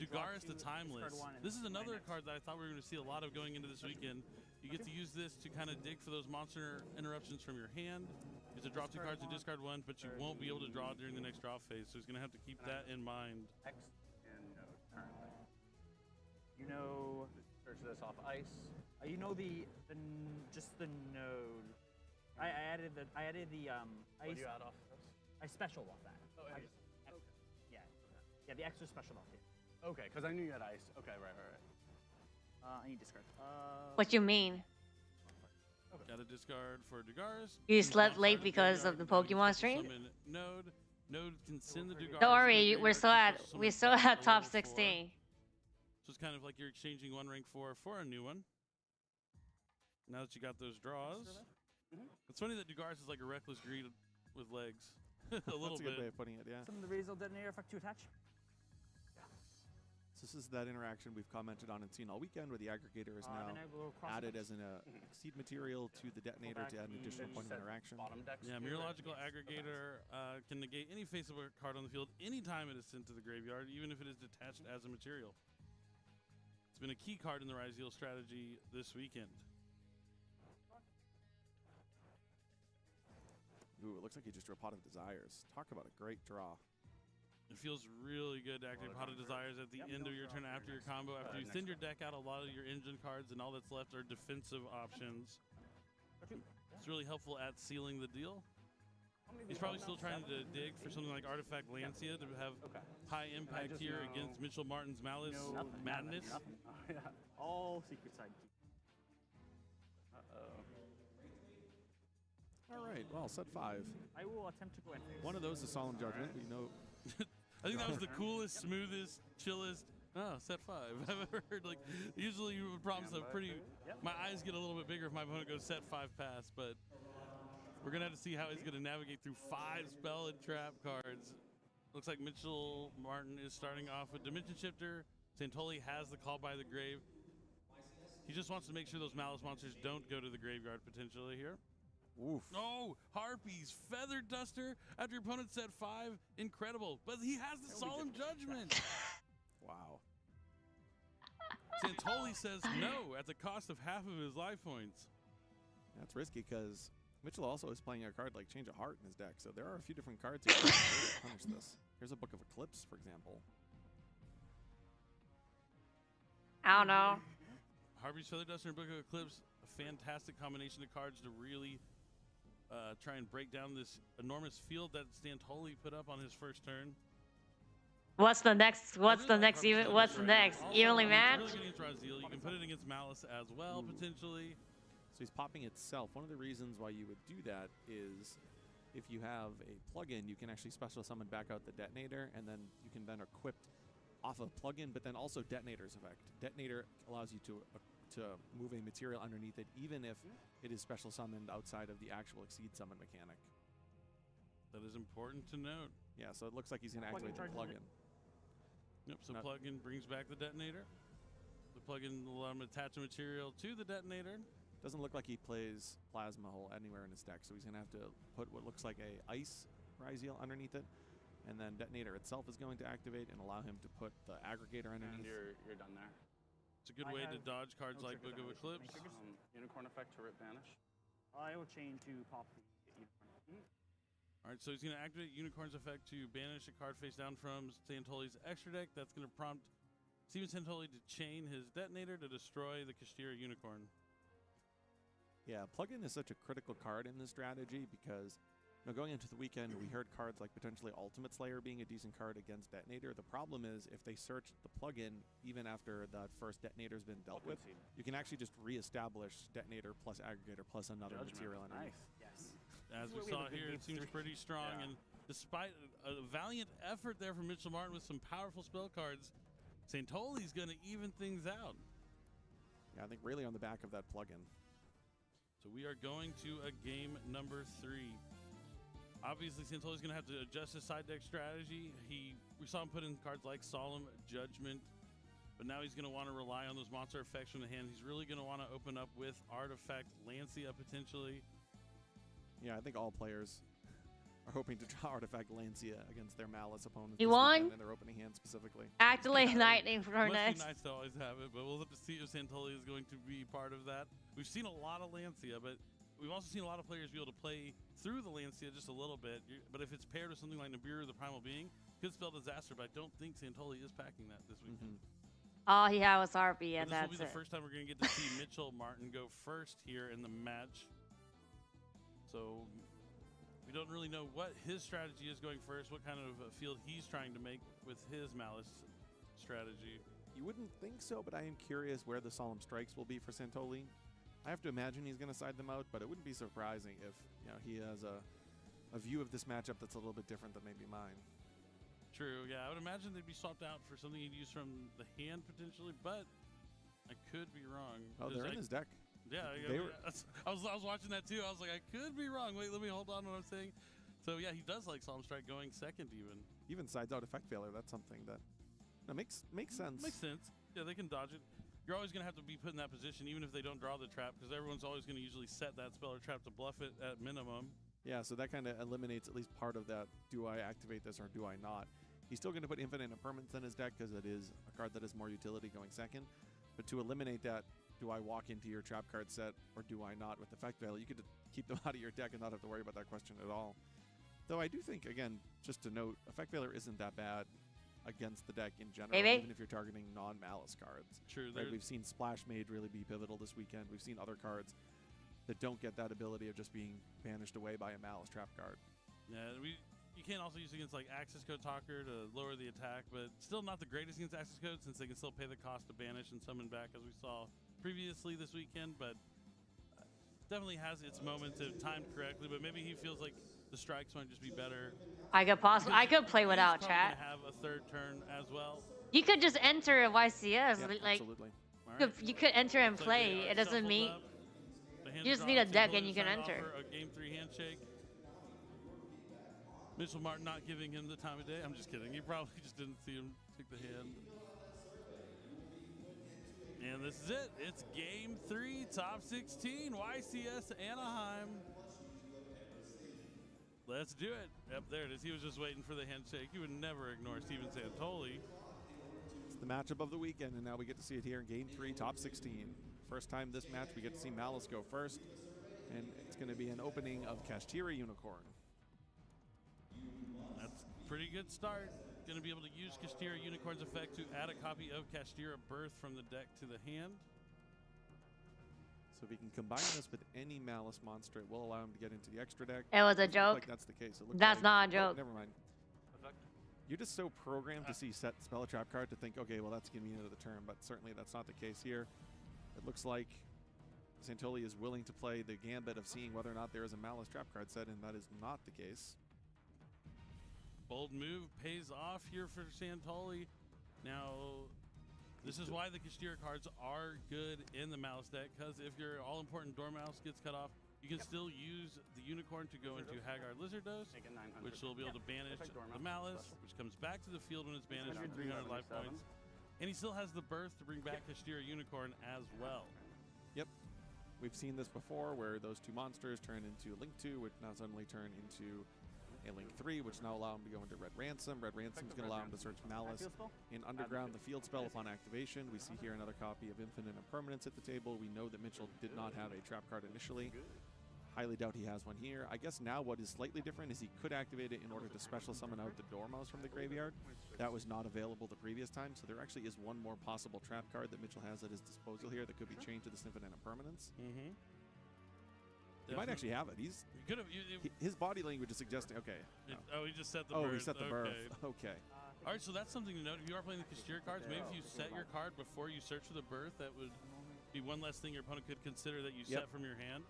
Dugaris the Timeless. This is another card that I thought we were going to see a lot of going into this weekend. You get to use this to kind of dig for those monster interruptions from your hand. You get to draw 2 cards and discard 1, but you won't be able to draw during the next draw phase, so he's going to have to keep that in mind. X and node currently. You know, search this off ice. You know just the node. I added the ice. What do you add off this? I special off that. Oh, yeah, the extra special off it. Okay, because I knew you had ice. Okay, right. I need discard. What you mean? Okay. Got a discard for Dugaris. You slept late because of the Pokemon stream? Node can send the Dugaris. Don't worry, we're still at top 16. So it's kind of like you're exchanging 1 rank 4 for a new one. Now that you got those draws. It's funny that Dugaris is like a reckless greed with legs. a little bit. That's a good way of putting it, yeah. Some of the Ryzeal detonator effect to attach. So this is that interaction we've commented on and seen all weekend, where the aggregator is now added as an seed material to the detonator to add an additional point of interaction. Yeah, Mirrorlogical Aggregator can negate any face-up card on the field anytime it is sent to the graveyard, even if it is detached as a material. It's been a key card in the Ryzeal strategy this weekend. Ooh, it looks like he just drew a Pot of Desires. Talk about a great draw. It feels really good to activate Pot of Desires at the end of your turn after your combo. After you thin your deck out, a lot of your engine cards and all that's left are defensive options. It's really helpful at sealing the deal. He's probably still trying to dig for something like Artifact Lancia to have high impact here against Mitchell Martin's Malice Madness. All secret side. All right, well, set 5. I will attempt to go in. One of those is Solemn Judgment. We know. I think that was the coolest, smoothest, chillest. Oh, set 5. I've ever heard. Like, usually you would promise a pretty. My eyes get a little bit bigger if my opponent goes set 5 pass, but we're gonna have to see how he's gonna navigate through 5 spell and trap cards. Looks like Mitchell Martin is starting off with Dimension Shifter. Santoli has the Call by the Grave. He just wants to make sure those Malice monsters don't go to the graveyard potentially here. Oof. Oh, Harpies, Feather Duster after your opponent set 5. Incredible. But he has the Solemn Judgment. Wow. Santoli says no at the cost of half of his life points. That's risky because Mitchell also is playing a card like Change of Heart in his deck. So there are a few different cards here to punish this. Here's a Book of Eclipse, for example. I don't know. Harpies, Feather Duster, and Book of Eclipse, a fantastic combination of cards to really try and break down this enormous field that Stantoli put up on his first turn. What's the next? What's the next? Evenly match? Really good against Ryzeal. You can put it against Malice as well, potentially. So he's popping itself. One of the reasons why you would do that is if you have a plugin, you can actually special summon back out the detonator, and then you can then equip off of plugin, but then also detonator's effect. Detonator allows you to move a material underneath it, even if it is special summoned outside of the actual Exceed summon mechanic. That is important to note. Yeah, so it looks like he's going to activate the plugin. Yep, so plugin brings back the detonator. The plugin will allow him to attach a material to the detonator. Doesn't look like he plays Plasma Hole anywhere in his deck, so he's going to have to put what looks like a Ice Ryzeal underneath it, and then Detonator itself is going to activate and allow him to put the Aggregator underneath. And you're done there. It's a good way to dodge cards like Book of Eclipse. Unicorn effect to Rip Vanish. I will chain to pop the Unicorn. All right, so he's going to activate Unicorn's effect to banish a card face down from Santoli's extra deck. That's going to prompt Steven Santoli to chain his detonator to destroy the Kashtira Unicorn. Yeah, plugin is such a critical card in this strategy because Now, going into the weekend, we heard cards like potentially Ultimate Slayer being a decent card against Detonator. The problem is if they search the plugin, even after that first Detonator's been dealt with, you can actually just reestablish Detonator plus Aggregator plus another material underneath. Yes. As we saw here, it seems pretty strong. Yeah. And despite a valiant effort there from Mitchell Martin with some powerful spell cards, Santoli's going to even things out. Yeah, I think really on the back of that plugin. So we are going to a game number 3. Obviously, Santoli's going to have to adjust his side deck strategy. We saw him put in cards like Solemn Judgment, but now he's going to want to rely on those monster effects from the hand. He's really going to want to open up with Artifact Lancia potentially. Yeah, I think all players are hoping to draw Artifact Lancia against their Malice opponents. You this won? weekend in their opening hand specifically. Activate Lightning for her Must next. be nice to always have it, but we'll have to see if Santoli is going to be part of that. We've seen a lot of Lancia, but we've also seen a lot of players be able to play through the Lancia just a little bit. But if it's paired with something like Nibiru, the Primal Being, could spell disaster, but I don't think Santoli is packing that this weekend. All he had was RP, and This that's will be the it. first time we're going to get to see Mitchell Martin go first here in the match. So we don't really know what his strategy is going first, what kind of field he's trying to make with his Malice strategy. You wouldn't think so, but I am curious where the Solemn Strikes will be for Santoli. I have to imagine he's going to side them out, but it wouldn't be surprising if he has a view of this matchup that's a little bit different than maybe mine. True, yeah. I would imagine they'd be swapped out for something he'd use from the hand potentially, but I could be wrong. Oh, they're in his deck. Yeah, I was watching that too. I was like, I could be wrong. Wait, let me hold on to what I'm saying. So yeah, he does like Solemn Strike going second even. Even sides out Effect Failure, that's something that makes sense. Makes sense. Yeah, they can dodge it. You're always going to have to be put in that position even if they don't draw the trap, because everyone's always going to usually set that spell or trap to bluff it at minimum. Yeah, so that kind of eliminates at least part of that, do I activate this or do I not? He's still going to put Infinite Impermanence in his deck because it is a card that has more utility going second. But to eliminate that, do I walk into your trap card set or do I not with Effect Veil? You could keep them out of your deck and not have to worry about that question at all. Though I do think, again, just to note, Effect Veiler isn't that bad against the deck in general, even if you're targeting non-Malice cards. True. Right? We've seen Splash Mage really be pivotal this weekend. We've seen other cards that don't get that ability of just being banished away by a Malice trap card. Yeah, you can't also use it against like Access Code Talker to lower the attack, but still not the greatest against Access Code since they can still pay the cost to banish and summon back as we saw previously this weekend, but definitely has its moments if timed correctly, but maybe he feels like the strikes might just be better. I could play without chat. Have a third turn as well. You could just enter a YCS. Yeah, like absolutely. you could enter and play. It doesn't mean you just need a deck and you can enter. A game 3 handshake. Mitchell Martin not giving him the time of day. I'm just kidding. He probably just didn't see him take the hand. And this is it. It's game 3, top 16, YCS Anaheim. Let's do it. Yep, there it is. He was just waiting for the handshake. He would never ignore Steven Santoli. It's the matchup of the weekend, and now we get to see it here in game 3, top 16. First time this match, we get to see Malice go first, and it's going to be an opening of Kashtira Unicorn. That's a pretty good start. Going to be able to use Kashtira Unicorn's effect to add a copy of Kashtira Birth from the deck to the hand. So if he can combine this with any Malice monster, it will allow him to get into the extra deck. It was a joke. Like that's the case. That's not a joke. Never mind. You're just so programmed to see set spell a trap card to think, okay, well that's going to be the end of the turn, but certainly that's not the case here. It looks like Santoli is willing to play the gambit of seeing whether or not there is a Malice trap card set, and that is not the case. Bold move pays off here for Santoli. Now, this is why the Kashtira cards are good in the Malice deck, because if your all-important Dormouse gets cut off, you can still use the Unicorn to go into Haggard Lizardos, which will be able to banish the Malice, which comes back to the field when it's banished for 300 life points. And he still has the Birth to bring back Kashtira Unicorn as well. Yep. We've seen this before where those two monsters turn into Link 2, which now suddenly turn into a Link 3, which now allow him to go into Red Ransom. Red Ransom is going to allow him to search Malice in Underground, the field spell upon activation. We see here another copy of Infinite Impermanence at the table. We know that Mitchell did not have a trap card initially. Highly doubt he has one here. I guess now what is slightly different is he could activate it in order to special summon out the Dormouse from the graveyard. That was not available the previous time, so there actually is one more possible trap card that Mitchell has at his disposal here that could be chained to this Infinite Impermanence. He might actually have it. His body language is suggesting. Okay. No. Oh, he just set the birth. birth. He set the birth. Okay. All right, so that's something to note. If you are playing the Cashier cards, maybe if you set your card before you search for the birth, that would be one less thing your opponent could consider that you set from your hand.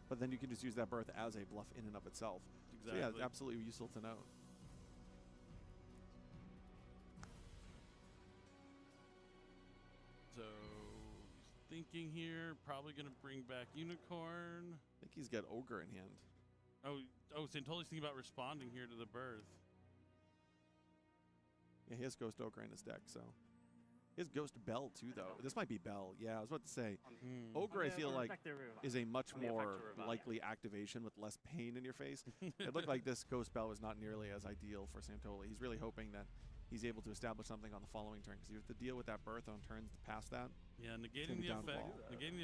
But then you can just use that birth as a bluff in and of itself. Exactly. So yeah, absolutely useful to know. So thinking here, probably going to bring back Unicorn. I think he's got Ogre in hand. Oh, Santoli's thinking about responding here to the birth. Yeah, he has Ghost Ogre in his deck, so. He has Ghost Bell, too, though. This might be Bell. Yeah, I was about to say. Ogre, I feel like, is a much more likely activation with less pain in your face. It looked like this Ghost Bell was not nearly as ideal for Santoli. He's really hoping that he's able to establish something on the following turn, because you have to deal with that birth on turns past that. Yeah, negating the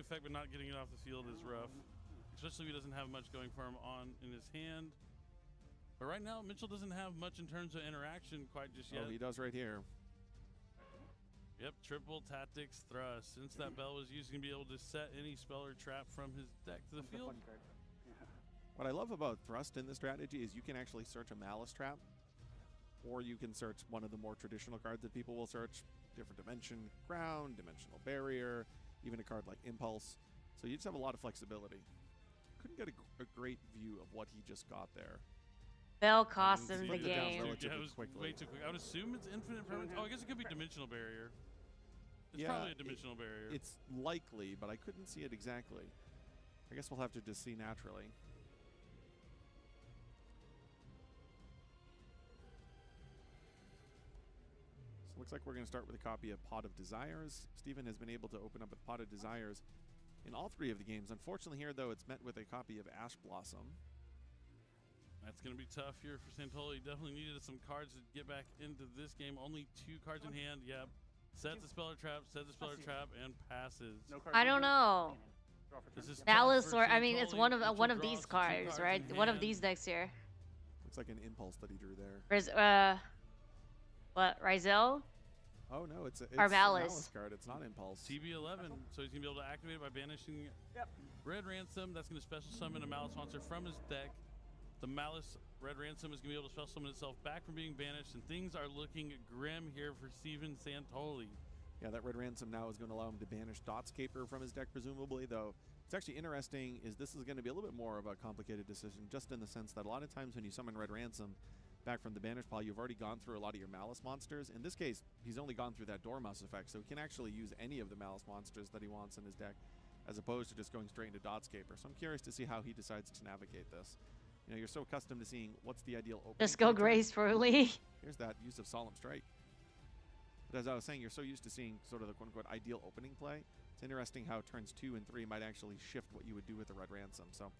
effect, but not getting it off the field is rough. Especially if he doesn't have much going for him in his hand. But right now, Mitchell doesn't have much in terms of interaction quite just yet. Oh, he does right here. Yep, triple tactics thrust. Since that bell was used, he's going to be able to set any spell or trap from his deck to the field. What I love about thrust in this strategy is you can actually search a Malice trap, or you can search one of the more traditional cards that people will search. Different dimension, ground, dimensional barrier, even a card like Impulse. So you just have a lot of flexibility. Couldn't get a great view of what he just got there. Bell cost him the game. Yeah, it was way too quick. I would assume it's infinite permanence. Oh, I guess it could be dimensional barrier. It's probably a dimensional barrier. It's likely, but I couldn't see it exactly. I guess we'll have to just see naturally. So it looks like we're going to start with a copy of Pot of Desires. Steven has been able to open up a Pot of Desires in all three of the games. Unfortunately here, though, it's met with a copy of Ash Blossom. That's going to be tough here for Santoli. Definitely needed some cards to get back into this game. Only 2 cards in hand. Yep. Set the speller trap, and passes. I don't know. Malice, or I mean, it's one of these cards, right? One of these decks here. Looks like an Impulse that he drew there. What, Ryzel? Oh no, it's or a Malice card. It's not Impulse. TB11, so he's gonna be able to activate it by banishing Red Ransom. That's gonna special summon a Malice monster from his deck. The Malice Red Ransom is gonna be able to special summon itself back from being banished, and things are looking grim here for Steven Santoli. Yeah, that Red Ransom now is going to allow him to banish Dotscaper from his deck, presumably, though. It's actually interesting is this is going to be a little bit more of a complicated decision, just in the sense that a lot of times when you summon Red Ransom back from the banish pile, you've already gone through a lot of your Malice monsters. In this case, he's only gone through that Dormouse effect, so he can actually use any of the Malice monsters that he wants in his deck, as opposed to just going straight into Dotscaper. So I'm curious to see how he decides to navigate this. You know, you're so accustomed to seeing what's the ideal opening. Just go gracefully. Here's that use of Solemn Strike. But as I was saying, you're so used to seeing sort of the quote-unquote ideal opening play. It's interesting how turns 2 and 3 might actually shift what you would do with the Red Ransom. So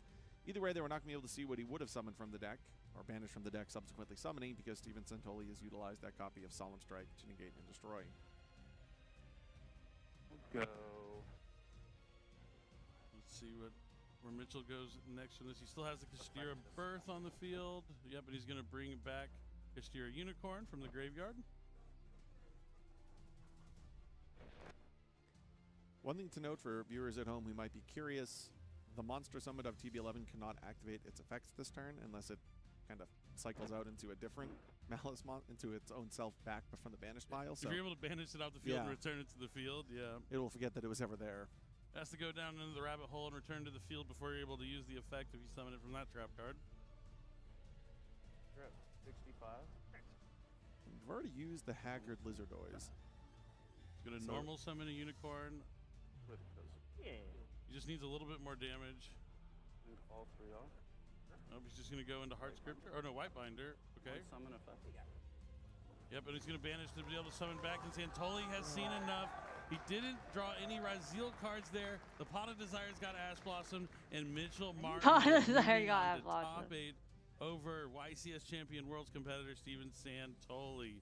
either way, they were not going to be able to see what he would have summoned from the deck, or banished from the deck, subsequently summoning, because Steven Santoli has utilized that copy of Solemn Strike to negate and destroy. Go. Let's see where Mitchell goes next from this. He still has the Kastira Birth on the field. Yep, but he's going to bring back Kastira Unicorn from the graveyard. One thing to note for viewers at home who might be curious, the monster summon of TB11 cannot activate its effects this turn unless it kind of cycles out into a different Malice into its own self back from the banished pile. So if you're able to banish it off the field and return it to the field, it will forget that it was ever there. It has to go down into the rabbit hole and return to the field before you're able to use the effect if you summon it from that trap card. You're at 65. We've already used the Haggard Lizardoids. He's going to normal summon a Unicorn. Yeah. He just needs a little bit more damage. And all 3 off. Nope, he's just going to go into Heart Scripture. Or no, Whitebinder. Okay. Summon effect. Yep, and he's going to banish to be able to summon back. And Santoli has seen enough. He didn't draw any Raziel cards there. The Pot of Desires got Ash Blossom, and Mitchell Martin Pot of Desires got Ash Blossom. Top 8 over YCS champion Worlds competitor Steven Santoli.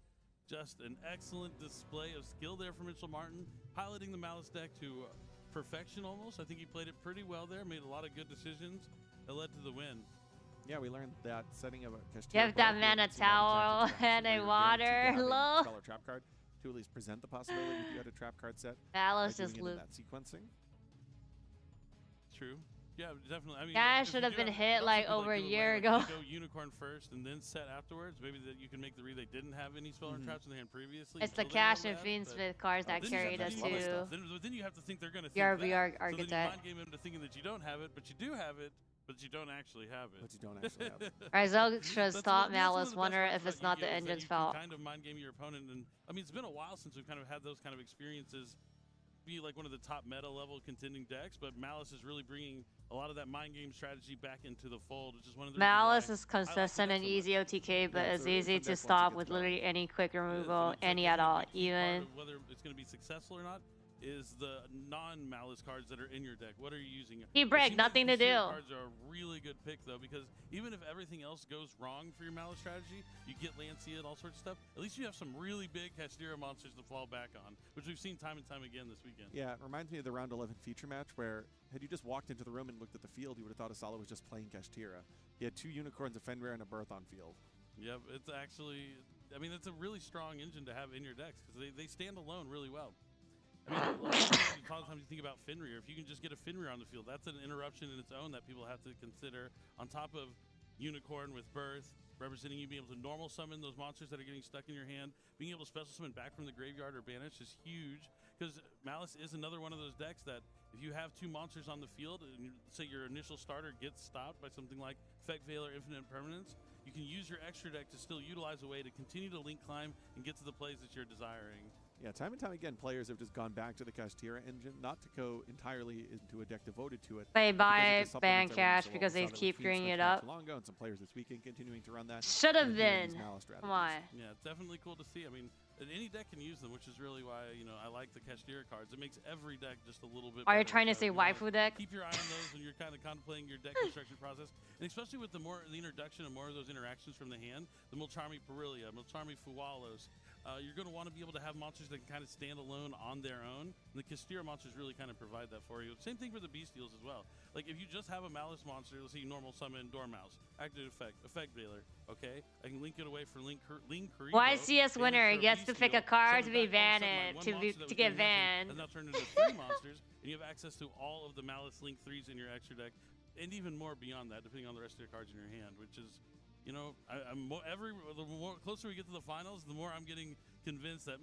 Just an excellent display of skill there for Mitchell Martin, piloting the Malice deck to perfection almost. I think he played it pretty well there, made a lot of good decisions that led to the win. Yeah, we learned that setting of a Kastira. Give that man a towel and a water. Hello. Trap card to at least present the possibility if you had a trap card set. Malice just loop. That sequencing. True. Yeah, definitely. I mean, That if should you have do been have- hit it also like could, over a do year like, ago. Go unicorn first and then set afterwards. Maybe that you can make the read they didn't have any spell and traps in the hand previously. It's the until they roll Cash and that, Fiendsmith cards that then you carried have us to- to Then you have to think they're going to think BRB that. So then you Architect. mind game into thinking that you don't have it, but you do have it, but you don't actually have it. But you don't actually have it. Rizzo should That's stop one of Malice. the best Wonder parts if about it's not the Yu-Gi-Oh! Is that engine's you can fault. kind of mind game your opponent, and I mean it's been a while since we've kind of had those kind of experiences. Be like one of the top meta level contending decks, but Malice is really bringing a lot of that mind game strategy back into the fold, which is one of the Malice reasons is why I like the consistent deck and so much. easy OTK, but Yeah, it's a really easy fun to deck once it stop gets with going. literally any quick removal, And it's any like at the all, key part even. of whether it's going to be successful or not is the non-Malice cards that are in your deck. What are you using? He It break, seems like nothing the to Cashier do. Cards are a really good pick though, because even if everything else goes wrong for your Malice strategy, you get Lancia and all sorts of stuff. At least you have some really big Cashdira monsters to fall back on, which we've seen time and time again this weekend. Yeah, it reminds me of the round 11 feature match where had you just walked into the room and looked at the field, you would have thought Asala was just playing Kashtira. He had 2 unicorns, a Fenrir, and a Birth on field. Yep, it's actually, I mean, it's a really strong engine to have in your decks because they stand alone really well. I mean, a lot of times you think about Fenrir. If you can just get a Fenrir on the field, that's an interruption in its own that people have to consider. On top of Unicorn with Birth, representing you being able to normal summon those monsters that are getting stuck in your hand, being able to special summon back from the graveyard or banish is huge. Because Malice is another one of those decks that if you have 2 monsters on the field, and say your initial starter gets stopped by something like Effect Veil or Infinite Permanence, you can use your extra deck to still utilize a way to continue to link climb and get to the plays that you're desiring. Yeah, time and time again, players have just gone back to the Kashtira engine, not to go entirely into a deck devoted to it. They but because buy it just supplements ban everything cash so well. because We they saw that with keep Fiendsmith bringing it not up. too long ago, and some players this weekend continuing to run that. Should have and doing been. these Malice Come strategies. on. Yeah, it's definitely cool to see. I mean, and any deck can use them, which is really why I like the Kashtira cards. It makes every deck just a little bit. Are you better. trying to So, say you know, waifu deck? Keep your eye on those when you're kind of contemplating your deck construction process, and especially with the introduction of more of those interactions from the hand, the Mulcharmi Perilia, Mulcharmi Fuwalos. You're going to want to be able to have monsters that can kind of stand alone on their own. And the Kashtira monsters really kind of provide that for you. Same thing for the Bestials as well. Like if you just have a Malice monster, let's say normal summon Dormouse, active effect Veiler, okay? I can link it away for Link Karibo. YCS winner gets to pick a card to be banned, to get banned. Has now turned into 3 monsters, and you have access to all of the Malice Link 3s in your extra deck, and even more beyond that, depending on the rest of your cards in your hand, which is, the more closer we get to the finals, the more I'm getting convinced that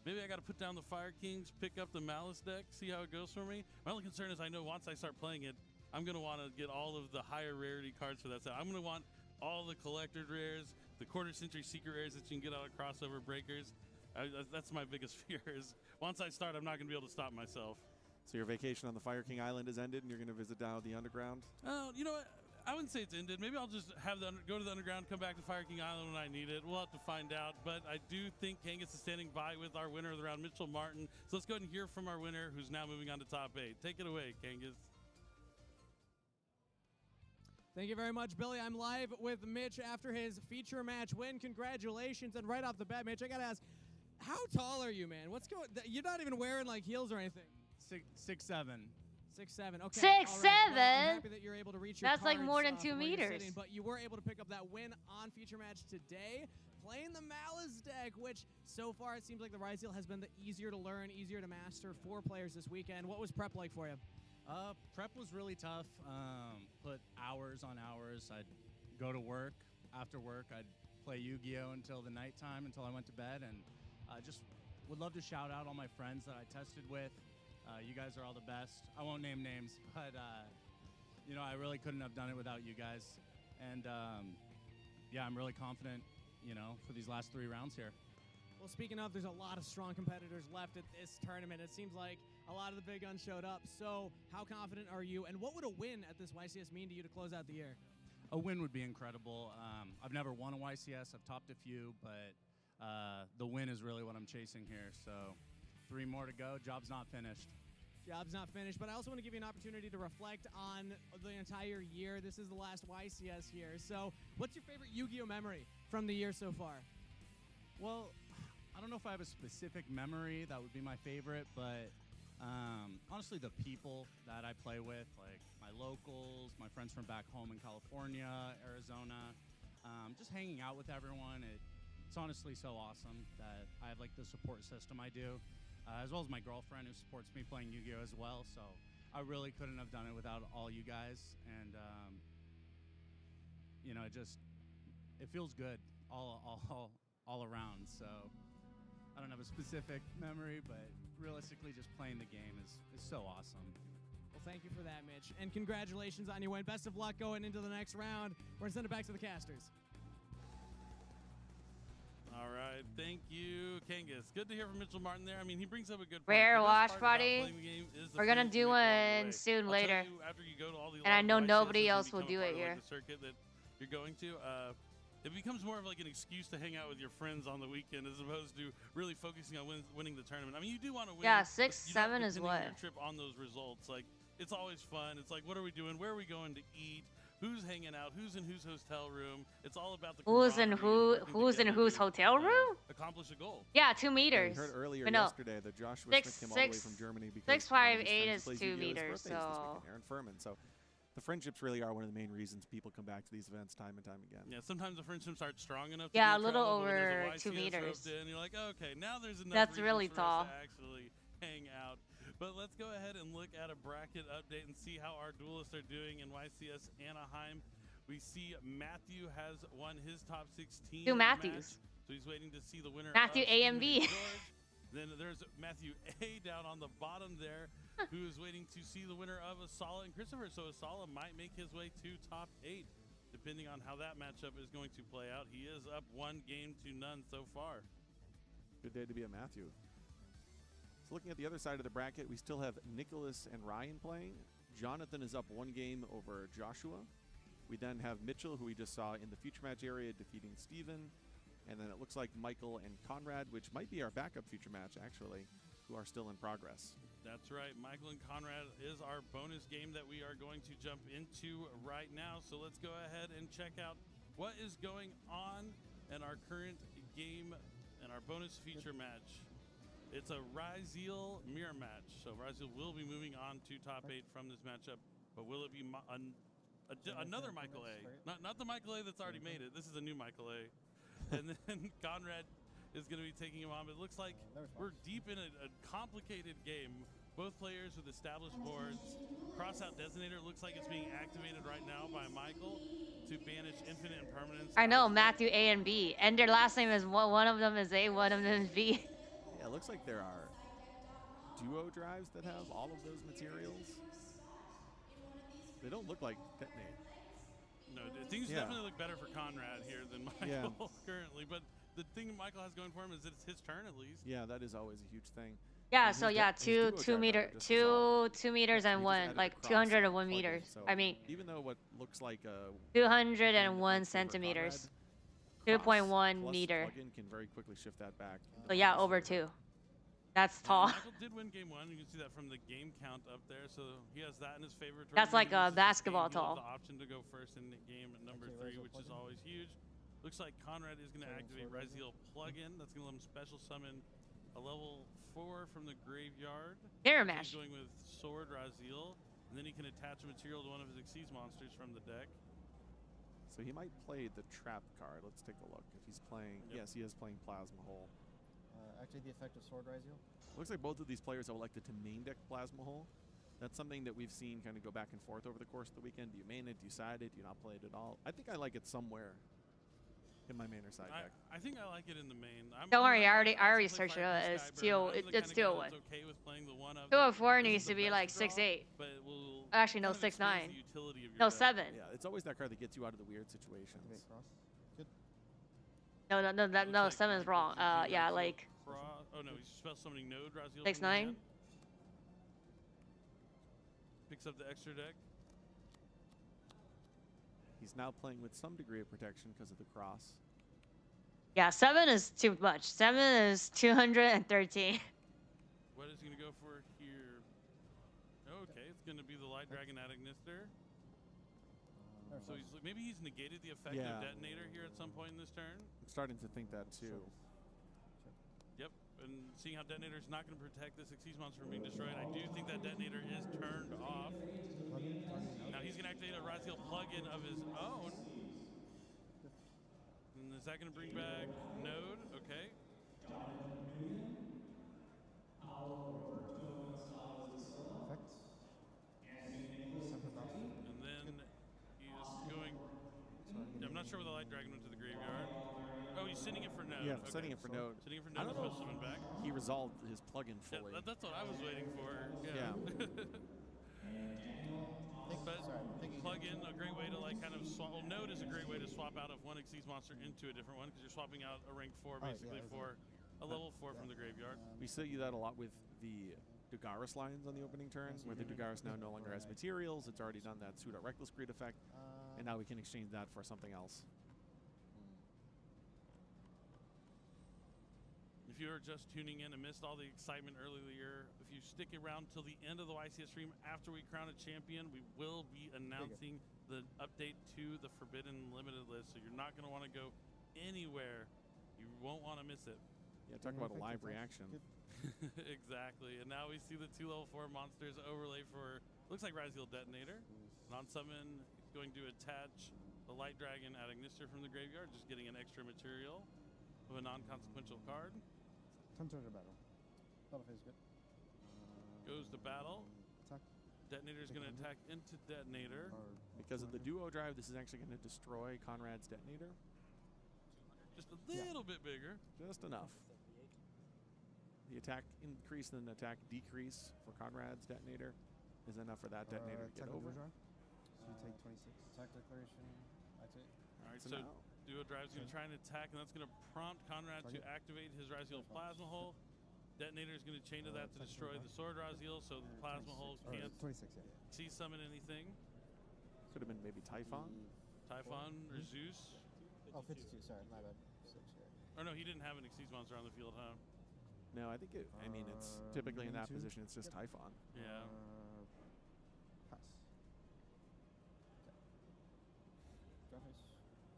maybe I got to put down the Fire Kings, pick up the Malice deck, see how it goes for me. My only concern is I know once I start playing it, I'm going to want to get all of the higher rarity cards for that set. I'm going to want all the collected rares, the quarter-century secret rares that you can get out of crossover breakers. That's my biggest fear is once I start, I'm not going to be able to stop myself. So your vacation on the Fire King Island has ended, and you're going to visit down the underground? Oh, you know what? I wouldn't say it's ended. Maybe I'll just have go to the underground, come back to Fire King Island when I need it. We'll have to find out. But I do think Kangas is standing by with our winner of the round, Mitchell Martin. So let's go ahead and hear from our winner, who's now moving on to top 8. Take it away, Kangas. Thank you very much, Billy. I'm live with Mitch after his feature match win. Congratulations. And right off the bat, Mitch, I got to ask, how tall are you, man? What's going? You're not even wearing like heels or anything. 6'7". 6'7". Okay. 6'7"? Well, I'm happy that you're able to reach your That's like cards, more than 2 from where you're meters. sitting, but you were able to pick up that win on feature match today, playing the Malice deck, which so far it seems like the Rise Seal has been the easier to learn, easier to master for players this weekend. What was prep like for you? Prep was really tough. Put hours on hours. I'd go to work. After work, I'd play Yu-Gi-Oh! Until the nighttime, until I went to bed, and just would love to shout out all my friends that I tested with. You guys are all the best. I won't name names, but I really couldn't have done it without you guys. And yeah, I'm really confident, for these last 3 rounds here. Well, speaking of, there's a lot of strong competitors left at this tournament. It seems like a lot of the big guns showed up. So how confident are you? And what would a win at this YCS mean to you to close out the year? A win would be incredible. I've never won a YCS. I've topped a few, but the win is really what I'm chasing here. So 3 more to go. Job's not finished. Job's not finished, but I also want to give you an opportunity to reflect on the entire year. This is the last YCS here. So what's your favorite Yu-Gi-Oh! Memory from the year so far? Well, I don't know if I have a specific memory that would be my favorite, but honestly, the people that I play with, like my locals, my friends from back home in California, Arizona, just hanging out with everyone. It's honestly so awesome that I have like the support system I do, as well as my girlfriend who supports me playing Yu-Gi-Oh! As well. So I really couldn't have done it without all you guys, and you know, it feels good all around. So I don't have a specific memory, but realistically, just playing the game is so awesome. Well, thank you for that, Mitch. And congratulations on your win. Best of luck going into the next round. We're going to send it back to the casters. All right, thank you, Kangas. Good to hear from Mitchell Martin there. I mean, he brings up a good point. Rare The best watch part about party. playing the game is the We're gonna food do you make along the one way. soon I'll later. tell you, after you go to all the And I know live nobody YCSs and else will become do a part it of, here. like, the circuit that you're going to, it becomes more of like an excuse to hang out with your friends on the weekend as opposed to really focusing on winning the tournament. I mean, you do want to win. Yeah, but 6, you're not 7 is depending what? your trip on those results. Like, it's always fun. It's like, what are we doing? Where are we going to eat? Who's hanging out? Who's in whose hotel room? It's all about the Who's in who's in whose hotel room? accomplish a goal. Yeah, 2 Yeah, meters. we heard earlier But no, yesterday that Joshua Smith came all the way from Germany because 6, one of 5, his 8 friends is plays 2 Yu-Gi-Oh! His meters. birthday is this So weekend, Aaron Furman. So the friendships really are one of the main reasons people come back to these events time and time again. Yeah, sometimes the friendships aren't strong enough. To yeah, do a little travel, but when over there's a 2 YCS meters. roped in, you're like, okay, now there's enough. That's reasons really for us tall. to actually hang out. But let's go ahead and look at a bracket update and see how our duelists are doing in YCS Anaheim. We see Matthew has won his top 16. Two Matthews. Match, so he's waiting to see the winner. Matthew of A and Stephen B. George. Then there's Matthew A down on the bottom there, who is waiting to see the winner of Asala and Christopher. So Asala might make his way to top 8, depending on how that matchup is going to play out. He is up 1 game to none so far. Good day to be a Matthew. So looking at the other side of the bracket, we still have Nicholas and Ryan playing. Jonathan is up 1 game over Joshua. We then have Mitchell, who we just saw in the future match area, defeating Steven. And then it looks like Michael and Conrad, which might be our backup future match, actually, who are still in progress. That's right. Michael and Conrad is our bonus game that we are going to jump into right now. So let's go ahead and check out what is going on in our current game and our bonus feature match. It's a Ryziel mirror match. So Ryziel will be moving on to top 8 from this matchup, but will it be another Michael A? Not the Michael A that's already made it. This is a new Michael A. And then Conrad is going to be taking him on. But it looks like we're deep in a complicated game. Both players with established boards. Crossout Designator looks like it's being activated right now by Michael to banish infinite impermanence. I know, Matthew A and B. And their last name is one of them is A, one of them is B. Yeah, it looks like there are duo drives that have all of those materials. They don't look like detonate. No, things definitely look better for Conrad here than Michael currently. But the thing Michael has going for him is that it's his turn at least. Yeah, that is always a huge thing. Yeah, And so his yeah, duo two drive meter, driver just dissolved. 2 meters and He just 1, added like a cross 201 plug-in, meters. so I mean, even though what looks like a 201 centimeters, 2.1 meter. plug-in can very quickly shift that back. So yeah, over 2. That's tall. Michael did win game 1. You can see that from the game count up there. So he has that in his favor. That's like a a basketball He'll have tall. the option to go first in game number 3, which is always huge. Looks like Conrad is going to activate Ryziel plug-in. That's going to let him special summon a level 4 from the graveyard. Mirror So match. he's going with Sword Ryziel, and then he can attach a material to one of his Xyz monsters from the deck. So he might play the trap card. Let's take a look. If he's playing, yes, he is playing Plasma Hole. Actually, the effect of Sword Ryziel. Looks like both of these players have elected to main deck Plasma Hole. That's something that we've seen kind of go back and forth over the course of the weekend. Do you main it? Do you side it? Do you not play it at all? I think I like it somewhere in my main or side deck. I think I like it in the main. Don't worry, I already searched it out. It's still it's still 1. Okay with playing the one of 204 needs to be like 6'8". but it will Actually, no, kind of explains 6'9". the utility of your No, deck. 7. Yeah, it's always that card that gets you out of the weird situations. No, 7 is wrong. Yeah, like Oh no, he's spell summoning Node Ryziel. 6'9". Picks up the extra deck. He's now playing with some degree of protection because of the cross. Yeah, 7 is too much. 7 is 213. What is he going to go for here? Okay, it's going to be the Light Dragon Agnister. So maybe he's negated the effect of Detonator here at some point in this turn. I'm starting to think that too. Yep, and seeing how Detonator is not going to protect this Xyz monster from being destroyed, I do think that Detonator is turned off. Now he's going to activate a Ryziel plug-in of his own. And is that going to bring back Node? Okay. Light Dragon into the graveyard. Oh, he's sending it for node. Yeah, Okay. setting it for node. Sending it for I node. don't know He's summon back. he resolved his plugin Yeah, fully. that's what I was waiting for. Yeah. But plug-in, a great way to like kind of swap. Well, node is a great way to swap out of one Xyz monster into a different one because you're swapping out a rank 4 basically for a level 4 from the graveyard. We see that a lot with the Dugaris lines on the opening turn, where the Dugaris now no longer has materials. It's already done that pseudo reckless greed effect, and now we can exchange that for something else. If you are just tuning in and missed all the excitement earlier, if you stick around till the end of the YCS stream after we crown a champion, we will be announcing the update to the Forbidden Limited list. So you're not going to want to go anywhere. You won't want to miss it. Yeah, talk about a live reaction. Exactly. And now we see the 2 level 4 monsters overlay for, looks like Raziel Detonator. Non-summon, going to attach the Light Dragon at Ignister from the graveyard, just getting an extra material of a non-consequential card. Time to battle. Battle phase good. Goes to battle. Attack. Detonator is going to attack into Detonator. Because of the duo drive, this is actually going to destroy Conrad's Detonator. Just a little bit bigger. Just enough. The attack increase and the attack decrease for Conrad's Detonator is enough for that Detonator to get over. So you take 26. Attack declaration. Activate. All right, so duo drive is going to try and attack, and that's going to prompt Conrad to activate his Raziel Plasma Hole. Detonator is going to chain to that to destroy the Sword Raziel, so the Plasma Hole can't see summon anything. Could have been maybe Typhon. Typhon or Zeus. Oh, 52. Sorry, my bad. 6 here. Or no, he didn't have an Xyz monster on the field, huh? No, I think it. I mean, it's typically in that position. It's just Typhon. Yeah. Pass. Draw face.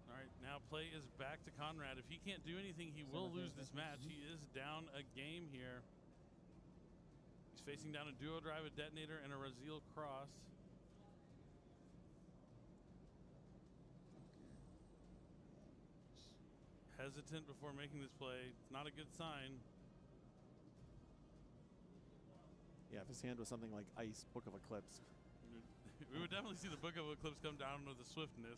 All right, now play is back to Conrad. If he can't do anything, he will lose this match. He is down a game here. He's facing down a duo drive, a Detonator, and a Raziel Cross. Hesitant before making this play. It's not a good sign. Yeah, if his hand was something like Ice, Book of Eclipse. We would definitely see the Book of Eclipse come down with the swiftness.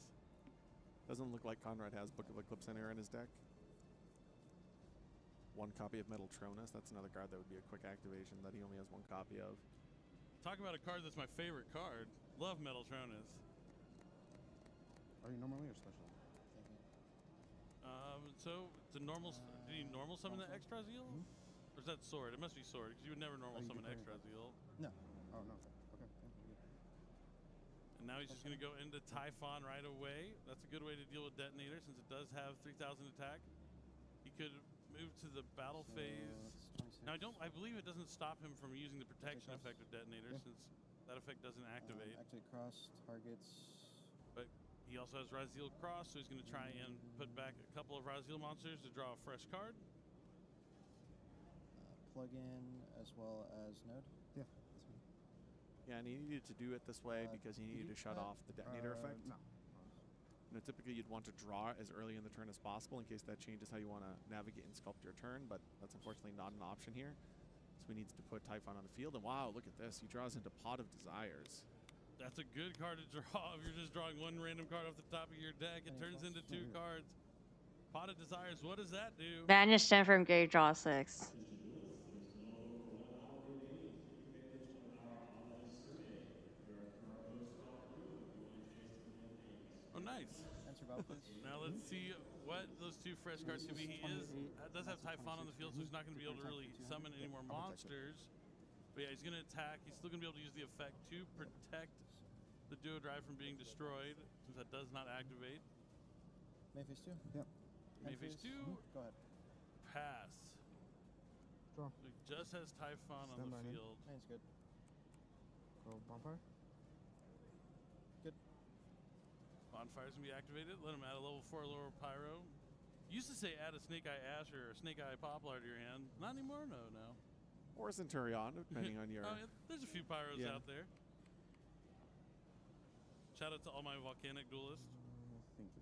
Doesn't look like Conrad has Book of Eclipse anywhere in his deck. 1 copy of Metal Tronus. That's another card that would be a quick activation that he only has 1 copy of. Talk about a card that's my favorite card. Love Metal Tronus. Are you normally or special? So it's a normal. Did you normal summon the extra Raziel? Or is that Sword? It must be Sword because you would never normal summon extra Raziel. No. Oh no. Okay. And now he's just going to go into Typhon right away. That's a good way to deal with Detonator since it does have 3,000 attack. He could move to the battle phase. Now I believe it doesn't stop him from using the protection effect of Detonator since that effect doesn't activate. Activate cross targets. But he also has Raziel Cross, so he's going to try and put back a couple of Raziel monsters to draw a fresh card. Plug in as well as node. Yeah. Yeah, and he needed to do it this way because he needed to shut off the Detonator effect. No. You know, typically you'd want to draw as early in the turn as possible in case that changes how you want to navigate and sculpt your turn, but that's unfortunately not an option here. So he needs to put Typhon on the field, and wow, look at this. He draws into Pot of Desires. That's a good card to draw. If you're just drawing 1 random card off the top of your deck, it turns into 2 cards. Pot of Desires, what does that do? Banish 10 from grave, draw 6. Oh, nice. Now let's see what those 2 fresh cards could be. He does have Typhon on the field, so he's not going to be able to really summon any more monsters. But yeah, he's going to attack. He's still going to be able to use the effect to protect the duo drive from being destroyed, since that does not activate. Mayface 2? Yep. Mayface 2. Go ahead. Pass. Draw. So he just has Typhon on the field. That's good. Go bonfire. Good. Bonfire's going to be activated. Let him add a level 4 lower pyro. Used to say add a Snake Eye Asher or Snake Eye Poplar to your hand. Not anymore, no. Or Centurion, depending on your... Oh, yeah, there's a few pyros out there. Shout out to all my volcanic duelists. Thank you.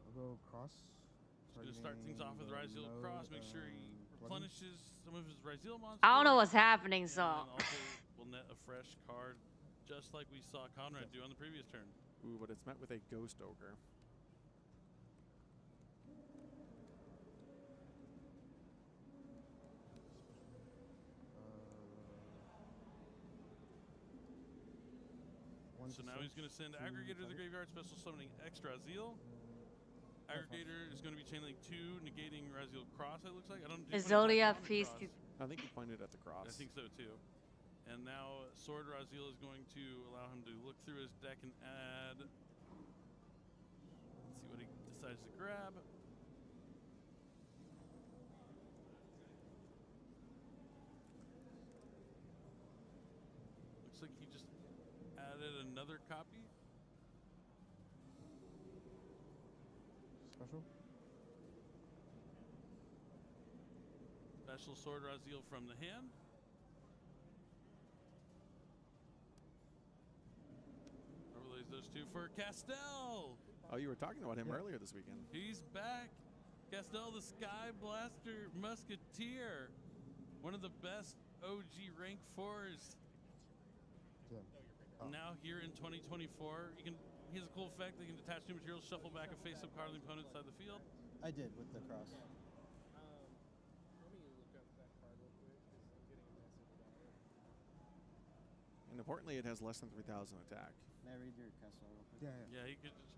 I'll go cross. He's going to start things off with Raziel Cross. Make sure he replenishes some of his Raziel monsters. I don't know what's happening, so. And also will net a fresh card just like we saw Conrad do on the previous turn. Ooh, but it's met with a Ghost Ogre. So now he's going to send Aggregator to the graveyard, special summoning extra Azil. Aggregator is going to be channeling 2, negating Raziel Cross, it looks like. I don't know. Azolia Priest. I think he pointed at the cross. I think so too. And now Sword Raziel is going to allow him to look through his deck and add. Let's see what he decides to grab. Looks like he just added another copy. Special? Special Sword Raziel from the hand. Overlays those 2 for Castell. Oh, you were talking about him earlier this weekend. He's back. Castell, the Sky Blaster Musketeer. One of the best OG rank 4s. Yeah. Now here in 2024, he has a cool effect. They can detach new materials, shuffle back a face-up card on the opponent's side of the field. I did with the cross. Let me look up that card real quick because I'm getting a message about it. And importantly, it has less than 3,000 attack. May I read your Castell real quick? Yeah, he could just...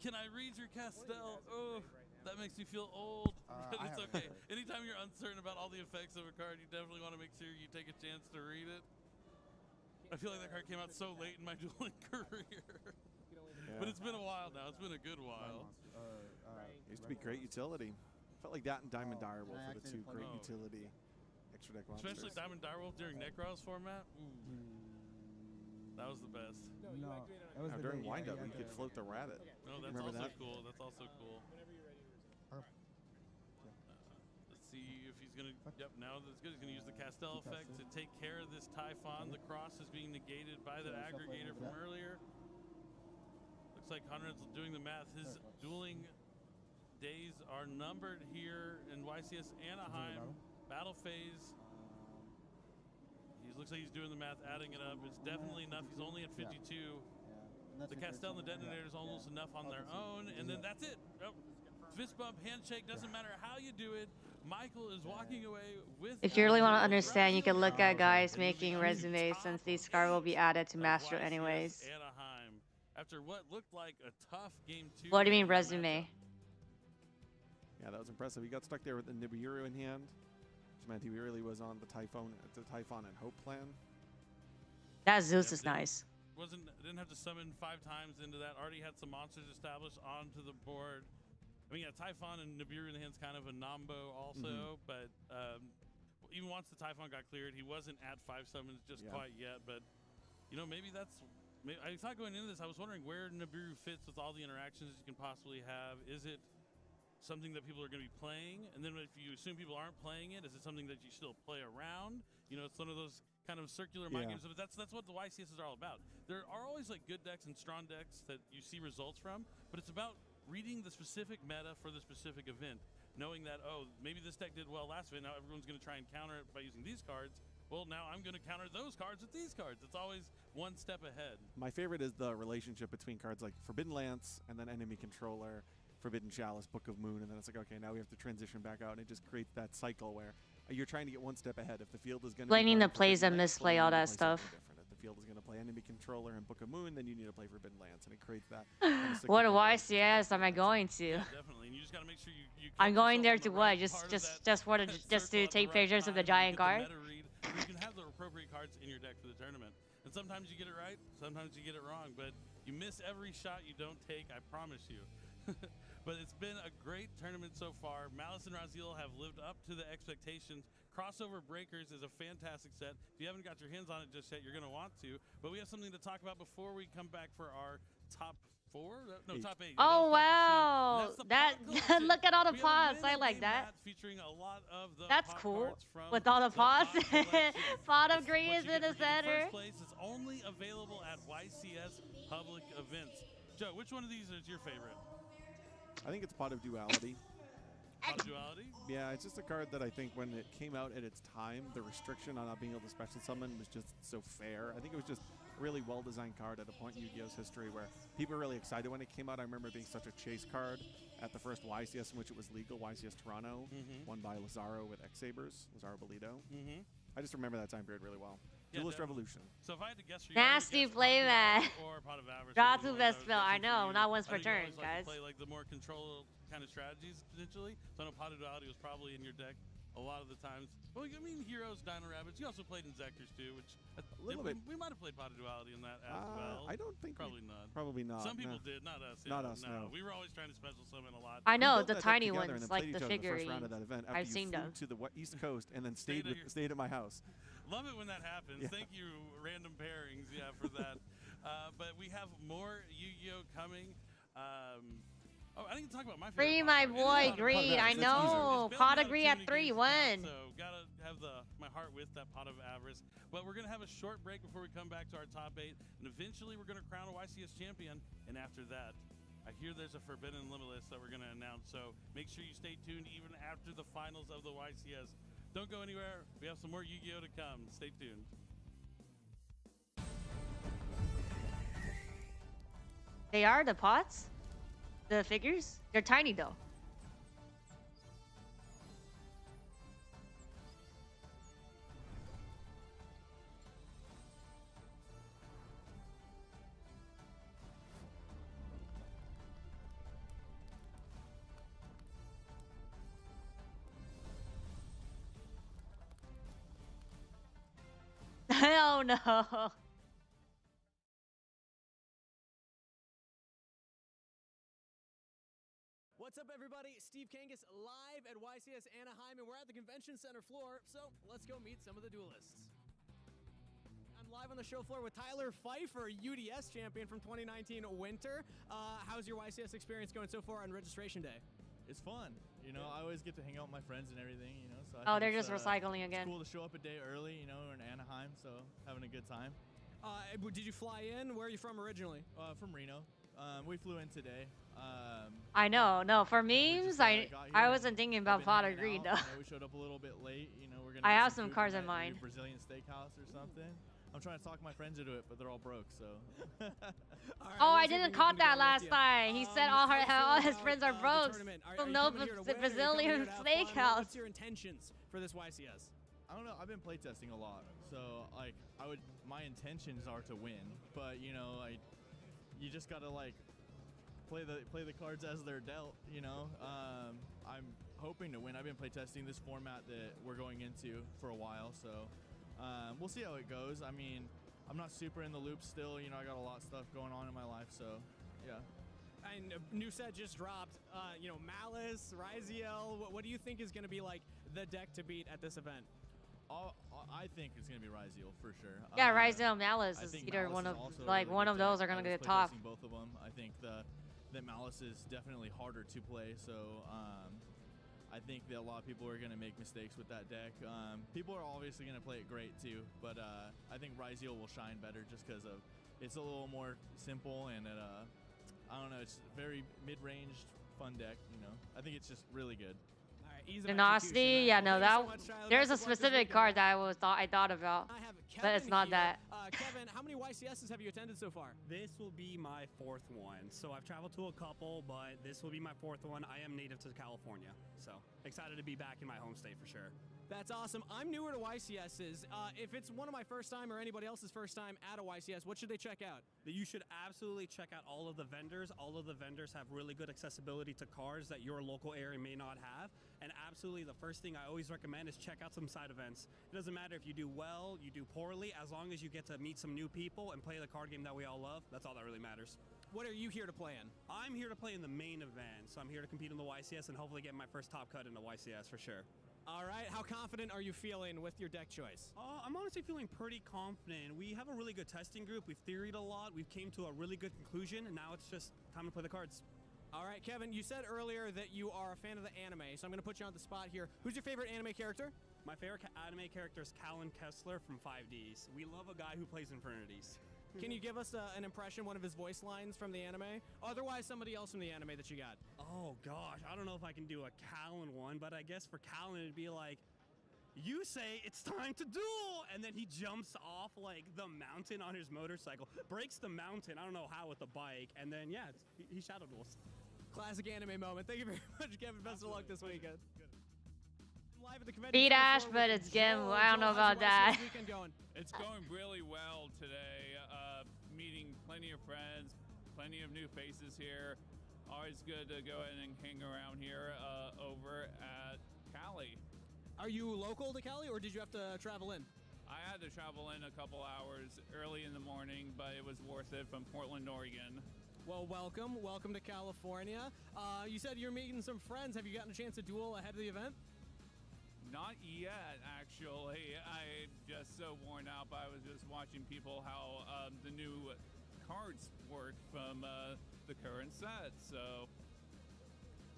Can I read your Castell? Oh, that makes me feel old. But it's okay. Anytime you're uncertain about all the effects of a card, you definitely want to make sure you take a chance to read it. I feel like that card came out so late in my dueling career. Yeah. But it's been a while now. It's been a good while. Used to be great utility. Felt like that and Diamond Direwolf were the 2 great utility extra deck monsters. Especially Diamond Direwolf during Necros format. That was the best. No, that was during windup, you could float the rabbit. No, that's Remember also that? cool. That's also cool. Let's see if he's gonna. Yep, now that's good. He's gonna use the Castell effect to take care of this Typhon. The cross is being negated by that aggregator from earlier. Looks like Conrad's doing the math. His dueling days are numbered here in YCS Anaheim battle phase. He looks like he's doing the math, adding it up. It's definitely enough. He's only at 52. The Castell and the detonator is almost enough on their own, and then that's it. Oh, fist bump, handshake, doesn't matter how you do it. Michael is walking away with. If you really want to understand, you can look at guys making resumes since these cards will be added to Master anyways. Anaheim, after what looked like a tough game 2. What do you mean resume? Yeah, that was impressive. He got stuck there with the Nibiru in hand, which meant he really was on the Typhon and Hope plan. That Zeus is nice. Didn't have to summon 5 times into that. Already had some monsters established onto the board. I mean, yeah, Typhon and Nibiru in the hand's kind of a nombo also, but even once the Typhon got cleared, he wasn't at 5 summons just quite yet. But you know, maybe that's. I thought going into this, I was wondering where Nibiru fits with all the interactions you can possibly have. Is it something that people are going to be playing? And then if you assume people aren't playing it, is it something that you still play around? You know, it's one of those kind of circular mind games. But that's what the YCS are all about. There are always like good decks and strong decks that you see results from, but it's about reading the specific meta for the specific event, knowing that, oh, maybe this deck did well last event, now everyone's going to try and counter it by using these cards. Well, now I'm going to counter those cards with these cards. It's always one step ahead. My favorite is the relationship between cards like Forbidden Lance and then Enemy Controller, Forbidden Chalice, Book of Moon, and then it's like, okay, now we have to transition back out, and it just creates that cycle where you're trying to get one step ahead. If the field is going to Explaining the plays and misplay, all that stuff. If the field is going to play Enemy Controller and Book of Moon, then you need to play Forbidden Lance, and it creates that. What YCS am I going to? Yeah, definitely, and you just got to make sure you I'm going there to what? Just to take pictures of the giant card? You can have the appropriate cards in your deck for the tournament. And sometimes you get it right, sometimes you get it wrong, but you miss every shot you don't take, I promise you. But it's been a great tournament so far. Malice and Raziel have lived up to the expectations. Crossover Breakers is a fantastic set. If you haven't got your hands on it just yet, you're going to want to. But we have something to talk about before we come back for our top 4? No, top 8. Oh, wow. That look at all the pods. I like that. Featuring a lot of the That's cool. With all the pods. Pot of green is in the center. First place is only available at YCS public events. Joe, which one of these is your favorite? I think it's Pot of Duality. Pot of Duality? Yeah, it's just a card that I think when it came out at its time, the restriction on not being able to special summon was just so fair. I think it was just a really well-designed card at a point in Yu-Gi-Oh's history where people were really excited when it came out. I remember it being such a chase card at the first YCS in which it was legal, YCS Toronto, won by Lazaro with X-Sabers, Lazaro Bolito. I just remember that time period really well. Yeah, Duelist definitely. Revolution. So if I had to guess for you, Nasty play, man. or Pot of Avarice. Draw would be two the best ones spell. I was guessing for know, you. not once per I think you turn, always like guys. to play like the more control kind of strategies potentially. So I know Pot of Duality was probably in your deck a lot of the times. Well, I mean, Heroes, Dino Rabbits. You also played in Zectors too, which A little bit. We might have played Pot of Duality in that as well. I don't think probably not. Probably not. Some people no. did, not us. Not yeah, us, no. We were always trying to special summon a lot. I know, We built the that deck tiny together ones, and then like played the each other first round figurine. of that event after I've you seen flew them. to the East Coast and then stayed at my house. Love it when that happens. Yeah. Thank you, random pairings, for that. But we have more Yu-Gi-Oh coming. Oh, I didn't talk about my favorite. Free card. my It is boy, Pot of Greed. Avarice. I It's know. easier. It's Pot built of Greed at out 3 to won. count, So gotta have my heart with that Pot of Avarice. But we're gonna have a short break before we come back to our top 8, and eventually we're gonna crown a YCS champion. And after that, I hear there's a Forbidden Limitless that we're gonna announce. So make sure you stay tuned even after the finals of the YCS. Don't go anywhere. We have some more Yu-Gi-Oh to come. Stay tuned. They are the pots? The figures? They're tiny though. Oh no. What's up, everybody? Steve Kangas live at YCS Anaheim, and we're at the convention center floor, so let's go meet some of the duelists. I'm live on the show floor with Tyler Pfeiffer, UDS champion from 2019 Winter. How's your YCS experience going so far on registration day? It's fun. You know, I always get to hang out with my friends and everything, you know. So Oh, they're just recycling again. It's cool to show up a day early, you know, we're in Anaheim, so having a good time. Did you fly in? Where are you from originally? From Reno. We flew in today. I know. No, for memes, I wasn't thinking about Pot of Greed though. You know, we showed up a little bit late. You know, we're gonna. I get have some food cards from in that mind. new Brazilian steakhouse or something. I'm trying to talk my friends into it, but they're all broke. So. Oh, I didn't caught that last time. He said all his friends are broke. So no Brazilian steakhouse. What's your intentions for this YCS? I don't know. I've been playtesting a lot, so like my intentions are to win, but you know, you just gotta like play the cards as they're dealt. You know, I'm hoping to win. I've been playtesting this format that we're going into for a while, so we'll see how it goes. I mean, I'm not super in the loop still. You know, I got a lot of stuff going on in my life, so yeah. And a new set just dropped. You know, Malice, Ryziel. What do you think is going to be like the deck to beat at this event? I think it's gonna be Ryziel for sure. Yeah, Ryziel Malice is either one of one of those are gonna get top. Both of them. I think that Malice is definitely harder to play. So I think that a lot of people are gonna make mistakes with that deck. People are obviously gonna play it great too, but I think Ryziel will shine better just because of it's a little more simple and I don't know. It's very mid-range fun deck. You know, I think it's just really good. Dynasty, yeah, no, there's a specific card that I thought about, but it's not that. Kevin, how many YCSs have you attended so far? This will be my 4th one. So I've traveled to a couple, but this will be my 4th one. I am native to California, so excited to be back in my home state for sure. That's awesome. I'm newer to YCSs. If it's one of my first time or anybody else's first time at a YCS, what should they check out? You should absolutely check out all of the vendors. All of the vendors have really good accessibility to cards that your local area may not have. And absolutely, the first thing I always recommend is check out some side events. It doesn't matter if you do well, you do poorly, as long as you get to meet some new people and play the card game that we all love, that's all that really matters. What are you here to play in? I'm here to play in the main event. So I'm here to compete in the YCS and hopefully get my first top cut in the YCS for sure. All right, how confident are you feeling with your deck choice? I'm honestly feeling pretty confident. We have a really good testing group. We've theoried a lot. We've came to a really good conclusion, and now it's just time to play the cards. All right, Kevin, you said earlier that you are a fan of the anime, so I'm going to put you on the spot here. Who's your favorite anime character? My favorite anime character is Callan Kessler from 5Ds. We love a guy who plays Infinities. Can you give us an impression, one of his voice lines from the anime? Otherwise, somebody else from the anime that you got. Oh gosh, I don't know if I can do a Callan one, but I guess for Callan it'd be like, "You say it's time to duel," and then he jumps off like the mountain on his motorcycle, breaks the mountain, I don't know how, with the bike, and then yeah, he shadow duels. Classic anime moment. Thank you very much, Kevin. Best of luck this weekend. Live at the convention Beat center Ash, floor but with it's Joel. Genmu. I don't know Joel, how's about your that. YCS weekend going? It's going really well today. Meeting plenty of friends, plenty of new faces here. Always good to go ahead and hang around here over at Cali. Are you local to Cali, or did you have to travel in? I had to travel in a couple hours early in the morning, but it was worth it from Portland, Oregon. Well, welcome. Welcome to California. You said you're meeting some friends. Have you gotten a chance to duel ahead of the event? Not yet, actually. I'm just so worn out, but I was just watching people how the new cards work from the current set, so...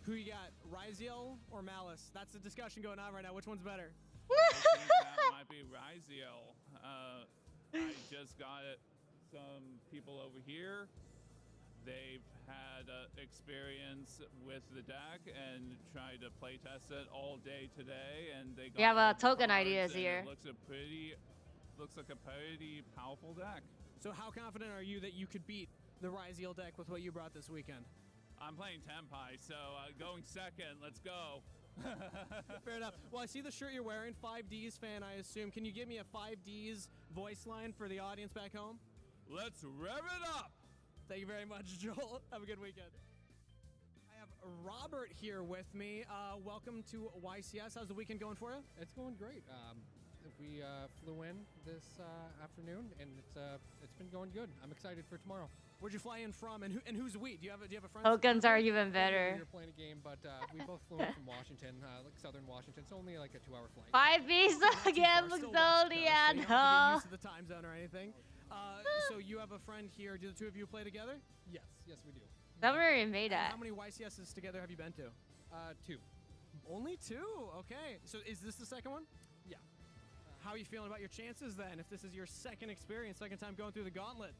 Who you got, Ryziel or Malice? That's the discussion going on right now. Which one's better? I think that might be Ryziel. I just got some people over here. They've had experience with the deck and tried to play test it all day today, and they got We have token cards, ideas and here. It looks like a pretty powerful deck. So how confident are you that you could beat the Ryziel deck with what you brought this weekend? I'm playing Tenpai, so going second. Let's go. Fair enough. Well, I see the shirt you're wearing. 5Ds fan, I assume. Can you give me a 5Ds voice line for the audience back home? Let's rev it up. Thank you very much, Joel. Have a good weekend. I have Robert here with me. Welcome to YCS. How's the weekend going for you? It's going great. We flew in this afternoon, and it's been going good. I'm excited for tomorrow. Where'd you fly in from, and who's we? Do you have a friend? Tokens are even better. We were playing a game, but we both flew in from Washington, like southern Washington. It's only like a 2-hour flight. 5 visa again, Magnolia. You don't have to get used to the time zone or anything. So you have a friend here. Do the two of you play together? Yes, we do. Never even made that. How many YCSs together have you been to? 2. Only 2? Okay. So is this the second one? Yeah. How are you feeling about your chances then, if this is your second experience, second time going through the gauntlet?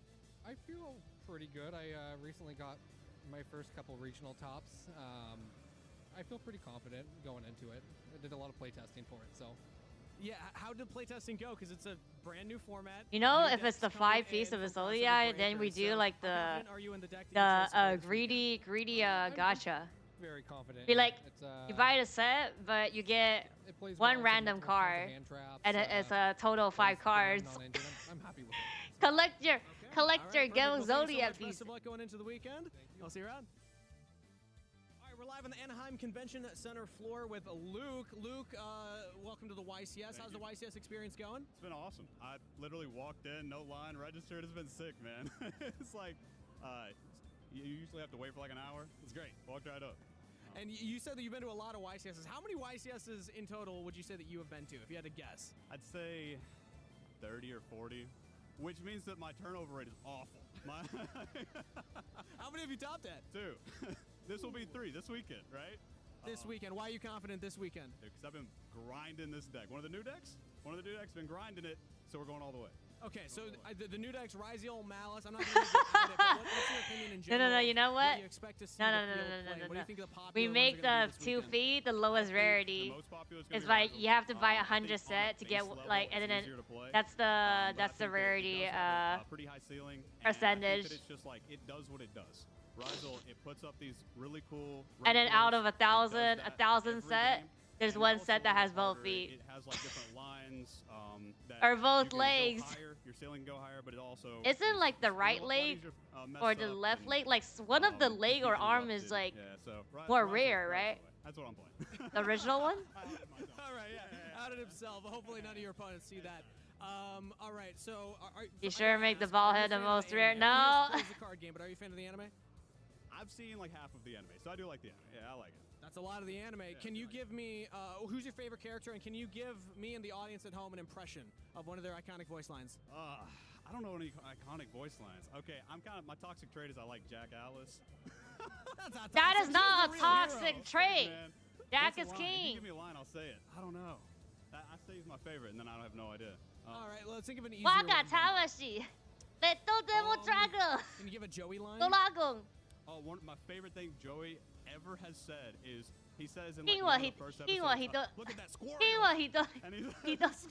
I feel pretty good. I recently got my first couple regional tops. I feel pretty confident going into it. I did a lot of playtesting for it, so. Yeah, how did playtesting go? Because it's a brand new format. You know, if it's the 5 piece of Azolia, then we do like the greedy gacha. Very confident. Be like, it's, you buy the set, but you get one random card, and it's a total of 5 cards. I'm happy with it. Collect your GenmuZodiac Best of luck going into the weekend. I'll see you around. All right, we're live on the Anaheim Convention Center floor with Luke. Luke, welcome to the YCS. How's the YCS experience going? It's been awesome. I literally walked in, no line, registered. It's been sick, man. It's like, you usually have to wait for like an hour. It's great. Walked right up. And you said that you've been to a lot of YCSs. How many YCSs in total would you say that you have been to, if you had to guess? I'd say 30 or 40, which means that my turnover rate is awful. How many have you topped at? 2. This will be 3 this weekend, right? This weekend. Why are you confident this weekend? Because I've been grinding this deck. One of the new decks been grinding it, so we're going all the way. Okay, so the new decks, Ryziel, Malice. I'm not going to get into it, but what's your opinion in general? No, you know what? What do you expect to see the field play? What do you think the popular We make the 2 feet the lowest rarity. It's like you have to buy 100 set to get like, and then that's the rarity pretty high ceiling percentage. It's just like it does what it does. Ryziel, it puts up these really cool. And then out of 1,000 set, there's one set that has both feet. It has like different lines. Or both legs. Your ceiling can go higher, but it also isn't like the right leg or the left leg, like one of the leg or arm is like more rare, right? That's what I'm playing. The original one? All right, yeah. Out of himself. Hopefully none of your opponents see that. All right, so you sure make the ball head the most rare? No. It's a card game, but are you a fan of the anime? I've seen like half of the anime, so I do like the anime. Yeah, I like it. That's a lot of the anime. Can you give me, who's your favorite character, and can you give me and the audience at home an impression of one of their iconic voice lines? I don't know any iconic voice lines. Okay, my toxic trait is I like Jack Alice. That is not a toxic trait. Man, Jack is If king. you give me a line, I'll say it. I don't know. I say he's my favorite, and then I have no idea. All right, let's think of an easier Waga one. Tamashi. Leto Demo Dragon. Can you give a Joey line? Dragon. Oh, one of my favorite things Joey ever has said is he says in He like one was of the first he episodes, was look at that squirrel. he does. And he's He does.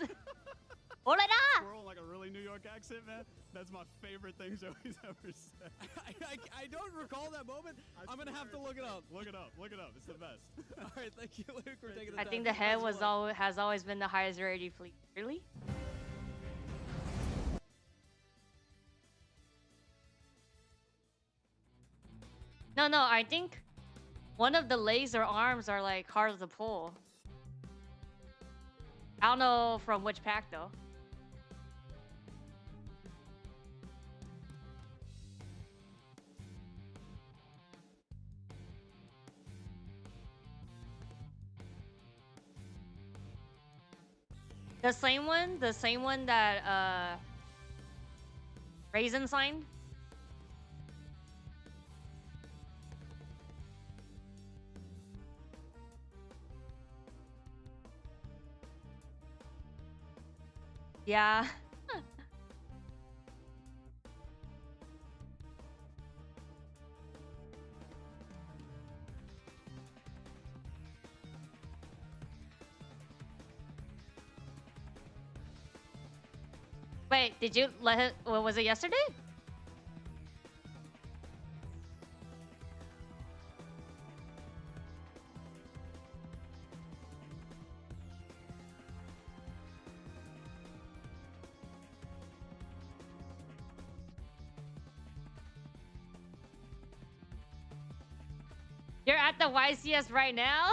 Ore da. squirrel in like a really New York accent, man. That's my favorite thing Joey's ever said. I don't recall that moment. I'm gonna have to look it up. Look it up. Look it up. It's the best. All right, thank you, Luke, for taking the I time. think the head has always been the highest rarity fleet. Really? No, I think one of the legs or arms are like hard to pull. I don't know from which pack though. The same one that Raisin signed. Yeah. Wait, did you let him? What was it yesterday? You're at the YCS right now?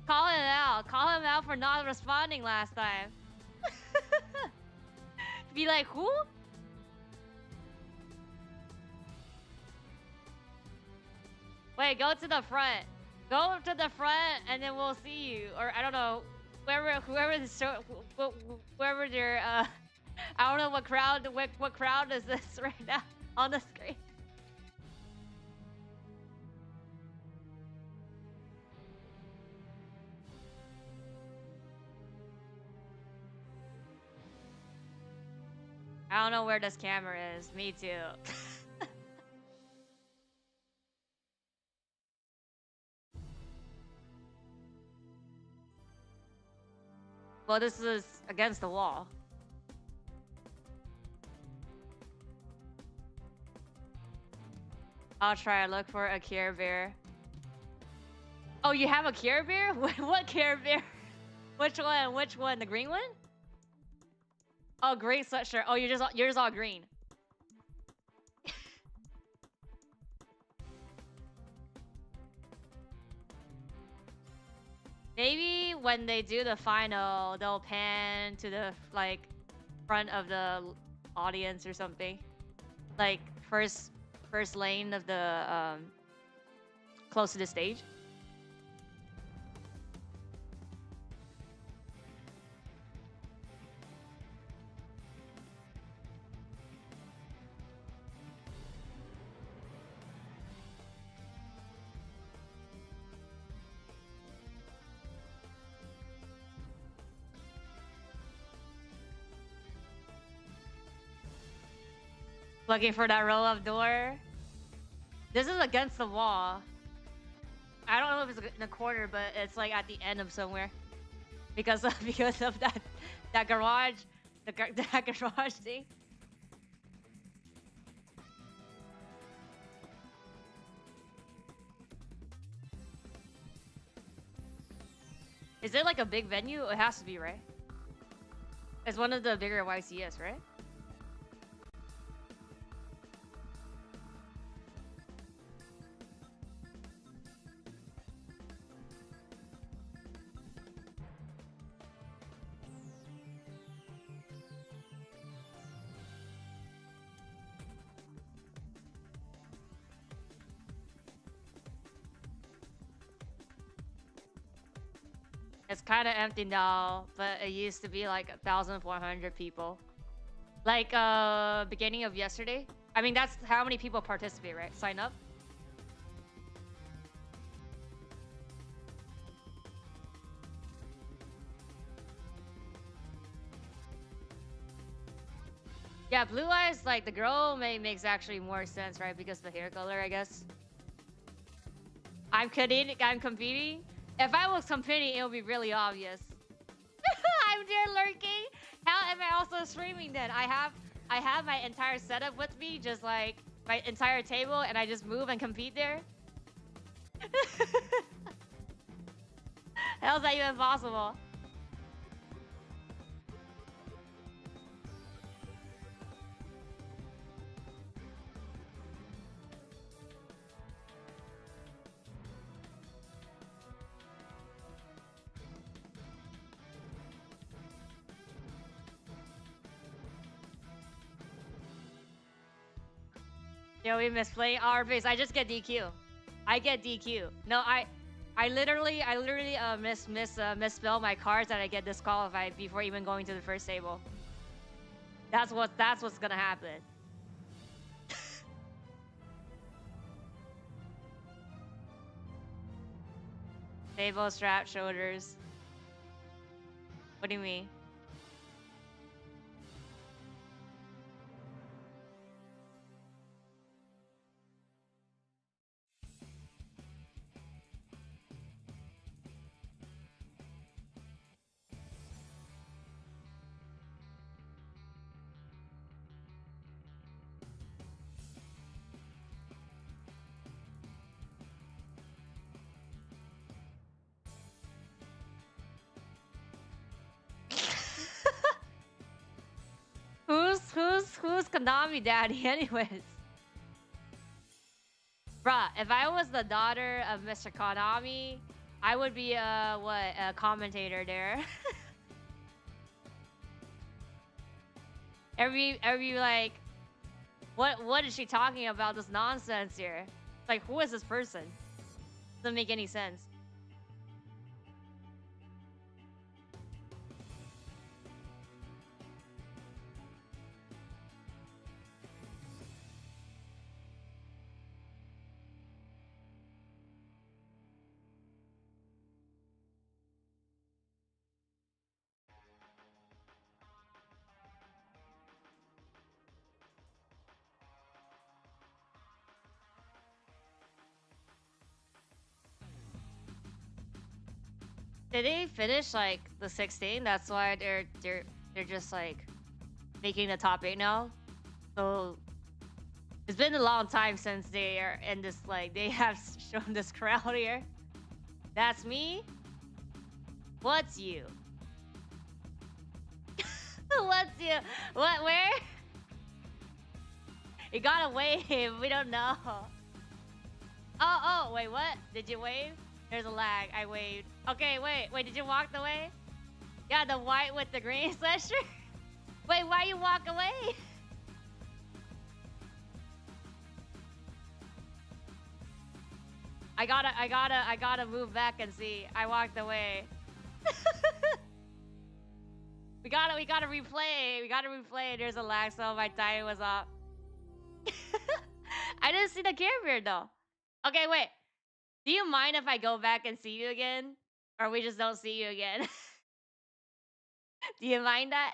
Call him out. Call him out for not responding last time. Be like, who? Wait, go to the front. Go to the front and then we'll see you. Or I don't know. Whoever the show, whoever their I don't know what crowd is this right now on the screen. I don't know where this camera is. Me too. Well, this is against the wall. I'll try to look for a Care Bear. Oh, you have a Care Bear? What Care Bear? Which one? Which one? The green one? Oh, green sweatshirt. Oh, you're just all green. Maybe when they do the final, they'll pan to the like front of the audience or something. Like first lane of the close to the stage. Looking for that roll-up door. This is against the wall. I don't know if it's in the corner, but it's like at the end of somewhere. Because of that garage, that garage thing. Is it like a big venue? It has to be, right? It's one of the bigger YCS, right? It's kind of empty now, but it used to be like 1,400 people. Like beginning of yesterday. I mean, that's how many people participate, right? Sign up. Yeah, blue eyes, like the girl makes actually more sense, right? Because the hair color, I guess. I'm competing. If I was competing, it would be really obvious. I'm there lurking. How am I also streaming then? I have my entire setup with me, just like my entire table, and I just move and compete there. How's that even possible? Yo, we misplaying our face. I just get DQ. I get DQ. No, I literally misspell my cards and I get disqualified before even going to the first table. That's what's gonna happen. Table, strap, shoulders. What do you mean? Who's Konami daddy anyways? Bruh, if I was the daughter of Mr. Konami, I would be a commentator there. every like what is she talking about, this nonsense here? Like, who is this person? Doesn't make any sense. Did they finish like the 16? That's why they're just like making the top 8 now. So it's been a long time since they are in this, like they have shown this crowd here. That's me. What's you? What's you? What? Where? You got a wave. We don't know. Oh, wait, what? Did you wave? There's a lag. I waved. Okay, wait, did you walk the way? Yeah, the white with the green sweatshirt. Wait, why you walk away? I gotta move back and see. I walked away. we gotta replay. We gotta replay. There's a lag, so my timing was off. I didn't see the Care Bear though. Okay, wait. Do you mind if I go back and see you again? Or we just don't see you again? Do you mind that?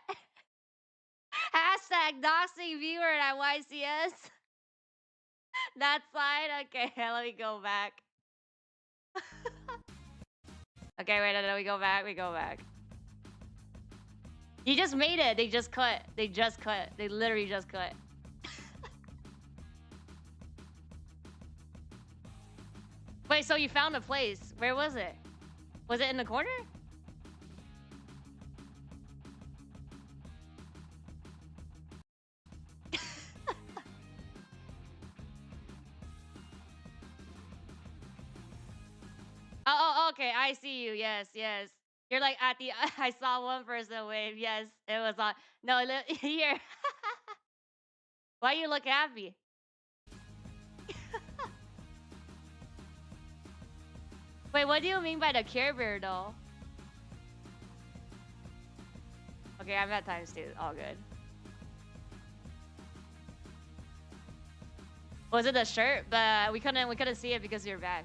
Hashtag doxing viewer at YCS. That's fine. Okay, let me go back. Okay, wait, no, we go back. We go back. You just made it. They just cut. They just cut. They literally just cut. Wait, so you found a place. Where was it? Was it in the corner? Oh, okay. I see you. Yes. You're like at the... I saw one person wave. Yes, it was on... No, here. Why you look happy? Wait, what do you mean by the Care Bear though? Okay, I'm at ×2. All good. Was it the shirt? But we couldn't see it because you're bad.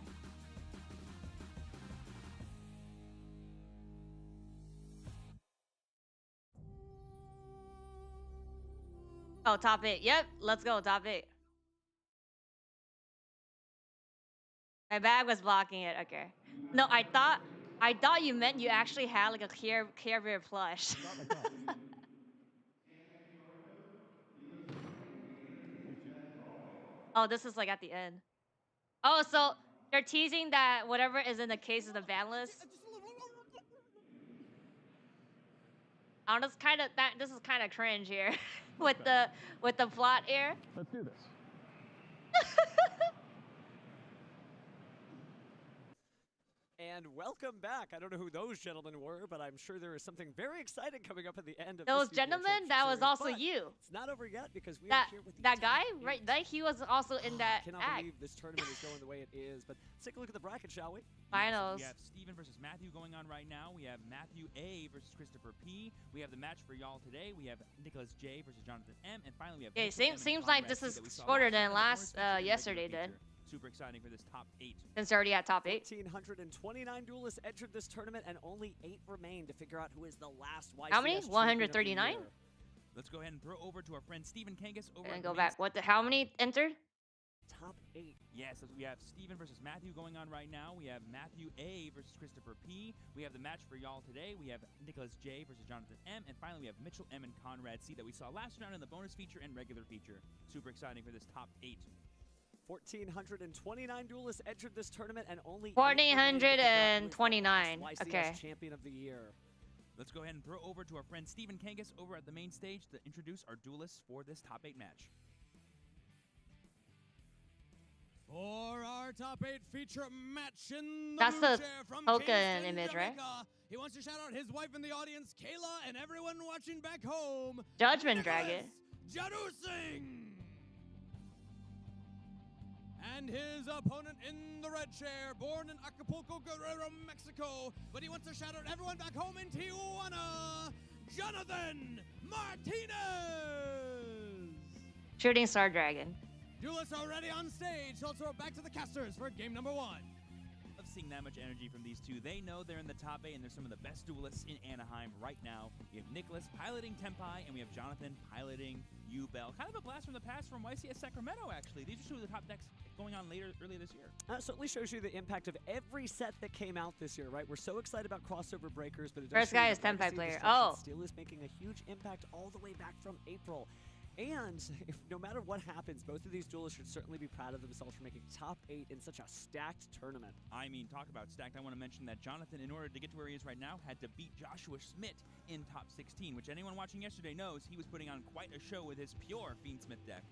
Oh, top 8. Yep, let's go, top 8. My bag was blocking it. Okay. No, I thought you meant you actually had like a Care Bear plush. Oh, this is like at the end. Oh, so they're teasing that whatever is in the case is the ban list. Oh, this kind of this is kind of cringe here with the plot here. Let's do this. And welcome back. I don't know who those gentlemen were, but I'm sure there is something very exciting coming up at the end of Those this Yu-Gi-Oh! gentlemen, that was Series, also but you. It's not over yet because we That are here with the that guy, top right? 8. That he was also in that I cannot act. believe this tournament is going the way it is, but let's take a look at the bracket, shall we? Finals. We have Steven versus Matthew going on right now. We have Matthew A versus Christopher P. We have the match for y'all today. We have Nicholas J versus Jonathan M. And finally, we have Okay, Mitchell M and seems Conrad like this C is that we saw shorter last than time in the last bonus feature and regular yesterday then. feature. Super exciting for this top 8. Since they're already at top 8. 1,429 duelists entered this tournament, and only 8 remain to figure out who is the last YCS How many? champion of the 139? year. Let's go ahead and throw over to our friend Steven Kangas over And at go the back. What the? How many entered? Top 8. Yes, we have Steven versus Matthew going on right now. We have Matthew A versus Christopher P. We have the match for y'all today. We have Nicholas J versus Jonathan M. And finally, we have Mitchell M and Conrad C that we saw last round in the bonus feature and regular feature. Super exciting for this top 8. 1,429 duelists entered this tournament, and only 1,429. YCS Okay. champion of the year. Let's go ahead and throw over to our friend Steven Kangas over at the main stage to introduce our duelists for this top 8 match. For our top 8 feature match in the That's blue the chair from Hoka Kingston, image, right? Jamaica, he wants to shout out his wife in the audience, Kayla, and everyone watching back home. Judgment Nicholas Dragon. Jadu Singh. And his opponent in the red chair, born in Acapulco, Guerrero, Mexico, but he wants to shout out everyone back home in Tijuana, Jonathan Martinez. Shooting Star Dragon. Duelists are already on stage, so let's throw it back to the casters for game number 1. Love seeing that much energy from these two. They know they're in the top 8, and they're some of the best duelists in Anaheim right now. We have Nicholas piloting Tempai, and we have Jonathan piloting U-Bell. Kind of a blast from the past from YCS Sacramento, actually. These are two of the top decks going on earlier this year. Certainly shows you the impact of every set that came out this year, right? We're so excited about crossover breakers, but it does First show guy you is that Tempai legacy player. destruction Oh. still is making a huge impact all the way back from April. And no matter what happens, both of these duelists should certainly be proud of themselves for making top 8 in such a stacked tournament. I mean, talk about stacked. I want to mention that Jonathan, in order to get to where he is right now, had to beat Joshua Schmidt in top 16, which anyone watching yesterday knows he was putting on quite a show with his pure Fiendsmith deck.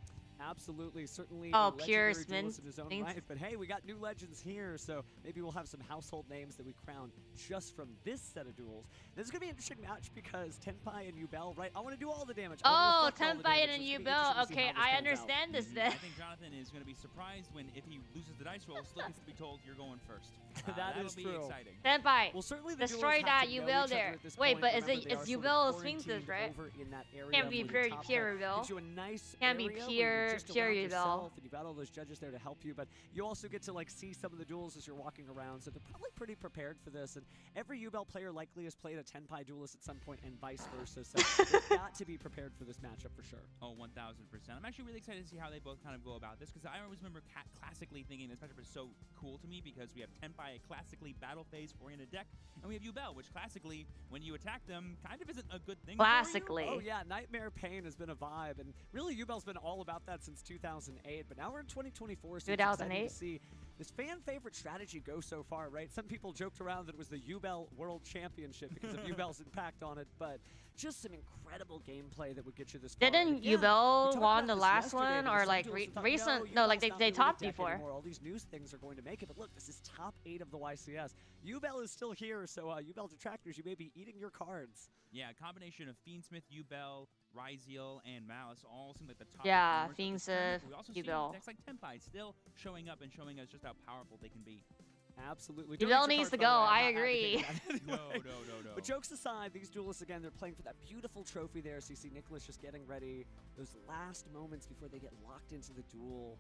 Absolutely, certainly Oh, a pure legendary duelist in his own Smith. right. But hey, we got new legends here, so maybe we'll have some household names that we crown just from this set of duels. This is going to be an interesting match because Tenpai and U-Bell, right? I want to do all the damage. Oh, Tenpai Tenpai and U-Bell. Okay, I understand this then. I think Jonathan is going to be surprised when, if he loses the dice roll, still gets to be told you're going first. That that'll is be true. exciting. Tenpai, Well, certainly the destroy duelists have that to know U-Bell each other there. at this Wait, point. but is Remember, it they are is sort of U-Bell quarantined Sphinxes, right? over in that area Can't be where the pure top pure part U-Bell. gives you a nice Can't be area where pure you're just pure around U-Bell. yourself, and you've got all those judges there to help you, but you also get to like see some of the duels as you're walking around, so they're probably pretty prepared for this. And every U-Bell player likely has played a Tenpai duelist at some point, and vice versa. So they've got to be prepared for this matchup for sure. Oh, 1,000%. I'm actually really excited to see how they both kind of go about this, because I always remember classically thinking this matchup is so cool to me because we have Tenpai, a classically battle phase-oriented deck, and we have U-Bell, which classically, when you attack them, kind of isn't a good thing Classically. Oh yeah, Nightmare Pain has been a vibe, and really U-Bell's been all about that since 2008, but now we're in 2024, so it's exciting 2008? to see this fan favorite strategy go so far, right? Some people joked around that it was the U-Bell World Championship because of U-Bell's impact on it, but just some incredible gameplay that would get you this far. Didn't And again, U-Bell we talked won about the this last yesterday, one, but or some like duels thought, recent? no, No, like U-Bell's they not really topped the deck before. anymore. All these new things are going to make it, but look, this is top 8 of the YCS. U-Bell is still here, so U-Bell detractors, you may be eating your cards. Yeah, a combination of Fiendsmith, U-Bell, Ryziel, and Malice all seem like the top Yeah, performers of this Fiendsmith, tournament, but we also see U-Bell. decks like Tenpai still showing up and showing us just how powerful they can be. Absolutely. U-Bell needs to go, I agree. No. But jokes aside, these duelists, again, they're playing for that beautiful trophy there. So you see Nicholas just getting ready those last moments before they get locked into the duel.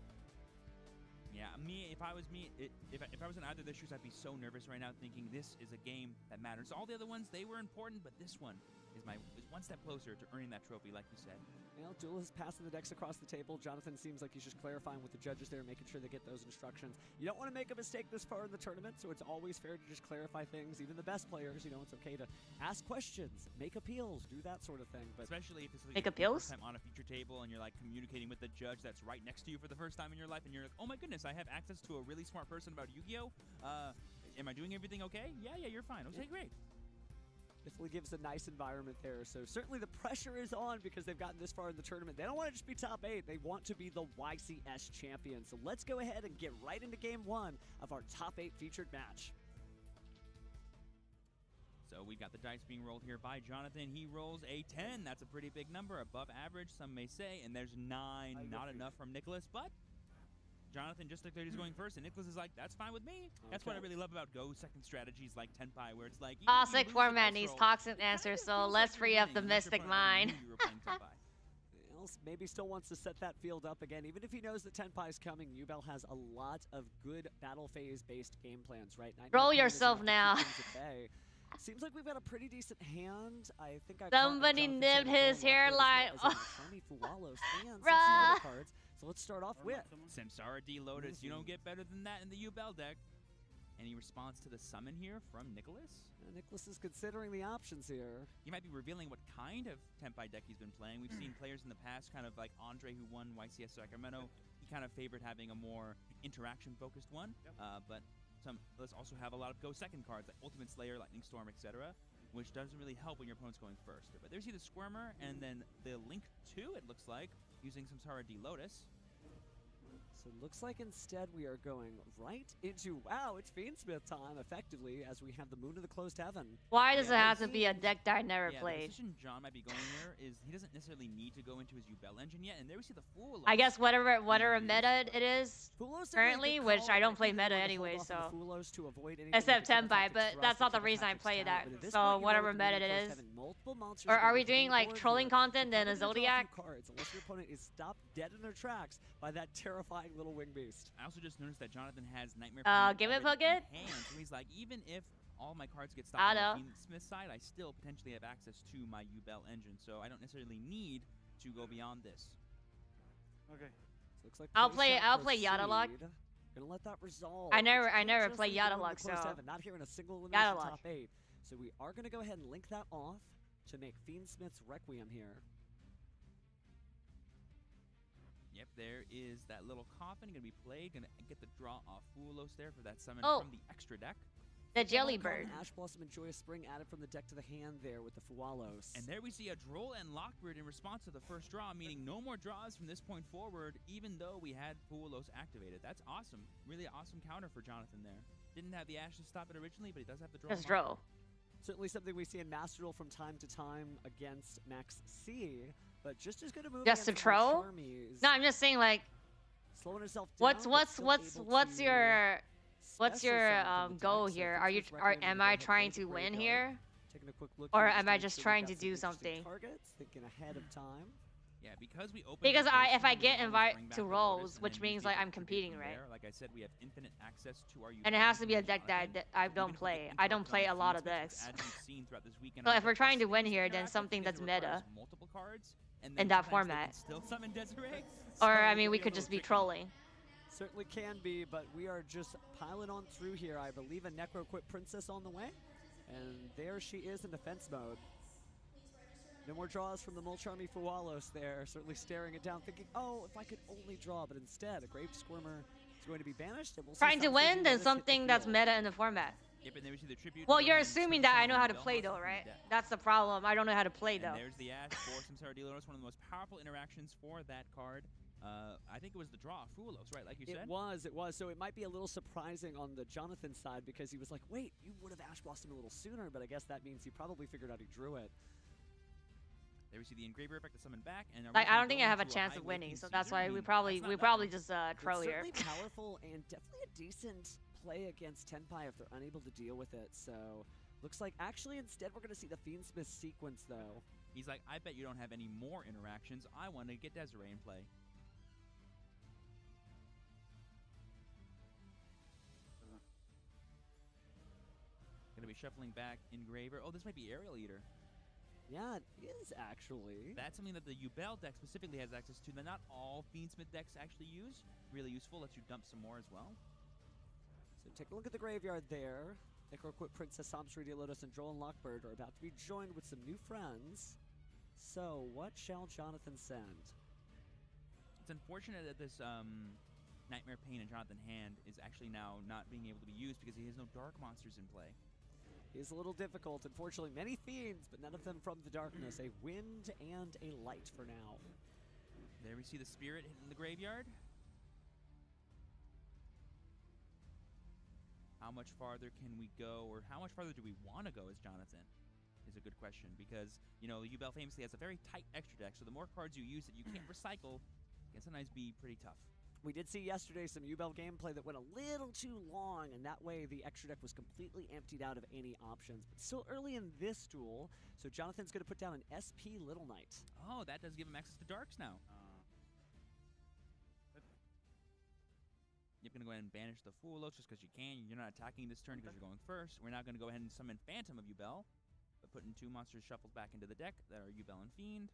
Yeah, if I was in either of their shoes, I'd be so nervous right now, thinking this is a game that matters. All the other ones, they were important, but this one is one step closer to earning that trophy, like you said. Well, Duel is passing the decks across the table. Jonathan seems like he's just clarifying with the judges there, making sure they get those instructions. You don't want to make a mistake this far in the tournament, so it's always fair to just clarify things. Even the best players, it's okay to ask questions, make appeals, do that sort of thing. But especially if it's make your appeals? first time on a feature table and you're like communicating with the judge that's right next to you for the first time in your life, and you're like, oh my goodness, I have access to a really smart person about Yu-Gi-Oh! Am I doing everything okay? Yeah, you're fine. Okay, great. Definitely gives a nice environment there. So certainly the pressure is on because they've gotten this far in the tournament. They don't want to just be top 8. They want to be the YCS champion. So let's go ahead and get right into game 1 of our top 8 featured match. So we've got the dice being rolled here by Jonathan. He rolls a 10. That's a pretty big number, above average, some may say. And there's 9, not enough from Nicholas, but Jonathan just declared he's going first, and Nicholas is like, that's fine with me. That's what I really love about Go second strategies like Tenpai, where it's like... Toxic format needs toxic answers, so let's free up the mystic mind. Well, maybe still wants to set that field up again. Even if he knows that Tenpai is coming, Yubel has a lot of good battle phase-based game plans, right? Roll yourself now. Seems like we've got a pretty decent hand. I think somebody nibbed his hairline. Bruh. So let's start off with Samsara D Lotus. You don't get better than that in the Yubel deck. Any response to the summon here from Nicholas? Nicholas is considering the options here. He might be revealing what kind of Tenpai deck he's been playing. We've seen players in the past, kind of like Andre, who won YCS Sacramento. He kind of favored having a more interaction-focused one. But let's also have a lot of Go second cards, like Ultimate Slayer, Lightning Storm, etc., which doesn't really help when your opponent's going first. But there's the Squirmer, and then the Link 2, it looks like, using Samsara D Lotus. So it looks like instead we are going right into, wow, it's Fiendsmith time, effectively, as we have the Moon of the Closed Heaven. Why does it have to be a deck that I never played? The position John might be going here is he doesn't necessarily need to go into his Yubel engine yet, and there we see the Fool. I guess whatever meta it is currently, which I don't play meta anyway, so. Except Tenpai, but that's not the reason I play that. So whatever meta it is. Or are we doing like trolling content than a Zodiac? Unless your opponent is stopped dead in their tracks by that terrifying little wing beast. I also just noticed that Jonathan has Nightmare Give it Puckett. So he's like, even if all my cards get stopped on the Smith side, I still potentially have access to my Yubel engine, so I don't necessarily need to go beyond this. Okay. So looks like I'll play Yadalok. Gonna let that resolve. I never play Yadalok, so not here in a single elimination top 8. So we are gonna go ahead and link that off to make Fiendsmith's Requiem here. Yep, there is that little coffin going to be played. Going to get the draw off Fulos there for that summon from the extra deck. The Jellybird. Ash Blossom and Joyous Spring added from the deck to the hand there with the Fualos. And there we see a Droll and Lockbird in response to the first draw, meaning no more draws from this point forward, even though we had Fualos activated. That's awesome. Really awesome counter for Jonathan there. Didn't have the Ash to stop it originally, but he does have the draw. That's Droll. Certainly something we see in Master Duel from time to time against Max C. But just as good a move. Just a troll? No, I'm just saying like. Slowing herself down. What's your goal here? Am I trying to win here? Taking a quick look, or am I just trying to do something? Targets, thinking ahead of time. Yeah, because we open. Because if I get invited to rolls, which means like I'm competing, right? Like I said, we have infinite access to our. And it has to be a deck that I don't play. I don't play a lot of decks. So if we're trying to win here, then something that's meta. Multiple cards. In that format. Still summon Desiree. Or I mean, we could just be trolling. Certainly can be, but we are just piling on through here. I believe a Necroquip Princess on the way, and there she is in defense mode. No more draws from the Mulcharmy Fualos there, certainly staring it down, thinking, oh, if I could only draw, but instead a Grave Squirmer is going to be banished. And we'll trying to win, then something that's meta in the format. Yep, and then we see the tribute. Well, you're assuming that I know how to play, though, right? That's the problem. I don't know how to play, though. And there's the Ash for Samsara D Lotus, one of the most powerful interactions for that card. I think it was the draw, Fualos, right, like you said? It was. So it might be a little surprising on the Jonathan side because he was like, wait, you would have Ash Blossom a little sooner, but I guess that means he probably figured out he drew it. There we see the Engraver effect to summon back, and like I don't think I have a chance of winning, so that's why we probably just troll here. It's certainly powerful and definitely a decent play against Tenpai if they're unable to deal with it. So looks like actually instead we're going to see the Fiendsmith sequence though. He's like, I bet you don't have any more interactions. I want to get Desiree in play. going to be shuffling back in Graver. Oh, this might be Aerial Eater. Yeah, it is actually. That's something that the Yubel deck specifically has access to that not all Fiendsmith decks actually use. Really useful, lets you dump some more as well. So take a look at the graveyard there. Necroquip Princess, Psalms, Radiant Lotus, and Droll and Lockbird are about to be joined with some new friends. So what shall Jonathan send? It's unfortunate that this Nightmare Pain and Jonathan Hand is actually now not being able to be used because he has no dark monsters in play. Is a little difficult. Unfortunately, many fiends, but none of them from the darkness. A wind and a light for now. There we see the Spirit hitting the graveyard. How much farther can we go, or how much farther do we want to go as Jonathan? Is a good question, because, you know, Yubel famously has a very tight extra deck, so the more cards you use that you can't recycle can sometimes be pretty tough. We did see yesterday some Yubel gameplay that went a little too long, and that way the extra deck was completely emptied out of any options. But still early in this duel, so Jonathan's going to put down an SP Little Knight. Oh, that does give him access to darks now. You're going to go ahead and banish the Foolos just because you can. You're not attacking this turn because you're going first. We're now going to go ahead and summon Phantom of Yubel, but putting 2 monsters shuffled back into the deck that are Yubel and Fiend.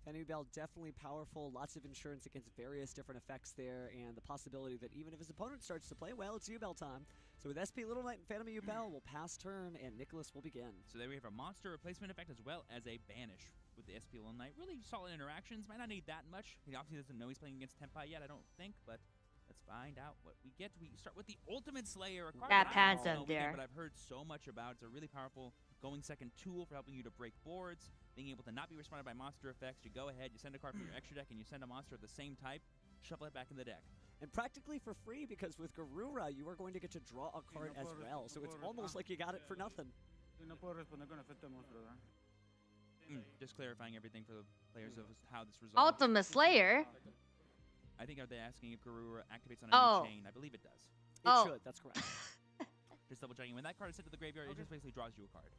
Yubel definitely powerful, lots of insurance against various different effects there, and the possibility that even if his opponent starts to play well, it's Yubel time. So with SP Little Knight and Phantom of Yubel, we'll pass turn, and Nicholas will begin. So there we have a monster replacement effect as well as a banish with the SP Little Knight. Really solid interactions. Might not need that much. He obviously doesn't know he's playing against Tenpai yet, I don't think, but let's find out what we get. We start with the Ultimate Slayer. That Phantom there. But I've heard so much about. It's a really powerful going second tool for helping you to break boards, being able to not be responded by monster effects. You go ahead, you send a card from your extra deck, and you send a monster of the same type, shuffle it back in the deck. And practically for free, because with Garura, you are going to get to draw a card as well. So it's almost like you got it for nothing. Just clarifying everything for the players of how this resolves. Ultimate Slayer? I think, are they asking if Garura activates on a new chain? I believe it does. It should, that's correct. Just double checking. When that card is sent to the graveyard, it just basically draws you a card.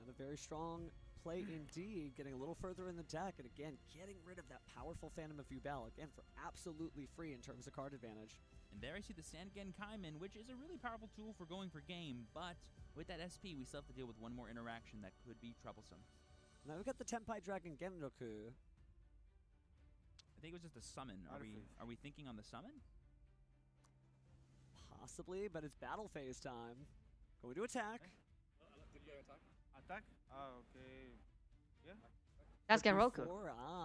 And a very strong play indeed, getting a little further in the deck, and again, getting rid of that powerful Phantom of Yubel, again, for absolutely free in terms of card advantage. And there I see the Sangen Kaiman, which is a really powerful tool for going for game, but with that SP, we still have to deal with one more interaction that could be troublesome. Now we've got the Tenpai Dragon Genroku. I think it was just a summon. Are we thinking on the summon? Possibly, but it's battle phase time. Going to attack. Did you attack? Attack? Oh, okay. Yeah. That's Genroku.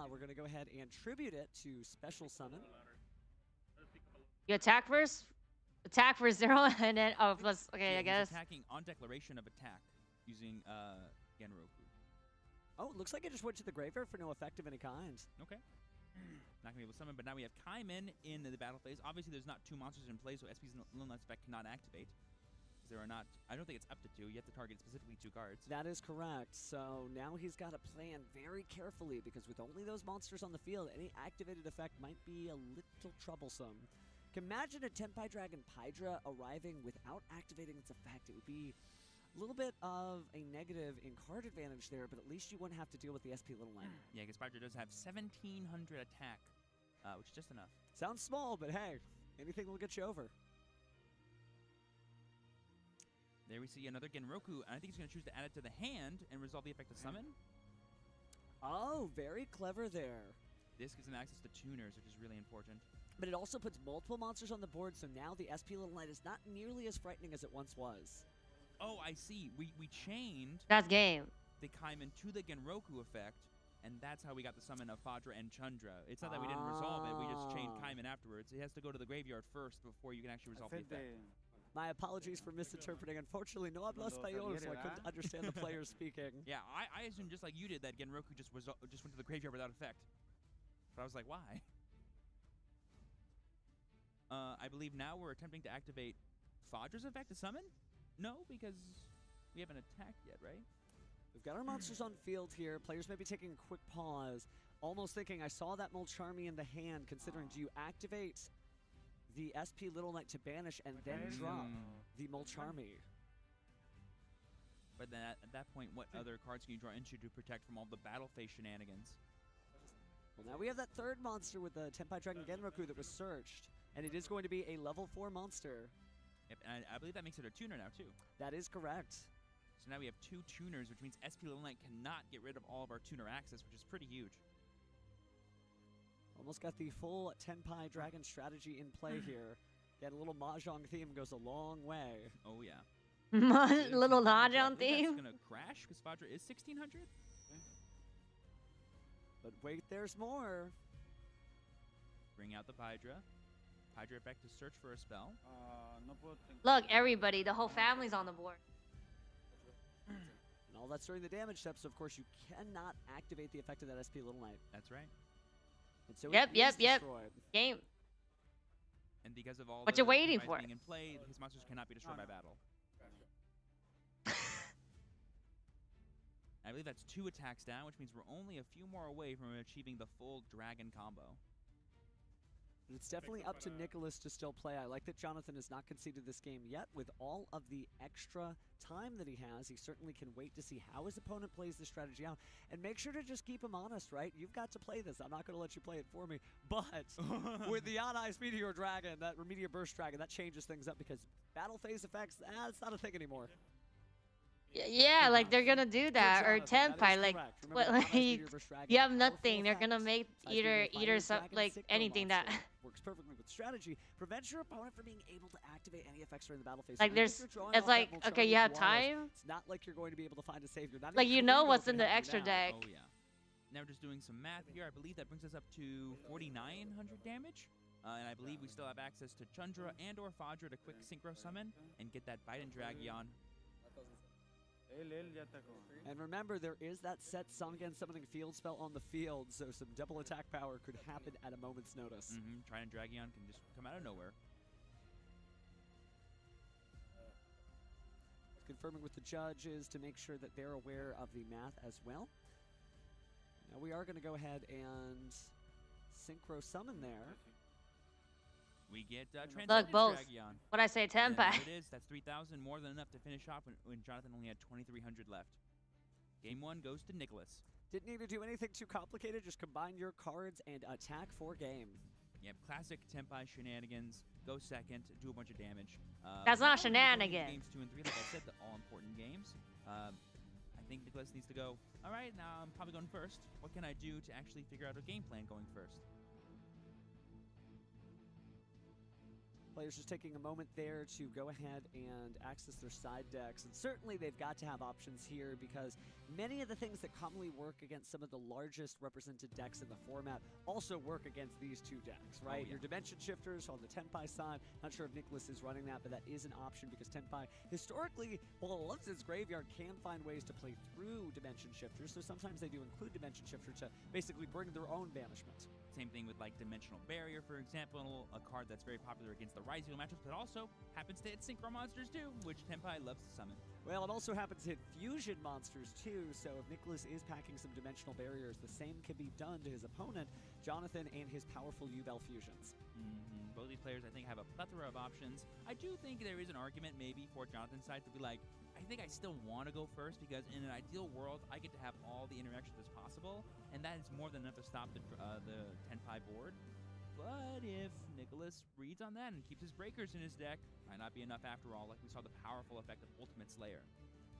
We're going to go ahead and tribute it to special summon. You attack first? Attack for 0, and then, plus, okay, yeah, I guess. Attacking on declaration of attack using Genroku. Oh, it looks like it just went to the graveyard for no effect of any kind. Okay. Not going to be able to summon, but now we have Kaiman in the battle phase. Obviously, there's not 2 monsters in play, so SP's Little Knight's effect cannot activate. There are not, I don't think it's up to 2. You have to target specifically 2 cards. That is correct. So now he's got to plan very carefully, because with only those monsters on the field, any activated effect might be a little troublesome. Can imagine a Tenpai Dragon Pydra arriving without activating its effect. It would be a little bit of a negative in card advantage there, but at least you wouldn't have to deal with the SP Little Knight. Yeah, because Pydra does have 1,700 attack, which is just enough. Sounds small, but hey, anything will get you over. There we see another Genroku, and I think he's going to choose to add it to the hand and resolve the effect of summon. Oh, very clever there. This gives him access to tuners, which is really important. But it also puts multiple monsters on the board, so now the SP Little Knight is not nearly as frightening as it once was. Oh, I see. We chained That's game. the Kaiman to the Genroku effect, and that's how we got the summon of Fadra and Chundra. It's not that we didn't resolve it, we just chained Kaiman afterwards. It has to go to the graveyard first before you can actually resolve the effect. My apologies for misinterpreting. Unfortunately, no hablo español, so I couldn't understand the players speaking. Yeah, I assumed just like you did that Genroku just went to the graveyard without effect. But I was like, why? I believe now we're attempting to activate Fadra's effect to summon? No, because we haven't attacked yet, right? We've got our monsters on field here. Players may be taking a quick pause, almost thinking, I saw that Mulcharmy in the hand, considering do you activate the SP Little Knight to banish and then drop the Mulcharmy? But then at that point, what other cards can you draw into to protect from all the battle phase shenanigans? Well, now we have that third monster with the Tenpai Dragon Genroku that was searched. And it is going to be a level 4 monster. Yep, and I believe that makes it a tuner now, too. That is correct. So now we have 2 tuners, which means SP Little Knight cannot get rid of all of our tuner access, which is pretty huge. Almost got the full Tenpai Dragon strategy in play here. Again, a little Mahjong theme goes a long way. Oh, yeah. Little Mahjong theme. That's going to crash because Fadra is 1600. But wait, there's more. Bring out the Hydra. Hydra effect to search for a spell. Look, everybody, the whole family's on the board. And all that's during the damage step, so of course you cannot activate the effect of that SP Little Knight. That's right. And so yep. Game. And because of all what you waiting for? Being in play, his monsters cannot be destroyed by battle. I believe that's 2 attacks down, which means we're only a few more away from achieving the full dragon combo. And it's definitely up to Nicholas to still play. I like that Jonathan has not conceded this game yet. With all of the extra time that he has, he certainly can wait to see how his opponent plays the strategy out. And make sure to just keep him honest, right? You've got to play this. I'm not going to let you play it for me. But with the On Ice Meteor Dragon, that Meteor Burst Dragon, that changes things up because battle phase effects, it's not a thing anymore. Yeah, like they're gonna do that, or Tenpai, like, what, like you have nothing. They're gonna make either some, like anything that works perfectly with strategy. Prevents your opponent from being able to activate any effects during the battle phase. Like there's, it's like okay, you have time. It's not like you're going to be able to find a savior. Like you know what's in the extra deck. Oh yeah. Now we're just doing some math here. I believe that brings us up to 4,900 damage. And I believe we still have access to Chundra and or Fadra to quick synchro summon and get that Bite and Dragion. And remember, there is that set Sangen summoning field spell on the field, so some double attack power could happen at a moment's notice. Trident Dragion can just come out of nowhere. Confirming with the judges to make sure that they're aware of the math as well. Now we are going to go ahead and synchro summon there. We get look both. Dragion. What I say, Tenpai. It is. That's 3,000, more than enough to finish off when Jonathan only had 2,300 left. Game 1 goes to Nicholas. Didn't need to do anything too complicated. Just combine your cards and attack for game. Yep, classic Tenpai shenanigans. Go second, do a bunch of damage. That's not shenanigans. Games 2 and 3, like I said, the all-important games. I think Nicholas needs to go, all right, now I'm probably going first. What can I do to actually figure out a game plan going first? Players just taking a moment there to go ahead and access their side decks. And certainly they've got to have options here because many of the things that commonly work against some of the largest represented decks in the format also work against these 2 decks, right? Your Dimension Shifters on the Tenpai side. Not sure if Nicholas is running that, but that is an option because Tenpai historically, while it loves its graveyard, can find ways to play through Dimension Shifters. So sometimes they do include Dimension Shifter to basically bring their own banishment. Same thing with like Dimensional Barrier, for example, a card that's very popular against the Ryziel matchups, but also happens to hit Synchro monsters too, which Tenpai loves to summon. Well, it also happens to hit Fusion monsters too, so if Nicholas is packing some Dimensional Barriers, the same can be done to his opponent, Jonathan, and his powerful Yubel fusions. Both these players, I think, have a plethora of options. I do think there is an argument maybe for Jonathan's side to be like, I think I still want to go first because in an ideal world, I get to have all the interactions as possible, and that is more than enough to stop the Tenpai board. But if Nicholas reads on that and keeps his breakers in his deck, might not be enough after all, like we saw the powerful effect of Ultimate Slayer.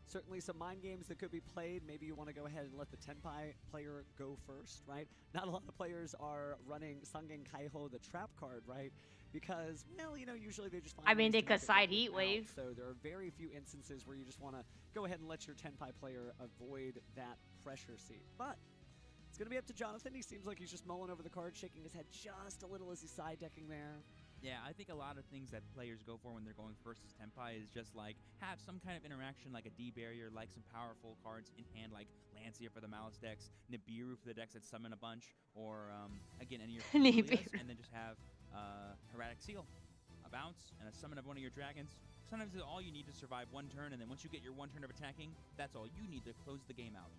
Certainly some mind games that could be played. Maybe you want to go ahead and let the Tenpai player go first, right? Not a lot of players are running Sangen Kaiho, the trap card, right? Because, well, you know, usually they just find they could side Heat Wave. So there are very few instances where you just want to go ahead and let your Tenpai player avoid that pressure seat. But it's going to be up to Jonathan. He seems like he's just mulling over the card, shaking his head just a little as he's side decking there. Yeah, I think a lot of things that players go for when they're going first as Tenpai is just like have some kind of interaction like a D barrier, like some powerful cards in hand like Lancia for the Malice decks, Nibiru for the decks that summon a bunch, or again any of your Nibiru, and then just have Hermetic Seal, a bounce, and a summon of one of your dragons. Sometimes it's all you need to survive one turn, and then once you get your one turn of attacking, that's all you need to close the game out.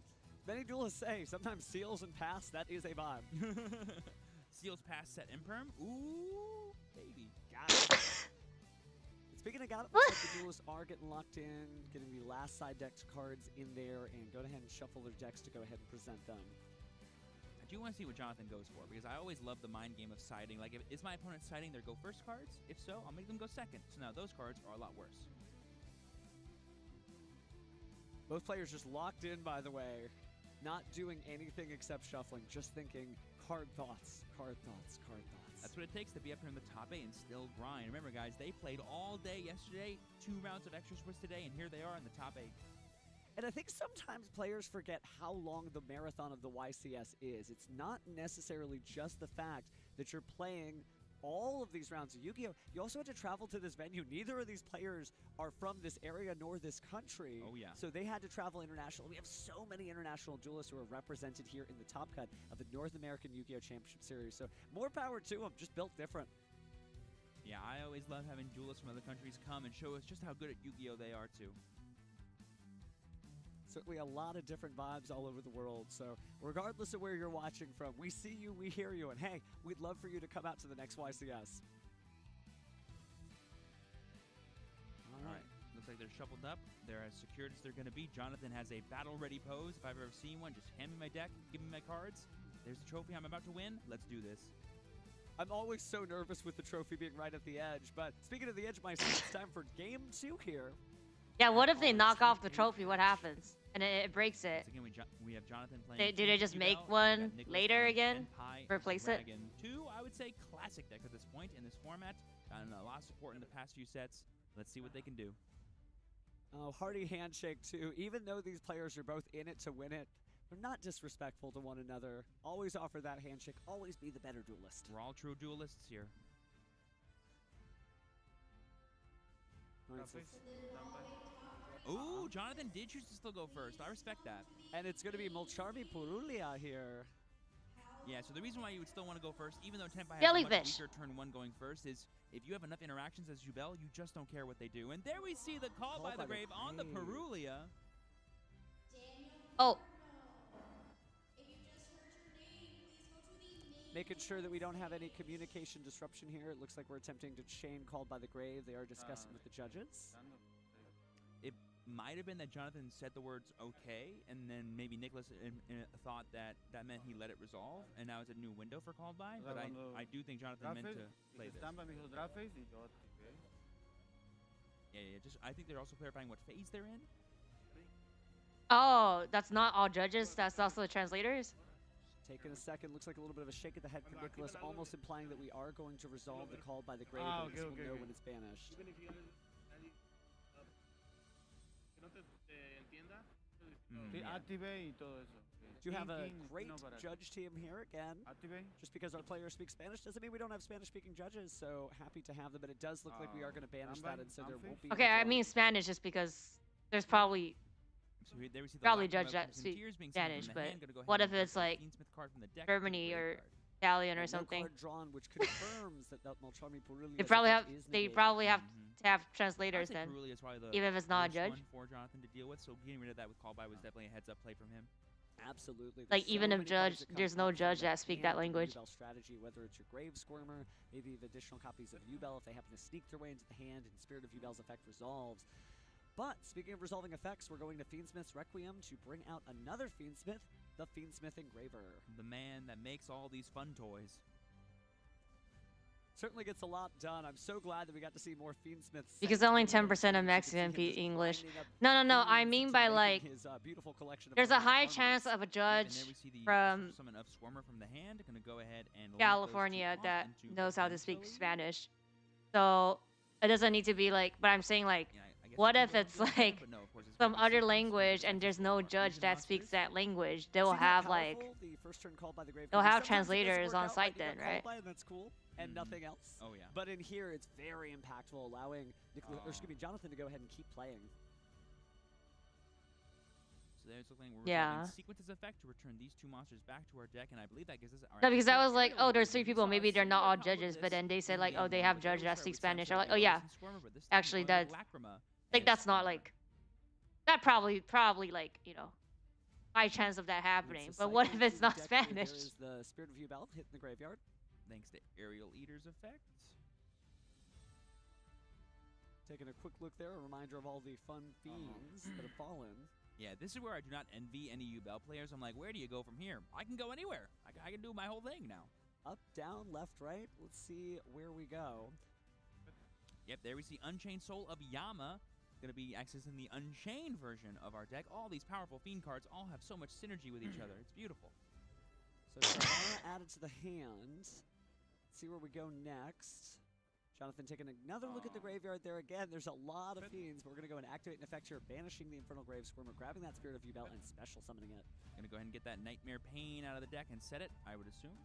Many duelists say sometimes seals and pass, that is a vibe. Seals pass set imperm. Ooh, baby. Got it. Speaking of got it, looks like the duelists are getting locked in, getting the last side decked cards in there, and go ahead and shuffle their decks to go ahead and present them. I do want to see what Jonathan goes for, because I always love the mind game of siding. Like, if is my opponent siding their go first cards? If so, I'll make them go second. So now those cards are a lot worse. Both players just locked in, by the way, not doing anything except shuffling, just thinking card thoughts, card thoughts, card thoughts. That's what it takes to be up here in the top 8 and still grind. Remember, guys, they played all day yesterday, 2 rounds of extra splits today, and here they are in the top 8. And I think sometimes players forget how long the marathon of the YCS is. It's not necessarily just the fact that you're playing all of these rounds of Yu-Gi-Oh! You also had to travel to this venue. Neither of these players are from this area nor this country. Oh, yeah. So they had to travel international. We have so many international duelists who are represented here in the top cut of the North American Yu-Gi-Oh! Championship Series. So more power to them, just built different. Yeah, I always love having duelists from other countries come and show us just how good at Yu-Gi-Oh! They are, too. Certainly a lot of different vibes all over the world. So regardless of where you're watching from, we see you, we hear you, and hey, we'd love for you to come out to the next YCS. All right. Looks like they're shuffled up. They're as secured as they're going to be. Jonathan has a battle-ready pose. If I've ever seen one, just hand me my deck, give me my cards. There's the trophy I'm about to win. Let's do this. I'm always so nervous with the trophy being right at the edge, but speaking of the edge myself, it's time for game 2 here. Yeah, what if they knock off the trophy? What happens? And it breaks it. Again, we have Jonathan playing. Do they just make one later again? Replace it? Dragon 2, I would say classic deck at this point in this format. Gotten a lot of support in the past few sets. Let's see what they can do. Oh, hearty handshake too. Even though these players are both in it to win it, they're not disrespectful to one another. Always offer that handshake. Always be the better duelist. We're all true duelists here. Ooh, Jonathan did choose to still go first. I respect that. And it's going to be Molcharmi Purulia here. Yeah, so the reason why you would still want to go first, even though Tenpai has Jellyfish. a much weaker turn 1 going first, is if you have enough interactions as Jubel, you just don't care what they do. And there we see the call by the grave on the Purulia. Oh. Making sure that we don't have any communication disruption here. It looks like we're attempting to chain called by the grave. They are discussing with the judges. It might have been that Jonathan said the words okay, and then maybe Nicholas thought that that meant he let it resolve, and now it's a new window for called by. But I do think Jonathan meant to play this. Yeah, just I think they're also clarifying what phase they're in. Oh, that's not all judges. That's also the translators. Taking a second, looks like a little bit of a shake of the head from Nicholas, almost implying that we are going to resolve the call by the grave. Okay, we'll know when it's banished. Do have a great judge team here again. Just because our players speak Spanish doesn't mean we don't have Spanish-speaking judges, so happy to have them. But it does look like we are going to banish that, and so there won't be. Okay, I mean Spanish just because there's probably judge that speak Spanish, but what if it's like Germany or Italian or something? Drawn, which confirms that Molcharmi Purulia they probably have to have translators then, even if it's not a judge. For Jonathan to deal with, so getting rid of that with call by was definitely a heads-up play from him. Absolutely. Like even if there's no judge that speak that language. Strategy, whether it's your Grave Squirmer, maybe the additional copies of Yubel if they happen to sneak their way into the hand and Spirit of Yubel's effect resolves. But speaking of resolving effects, we're going to Fiendsmith's Requiem to bring out another Fiendsmith, the Fiendsmith Engraver. The man that makes all these fun toys. Certainly gets a lot done. I'm so glad that we got to see more Fiendsmiths. Because only 10% of Mexican speak English. No. I mean by like, there's a high chance of a judge from the hand, gonna go ahead and California that knows how to speak Spanish. So it doesn't need to be like, but I'm saying like, what if it's like some other language and there's no judge that speaks that language? They'll have like, they'll have translators on site then, right? That's cool. And nothing else. Oh yeah. But in here, it's very impactful, allowing Jonathan to go ahead and keep playing. So there's looking we're sequences effect to return these 2 monsters back to our deck, and I believe that gives us. No, because I was like, oh, there's 3 people. Maybe they're not all judges, but then they said like, oh, they have judges that speak Spanish. I'm like, oh yeah, actually that's like that's not like that probably like high chance of that happening. But what if it's not Spanish? There is the Spirit of Yubel hitting the graveyard. Thanks to Aerial Eater's effect. Taking a quick look there, a reminder of all the fun fiends that have fallen. Yeah, this is where I do not envy any Yubel players. I'm like, where do you go from here? I can go anywhere. I can do my whole thing now. Up, down, left, right. Let's see where we go. Yep, there we see Unchained Soul of Yama. Going to be accessing the Unchained version of our deck. All these powerful Fiend cards all have so much synergy with each other. It's beautiful. So Sharvara added to the hand. Let's see where we go next. Jonathan taking another look at the graveyard there again. There's a lot of Fiends. We're going to go and activate an effect here, banishing the Infernal Grave Squirmer, grabbing that Spirit of Yubel, and special summoning it. Going to go ahead and get that Nightmare Pain out of the deck and set it, I would assume.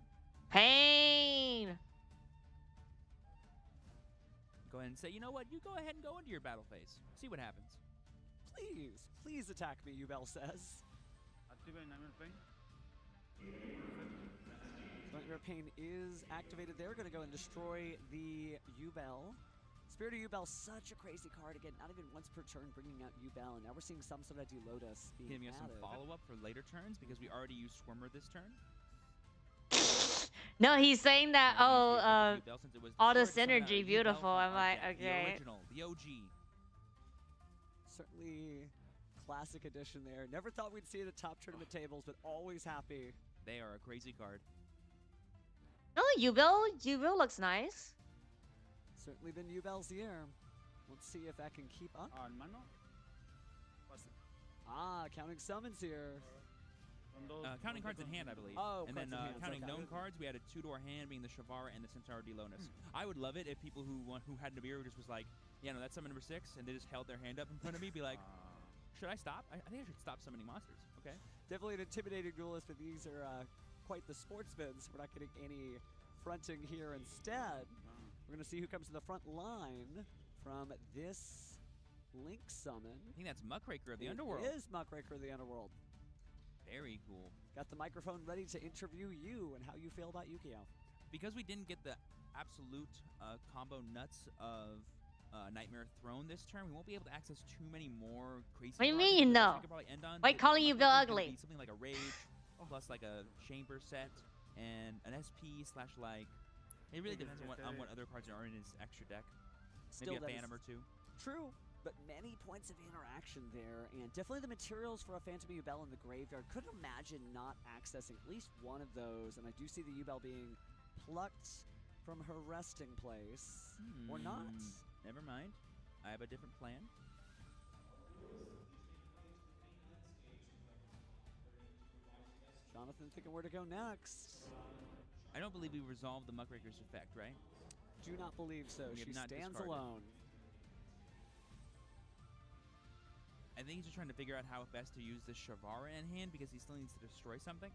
Pain! Go ahead and say, you know what? You go ahead and go into your battle phase. See what happens. Please attack me, Yubel says. Activate Nightmare Pain. Nightmare Pain is activated there. Going to go and destroy the Yubel. Spirit of Yubel, such a crazy card. Again, not even once per turn bringing out Yubel. And now we're seeing some sort of Lotus being Giving us some added. follow-up for later turns because we already used Swimmer this turn. No, he's saying that, Yubel, since it was all the destroyed, some of synergy, that beautiful. Yubel I'm from our like, deck, okay. The original, the OG. Certainly classic edition there. Never thought we'd see it at top tournament tables, but always happy. They are a crazy card. No, Yubel looks nice. Certainly been Yubel's year. Let's see if that can keep up. Counting summons here. Counting cards in hand, I believe. Oh, and then cards in hand, counting okay. known cards, we had a 2-door hand being the Shavara and the Centaur Lotus. I would love it if people who had Nibiru just was like, yeah, no, that's summon number 6, and they just held their hand up in front of me, be like, should I stop? I think I should stop summoning monsters. Okay. Definitely an intimidating duelist, but these are quite the sportsmen, so we're not getting any fronting here. Instead, we're going to see who comes to the front line from this Link summon. I think that's Muckraker of the Underworld. It is Muckraker of the Underworld. Very cool. Got the microphone ready to interview you and how you feel about Yu-Gi-Oh. Because we didn't get the absolute combo nuts of Nightmare Throne this turn, we won't be able to access too many more crazy What do you cards mean, that no? we could probably end on. Why The calling Yubel Muckraker's gonna ugly? be something like a Rage, plus like a Chamber set, and an SP slash like... It really depends on what other cards are in his extra deck. Maybe a Phantom or two. True, but many points of interaction there, and definitely the materials for a Phantom Yubel in the graveyard. Couldn't imagine not accessing at least one of those, and I do see the Yubel being plucked from her resting place. Or not. Never mind. I have a different plan. Jonathan thinking where to go next. I don't believe we resolved the Muckraker's effect, right? Do not believe so. We have She not stands discarded. alone. I think he's just trying to figure out how best to use this Shavara in hand because he still needs to destroy something.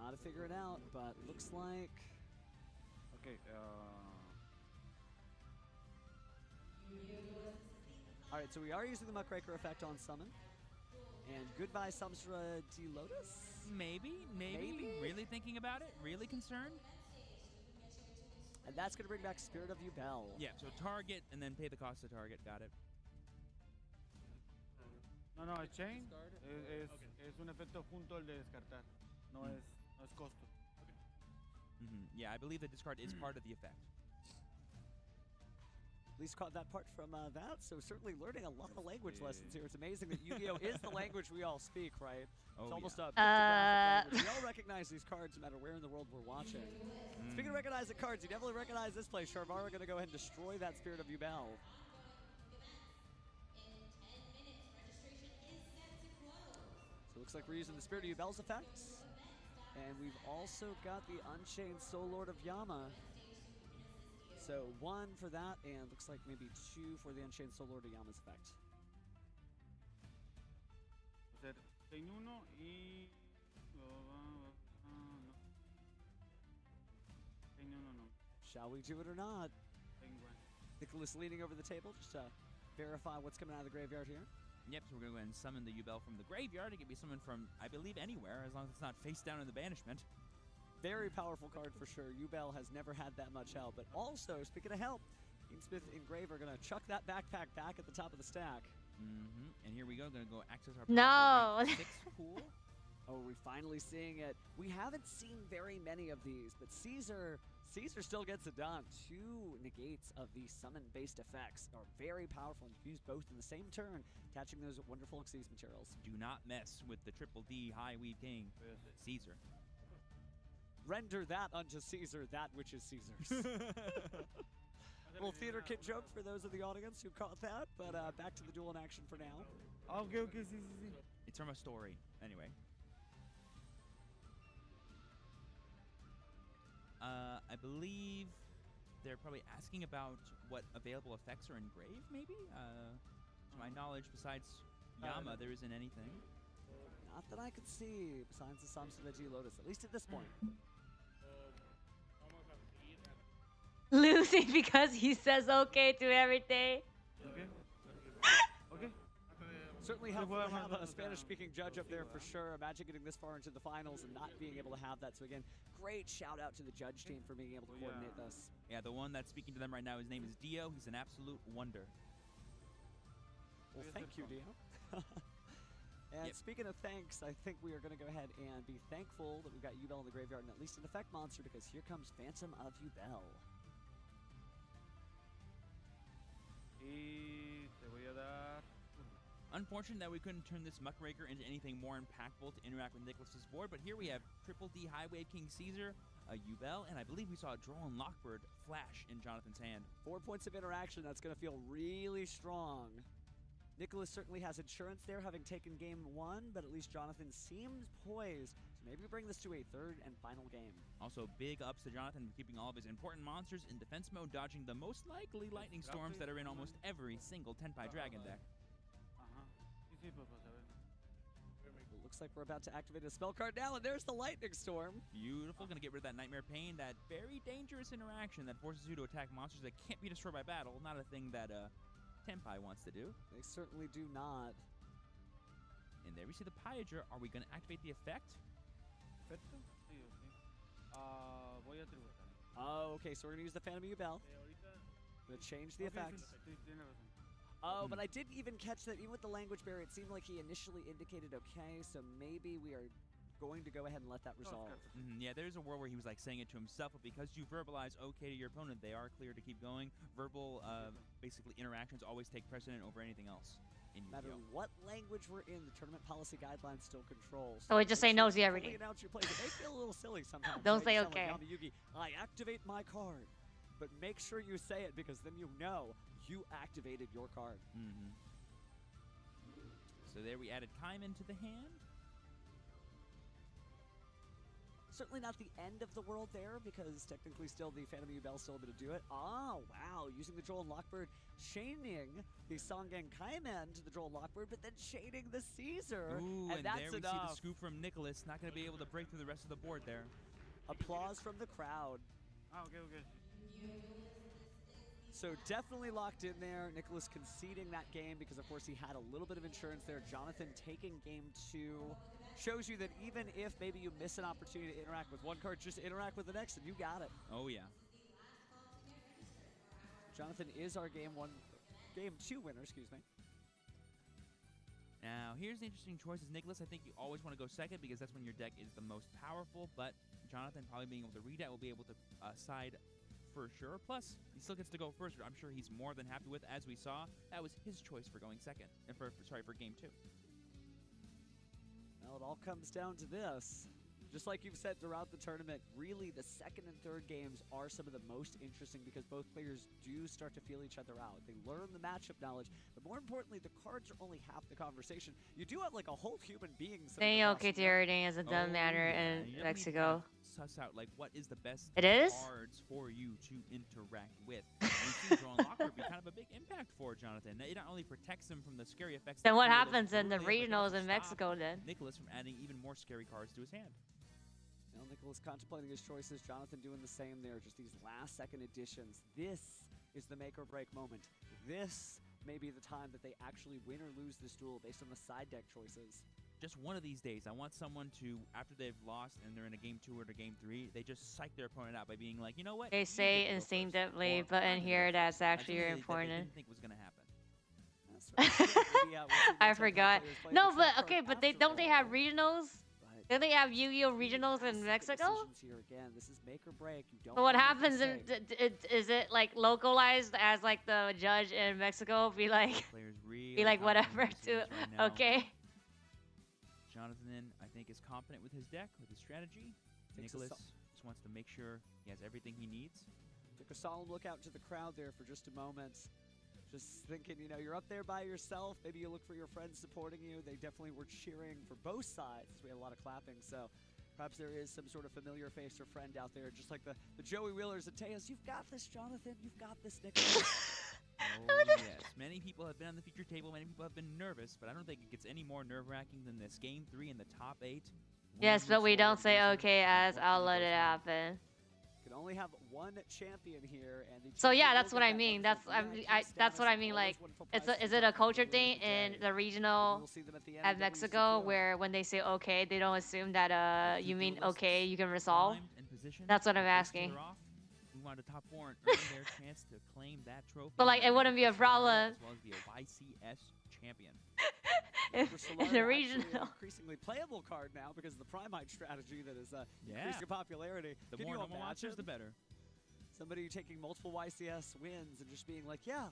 Gotta figure it out, but looks like... Okay, Alright, so we are using the Muckraker effect on summon. And goodbye Samsara D Lotus? Maybe. Really thinking about it? Really concerned? And that's going to bring back Spirit of Yubel. Yeah, so target and then pay the cost to target. Got it. No, es chain. Es un efecto junto al de descartar. No es costo. Yeah, I believe the discard is part of the effect. At least caught that part from that, so certainly learning a lot of language lessons here. It's amazing that Yu-Gi-Oh! Is the language we all speak, right? Oh, it's almost yeah. a pictographic language. We all recognize these cards no matter where in the world we're watching. Speaking of recognizing cards, you definitely recognize this play. Sharvara going to go ahead and destroy that Spirit of Yubel. So it looks like we're using the Spirit of Yubel's effects. And we've also got the Unchained Soul Lord of Yama. So 1 for that, and looks like maybe 2 for the Unchained Soul Lord of Yama's effect. Chain 1 y... Chain 1 no. Shall we do it or not? Nicholas leaning over the table just to verify what's coming out of the graveyard here. Yep, so we're going to go ahead and summon the Yubel from the graveyard. It can be summoned from, I believe, anywhere, as long as it's not face down in the banishment. Very powerful card for sure. Yubel has never had that much help. But also, speaking of help, Smith Engraver going to chuck that backpack back at the top of the stack. And here we go. Going to go access our No. 6 pool. Oh, we're finally seeing it. We haven't seen very many of these, but Caesar Caesar still gets it done. 2 negates of the summon-based effects are very powerful and use both in the same turn, attaching those wonderful Xyz materials. Do not mess with the Triple D High Weave King, Caesar. Render that unto Caesar that which is Caesar's. Little theater kid joke for those of the audience who caught that, but back to the duel in action for now. Okay, see. It's from a story, anyway. I believe they're probably asking about what available effects are engraved, maybe? To my knowledge, besides Yama, there isn't anything. Not that I could see, besides the Samsung Lotus, at least at this point. Losing because he says okay to everything. Okay. Certainly helpful to have a Spanish-speaking judge up there for sure. Imagine getting this far into the finals and not being able to have that. So again, great shout out to the judge team for being able to coordinate this. Yeah, the one that's speaking to them right now, his name is Dio. He's an absolute wonder. Well, thank you, Dio. And speaking of thanks, I think we are going to go ahead and be thankful that we've got Yubel in the graveyard and at least an effect monster, because here comes Phantom of Yubel. Y te voy a dar. Unfortunate that we couldn't turn this Muckraker into anything more impactful to interact with Nicholas's board, but here we have Triple D High Wave King Caesar, a Yubel, and I believe we saw a Droll and Lockbird flash in Jonathan's hand. 4 points of interaction. That's going to feel really strong. Nicholas certainly has insurance there, having taken game 1, but at least Jonathan seems poised to maybe bring this to a third and final game. Also, big ups to Jonathan for keeping all of his important monsters in defense mode, dodging the most likely lightning storms that are in almost every single Tenpai Dragon deck. It looks like we're about to activate a spell card now, and there's the lightning storm. Beautiful. Going to get rid of that Nightmare Pain, that very dangerous interaction that forces you to attack monsters that can't be destroyed by battle. Not a thing that Tenpai wants to do. They certainly do not. And there we see the Pyadra. Are we going to activate the effect? Voy a tributar. Oh, okay, so we're going to use the Phantom Yubel. Going to change the effect. Oh, but I didn't even catch that. Even with the language barrier, it seemed like he initially indicated okay, so maybe we are going to go ahead and let that resolve. Yeah, there's a world where he was like saying it to himself, but because you verbalize okay to your opponent, they are clear to keep going. Verbal, basically, interactions always take precedent over anything else. No matter what language we're in, the tournament policy guidelines still control. So we just say no to everything. Announce your plays. It may feel a little silly sometimes. Don't say okay. Like I activate my card, but make sure you say it, because then you know you activated your card. So there we added Kaiman to the hand. Certainly not the end of the world there, because technically still the Phantom Yubel still able to do it. Oh, wow. Using the Droll and Lockbird, chaining the Songen Kaiman to the Droll and Lockbird, but then chaining the Caesar. Ooh, and that's there we enough. see the scoop from Nicholas. Not going to be able to break through the rest of the board there. Applause from the crowd. Okay. So definitely locked in there. Nicholas conceding that game because, of course, he had a little bit of insurance there. Jonathan taking game 2. Shows you that even if maybe you miss an opportunity to interact with one card, just interact with the next and you got it. Oh, yeah. Jonathan is our game 2 winner, excuse me. Now, here's the interesting choices, Nicholas. I think you always want to go second because that's when your deck is the most powerful, but Jonathan probably being able to read that will be able to side for sure. Plus, he still gets to go first, which I'm sure he's more than happy with. As we saw, that was his choice for going second, and for game 2. Well, it all comes down to this. Just like you've said throughout the tournament, really the second and third games are some of the most interesting because both players do start to feel each other out. They learn the matchup knowledge, but more importantly, the cards are only half the conversation. You do have like a whole human being. Saying okay to everything is a dumb matter in Mexico. Suss out like what is the best cards for you to interact with. And you see Droll and Lockbird be kind of a big impact for Jonathan. It not only protects him from the scary effects. Then what happens in the regionals in Mexico then? Nicholas from adding even more scary cards to his hand. Now Nicholas contemplating his choices, Jonathan doing the same there, just these last-second additions. This is the make or break moment. This may be the time that they actually win or lose this duel based on the side deck choices. Just one of these days, I want someone to, after they've lost and they're in a game 2 or a game 3, they just psych their opponent out by being like, you know what? They say instinctively, but in here that's actually important. I didn't think was going to happen. I forgot. No, but okay, but don't they have regionals? Do they have Yu-Gi-Oh regionals in Mexico? Here again. This is make or break. You don't But what wanna make a happens if mistake. is it like localized as like the judge in Mexico be like Players really be like confident in whatever their to decisions right now. okay. Jonathan, I think, is confident with his deck, with his strategy. Takes a Nicholas so- just wants to make sure he has everything he needs. Took a solemn look out into the crowd there for just a moment. Just thinking, you know, you're up there by yourself. Maybe you look for your friends supporting you. They definitely were cheering for both sides. We had a lot of clapping, so perhaps there is some sort of familiar face or friend out there, just like the Joey Wheelers and Tejas. You've got this, Jonathan. You've got this, Nicholas. Oh, yes. Many people have been on the feature table. Many people have been nervous, but I don't think it gets any more nerve-wracking than this Game 3 in the top 8. Yes, but we don't say okay as I'll let it happen. Can only have one champion here, and the So yeah, champion that's will what get I that mean. wonderful That's VIP that's what I status mean. and all Like, those wonderful is prizes it a at the culture end of thing the in day. the regional We'll see them at the end at of Mexico WCPO. where when they say okay, they don't assume that you mean okay, you can resolve? Timed and positioned, That's what I'm they face each asking. other off. We wanted a top 4 and earn their chance to claim that trophy. But like, it wouldn't be a problem As well as be a YCS champion. in For Solari, the actually an regional. increasingly playable card now because of the Primite strategy that is Yeah. increasing popularity. The Can more you normal monsters, the imagine better. somebody taking multiple YCS wins and just being like, yeah,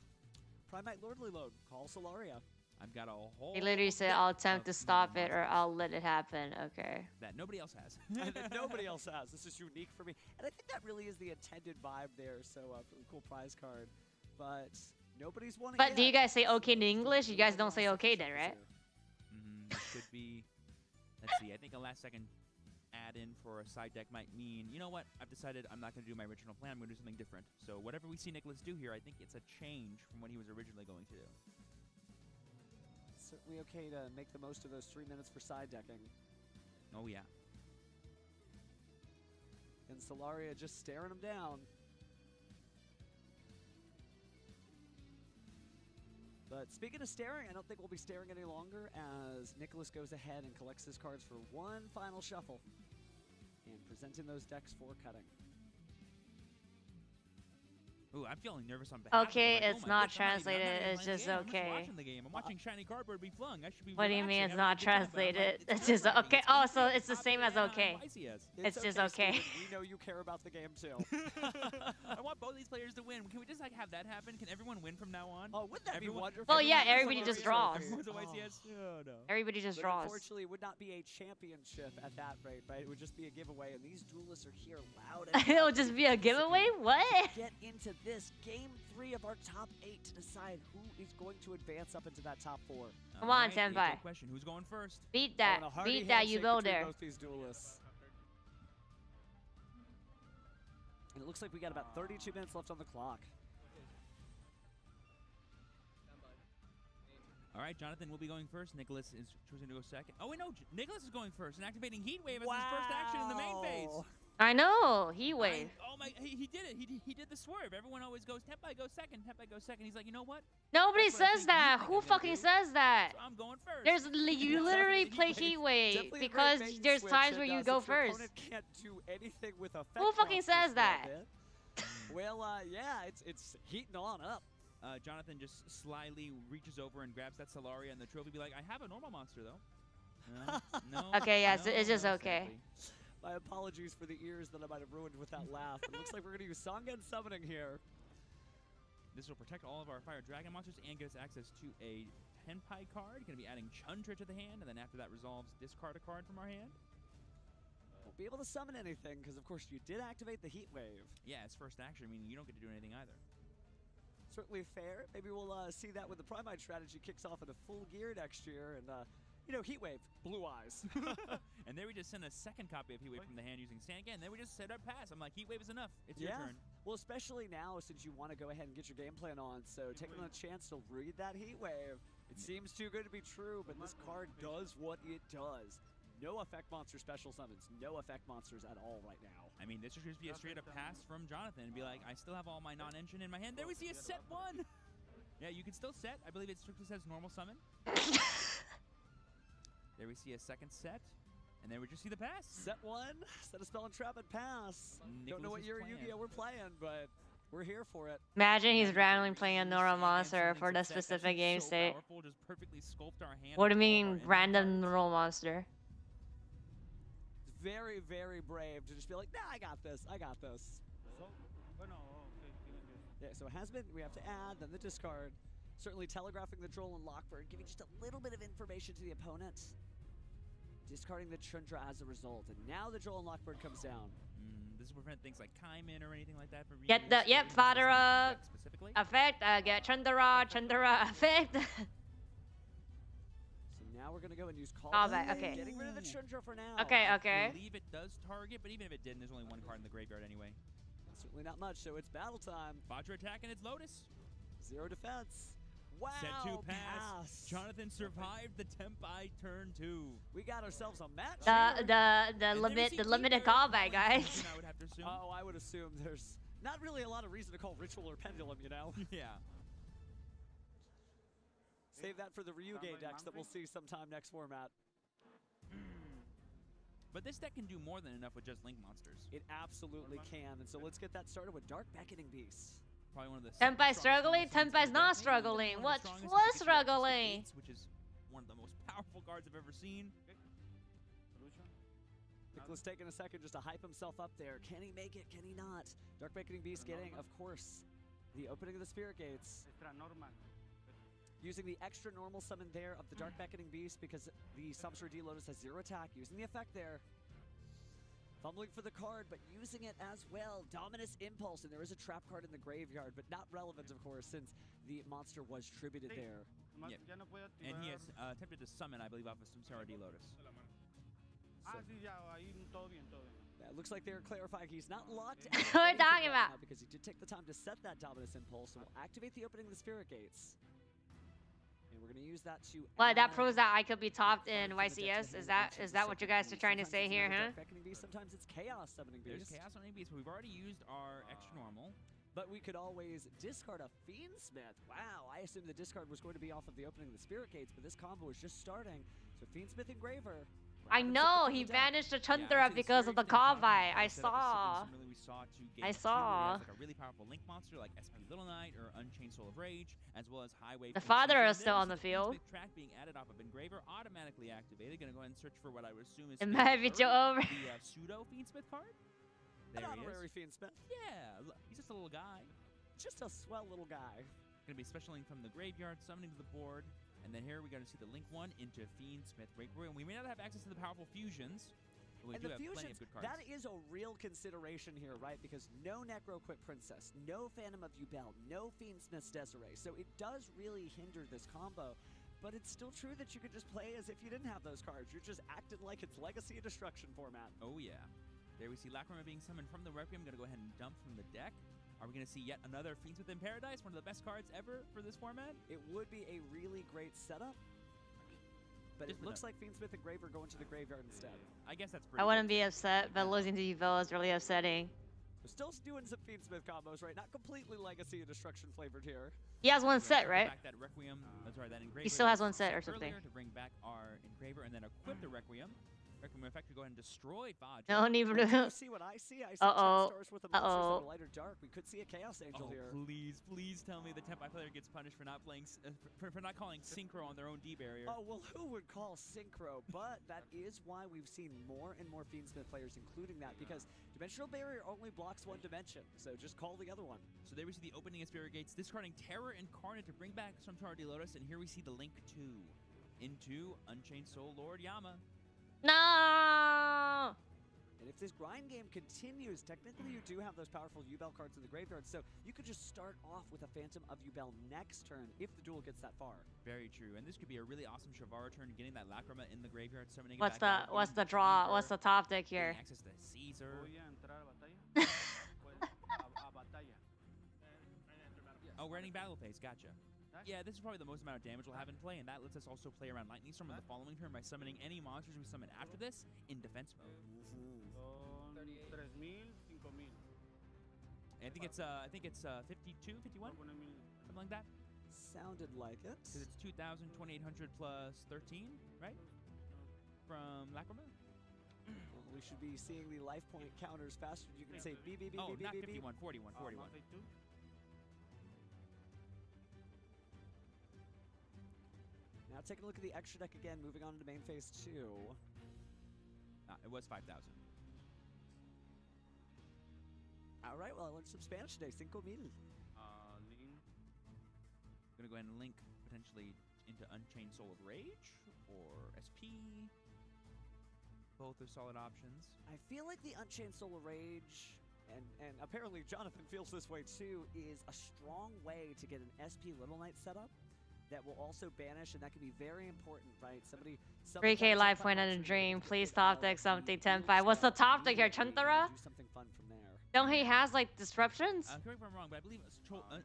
Primite Lordly Load, call Solaria. I've got a whole. He literally said, deck "I'll attempt to of stop normal it or monsters I'll let it happen." Okay. that nobody else has. And that nobody else has. This is unique for me. And I think that really is the intended vibe there. So, really cool prize card. But nobody's won it But do you yet. guys say okay in English? You guys don't say okay then, right? This could be. Let's see. I think a last-second add-in for a side deck might mean, you know what? I've decided I'm not going to do my original plan. I'm going to do something different. So whatever we see Nicholas do here, I think it's a change from what he was originally going to do. Certainly okay to make the most of those 3 minutes for side decking. Oh yeah. And Solaria just staring him down. But speaking of staring, I don't think we'll be staring any longer as Nicholas goes ahead and collects his cards for one final shuffle and presenting those decks for cutting. Ooh, I'm feeling nervous on behalf Okay, of like, it's oh my not goodness, I'm not even translated, playing it's the just game. I'm just okay. watching the game. I'm watching shiny cardboard be flung. I should be What do you mean it's relaxing, having a not good time, but I'm like, translated? It's just nerve-wracking. okay. It's Oh, Game so 3 it's the top same as Anaheim okay. YCS. It's just okay. Steven. We know you care about the game too. I want both these players to win. Can we just like have that happen? Can everyone win from now on? Oh, wouldn't that be wonderful? Well, yeah, Everyone everybody just Solaria. draws. Everyone's a YCS? Oh, no. Everybody just But draws. unfortunately, it would not be a championship at that rate, right? It would just be a giveaway, and these duelists are here loud and It'll loud just to be a giveaway? What? Get into this Game 3 of our top 8 to decide who is going to advance up into that top 4. Come on, Alright, Senpai. good question. Who's going first? Beat that. And a hearty Beat that, you handshake go between there. both these duelists. And it looks like we got about 32 minutes left on the clock. All right, Jonathan will be going first. Nicholas is choosing to go second. Oh, wait, no. Nicholas is going first and activating Heat Wave as his first action in the main phase. I know. Heat wave. Oh, my. He did it. He did the swerve. Everyone always goes, Tenpai goes second. Tenpai goes second. He's like, you know what? Nobody That's what I says think you that. think Who I'm gonna fucking do. says that? So I'm going first. There's you literally play heat wave Definitely a great because bait and there's switch, times and, where you since go your first. opponent can't do anything with effect Who fucking monsters says for a that? bit. Well, yeah, it's heating on up. Jonathan just slyly reaches over and grabs that Solaria and the trophy. Be like, I have a normal monster though. No. Okay, yeah, no, it's just no, okay. sadly. My apologies for the ears that I might have ruined with that laugh. It looks like we're going to use Sangen Summoning here. This will protect all of our Fire Dragon monsters and get us access to a Tenpai card. Going to be adding Chun to the hand, and then after that resolves, discard a card from our hand. Won't be able to summon anything because, of course, you did activate the Heat Wave. Yeah, it's first action, meaning you don't get to do anything either. Certainly fair. Maybe we'll see that when the Primite strategy kicks off in a full gear next year. And, you know, Heat Wave, blue eyes. And then we just send a second copy of Heat Wave from the hand using Sand again. Then we just set our pass. I'm like, Heat Wave is enough. It's your turn. Well, especially now since you want to go ahead and get your game plan on. So taking a chance to read that Heat Wave. It seems too good to be true, but this card does what it does. No effect monster special summons. No effect monsters at all right now. I mean, this should just be a straight up pass from Jonathan and be like, I still have all my non-engine in my hand. There we see a set one. Yeah, you can still set. I believe it strictly says normal summon. There we see a second set. And then we just see the pass. Set one, set a spell and trap and pass. Don't know what year of Yu-Gi-Oh we're playing, but we're here for it. Imagine he's randomly playing a neural monster for the specific game state. Powerful, just perfectly sculpt our hand. What do you mean random neural monster? very, very brave to just be like, nah, I got this. I got this. Yeah, so it has been, we have to add, then the discard. Certainly telegraphing the Droll and Lockbird, giving just a little bit of information to the opponent. Discarding the Chundra as a result. And now the Droll and Lockbird comes down. This will prevent things like Kaimin or anything like that from Get the, yep, Fadara specifically. effect, get Chundra effect. So now we're going to go and use Call. Okay. Getting rid of the Chundra for now. Okay. I believe it does target, but even if it didn't, there's only one card in the graveyard anyway. Certainly not much, so it's battle time. Fadra attacking its Lotus. 0 defense. Wow, Set 2 pass. Jonathan survived the Tempai turn 2. We got ourselves a match. The limited combat, guys. I would have to assume. Oh, I would assume there's not really a lot of reason to call Ritual or Pendulum, you know? Yeah. Save that for the Ryuge decks that we'll see sometime next format. But this deck can do more than enough with just Link monsters. It absolutely can, and so let's get that started with Dark Beckoning Beast. Probably one of the Tenpai struggling? Tenpai's not struggling. What was struggling? Which is one of the most powerful cards I've ever seen. Nicholas taking a second just to hype himself up there. Can he make it? Can he not? Dark Beckoning Beast getting, of course, the opening of the Spirit Gates. Using the extra normal summon there of the Dark Beckoning Beast because the Substrat D Lotus has 0 attack. Using the effect there. Fumbling for the card, but using it as well. Dominus Impulse, and there is a trap card in the graveyard, but not relevant, of course, since the monster was tributed there. Yep. And he has attempted to summon, I believe, off of Samsara D Lotus. It looks like they're clarifying he's not locked out. What are we talking about? Because he did take the time to set that Dominus Impulse, so we'll activate the opening of the Spirit Gates. And we're going to use that to... Well, that proves that I could be topped in YCS. Is that what you guys are trying to say here, huh? Sometimes it's Chaos Summoning Beast. There's Chaos Summoning Beast, but we've already used our extra normal. But we could always discard a Fiendsmith. Wow, I assumed the discard was going to be off of the opening of the Spirit Gates, but this combo is just starting. So Fiendsmith Engraver. I know, he vanished the Chundra because of the combat. I saw. Like a really powerful Link monster like SP Little Knight or Unchained Soul of Rage, as well as Highway. The father is still on the field. Track being added off of Engraver, automatically activated. Gonna go ahead and search for what I would assume is the pseudo Fiendsmith card. There An honorary Fiendsmith. Yeah, he's just a little guy. Just a swell little guy. Gonna be specialing from the graveyard, summoning to the board. And then here we're going to see the Link 1 into Fiendsmith Breakaway. And we may not have access to the powerful fusions, but we do have plenty of good cards. That is a real consideration here, right? Because no Necro Quip Princess, no Phantom of Yubel, no Fiendsmith's Desiree. So it does really hinder this combo. But it's still true that you could just play as if you didn't have those cards. You're just acting like it's Legacy of Destruction format. Oh, yeah. There we see Lacrima being summoned from the Requiem. Going to go ahead and dump from the deck. Are we going to see yet another Fiends Within Paradise, one of the best cards ever for this format? It would be a really great setup, but it looks like Fiendsmith Engraver going to the graveyard instead. I guess that's pretty I wouldn't be upset, but losing to Yubel is really upsetting. We're still doing some Fiendsmith combos, right? Not completely Legacy of Destruction flavored here. He has one set, right? Back that Requiem, sorry, that Engraver. He still has one set or something. To bring back our Engraver and then equip the Requiem. Requiem effect to go ahead and destroy Fadra. Don't even. See what I see? I see stars with the monsters that are light or dark. We could see a Chaos Angel here. Please tell me the Tempai player gets punished for not playing, for not calling Synchro on their own D barrier. Oh well, who would call Synchro? But that is why we've seen more and more Fiendsmith players including that, because Dimensional Barrier only blocks one dimension, so just call the other one. So there we see the opening of Spirit Gates, discarding Terror Incarnate to bring back Samsara D Lotus, and here we see the Link 2 into Unchained Soul Lord Yama. No! And if this grind game continues, technically you do have those powerful Yubel cards in the graveyard, so you could just start off with a Phantom of Yubel next turn if the duel gets that far. Very true, and this could be a really awesome Shavara turn, getting that Lacrima in the graveyard, summoning What's it back. What's the draw? What's the top deck here? Access to Caesar. Oh, we're ending battle phase. Gotcha. Yeah, this is probably the most amount of damage we'll have in play, and that lets us also play around Lightning Storm in the following turn by summoning any monsters we summon after this in defense mode. I think it's 52, 51, something like that. Sounded like it. Because it's 2,000, 2,800 plus 13, right? From Lacrima. Well, we should be seeing the life point counters faster. You can say B. Oh, not 51, 41, 41. Now taking a look at the extra deck again, moving on to main phase 2. It was 5,000. All right, well, I learned some Spanish today. 5,000. Link. I'm gonna go ahead and link potentially into Unchained Soul of Rage or SP. Both are solid options. I feel like the Unchained Soul of Rage, and apparently Jonathan feels this way too, is a strong way to get an SP Little Knight setup that will also banish, and that can be very important, right? Somebody 3K life point and a dream. Please top deck something 10-5. What's the top deck here? Chuntara? Do something fun from there. Don't he has like disruptions? Correct me if I'm wrong, but I believe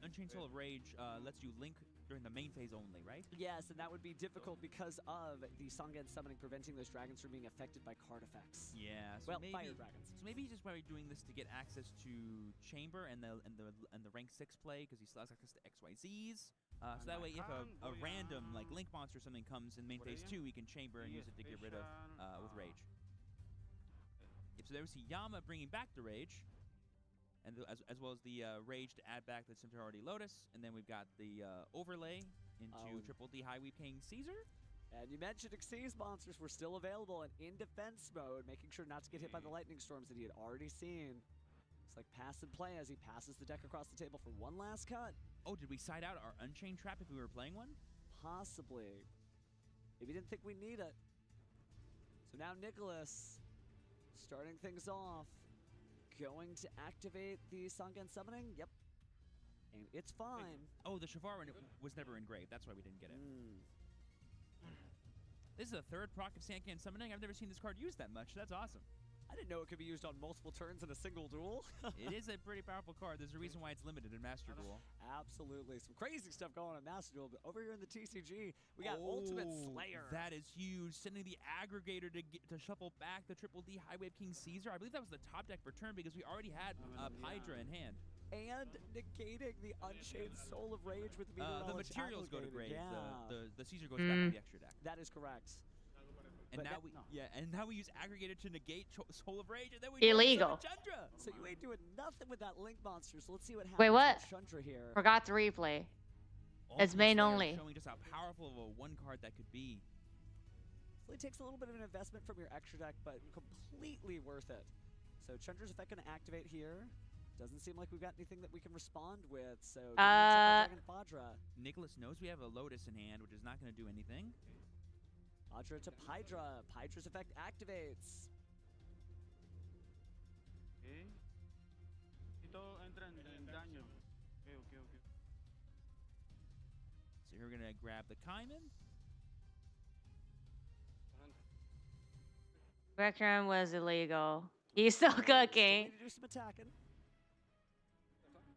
Unchained Soul of Rage lets you link during the main phase only, right? Yes, and that would be difficult because of the Sangen summoning preventing those dragons from being affected by card effects. Yeah, so well, maybe, fire dragons. So maybe he's just probably doing this to get access to Chamber and the rank 6 play because he still has access to XYZs. So that way, if a random like Link monster or something comes in main phase 2, he can Chamber and use it to get rid of with Rage. Yep, so there we see Yama bringing back the Rage. And as well as the Rage to add back the Centauri Lotus. And then we've got the overlay into Triple D High Weave King Caesar. And you mentioned Xyz monsters were still available and in defense mode, making sure not to get hit by the lightning storms that he had already seen. It's like pass and play as he passes the deck across the table for one last cut. Oh, did we side out our Unchained Trap if we were playing one? Possibly. Maybe didn't think we need it. So now Nicholas, starting things off, going to activate the Sangen summoning. Yep. And it's fine. Oh, the Shavar was never engraved. That's why we didn't get it. This is the third proc of Sangen summoning. I've never seen this card used that much. That's awesome. I didn't know it could be used on multiple turns in a single duel. It is a pretty powerful card. There's a reason why it's limited in Master Duel. Absolutely. Some crazy stuff going on in Master Duel, but over here in the TCG, we got Ultimate Slayer. That is huge. Sending the Aggregator to shuffle back the Triple D High Wave King Caesar. I believe that was the top deck for turn because we already had Hydra in hand. And negating the Unchained Soul of Rage with the the materials go to grave. Yeah. The Caesar goes back to the extra deck. That is correct. And now we use Aggregator to negate Soul of Rage, and then we illegal. Chandra. So you ain't doing nothing with that Link monster. So let's see what happens. Wait, what? With Chandra here. Forgot to replay. It's main only. Showing just how powerful of a one card that could be. It takes a little bit of an investment from your extra deck, but completely worth it. So Chandra's effect going to activate here. Doesn't seem like we've got anything that we can respond with. So Fadra. Nicholas knows we have a Lotus in hand, which is not going to do anything. Fadra to Pydra. Pydra's effect activates. Okay. Ito entra en daño. Okay. So you're going to grab the Kaiman. Background was illegal. He's still cooking. Do some attacking.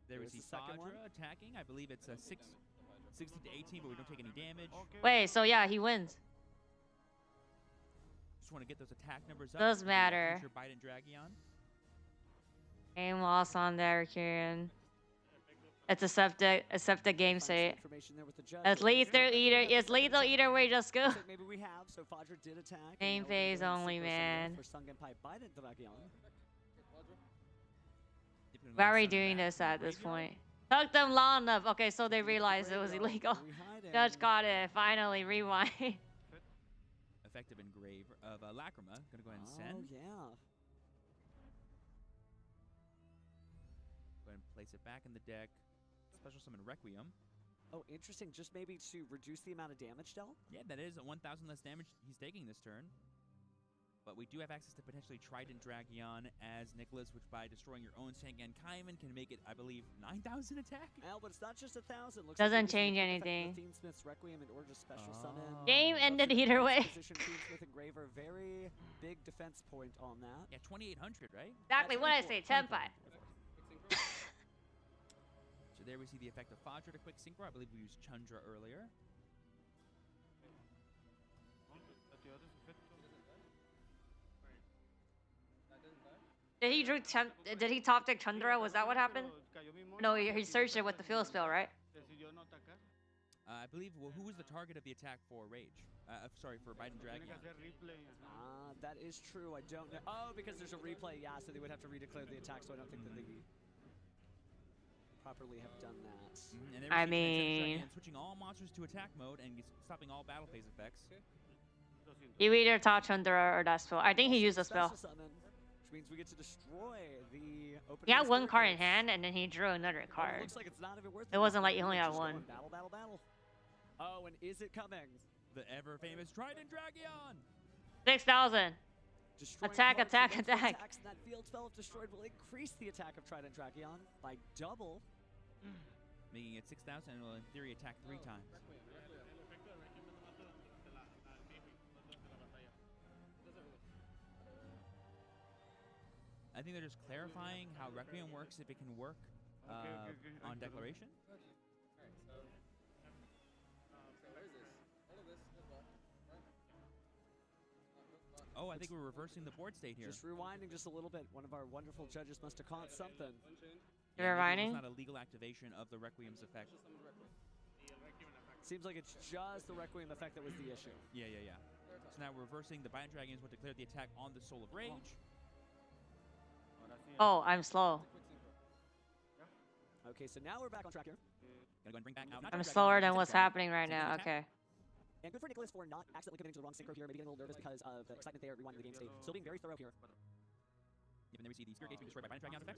There we see Fadra attacking. I believe it's a 16 to 18, but we don't take any damage. Wait, so yeah, he wins. Just want to get those attack numbers up. Does matter. Future Biden Dragion. Game loss on there, Kieran. It's accept the game state. It's lethal eater. It's lethal eater. We just go. Maybe we have. So Fadra did attack. Main phase only, man. Why are we doing this at this point? Took them long enough. Okay, so they realized it was illegal. Judge got it. Finally, rewind. Effective engrave of Lacrima. Gonna go ahead and send. Oh, yeah. Go ahead and place it back in the deck. Special summon Requiem. Oh, interesting. Just maybe to reduce the amount of damage dealt? Yeah, that is 1,000 less damage he's taking this turn. But we do have access to potentially Trident Dragion as Nicholas, which by destroying your own Sangen Kaiman can make it, I believe, 9,000 attack. Well, but it's not just 1,000. Doesn't change anything. Fiendsmith's Requiem in order to special summon. Game ended either way. Fiendsmith Engraver, very big defense point on that. Yeah, 2,800, right? Exactly what I say. 10-5. So there we see the effect of Fadra to quick synchro. I believe we used Chandra earlier. Did he top deck Chandra? Was that what happened? No, he searched it with the fill spell, right? I believe. Well, who was the target of the attack for Rage? Sorry, for Biden Dragion. That is true. I don't know. Oh, because there's a replay. Yeah, so they would have to redeclare the attack. So I don't think that they properly have done that. And I mean, switching all monsters to attack mode and stopping all battle phase effects. You either touch under or that spell. I think he used a spell. Special summon, which means we get to destroy the opening. He had one card in hand, and then he drew another card. It looks like it's not even worth it wasn't like he only had one. Battle, battle, battle. Oh, and is it coming? The ever famous Trident Dragon. 6,000. Attack, attack, attack. Attacks in that field spell if destroyed will increase the attack of Trident Dragon by double. Making it 6,000 and will in theory attack 3 times. I think they're just clarifying how Requiem works, if it can work on Declaration. Oh, I think we're reversing the board state here. Just rewinding just a little bit. One of our wonderful judges must have caught something. You're rewinding? It's not a legal activation of the Requiem's effect. Seems like it's just the Requiem effect that was the issue. Yeah. So now we're reversing. The Binding Dragon is what declared the attack on the Soul of Rage. Oh, I'm slow. Okay, so now we're back on track here. Gotta go and bring back out. I'm slower than what's happening right now. Okay. And good for Nicholas for not accidentally committing to the wrong synchro here, maybe getting a little nervous because of the excitement there, rewinding the game state. Still being very thorough here. Yeah, but then we see the Spirit Gates being destroyed by Binding Dragon effect.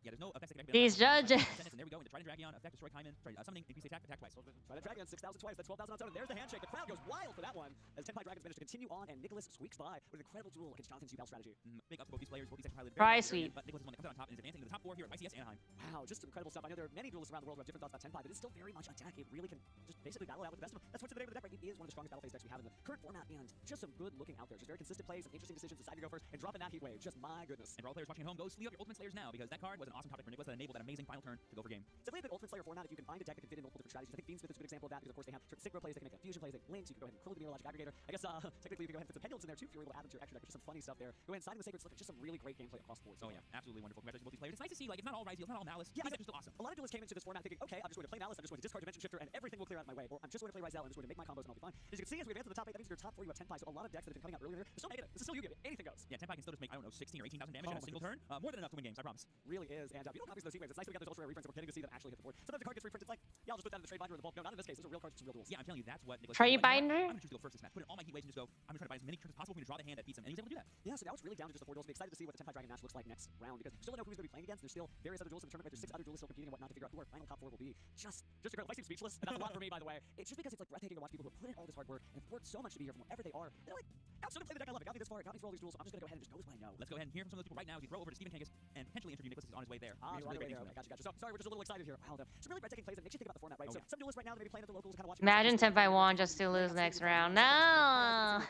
Yeah, there's no effects. These judges. And there we go. The Trident Dragon effect, destroy Kaiman. Sorry, summoning, increase the attack twice. Trident Dragon, 6,000 twice. That's 12,000 on total. There's the handshake. The crowd goes wild for that one as Tenpai Dragons manage to continue on, and Nicholas squeaks by with an incredible duel against Jonathan's U-Bell strategy. Big up to both these players. Both these piloted Prize sweep. But Nicholas is the one that comes out on top and is advancing to the top 4 here at YCS Anaheim. Wow, just incredible stuff. I know there are many duelists around the world who have different thoughts about Tenpai, but it's still very much attack. It really can just basically battle it out with the best of them. That's what's the name of the deck, right? It is one of the strongest battle phase decks we have in the current format, and just some good looking out there. Just very consistent plays, some interesting decisions, decide to go first, and dropping that heat wave. Just my goodness. And for all players watching at home, go sleeve up your Ultimate Slayers now, because that card was an awesome topic for Nicholas that enabled that amazing final turn to go for game. It's definitely a good Ultimate Slayer format if you can find a deck that can fit in multiple different strategies. I think Beansmith is a good example of that because, of course, they have certain synchro plays, they can make fusion plays, they can link, so you can go ahead and curl the Neurologic Aggregator. I guess technically you can go ahead and put some pendulums in there too if you're able to add them to your extra deck. Just some funny stuff there. Go ahead and sign the Sacred Slip. Just some really great gameplay across the board. Oh yeah, absolutely wonderful. Congratulations to both these players. It's nice to see, like, it's not all Ryzeal, it's not all Malice. Yeah, these are still awesome. A lot of duelists came into this format thinking, okay, I'm just going to play Malice, I'm just going to discard Dimension Shifter, and everything will clear out of my way. Or I'm just going to play Ryzeal, I'm just going to make my combos and I'll be fine. As you can see, as we advance to the top 8, that means your top 4 you have Tenpai. So a lot of decks that have been coming out earlier, they're still negative. This is still Yu-Gi-Oh! Anything goes. Yeah, Tenpai can still just make, I don't know, 16 or 18,000 damage in a single turn. More than enough to win games, I promise. Really is. And we don't have those heat waves. It's nice that we got those ultra rare reprints that we're getting to see them actually hit the board. Sometimes the card gets reprinted, it's like, yeah, I'll just put that in the trade binder or the bulk. No, not in this case. Those are real cards for some real duels. Yeah, I'm telling you, that's what Nicholas Trade binder? I'm gonna choose to go first this match. Put in all my heat waves and just go, I'm gonna try to buy as many turns as possible for me to draw the hand that beats him. And he was able to do that. Yeah, so now it's really down to just the 4 duels. I'm excited to see what the Tenpai Dragon match looks like next round because we still don't know who he's going to be playing against. There's still various other duels in the tournament. There's 6 other duelists still competing and whatnot to figure out who our final top 4 will be. Just incredible. I seem speechless, and that's a lot for me, by the way. It's just because it's like breathtaking to watch people who have put in all this hard work and have worked so much to be here from wherever they are. They're like, I'm still gonna play the deck I love. It got me this far. It got me through all these duels. So I'm just gonna go ahead and just go with what I know. Let's go ahead and hear from some of those people right now as we throw over to Stephen Kangas and potentially interview Nicholas. He's on his way there. Gotcha. So sorry, we're just a little excited here. Wow, some really breathtaking plays. It makes you think about the format, right? So some duelists right now they may be playing at the locals, kind of watching. Imagine Tenpai won just to lose next round. No.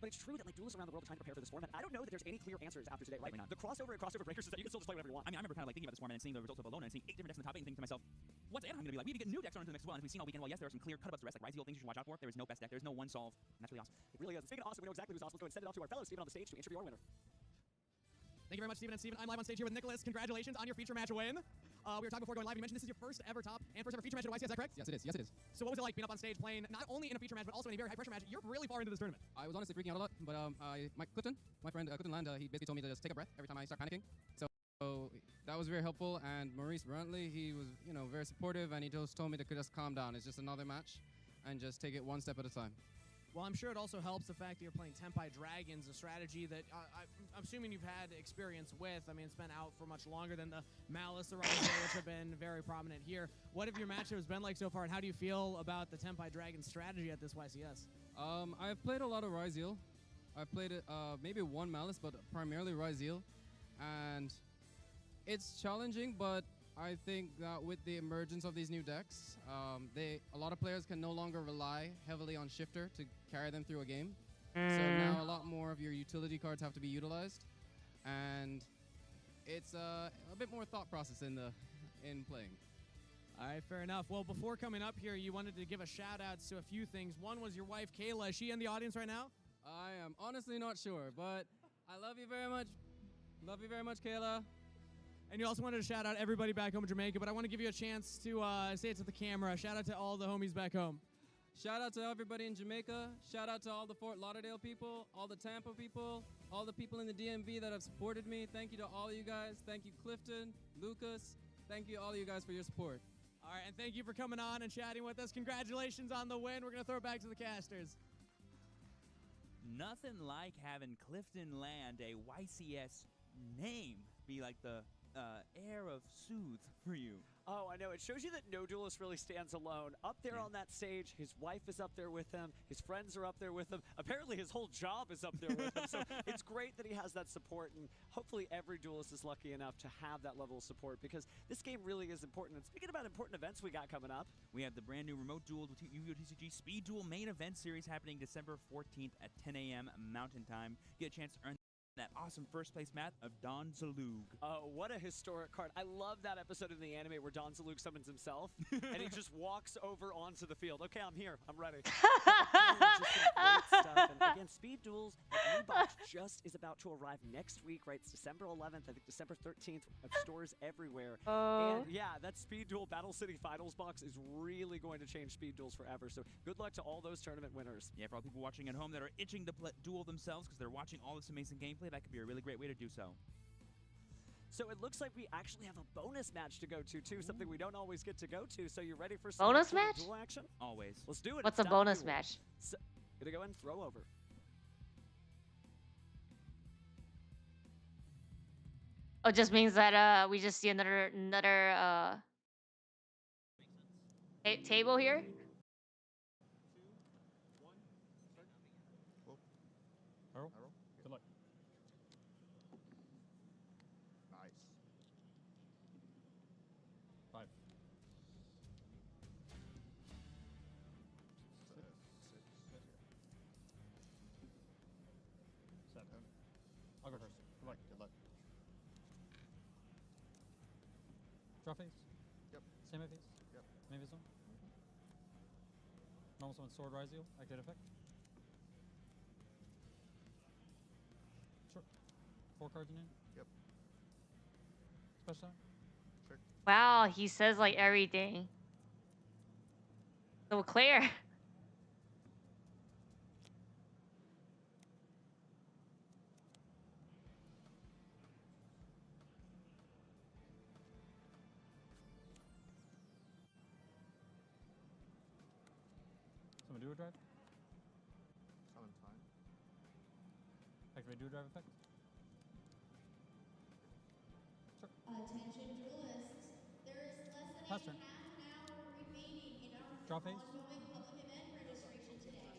But it's true that like duelists around the world are trying to prepare for this format. I don't know that there's any clear answers after today, right? The crossover and crossover breakers is that you can still just play whatever you want. I mean, I remember kind of like thinking about this format and seeing the results of Alona and seeing 8 different decks in the top 8 and thinking to myself, what's Anaheim gonna be like? We need to get new decks on into the next one. And we've seen all weekend. Well, yes, there are some clear cut above the rest, like Ryzeal things you should watch out for. There is no best deck. There is no one solve. And that's really awesome. It really is. And speaking of awesome, we know exactly who's awesome. Let's go and send it off to our fellow Steven on the stage to interview our winner. Thank you very much, Steven and Steven. I'm live on stage here with Nicholas. Congratulations on your feature match win. We were talking before going live. You mentioned this is your first ever top and first ever feature match at YCS, is that correct? Yes, it is. Yes, it is. So what was it like being up on stage playing not only in a feature match, but also in a very high pressure match? You're really far into this tournament. I was honestly freaking out a lot, but my friend Clifton Land, he basically told me to just take a breath every time I start panicking. So that was very helpful. And Maurice Brantley, he was, very supportive, and he just told me to just calm down. It's just another match, and just take it one step at a time. Well, I'm sure it also helps the fact that you're playing Tenpai Dragons, a strategy that I'm assuming you've had experience with. I mean, it's been out for much longer than the Malice, the Ryzeal, which have been very prominent here. What have your matchups been like so far, and how do you feel about the Tenpai Dragon strategy at this YCS? I've played a lot of Ryzeal. I've played it, maybe one Malice, but primarily Ryzeal. And it's challenging, but I think that with the emergence of these new decks, a lot of players can no longer rely heavily on Shifter to carry them through a game. So now a lot more of your utility cards have to be utilized, and it's a bit more thought process in playing. All right, fair enough. Well, before coming up here, you wanted to give a shout-out to a few things. One was your wife, Kayla. Is she in the audience right now? I am honestly not sure, but I love you very much. Love you very much, Kayla. And you also wanted to shout out everybody back home in Jamaica, but I want to give you a chance to say it to the camera. Shout out to all the homies back home. Shout out to everybody in Jamaica. Shout out to all the Fort Lauderdale people, all the Tampa people, all the people in the DMV that have supported me. Thank you to all you guys. Thank you, Clifton, Lucas. Thank you all you guys for your support. All right, and thank you for coming on and chatting with us. Congratulations on the win. We're going to throw it back to the casters. Nothing like having Clifton Land, a YCS name, be like the air of soothe for you. Oh, I know. It shows you that no duelist really stands alone. Up there on that stage, his wife is up there with him. His friends are up there with him. Apparently, his whole job is up there with him. So it's great that he has that support, and hopefully every duelist is lucky enough to have that level of support because this game really is important. And speaking about important events we got coming up, we have the brand new Remote Duel with Yu-Gi-Oh! TCG Speed Duel main event series happening December 14th at 10 a.m. Mountain Time. Get a chance to earn that awesome first place mat of Don Zalug. Oh, what a historic card. I love that episode of the anime where Don Zalug summons himself and he just walks over onto the field. Okay, I'm here. I'm ready. Just some great stuff. And again, Speed Duels, the new box just is about to arrive next week, right? It's December 11th, I think December 13th, of stores everywhere. And yeah, that Speed Duel Battle City Finals box is really going to change Speed Duels forever. So good luck to all those tournament winners. Yeah, for all people watching at home that are itching to duel themselves because they're watching all this amazing gameplay, that could be a really great way to do so. So it looks like we actually have a bonus match to go to, too, something we don't always get to go to. So you ready for some bonus match? Duel action? Always. Let's do it. What's a bonus match? So, gonna go ahead and throw over. Oh, it just means that we just see another table here. Arrow. Good luck. Nice. 5. 7. I'll go first. Good luck. Good luck. Draw phase? Yep. Same phase? Yep. Main phase 1? Normal summon Sword Rise Eel. Activate effect. Sure. 4 cards in hand? Yep. Special time? Sure. Wow, he says like everything. So clear. Summon Duo Drive? Summon time. Activate Duo Drive effect? Sure. Attention duelists, there is less than Pass turn. half an hour remaining in our Draw phase? ongoing public event registration today.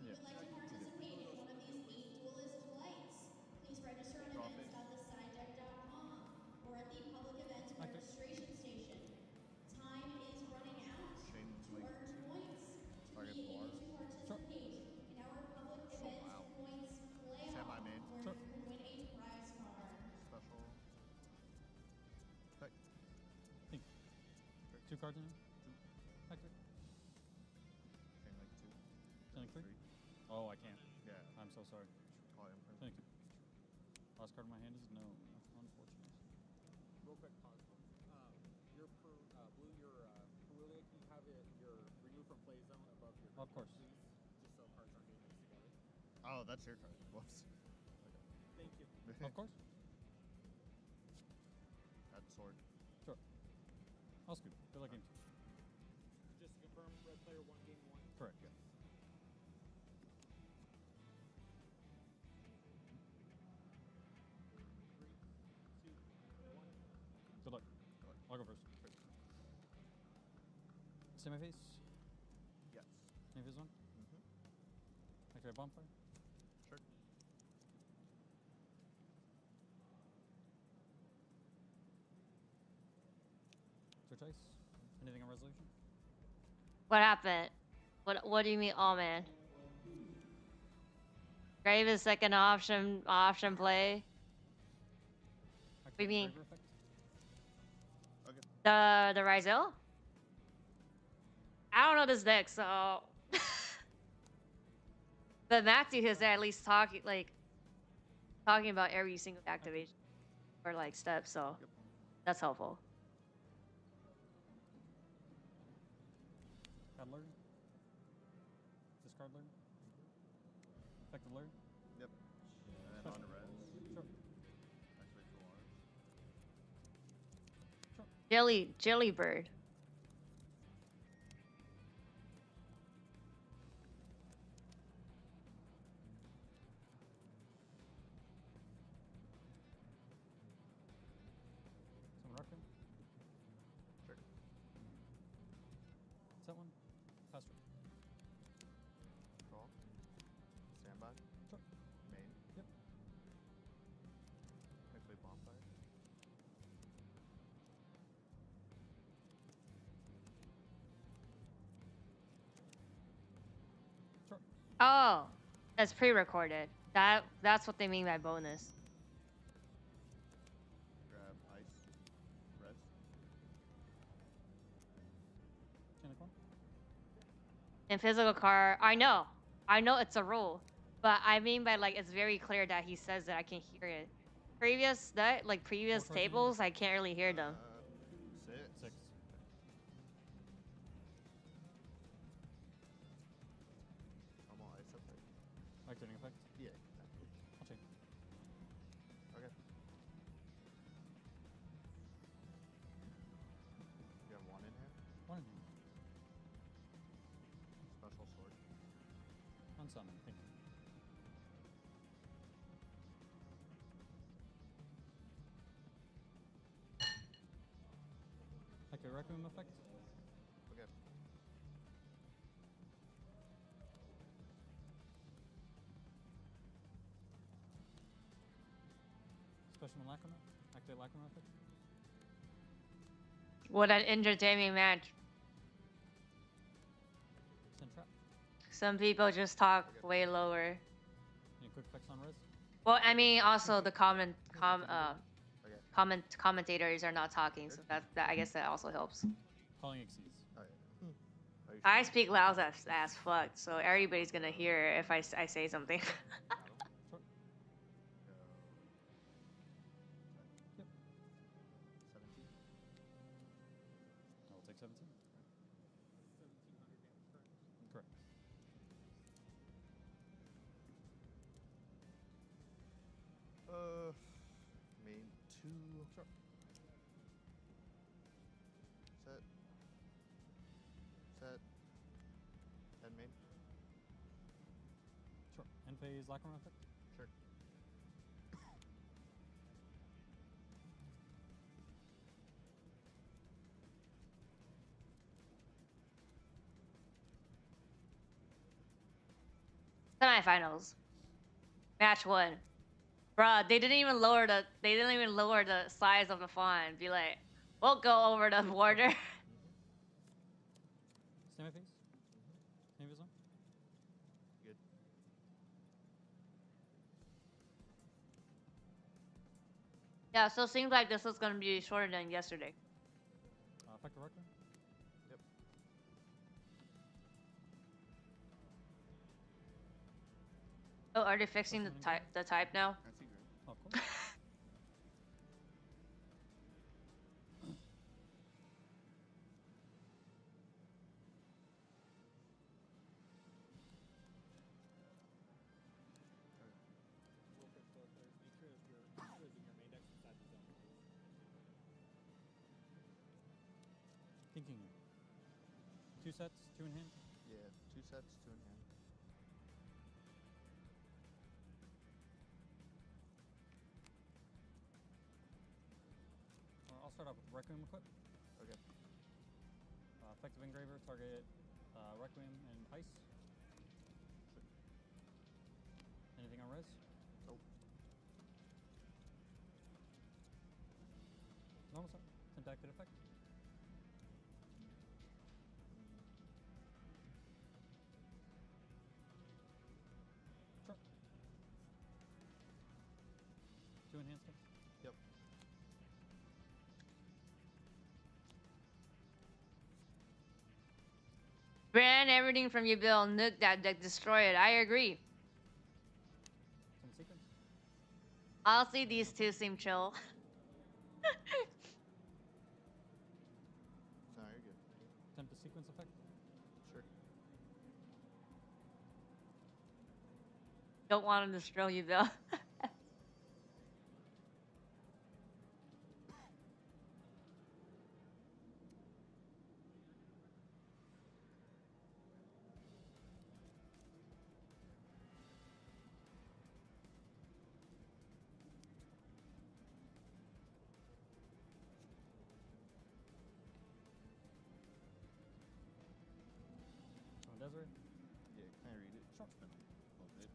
If you would like to participate in one of these 8 duelist flights, please register on events.thesidedeck.com or at the public events registration station. Time is running out. To earn points, to be able to participate in our public events points playoff, where you can win a prize card. Special. Effect. Think. 2 cards in hand? Activate. Chain like 2. Chain like 3? Oh, I can't. Yeah. I'm so sorry. Call imprint. Thank you. Last card in my hand is no. Unfortunate. Real quick pause. Your blue, your Perulia, can you have your remove from play zone above your Of course. please? Just so cards aren't getting mixed together. Oh, that's your card. Whoops. Okay. Thank you. Of course. Add sword. Sure. I'll scoop. Good luck game 2. Just to confirm, red player 1, game 1. Correct, yeah. Good luck. I'll go first. Semi face? Yes. Semi face 1? Mm-hmm. Activate bonfire? Sure. Search ice? Anything on resolution? What happened? What do you mean? Oh man. Grave is second option play. What do you mean? Okay. The Ryzel? I don't know this deck, so but Matthew is at least talking about every single activation or like step, so that's helpful. Add learn. Discard learn. Effective learn. Yep. And then on to res. Sure. Activate for water. Sure. Jelly bird. Arkin. Sure. Set one. Pass turn. Draw. Standby. Sure. Main. Yep. I play bonfire. Sure. Oh, that's pre-recorded. That's what they mean by bonus. Grab ice. Res. Chain one. In physical card, I know it's a rule, but I mean by like it's very clear that he says that I can hear it. Previous tables, I can't really hear them. 6. Normal ice effect. Activating effect. Yeah. I'll chain. Okay. You have 1 in hand. One in hand. Special sword. Unsummon. Thank you. Activate Requiem effect. Okay. Special Lacrima. Activate Lacrima effect. What an entertaining match. Send trap. Some people just talk way lower. Any quick effects on res? Well, I mean, also the commentators are not talking, so that I guess that also helps. Calling exceeds. Oh, yeah. I speak loud as fuck, so everybody's gonna hear if I say something. Sure. Yep. 17. I will take 17. 1700 damage current. Correct. Main 2. Sure. Set. And main. Sure. End phase Lacrima effect. Sure. Semifinals. Match 1. Bruh, they didn't even lower the size of the font. Be like, we'll go over the border. Stay my face. Stay my zone. Good. Yeah, so it seems like this is gonna be shorter than yesterday. Effective Requiem. Yep. Oh, are they fixing the type now? I see green. Oh, cool. Real quick though, players, make sure if you're quizzing your main deck inside the zone. Thinking. 2 sets, 2 in hand. Yeah, 2 sets, 2 in hand. I'll start off with Requiem equip. Okay. Effective Engraver, target Requiem and Heist. Sure. Anything on res? Nope. Normal set. Attempt active effect. Sure. 2 enhancements. Yep. Ban everything from your bill, nuke that deck, destroy it. I agree. Send sequence. Honestly, these two seem chill. No, you're good. Attempt a sequence effect. Sure. Don't want to destroy you, Bill. Desiree? Yeah, can I read it? Sure. It's been a little bit.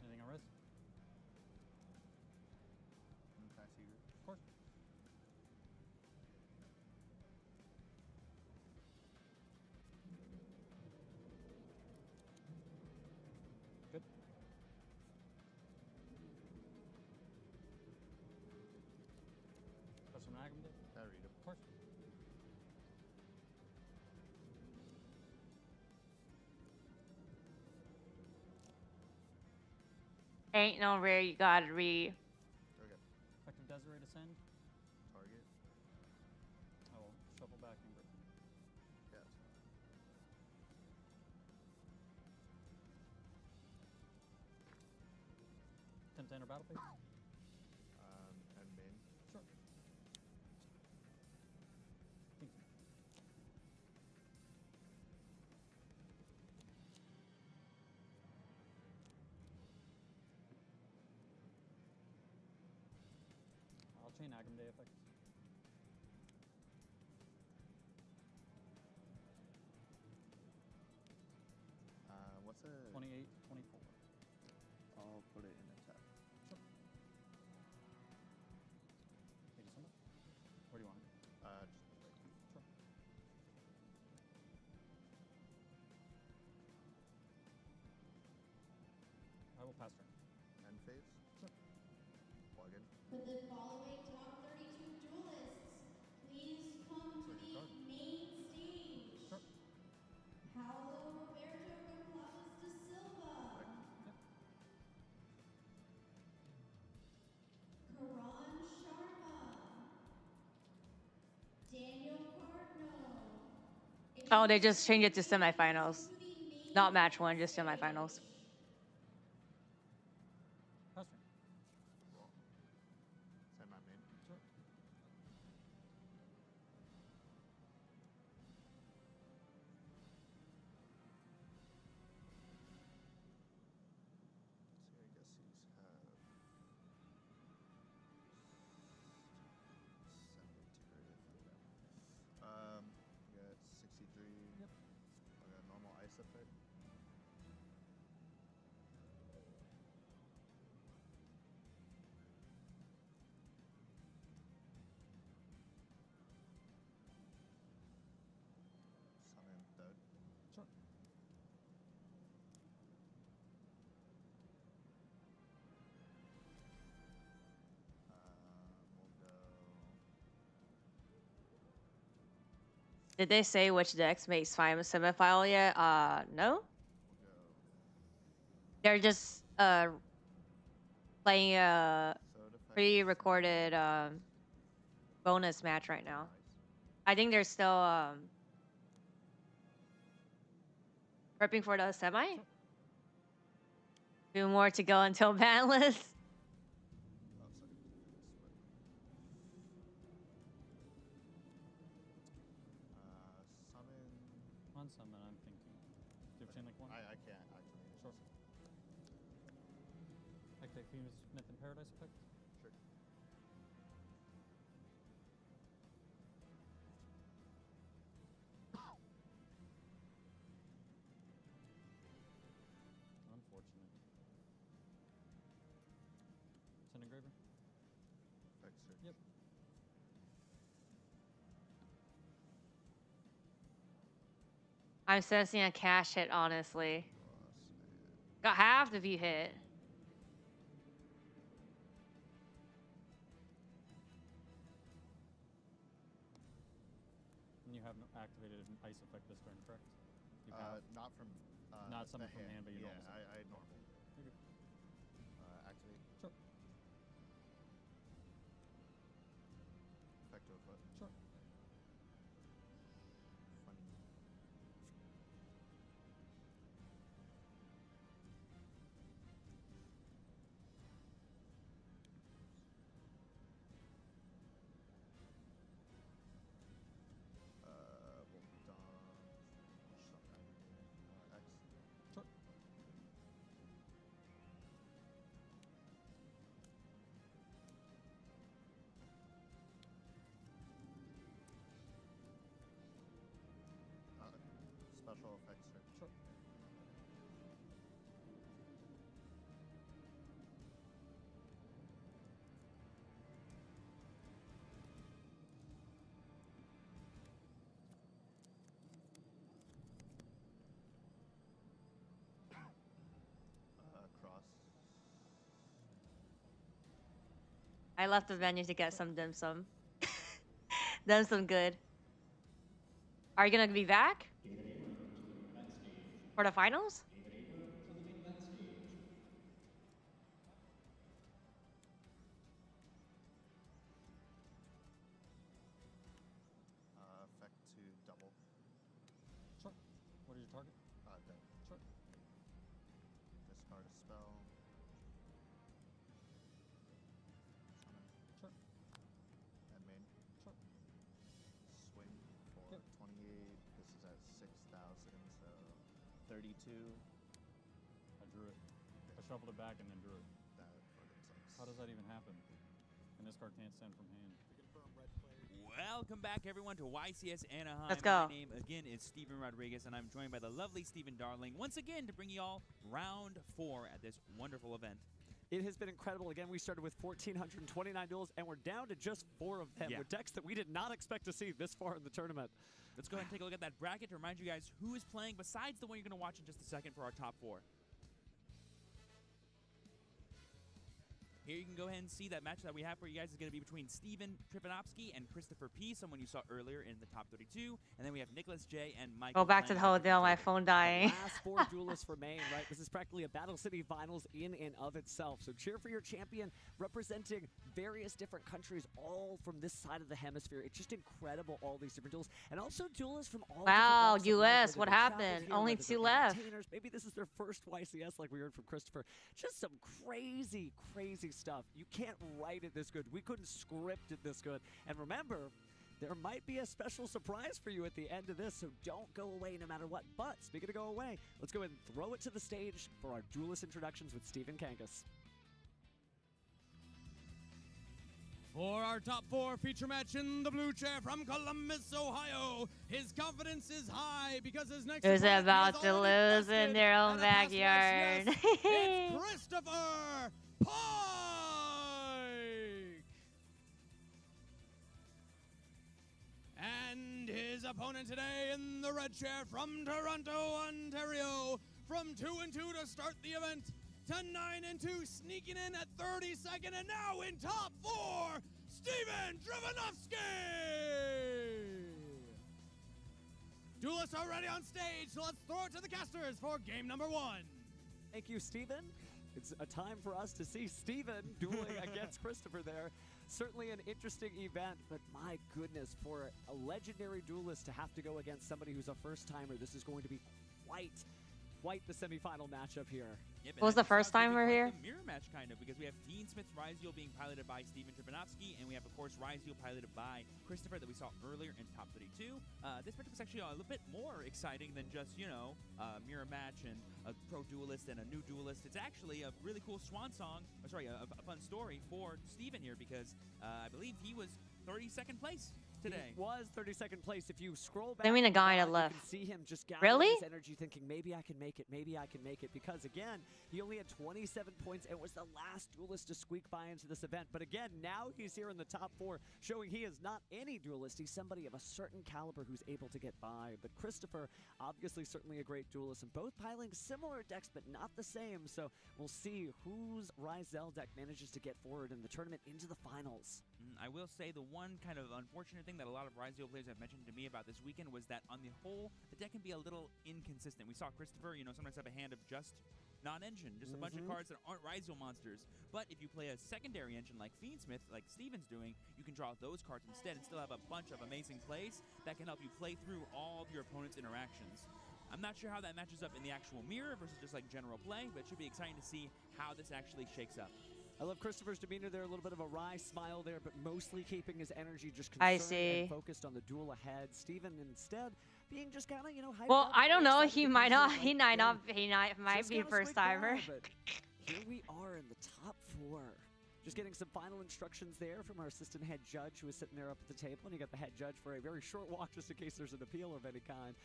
Anything on res? Fast heater. Of course. Good. Custom Agam Day? Can I read it? Of course. Ain't no rare you gotta read. Okay. Effective Desiree to send. Target. I will shuffle back and grip. Yes. Attempt to enter battle phase. And main. Sure. Thank you. I'll chain Agam Day effect. What's a 28, 24. I'll put it in attack. Sure. Thank you so much. Where do you want it? Just like. Sure. I will pass turn. End phase. Sure. Plug in. Could the following top 32 duelists please come to the main stage? Sure. Paulo Roberto Gonçalves da Silva. Yep. Karan Sharma. Daniel Cardno. Oh, they just changed it to semifinals. Not match one, just semifinals. Pass turn. Send my main. Sure. See, I guess these have 72. We got 63. Yep. I got normal ice effect. Summon third. Sure. We'll go. Did they say which decks makes semifinal yet? No. We'll go. They're just playing a pre-recorded bonus match right now. I think they're still prepping for the semi. Sure. 2 more to go until banless. Summon. On summon, I'm thinking. Do you have chain link 1? I can't activate it. Sure. Activate Phoenix Myth in Paradise effect. Sure. Unfortunate. Send engraver. Effect search. Yep. I'm sensing a cash hit, honestly. Got half to be hit. And you have no activated ice effect this turn, correct? You have Not from. not something the from hand, but you yeah, normal. I normal. Okay. Activate. Sure. Effect to a foot. Sure. Funny. We'll be done. X. Sure. special effects, sir. Sure. Cross. I left the venue to get some dim sum. Dim sum good. Are you gonna be back for the finals? Effect to double. Sure. What is your target? Dead. Sure. Discard a spell. Summon. Sure. And main. Sure. Swing for Yep. 28. This is at 6,000, so 32. I drew it. I shuffled it back and then drew it. That fucking sucks. How does that even happen? And this card can't send from hand. Welcome back, everyone, to YCS Anaheim. Let's go. My name, again, is Steven Rodriguez, and I'm joined by the lovely Stephen Darling once again to bring you all round 4 at this wonderful event. It has been incredible. Again, we started with 1,429 duels, and we're down to just 4 of them. Yeah. With decks that we did not expect to see this far in the tournament. Let's go ahead and take a look at that bracket to remind you guys who is playing besides the one you're going to watch in just a second for our top 4. Here you can go ahead and see that match that we have for you guys is going to be between Steven Tripanovsky and Christopher P., someone you saw earlier in the top 32. And then we have Nicholas J. and Michael. Go back to the hotel. My phone dying. Last 4 duelists remain, right? This is practically a Battle City Finals in and of itself. So cheer for your champion representing various different countries, all from this side of the hemisphere. It's just incredible, all these different duels. And also duelists from all Wow, different walks of life, US, whether what they're traveled happened? here, Only whether 2 they're left. entertainers. Maybe this is their first YCS, like we heard from Christopher. Just some crazy, crazy stuff. You can't write it this good. We couldn't script it this good. And remember, there might be a special surprise for you at the end of this, so don't go away no matter what. But speaking of go away, let's go ahead and throw it to the stage for our duelist introductions with Stephen Kangas. For our top 4 feature match in the blue chair from Columbus, Ohio, his confidence is high because his next Who's opponent about is to already lose in tested their at own a past backyard? YCS. It's Christopher Pike! And his opponent today in the red chair from Toronto, Ontario, from 2-2 to start the event, to 9-2, sneaking in at 32nd, and now in top 4, Steven Tripanovsky! Duelists are ready on stage, so let's throw it to the casters for game number 1. Thank you, Steven. It's a time for us to see Steven dueling against Christopher there. Certainly an interesting event, but my goodness, for a legendary duelist to have to go against somebody who's a first-timer, this is going to be quite the semifinal matchup here. Yep, What was the first time we're here? A mirror match, kind of, because we have Fiendsmith Ryziel being piloted by Steven Tripanovsky, and we have, of course, Ryziel piloted by Christopher that we saw earlier in top 32. This matchup was actually a little bit more exciting than just, you know, a mirror match and a pro duelist and a new duelist. It's actually a really cool swan song, or sorry, a fun story for Steven here, because I believe he was 32nd place today. He was 32nd place. If you scroll back, I mean, the guy that you left. can see him just gathering Really? his energy, thinking maybe I can make it, maybe I can make it. Because again, he only had 27 points and was the last duelist to squeak by into this event. But again, now he's here in the top 4, showing he is not any duelist. He's somebody of a certain caliber who's able to get by. But Christopher, obviously, certainly a great duelist, and both piling similar decks, but not the same. So we'll see whose Ryziel deck manages to get forward in the tournament into the finals. I will say the one kind of unfortunate thing that a lot of Ryziel players have mentioned to me about this weekend was that on the whole, the deck can be a little inconsistent. We saw Christopher, you know, sometimes have a hand of just non-engine, just a bunch of cards that aren't Ryziel monsters. But if you play a secondary engine like Fiendsmith, like Steven's doing, you can draw those cards instead and still have a bunch of amazing plays that can help you play through all of your opponent's interactions. I'm not sure how that matches up in the actual mirror versus just like general play, but it should be exciting to see how this actually shakes up. I love Christopher's demeanor there, a little bit of a wry smile there, but mostly keeping his energy just I concerned see. and focused on the duel ahead. Steven instead being just kind of, you know, hyped Well, up, I don't know. excited He to might be not. here He once might again. not. He might Just be kinda first squeaked by, timer. but here we are in the top 4. Just getting some final instructions there from our assistant head judge who is sitting there up at the table, and you got the head judge for a very short walk just in case there's an appeal of any kind.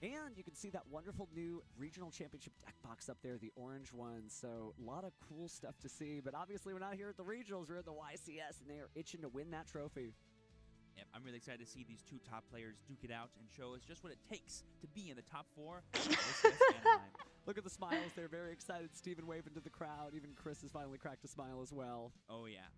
And you can see that wonderful new regional championship deck box up there, the orange one. So a lot of cool stuff to see. But obviously we're not here at the regionals, we're at the YCS, and they are itching to win that trophy. Yep, I'm really excited to see these two top players duke it out and show us just what it takes to be in the top 4 of YCS Anaheim. Look at the smiles. They're very excited. Steven waving to the crowd. Even Chris has finally cracked a smile as well. Oh, yeah.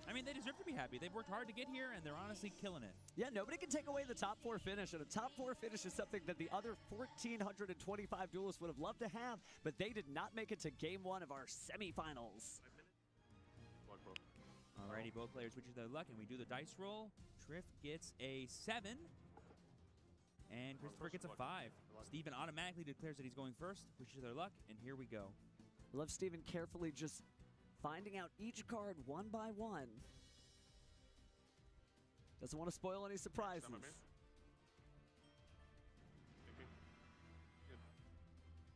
I mean, they deserve to be happy. They've worked hard to get here, and they're honestly killing it. Yeah, nobody can take away the top 4 finish, and a top 4 finish is something that the other 1,425 duelists would have loved to have, but they did not make it to Game 1 of our semifinals. Alrighty, both players switch their luck, and we do the dice roll. Triff gets a 7, and Christopher gets a 5. Steven automatically declares that he's going first, switches their luck, and here we go. I love Steven carefully just finding out each card one by one. Doesn't want to spoil any surprises.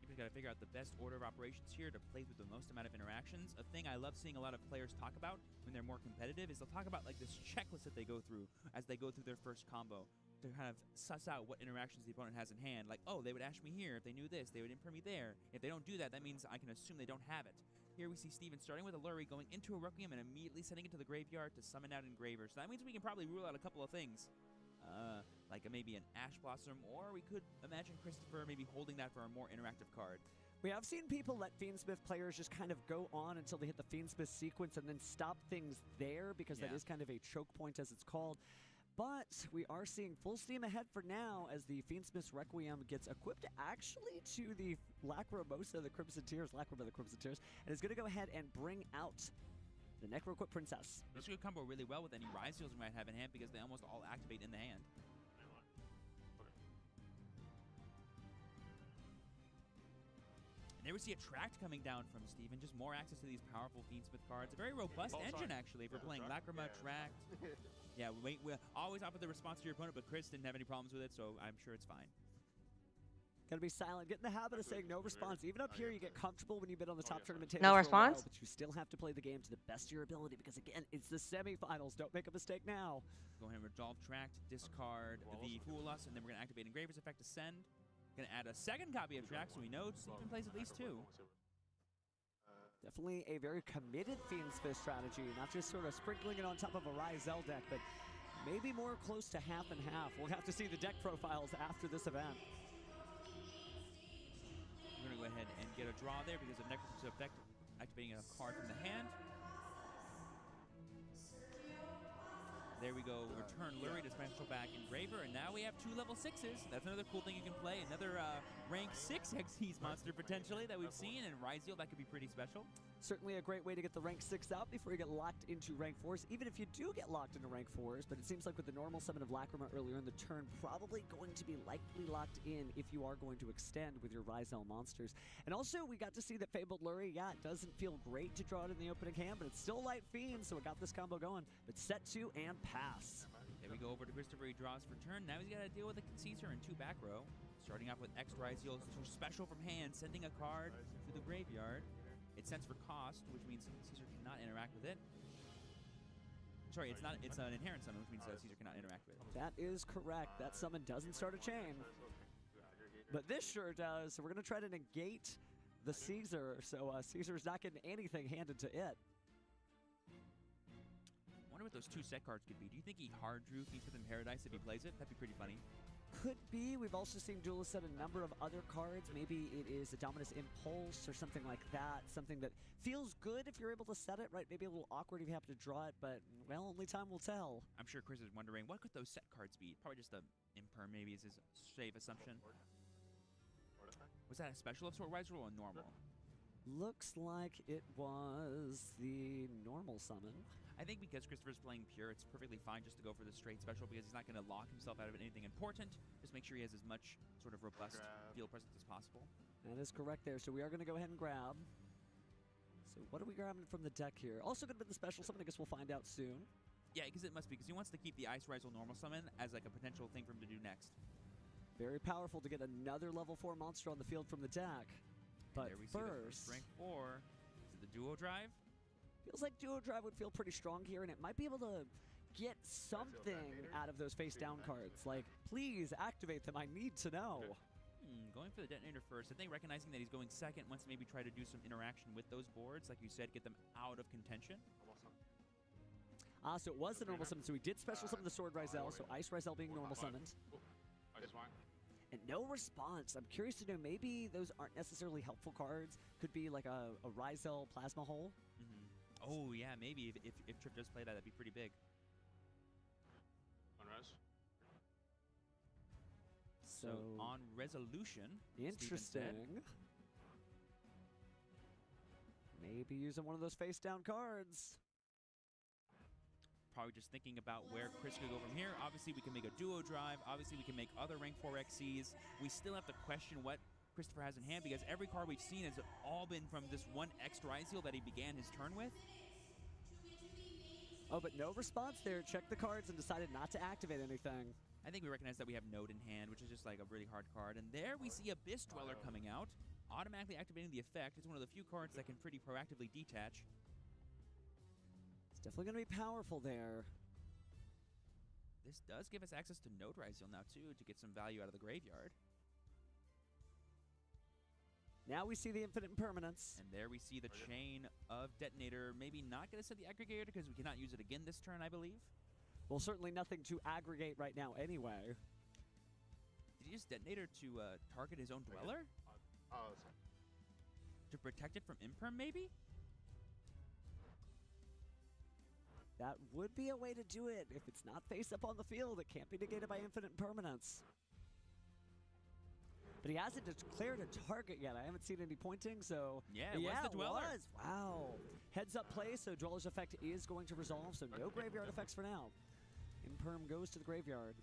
You've got to figure out the best order of operations here to play with the most amount of interactions. A thing I love seeing a lot of players talk about when they're more competitive is they'll talk about like this checklist that they go through as they go through their first combo to kind of suss out what interactions the opponent has in hand. Like, oh, they would ash me here. If they knew this, they would imper me there. If they don't do that, that means I can assume they don't have it. Here we see Steven starting with a Lurry, going into a Requiem, and immediately sending it to the graveyard to summon out Engraver. So that means we can probably rule out a couple of things. Like maybe an Ash Blossom, or we could imagine Christopher maybe holding that for a more interactive card. We have seen people let Fiendsmith players just kind of go on until they hit the Fiendsmith sequence and then stop things there, because that is kind of a choke point, as it's called. But we are seeing full steam ahead for now as the Fiendsmith's Requiem gets equipped actually to the Lacrimosa, the Crimson Tears, Lacrima, the Crimson Tears, and is going to go ahead and bring out the Necro-Equipped Princess. This could combo really well with any Rise Seals we might have in hand because they almost all activate in the hand. And there we see a Tract coming down from Steven, just more access to these powerful Fiendsmith cards. A very robust engine, actually, if we're playing Lacrima, Tract. Yeah, we always offer the response to your opponent, but Chris didn't have any problems with it, so I'm sure it's fine. Gotta be silent. Get in the habit of saying no response. Even up here, you get comfortable when you've been on the top tournament table. No response? But you still have to play the game to the best of your ability because, again, it's the semifinals. Don't make a mistake now. Go ahead and resolve Tract, discard the Fool Us, and then we're going to activate Engraver's Effect to send. Going to add a second copy of Tract, so we know Steven plays at least 2. Definitely a very committed Fiendsmith strategy, not just sort of sprinkling it on top of a Ryzel deck, but maybe more close to half and half. We'll have to see the deck profiles after this event. We're going to go ahead and get a draw there because of Necro's Effect activating a card from the hand. There we go, return Lurry to special back Engraver, and now we have 2 level 6s. That's another cool thing you can play. Another rank 6 Xyz monster potentially that we've seen, and Ryzeal, that could be pretty special. Certainly a great way to get the rank 6 out before you get locked into rank 4s, even if you do get locked into rank 4s, but it seems like with the normal summon of Lacrima earlier in the turn, probably going to be likely locked in if you are going to extend with your Ryzel monsters. And also, we got to see that Fabled Lurry, it doesn't feel great to draw it in the opening hand, but it's still Light Fiend, so it got this combo going. But set 2 and pass. There we go over to Christopher, he draws for turn. Now he's got to deal with a Caesar and 2 back row. Starting off with X Ryzeal, 2 special from hand, sending a card to the graveyard. It sends for cost, which means Caesar cannot interact with it. Sorry, it's an inherent summon, which means Caesar cannot interact with it. That is correct. That summon doesn't start a chain. But this sure does. So we're going to try to negate the Caesar. So Caesar's not getting anything handed to it. I wonder what those 2 set cards could be. Do you think he hard drew Feast within Paradise if he plays it? That'd be pretty funny. Could be. We've also seen duelists set a number of other cards. Maybe it is a Dominus Impulse or something like that. Something that feels good if you're able to set it, right? Maybe a little awkward if you have to draw it, but, well, only time will tell. I'm sure Chris is wondering, what could those set cards be? Probably just a Imperm, maybe, is his safe assumption. Was that a special of Sword Riser or a normal? Looks like it was the normal summon. I think because Christopher's playing pure, it's perfectly fine just to go for the straight special because he's not going to lock himself out of anything important. Just make sure he has as much sort of robust field presence as possible. That is correct there. So we are going to go ahead and grab. So what are we grabbing from the deck here? Also going to be the special summon. I guess we'll find out soon. Yeah, because it must be, because he wants to keep the Ice Ryzeal normal summon as like a potential thing for him to do next. Very powerful to get another level 4 monster on the field from the deck. But there we see the first rank 4. Is it the Duo Drive? Feels like Duo Drive would feel pretty strong here, and it might be able to get something out of those face-down cards. Like, please activate them. I need to know. Going for the detonator first. I think recognizing that he's going second wants to maybe try to do some interaction with those boards. Like you said, get them out of contention. So it was the normal summon. So he did special summon the Sword Rizel. So Ice Rizel being normal summoned. And no response. I'm curious to know, maybe those aren't necessarily helpful cards. Could be like a Rizel Plasma Hole. Oh, yeah, maybe. If Trip does play that, that'd be pretty big. So on resolution. Interesting. Maybe using one of those face-down cards. Probably just thinking about where Chris could go from here. Obviously, we can make a duo drive. Obviously, we can make other rank 4 XCs. We still have to question what Christopher has in hand, because every card we've seen has all been from this one X Ryzeal that he began his turn with. Oh, but no response there. Checked the cards and decided not to activate anything. I think we recognize that we have Node in hand, which is just like a really hard card. And there we see Abyss Dweller coming out, automatically activating the effect. It's one of the few cards that can pretty proactively detach. It's definitely going to be powerful there. This does give us access to Node Ryzeal now, too, to get some value out of the graveyard. Now we see the infinite impermanence. And there we see the chain of Detonator. Maybe not going to set the aggregator because we cannot use it again this turn, I believe. Well, certainly nothing to aggregate right now anyway. Did he use Detonator to target his own Dweller? To protect it from Imperm, maybe? That would be a way to do it. If it's not face up on the field, it can't be negated by infinite impermanence. But he hasn't declared a target yet. I haven't seen any pointing, so... Yeah, it was the Dweller. It was. Wow. Heads up play, so Dweller's effect is going to resolve, so no graveyard effects for now. Imperm goes to the graveyard.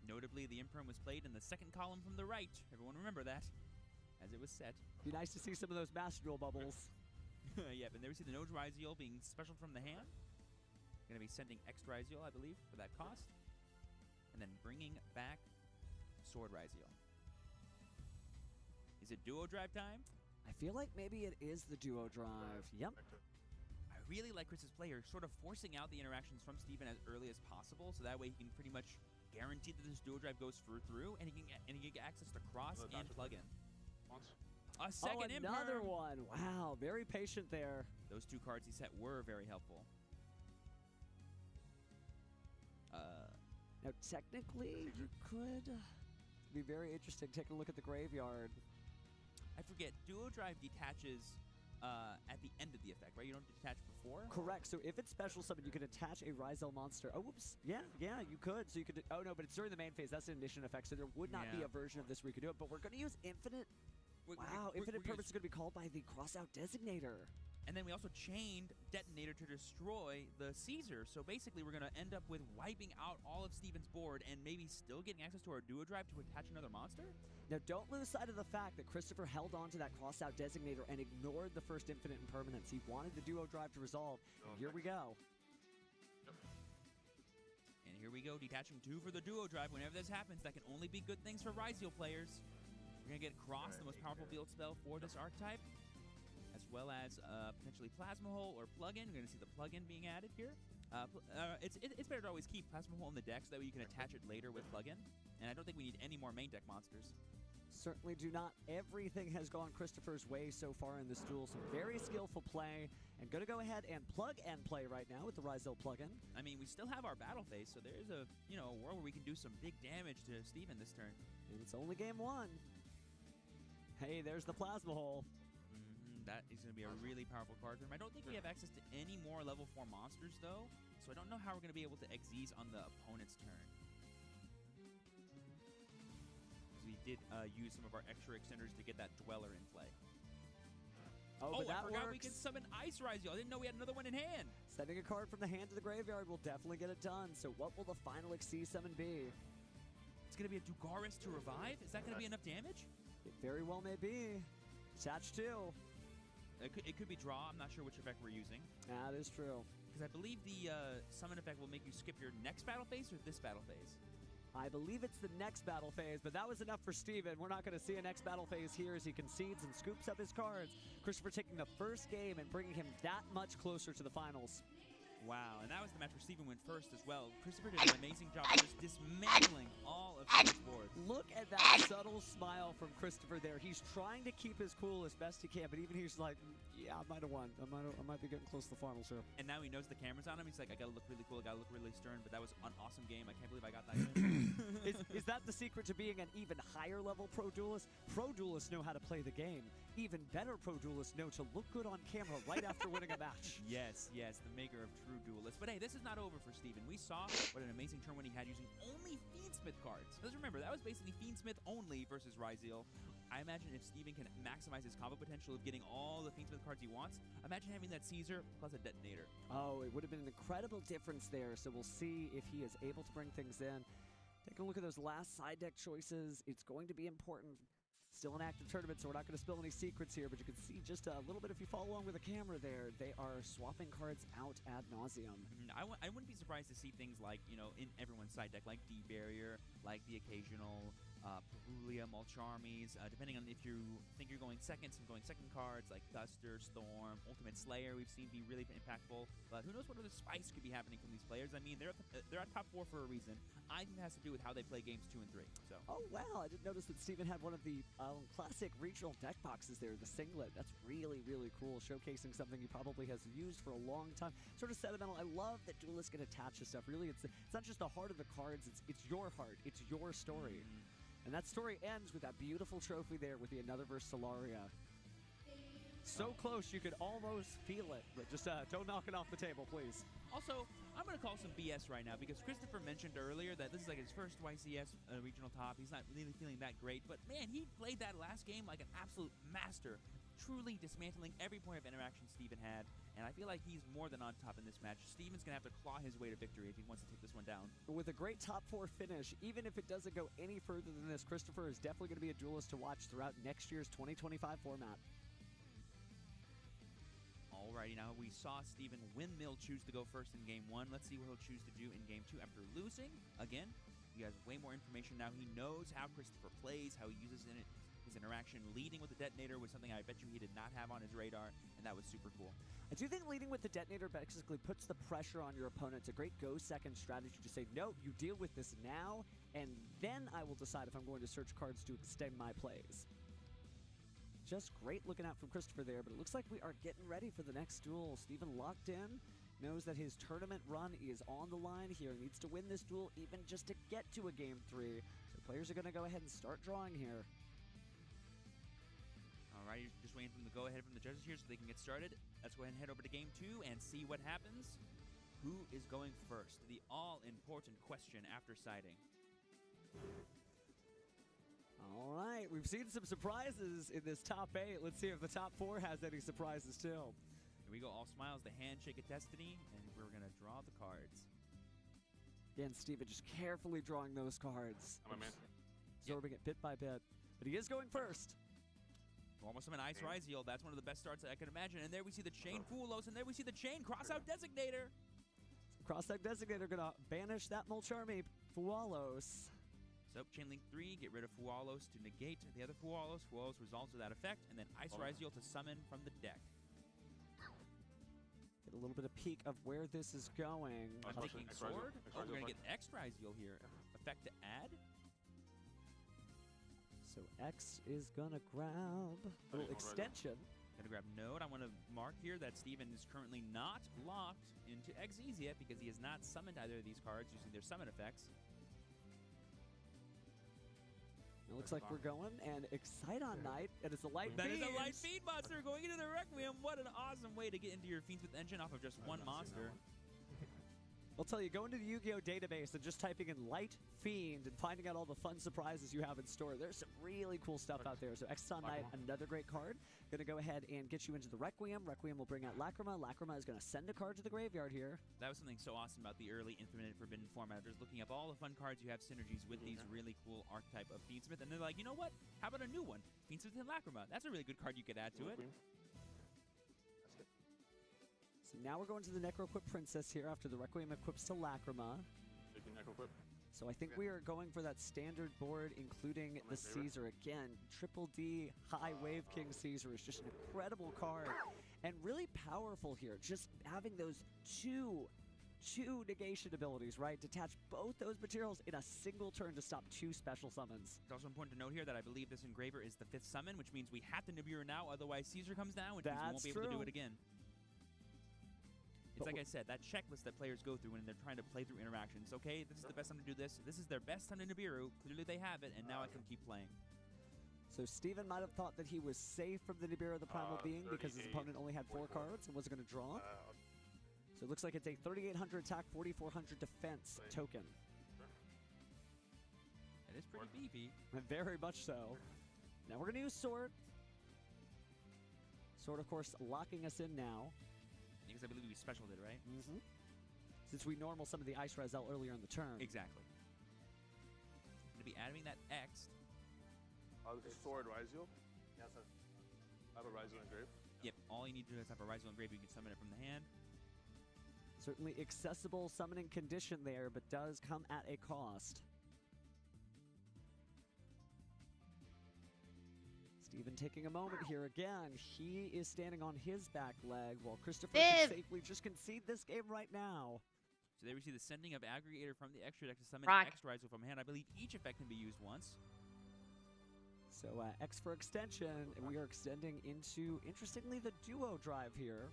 Notably, the Imperm was played in the second column from the right. Everyone remember that, as it was set. Be nice to see some of those Master Duel bubbles. Yep, and there we see the Node Ryzeal being special from the hand. Going to be sending X Ryzeal, I believe, for that cost. And then bringing back Sword Ryzeal. Is it duo drive time? I feel like maybe it is the duo drive. Yep. I really like Chris's player, sort of forcing out the interactions from Steven as early as possible, so that way he can pretty much guarantee that this duo drive goes through, and he can get access to cross and plug-in. A second another Imperm. one. Wow, very patient there. Those two cards he set were very helpful. Now, technically, you could be very interesting. Take a look at the graveyard. I forget, duo drive detaches at the end of the effect, right? You don't detach before? Correct. So if it's special summon, you can attach a Ryzeal monster. Oh, whoops. Yeah, you could. So you could. Oh, no, but it's during the main phase. That's an ignition effect, so there would not be a version of this where you could do it. But we're going to use infinite. Infinite Purpose is going to be called by the Crossout Designator. And then we also chained Detonator to destroy the Caesar. So basically, we're going to end up with wiping out all of Steven's board and maybe still getting access to our duo drive to attach another monster? Now, don't lose sight of the fact that Christopher held on to that Crossout Designator and ignored the first Infinite Impermanence. He wanted the duo drive to resolve. And here we go. And here we go, detaching 2 for the duo drive. Whenever this happens, that can only be good things for Ryzeal players. We're going to get Cross, the most powerful field spell for this archetype, as well as potentially Plasma Hole or Plug-in. We're going to see the Plug-in being added here. It's better to always keep Plasma Hole in the deck so that way you can attach it later with Plug-in. And I don't think we need any more main deck monsters. Certainly do not. Everything has gone Christopher's way so far in this duel. Some very skillful play. And going to go ahead and plug and play right now with the Ryzeal plugin. I mean, we still have our battle phase, so there's a world where we can do some big damage to Steven this turn. And it's only game 1. Hey, there's the Plasma Hole. That is going to be a really powerful card for him. I don't think we have access to any more level 4 monsters, though, so I don't know how we're going to be able to Xyz on the opponent's turn. We did use some of our extra extenders to get that Dweller in play. Oh, but that I forgot works. We can summon Ice Ryzeal. I didn't know we had another one in hand. Sending a card from the hand to the graveyard will definitely get it done. So what will the final Xyz summon be? It's going to be a Dugaris to revive? Is that going to be enough damage? It very well may be. Attach 2. It could be draw. I'm not sure which effect we're using. That is true. Because I believe the summon effect will make you skip your next battle phase or this battle phase. I believe it's the next battle phase, but that was enough for Steven. We're not going to see a next battle phase here as he concedes and scoops up his cards. Christopher taking the first game and bringing him that much closer to the finals. Wow, and that was the match where Steven went first as well. Christopher did an amazing job of just dismantling all of Steven's board. Look at that subtle smile from Christopher there. He's trying to keep his cool as best he can, but even he's like, yeah, I might have won. I might be getting close to the finals here. And now he knows the camera's on him. He's like, I gotta look really cool, I gotta look really stern, but that was an awesome game. I can't believe I got that win. Is that the secret to being an even higher level pro duelist? Pro duelists know how to play the game. Even better pro duelists know to look good on camera right after winning a match. Yes, the maker of true duelists. But hey, this is not over for Steven. We saw what an amazing turn when he had using only Fiendsmith cards. Because remember, that was basically Fiendsmith only versus Ryzeal. I imagine if Steven can maximize his combo potential of getting all the Fiendsmith cards he wants, imagine having that Caesar plus a detonator. Oh, it would have been an incredible difference there. So we'll see if he is able to bring things in. Take a look at those last side deck choices. It's going to be important. Still an active tournament, so we're not going to spill any secrets here, but you can see just a little bit if you follow along with the camera there. They are swapping cards out ad nauseum. I wouldn't be surprised to see things like, you know, in everyone's side deck, like D-Barrier, like the occasional Perulia, Mulcharmies, depending on if you think you're going second, some going second cards, like Thuster, Storm, Ultimate Slayer, we've seen be really impactful. But who knows what other spice could be happening from these players. I mean, they're at top 4 for a reason. I think it has to do with how they play games 2 and 3. So. Oh, wow. I didn't notice that Steven had one of the classic regional deck boxes there, the singlet. That's really, really cool, showcasing something he probably has used for a long time. Sort of sentimental. I love that duelists get attached to stuff. Really, it's not just the heart of the cards. It's your heart. It's your story. And that story ends with that beautiful trophy there with the Another vs. Solaria. So close you could almost feel it, but just don't knock it off the table, please. Also, I'm going to call some BS right now because Christopher mentioned earlier that this is like his first YCS regional top. He's not really feeling that great, but man, he played that last game like an absolute master, truly dismantling every point of interaction Steven had, and I feel like he's more than on top in this match. Steven's going to have to claw his way to victory if he wants to take this one down. With a great top 4 finish, even if it doesn't go any further than this, Christopher is definitely going to be a duelist to watch throughout next year's 2025 format. Alrighty, now we saw Steven Windmill choose to go first in Game 1. Let's see what he'll choose to do in Game 2 after losing. Again, he has way more information now. He knows how Christopher plays, how he uses his interaction. Leading with the detonator was something I bet you he did not have on his radar, and that was super cool. I do think leading with the detonator basically puts the pressure on your opponent. It's a great go-second strategy to say, no, you deal with this now, and then I will decide if I'm going to search cards to extend my plays. Just great looking out from Christopher there, but it looks like we are getting ready for the next duel. Steven locked in, knows that his tournament run is on the line here. Needs to win this duel even just to get to a Game 3. So players are going to go ahead and start drawing here. Alright, just waiting for the go-ahead from the judges here so they can get started. Let's go ahead and head over to Game 2 and see what happens. Who is going first? The all-important question after siding. All right, we've seen some surprises in this top 8. Let's see if the top 4 has any surprises too. Here we go, all smiles, the handshake of destiny, and we're going to draw the cards. Again, Steven just carefully drawing those cards. I'm a man. Absorbing it bit by bit. But he is going first. Almost an Ice Ryzeal. That's one of the best starts that I can imagine. And there we see the Chain Fulos, and there we see the Chain Crossout Designator. Crossout Designator gonna banish that Mulcharmy Fualos. So, Chain Link 3, get rid of Fualos to negate the other Fualos. Fualos resolves to that effect, and then Ice Ryzeal to summon from the deck. Get a little bit of peek of where this is going. I'm thinking Sword. Oh, we're gonna get X Ryzeal here. Effect to add. So X is gonna grab a little extension. Gonna grab Node. I want to mark here that Steven is currently not locked into Xyz yet because he has not summoned either of these cards using their summon effects. It looks like we're going, and Exciton Knight, and it's a light That beam. is a light feed monster going into the Requiem. What an awesome way to get into your Fiendsmith engine off of just one monster. I'll tell you, going to the Yu-Gi-Oh! Database and just typing in Light Fiend and finding out all the fun surprises you have in store. There's some really cool stuff out there. So Exciton Knight, another great card. Going to go ahead and get you into the Requiem. Requiem will bring out Lacrima. Lacrima is going to send a card to the graveyard here. That was something so awesome about the early Infinite Forbidden format. Just looking up all the fun cards you have synergies with these really cool archetype of Fiendsmith. And they're like, you know what? How about a new one? Fiendsmith and Lacrima. That's a really good card you could add to it. So now we're going to the Necro-Equip Princess here after the Requiem equips to Lacrima. So I think we are going for that standard board, including the Caesar. Again, Triple D High Wave King Caesar is just an incredible card. and really powerful here. Just having those two negation abilities, right? Detach both those materials in a single turn to stop 2 special summons. It's also important to note here that I believe this Engraver is the 5th summon, which means we have to Nibiru now, otherwise Caesar comes down, which means we won't be able to do it again. It's like I said, that checklist that players go through when they're trying to play through interactions. Okay, this is the best time to do this. This is their best time to Nibiru. Clearly they have it, and now I can keep playing. So Steven might have thought that he was safe from the Nibiru of the Primal Being because his opponent only had 4 cards and wasn't going to draw. So it looks like it's a 3,800 attack, 4,400 defense token. It is pretty beefy. Very much so. Now we're going to use Sword. Sword, of course, locking us in now. Because I believe we specialed it, right? Mm-hmm. Since we normal some of the Ice Razel earlier in the turn. Exactly. Going to be adding that X. This is Sword Ryziel? Yes, sir. I have a Ryziel engraved. Yep, all you need to do is have a Ryziel engraved. You can summon it from the hand. Certainly accessible summoning condition there, but does come at a cost. Steven taking a moment here again. He is standing on his back leg while Christopher can safely just concede this game right now. So there we see the sending of Aggregator from the extra deck to summon X Ryziel from hand. I believe each effect can be used once. So X for extension, and we are extending into, interestingly, the duo drive here.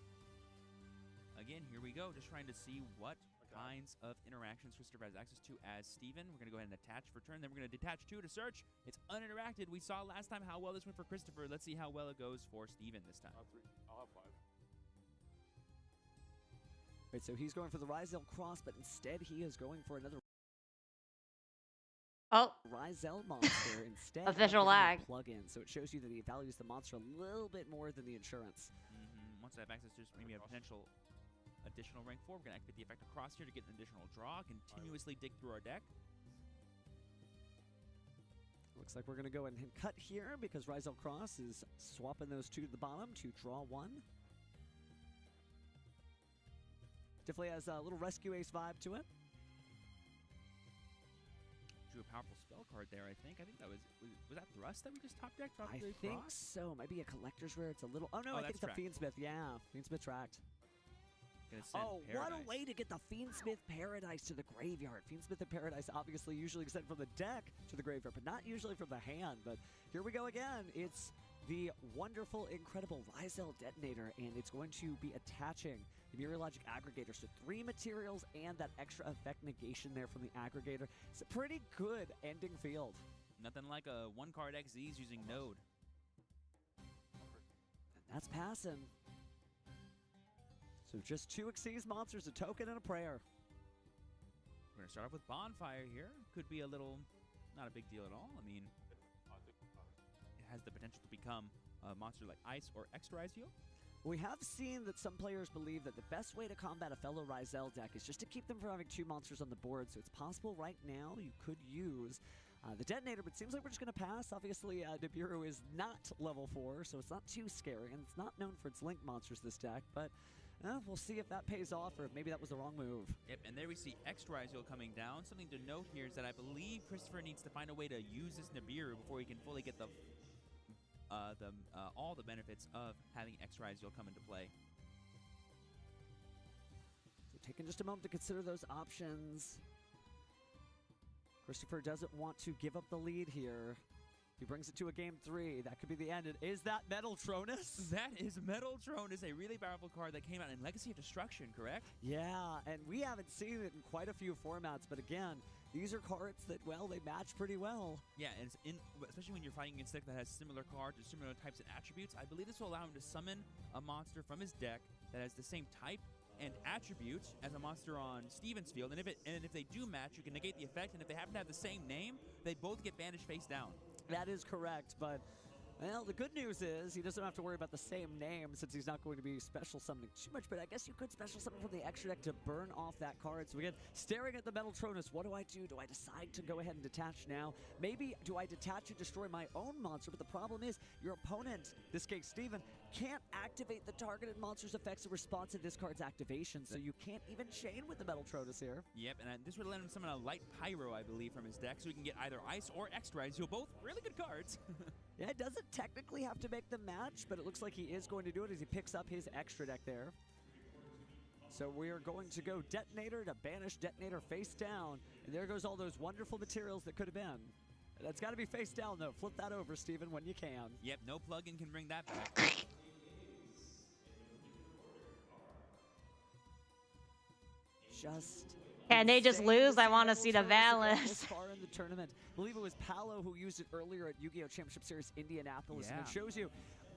Again, here we go, just trying to see what kinds of interactions Christopher has access to as Steven. We're going to go ahead and attach for turn, then we're going to detach 2 to search. It's uninteracted. We saw last time how well this went for Christopher. Let's see how well it goes for Steven this time. I'll have 5. Right, so he's going for the Ryzel cross, but instead he is going for another Ryzel monster instead. Official lag. Plug-in, so it shows you that he values the monster a little bit more than the insurance. Once I have access to maybe a potential additional rank 4, we're going to activate the effect across here to get an additional draw, continuously dig through our deck. Looks like we're going to go ahead and cut here because Ryzel Cross is swapping those 2 to the bottom to draw 1. Definitely has a little Rescue Ace vibe to it. Drew a powerful spell card there, I think. I think that was that Thrust that we just top decked off I the think cross? so. Might be a Collector's Rare. It's a little... Oh, no, I think it's a Fiendsmith. Yeah, Fiendsmith tracked. Oh, what a way to get the Fiendsmith Paradise to the graveyard. Fiendsmith and Paradise obviously usually sent from the deck to the graveyard, but not usually from the hand. But here we go again. It's the wonderful, incredible Ryzel Detonator, and it's going to be attaching the Mirrorlogic Aggregator. So 3 materials and that extra effect negation there from the Aggregator. It's a pretty good ending field. Nothing like a 1-card XZs using Node. And that's passing. So just 2 Xyz monsters, a token, and a prayer. We're going to start off with Bonfire here. Could be a little, not a big deal at all. I mean, it has the potential to become a monster like Ice or Extra Ryziel. We have seen that some players believe that the best way to combat a fellow Ryzel deck is just to keep them from having 2 monsters on the board. So it's possible right now you could use the Detonator, but it seems like we're just going to pass. Obviously, Nibiru is not level 4, so it's not too scary, and it's not known for its Link monsters, this deck, but we'll see if that pays off, or if maybe that was the wrong move. Yep, and there we see Extra Ryziel coming down. Something to note here is that I believe Christopher needs to find a way to use this Nibiru before he can fully get all the benefits of having Extra Ryziel come into play. So taking just a moment to consider those options. Christopher doesn't want to give up the lead here. He brings it to a game 3. That could be the end. And is that Metaltronus? That is Metaltronus, a really powerful card that came out in Legacy of Destruction, correct? Yeah, and we haven't seen it in quite a few formats, but again, these are cards that, well, they match pretty well. Yeah, and especially when you're fighting against a deck that has similar cards or similar types and attributes, I believe this will allow him to summon a monster from his deck that has the same type and attribute as a monster on Steven's field, and if they do match, you can negate the effect, and if they happen to have the same name, they both get banished face down. That is correct, but, well, the good news is he doesn't have to worry about the same name since he's not going to be special summoning too much, but I guess you could special summon from the extra deck to burn off that card. So again, staring at the Metaltronus, what do I do? Do I decide to go ahead and detach now? Maybe do I detach and destroy my own monster? But the problem is your opponent, in this case Steven, can't activate the targeted monster's effects in response to this card's activation, so you can't even chain with the Metaltronus here. Yep, and this would let him summon a Light Pyro, I believe, from his deck, so he can get either Ice or Extra Ryziel, both really good cards. Yeah, it doesn't technically have to make the match, but it looks like he is going to do it as he picks up his extra deck there. So we are going to go Detonator to banish Detonator face down. And there goes all those wonderful materials that could have been. That's got to be face down, though. Flip that over, Steven, when you can. Yep, no plugin can bring that back. Just... Can they just lose? I want to see the balance. This far in the tournament. I believe it was Paolo who used it earlier at Yu-Gi-Oh! Championship Series Indianapolis. And it shows you,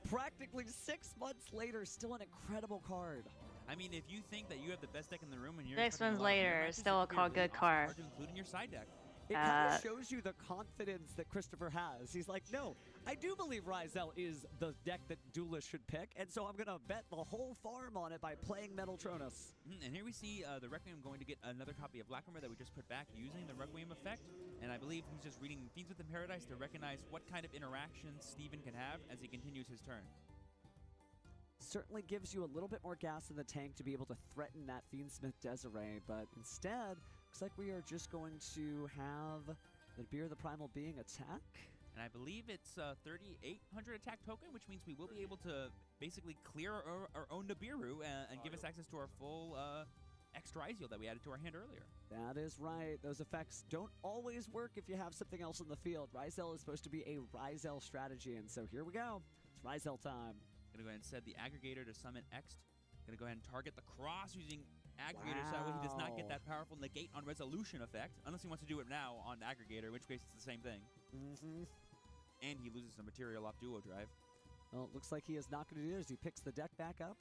practically 6 months later, still an incredible card. I mean, if you think that you have the best deck in the room and you're 6 months later, still a good card. Including your side deck. It kind of shows you the confidence that Christopher has. He's like, no, I do believe Ryzel is the deck that duelists should pick, and so I'm going to bet the whole farm on it by playing Metaltronus. And here we see the Requiem going to get another copy of Black Armor that we just put back using the Requiem effect. And I believe he's just reading Fiends Within Paradise to recognize what kind of interactions Steven can have as he continues his turn. Certainly gives you a little bit more gas in the tank to be able to threaten that Fiendsmith Desiree, but instead, looks like we are just going to have the Beer of the Primal Being attack. And I believe it's 3,800 attack token, which means we will be able to basically clear our own Nibiru and give us access to our full extra Iziel that we added to our hand earlier. That is right. Those effects don't always work if you have something else in the field. Ryzel is supposed to be a Ryzel strategy, and so here we go. It's Ryzel time. Gonna go ahead and set the Aggregator to summon Ext. Gonna go ahead and target the Cross using Aggregator so that way he does not get that powerful negate on resolution effect, unless he wants to do it now on Aggregator, in which case it's the same thing. And he loses some material off Duo Drive. Well, it looks like he is not going to do it as he picks the deck back up.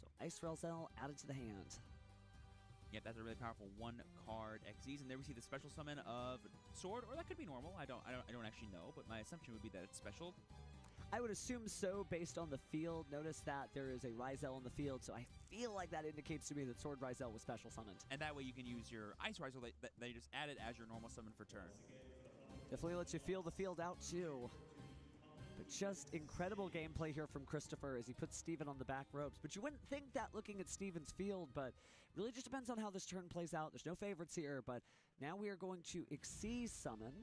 So Ice Ryzel added to the hand. Yep, that's a really powerful one-card XYZ, and there we see the special summon of Sword, or that could be normal. I don't actually know, but my assumption would be that it's special. I would assume so based on the field. Notice that there is a Ryzel in the field, so I feel like that indicates to me that Sword Ryzel was special summoned. And that way you can use your Ice Ryzel that you just added as your normal summon for turn. Definitely lets you feel the field out too. But just incredible gameplay here from Christopher as he puts Steven on the back ropes. But you wouldn't think that looking at Steven's field, but really just depends on how this turn plays out. There's no favorites here, but now we are going to Xyz summon.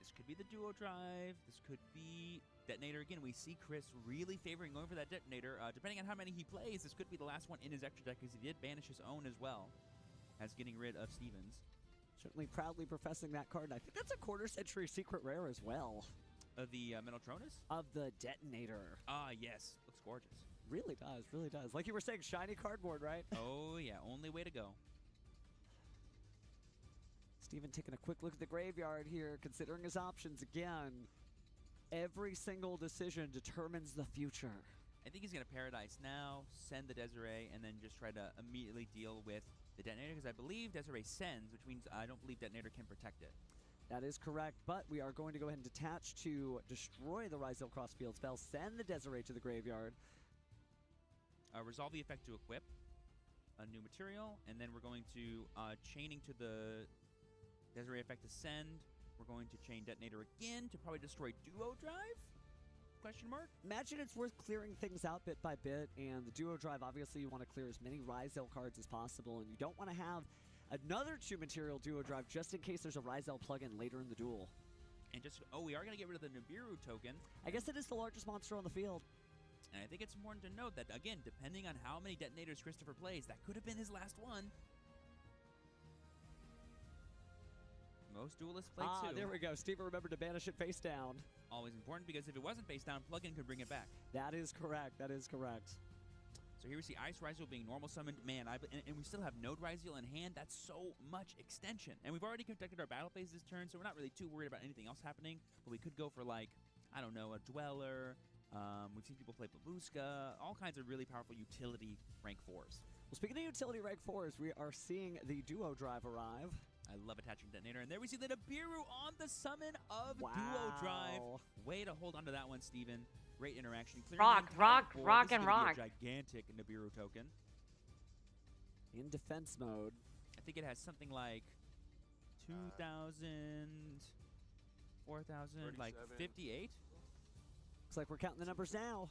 This could be the Duo Drive. This could be Detonator. Again, we see Chris really favoring going for that Detonator. Depending on how many he plays, this could be the last one in his extra deck, because he did banish his own as well as getting rid of Steven's. Certainly proudly professing that card. And I think that's a quarter-century secret rare as well. Of the Metaltronus? Of the Detonator. Ah, yes. Looks gorgeous. Really does, really does. Like you were saying, shiny cardboard, right? Oh, yeah. Only way to go. Steven taking a quick look at the graveyard here, considering his options again. Every single decision determines the future. I think he's going to Paradise now, send the Desiree, and then just try to immediately deal with the Detonator, because I believe Desiree sends, which means I don't believe Detonator can protect it. That is correct, but we are going to go ahead and detach to destroy the Ryzel Crossfield spell, send the Desiree to the graveyard. Resolve the effect to equip a new material, and then we're going to chaining to the Desiree effect to send. We're going to chain Detonator again to probably destroy Duo Drive? Question mark? Imagine it's worth clearing things out bit by bit, and the Duo Drive, obviously you want to clear as many Ryzel cards as possible, and you don't want to have another 2-material Duo Drive just in case there's a Ryzel plugin later in the duel. And just, we are going to get rid of the Nibiru token. I guess it is the largest monster on the field. And I think it's important to note that, again, depending on how many Detonators Christopher plays, that could have been his last one. Most duelists play two. There we go. Steven remembered to banish it face down. Always important, because if it wasn't face down, plugin could bring it back. That is correct. That is correct. So here we see Ice Ryzel being normal summoned. Man, and we still have Node Ryzel in hand. That's so much extension. And we've already conducted our battle phase this turn, so we're not really too worried about anything else happening. But we could go for, like, I don't know, a Dweller. We've seen people play Babushka. All kinds of really powerful utility rank 4s. Well, speaking of utility rank 4s, we are seeing the Duo Drive arrive. I love attaching Detonator. And there we see the Nibiru on the summon of Duo Drive. Way to hold on to that one, Steven. Great interaction. Rock and rock. A gigantic Nibiru token. In defense mode. I think it has something like 2,000, 4,000, like 58. Looks like we're counting the numbers now.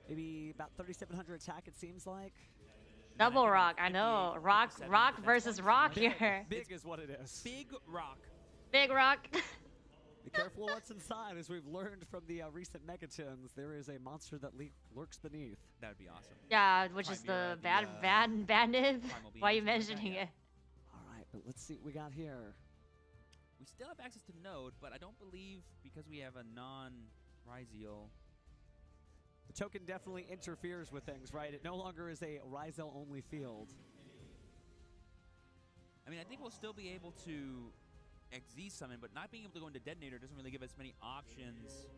Maybe about 3,700 attack, it seems like. Double rock, I know. Rock versus rock here. Big is what it is. Big rock. Big rock. Be careful of what's inside. As we've learned from the recent Megachins, there is a monster that lurks beneath. That would be awesome. Yeah, which is the bad nib. Why are you mentioning it? All right, but let's see what we got here. We still have access to Node, but I don't believe because we have a non-Ryziel. The token definitely interferes with things, right? It no longer is a Ryzel-only field. I mean, I think we'll still be able to XZ summon, but not being able to go into Detonator doesn't really give us many options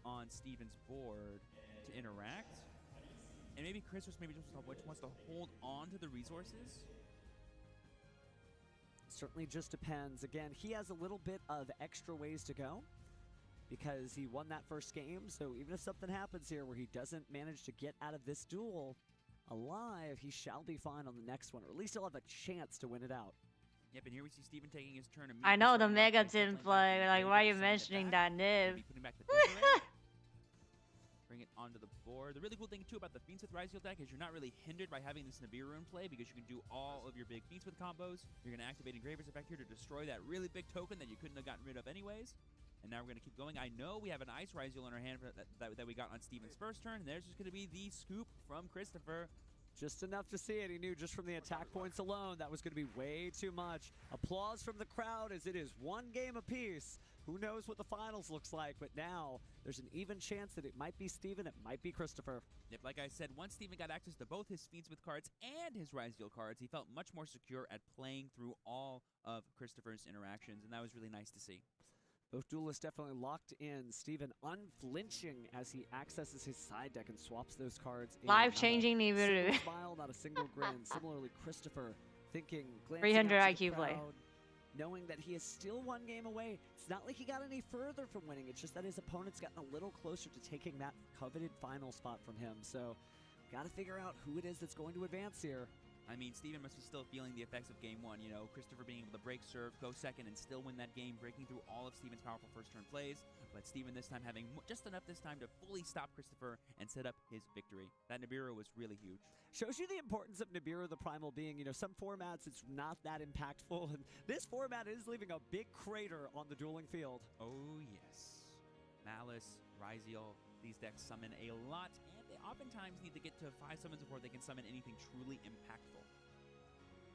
on Steven's board to interact. And maybe Chris just wants to hold on to the resources. Certainly just depends. Again, he has a little bit of extra ways to go because he won that first game. So even if something happens here where he doesn't manage to get out of this duel alive, he shall be fine on the next one, or at least he'll have a chance to win it out. Yep, and here we see Steven taking his turn. I know the Mega didn't play. Like, why are you mentioning that nib? Bring it onto the board. The really cool thing, too, about the Fiends with Ryziel deck is you're not really hindered by having this Nibiru in play because you can do all of your big Fiends with combos. You're going to activate Engraver's Effect here to destroy that really big token that you couldn't have gotten rid of anyways. And now we're going to keep going. I know we have an Ice Ryziel in our hand that we got on Steven's first turn. And there's just going to be the scoop from Christopher. Just enough to see it. He knew just from the attack points alone that was going to be way too much. Applause from the crowd as it is one game apiece. Who knows what the finals looks like, but now there's an even chance that it might be Steven, it might be Christopher. Yep, like I said, once Steven got access to both his Fiends with cards and his Ryziel cards, he felt much more secure at playing through all of Christopher's interactions, and that was really nice to see. Both duelists definitely locked in. Steven unflinching as he accesses his side deck and swaps those cards in. Life-changing Nibiru. Smile, not a single grin. Similarly, Christopher thinking, 300 IQ play. Knowing that he is still one game away. It's not like he got any further from winning. It's just that his opponent's gotten a little closer to taking that coveted final spot from him. So, got to figure out who it is that's going to advance here. I mean, Steven must be still feeling the effects of game one. You know, Christopher being able to break serve, go second, and still win that game, breaking through all of Steven's powerful first-turn plays. But Steven this time having just enough this time to fully stop Christopher and set up his victory. That Nibiru was really huge. Shows you the importance of Nibiru the Primal being, you know, some formats it's not that impactful, and this format is leaving a big crater on the dueling field. Oh, yes. Malice, Ryziel, these decks summon a lot, and they oftentimes need to get to 5 summons before they can summon anything truly impactful.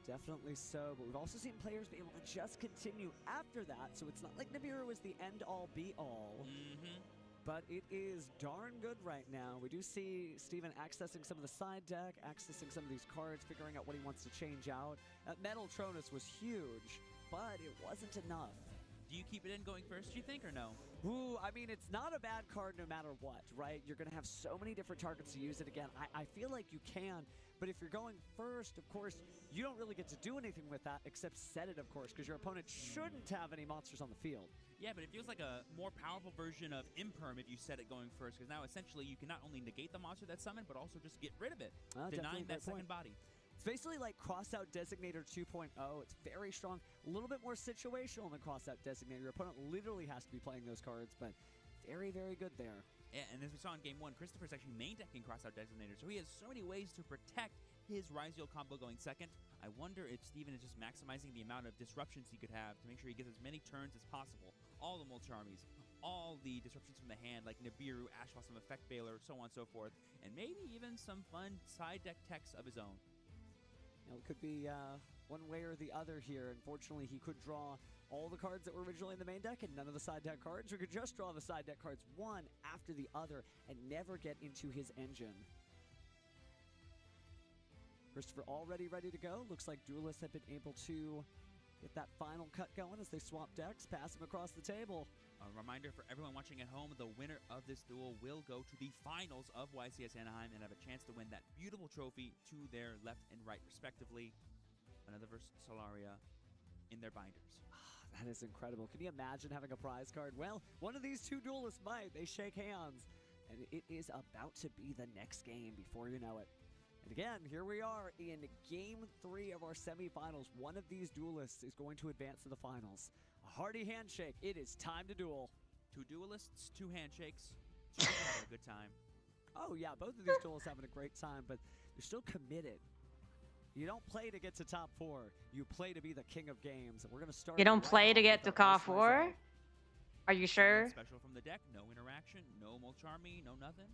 Definitely so, but we've also seen players be able to just continue after that, so it's not like Nibiru is the end-all, be-all. But it is darn good right now. We do see Steven accessing some of the side deck, accessing some of these cards, figuring out what he wants to change out. That Metal Tronus was huge, but it wasn't enough. Do you keep it in going first, do you think, or no? Ooh, I mean, it's not a bad card no matter what, right? You're going to have so many different targets to use it again. I feel like you can, but if you're going first, of course, you don't really get to do anything with that except set it, of course, because your opponent shouldn't have any monsters on the field. Yeah, but it feels like a more powerful version of Imperm if you set it going first, because now essentially you can not only negate the monster that's summoned, but also just get rid of it, denying that second body. It's basically like Crossout Designator 2.0. It's very strong, a little bit more situational than Crossout Designator. Your opponent literally has to be playing those cards, but very, very good there. Yeah, and as we saw in Game 1, Christopher's actually main decking Crossout Designator, so he has so many ways to protect his Ryziel combo going second. I wonder if Steven is just maximizing the amount of disruptions he could have to make sure he gets as many turns as possible. All the Mulcharmies, all the disruptions from the hand, like Nibiru, Ash Blossom, Effect Veiler, so on and so forth, and maybe even some fun side deck techs of his own. Now, it could be one way or the other here. Unfortunately, he could draw all the cards that were originally in the main deck and none of the side deck cards, or could just draw the side deck cards one after the other and never get into his engine. Christopher already ready to go. Looks like duelists have been able to get that final cut going as they swap decks, pass him across the table. A reminder for everyone watching at home, the winner of this duel will go to the finals of YCS Anaheim and have a chance to win that beautiful trophy to their left and right, respectively. Another versus Solaria in their binders. That is incredible. Can you imagine having a prize card? Well, one of these two duelists might. They shake hands, and it is about to be the next game before you know it. And again, here we are in Game 3 of our semifinals. One of these duelists is going to advance to the finals. A hearty handshake. It is time to duel. 2 duelists, 2 handshakes. 2 people having a good time. Oh, yeah. Both of these duelists having a great time, but they're still committed. You don't play to get to top 4. You play to be the king of games. We're gonna start. You don't right play off to get with to our call first 4? result. Are you sure? Special from the deck, no interaction, no Mulcharmy, no nothing.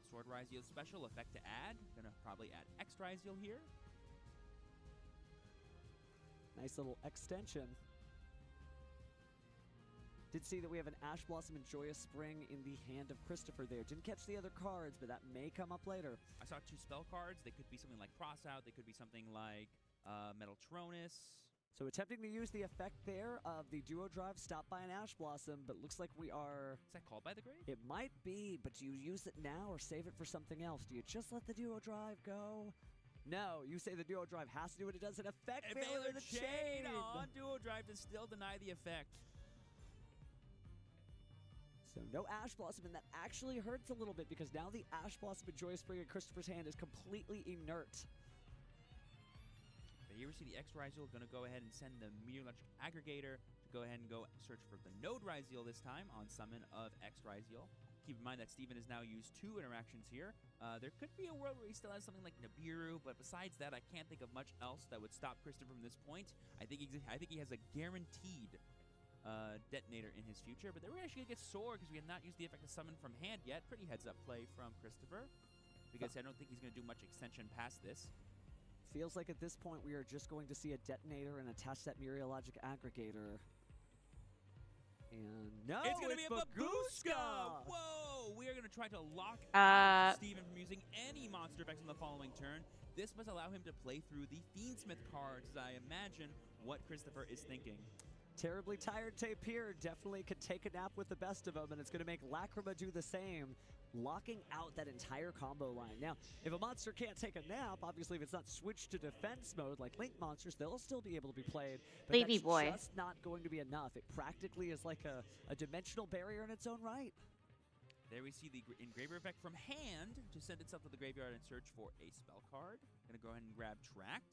Sword Ryziel special, effect to add. Gonna probably add X Ryziel here. Nice little extension. Did see that we have an Ash Blossom and Joyous Spring in the hand of Christopher there. Didn't catch the other cards, but that may come up later. I saw 2 spell cards. They could be something like Cross Out. They could be something like Metal Tronus. So attempting to use the effect there of the Duo Drive stopped by an Ash Blossom, but looks like we are... Is that called by the grave? It might be, but do you use it now or save it for something else? Do you just let the Duo Drive go? No, you say the Duo Drive has to do what it does. An effect failure the chain on Duo Drive to still deny the effect. So no Ash Blossom, and that actually hurts a little bit because now the Ash Blossom and Joyous Spring in Christopher's hand is completely inert. But here we see the X Ryziel going to go ahead and send the Meteorologic Aggregator to go ahead and go search for the Node Ryziel this time on summon of X Ryziel. Keep in mind that Steven has now used 2 interactions here. There could be a world where he still has something like Nibiru, but besides that, I can't think of much else that would stop Christopher from this point. I think he has a guaranteed detonator in his future, but then we're actually going to get Soar because we have not used the effect of summon from hand yet. Pretty heads-up play from Christopher because I don't think he's going to do much extension past this. Feels like at this point we are just going to see a detonator and attach that Meteorologic Aggregator. And no, it's going to be a Babushka! Whoa! We are going to try to lock Steven from using any monster effects on the following turn. This must allow him to play through the Fiendsmith cards, as I imagine what Christopher is thinking. Terribly tired tape here. Definitely could take a nap with the best of them, and it's going to make Lacrima do the same, locking out that entire combo line. Now, if a monster can't take a nap, obviously if it's not switched to defense mode like Link monsters, they'll still be able to be played. But Baby that's boy. just not going to be enough. It practically is like a dimensional barrier in its own right. There we see the Engraver effect from hand to send itself to the graveyard and search for a spell card. Going to go ahead and grab Tract.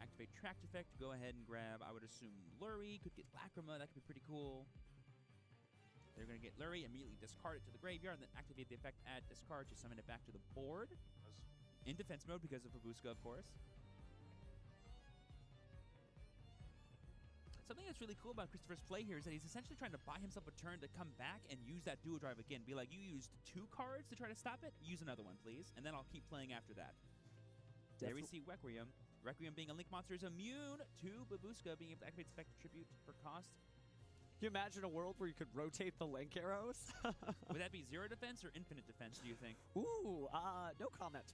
Activate Tract effect to go ahead and grab, I would assume, Lurie. Could get Lacrima, that could be pretty cool. They're going to get Lurie, immediately discard it to the graveyard, and then activate the effect, add discard to summon it back to the board. In defense mode because of Babushka, of course. Something that's really cool about Christopher's play here is that he's essentially trying to buy himself a turn to come back and use that Duo Drive again. Be like, you used 2 cards to try to stop it? Use another one, please. And then I'll keep playing after that. There we see Requiem. Requiem being a Link monster is immune to Babushka being able to activate its effect tribute for cost. Can you imagine a world where you could rotate the Link arrows? Would that be 0 defense or infinite defense, do you think? Ooh, no comment.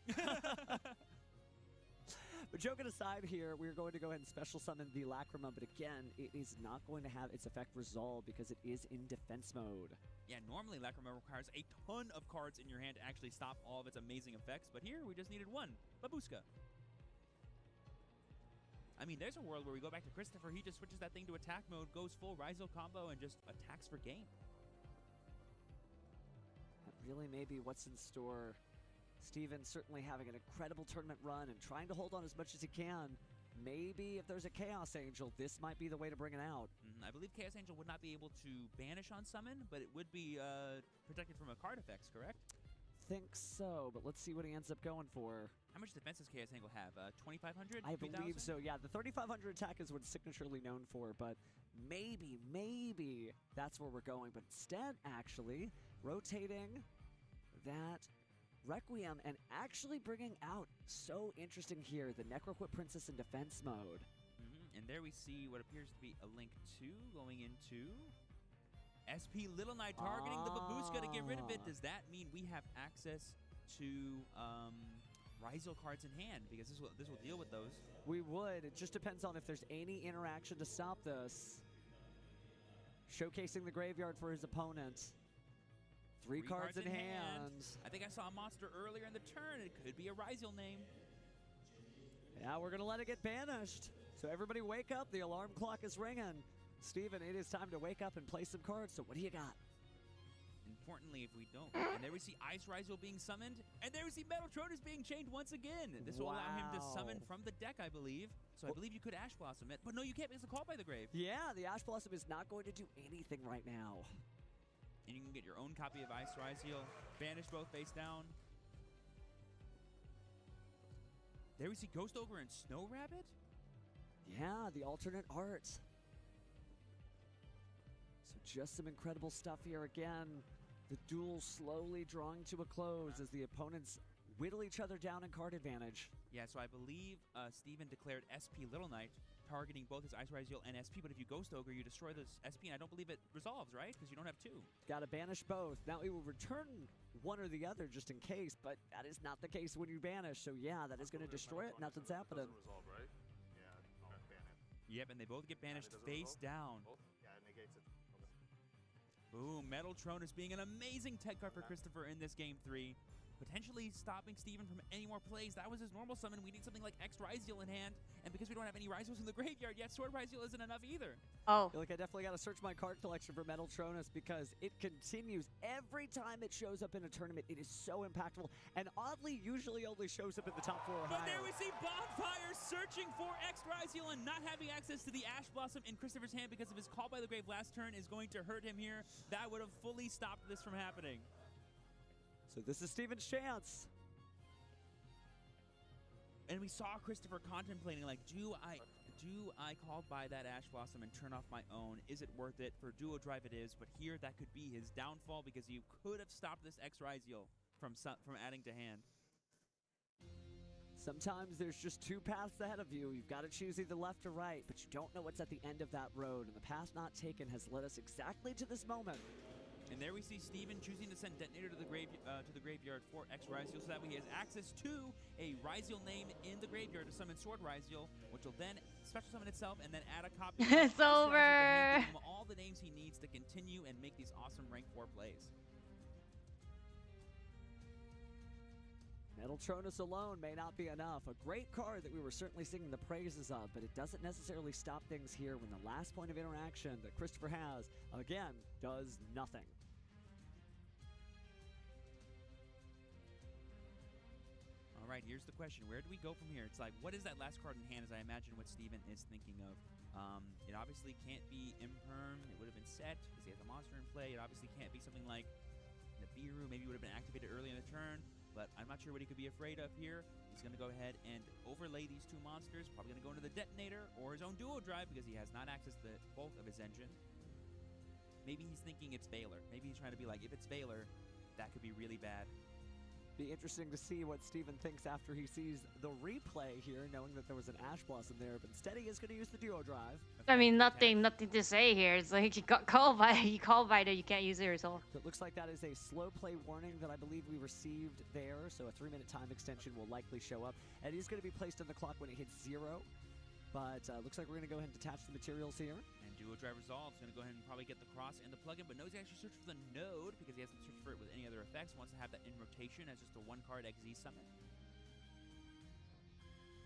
But joking aside here, we're going to go ahead and special summon the Lacrima, but again, it is not going to have its effect resolved because it is in defense mode. Yeah, normally Lacrima requires a ton of cards in your hand to actually stop all of its amazing effects, but here we just needed 1, Babushka. I mean, there's a world where we go back to Christopher, he just switches that thing to attack mode, goes full Ryziel combo, and just attacks for game. That really may be what's in store. Steven certainly having an incredible tournament run and trying to hold on as much as he can. Maybe if there's a Chaos Angel, this might be the way to bring it out. I believe Chaos Angel would not be able to banish on summon, but it would be protected from a card effects, correct? Think so, but let's see what he ends up going for. How much defense does Chaos Angel have? 2,500? I believe so, yeah. The 3,500 attack is what it's signaturely known for, but maybe that's where we're going. But instead, actually, rotating that Requiem and actually bringing out, so interesting here, the Necroquip Princess in defense mode. And there we see what appears to be a Link 2 going into SP Little Knight targeting the Babushka to get rid of it. Does that mean we have access to Ryziel cards in hand? Because this will deal with those. We would. It just depends on if there's any interaction to stop this. Showcasing the graveyard for his opponent. Three cards in hand. I think I saw a monster earlier in the turn. It could be a Ryziel name. Yeah, we're going to let it get banished. So everybody wake up. The alarm clock is ringing. Steven, it is time to wake up and play some cards. So what do you got? Importantly, if we don't. And there we see Ice Ryziel being summoned. And there we see Metal Tronus being chained once again. This will allow him to summon from the deck, I believe. So I believe you could Ash Blossom it. But no, you can't because it's a call by the grave. Yeah, the Ash Blossom is not going to do anything right now. And you can get your own copy of Ice Ryziel. Banish both face down. There we see Ghost Ogre and Snow Rabbit. Yeah, the alternate art. So just some incredible stuff here again. The duel slowly drawing to a close as the opponents whittle each other down in card advantage. Yeah, so I believe Steven declared SP Little Knight, targeting both his Ice Rise Eel and SP, but if you Ghost Ogre, you destroy this SP, and I don't believe it resolves, right? Because you don't have two. Gotta banish both. Now it will return one or the other just in case, but that is not the case when you banish. So yeah, that is going to destroy it. Nothing's happening. Resolve, right? Yeah, I'll ban it. Yep, and they both get banished face down. Yeah, it negates it. Boom, Metal Tronus being an amazing tech card for Christopher in this game 3. Potentially stopping Steven from any more plays. That was his normal summon. We need something like X Ryzeal in hand. And because we don't have any Ryzeals in the graveyard yet, Sword Ryzeal isn't enough either. Oh. I feel like I definitely got to search my card collection for Metal Tronus because it continues. Every time it shows up in a tournament, it is so impactful. And oddly, usually only shows up in the top 4 or But higher. there we see Bonfire searching for X Ryzeal and not having access to the Ash Blossom in Christopher's hand because of his Call by the Grave last turn is going to hurt him here. That would have fully stopped this from happening. So this is Steven's chance. And we saw Christopher contemplating, like, do I call by that Ash Blossom and turn off my own? Is it worth it? For Duo Drive it is, but here that could be his downfall because you could have stopped this X Ryzeal from adding to hand. Sometimes there's just 2 paths ahead of you. You've got to choose either left or right, but you don't know what's at the end of that road. And the path not taken has led us exactly to this moment. And there we see Steven choosing to send Detonator to the graveyard for X Ryzeal, so that way he has access to a Ryzeal name in the graveyard to summon Sword Ryzeal, which will then special summon itself and then add a copy. It's over. Give him all the names he needs to continue and make these awesome rank 4 plays. Metal Tronus alone may not be enough. A great card that we were certainly singing the praises of, but it doesn't necessarily stop things here when the last point of interaction that Christopher has, again, does nothing. All right, here's the question. Where do we go from here? It's like, what is that last card in hand, as I imagine what Steven is thinking of? It obviously can't be Imperm. It would have been set because he has a monster in play. It obviously can't be something like Nibiru. Maybe it would have been activated early in the turn, but I'm not sure what he could be afraid of here. He's going to go ahead and overlay these 2 monsters. Probably going to go into the Detonator or his own Duo Drive because he has not access to both of his engine. Maybe he's thinking it's Baylor. Maybe he's trying to be like, if it's Baylor, that could be really bad. Be interesting to see what Steven thinks after he sees the replay here, knowing that there was an Ash Blossom there, but instead he is going to use the Duo Drive. I mean, nothing to say here. It's like you got call by it, you can't use it yourself. So it looks like that is a slow play warning that I believe we received there, so a 3-minute time extension will likely show up. And he's going to be placed on the clock when it hits 0, but looks like we're going to go ahead and detach the materials here. And Duo Drive resolves. Going to go ahead and probably get the cross and the plugin, but knows he actually searched for the node because he hasn't searched for it with any other effects. Wants to have that in rotation as just a 1-card XZ summon.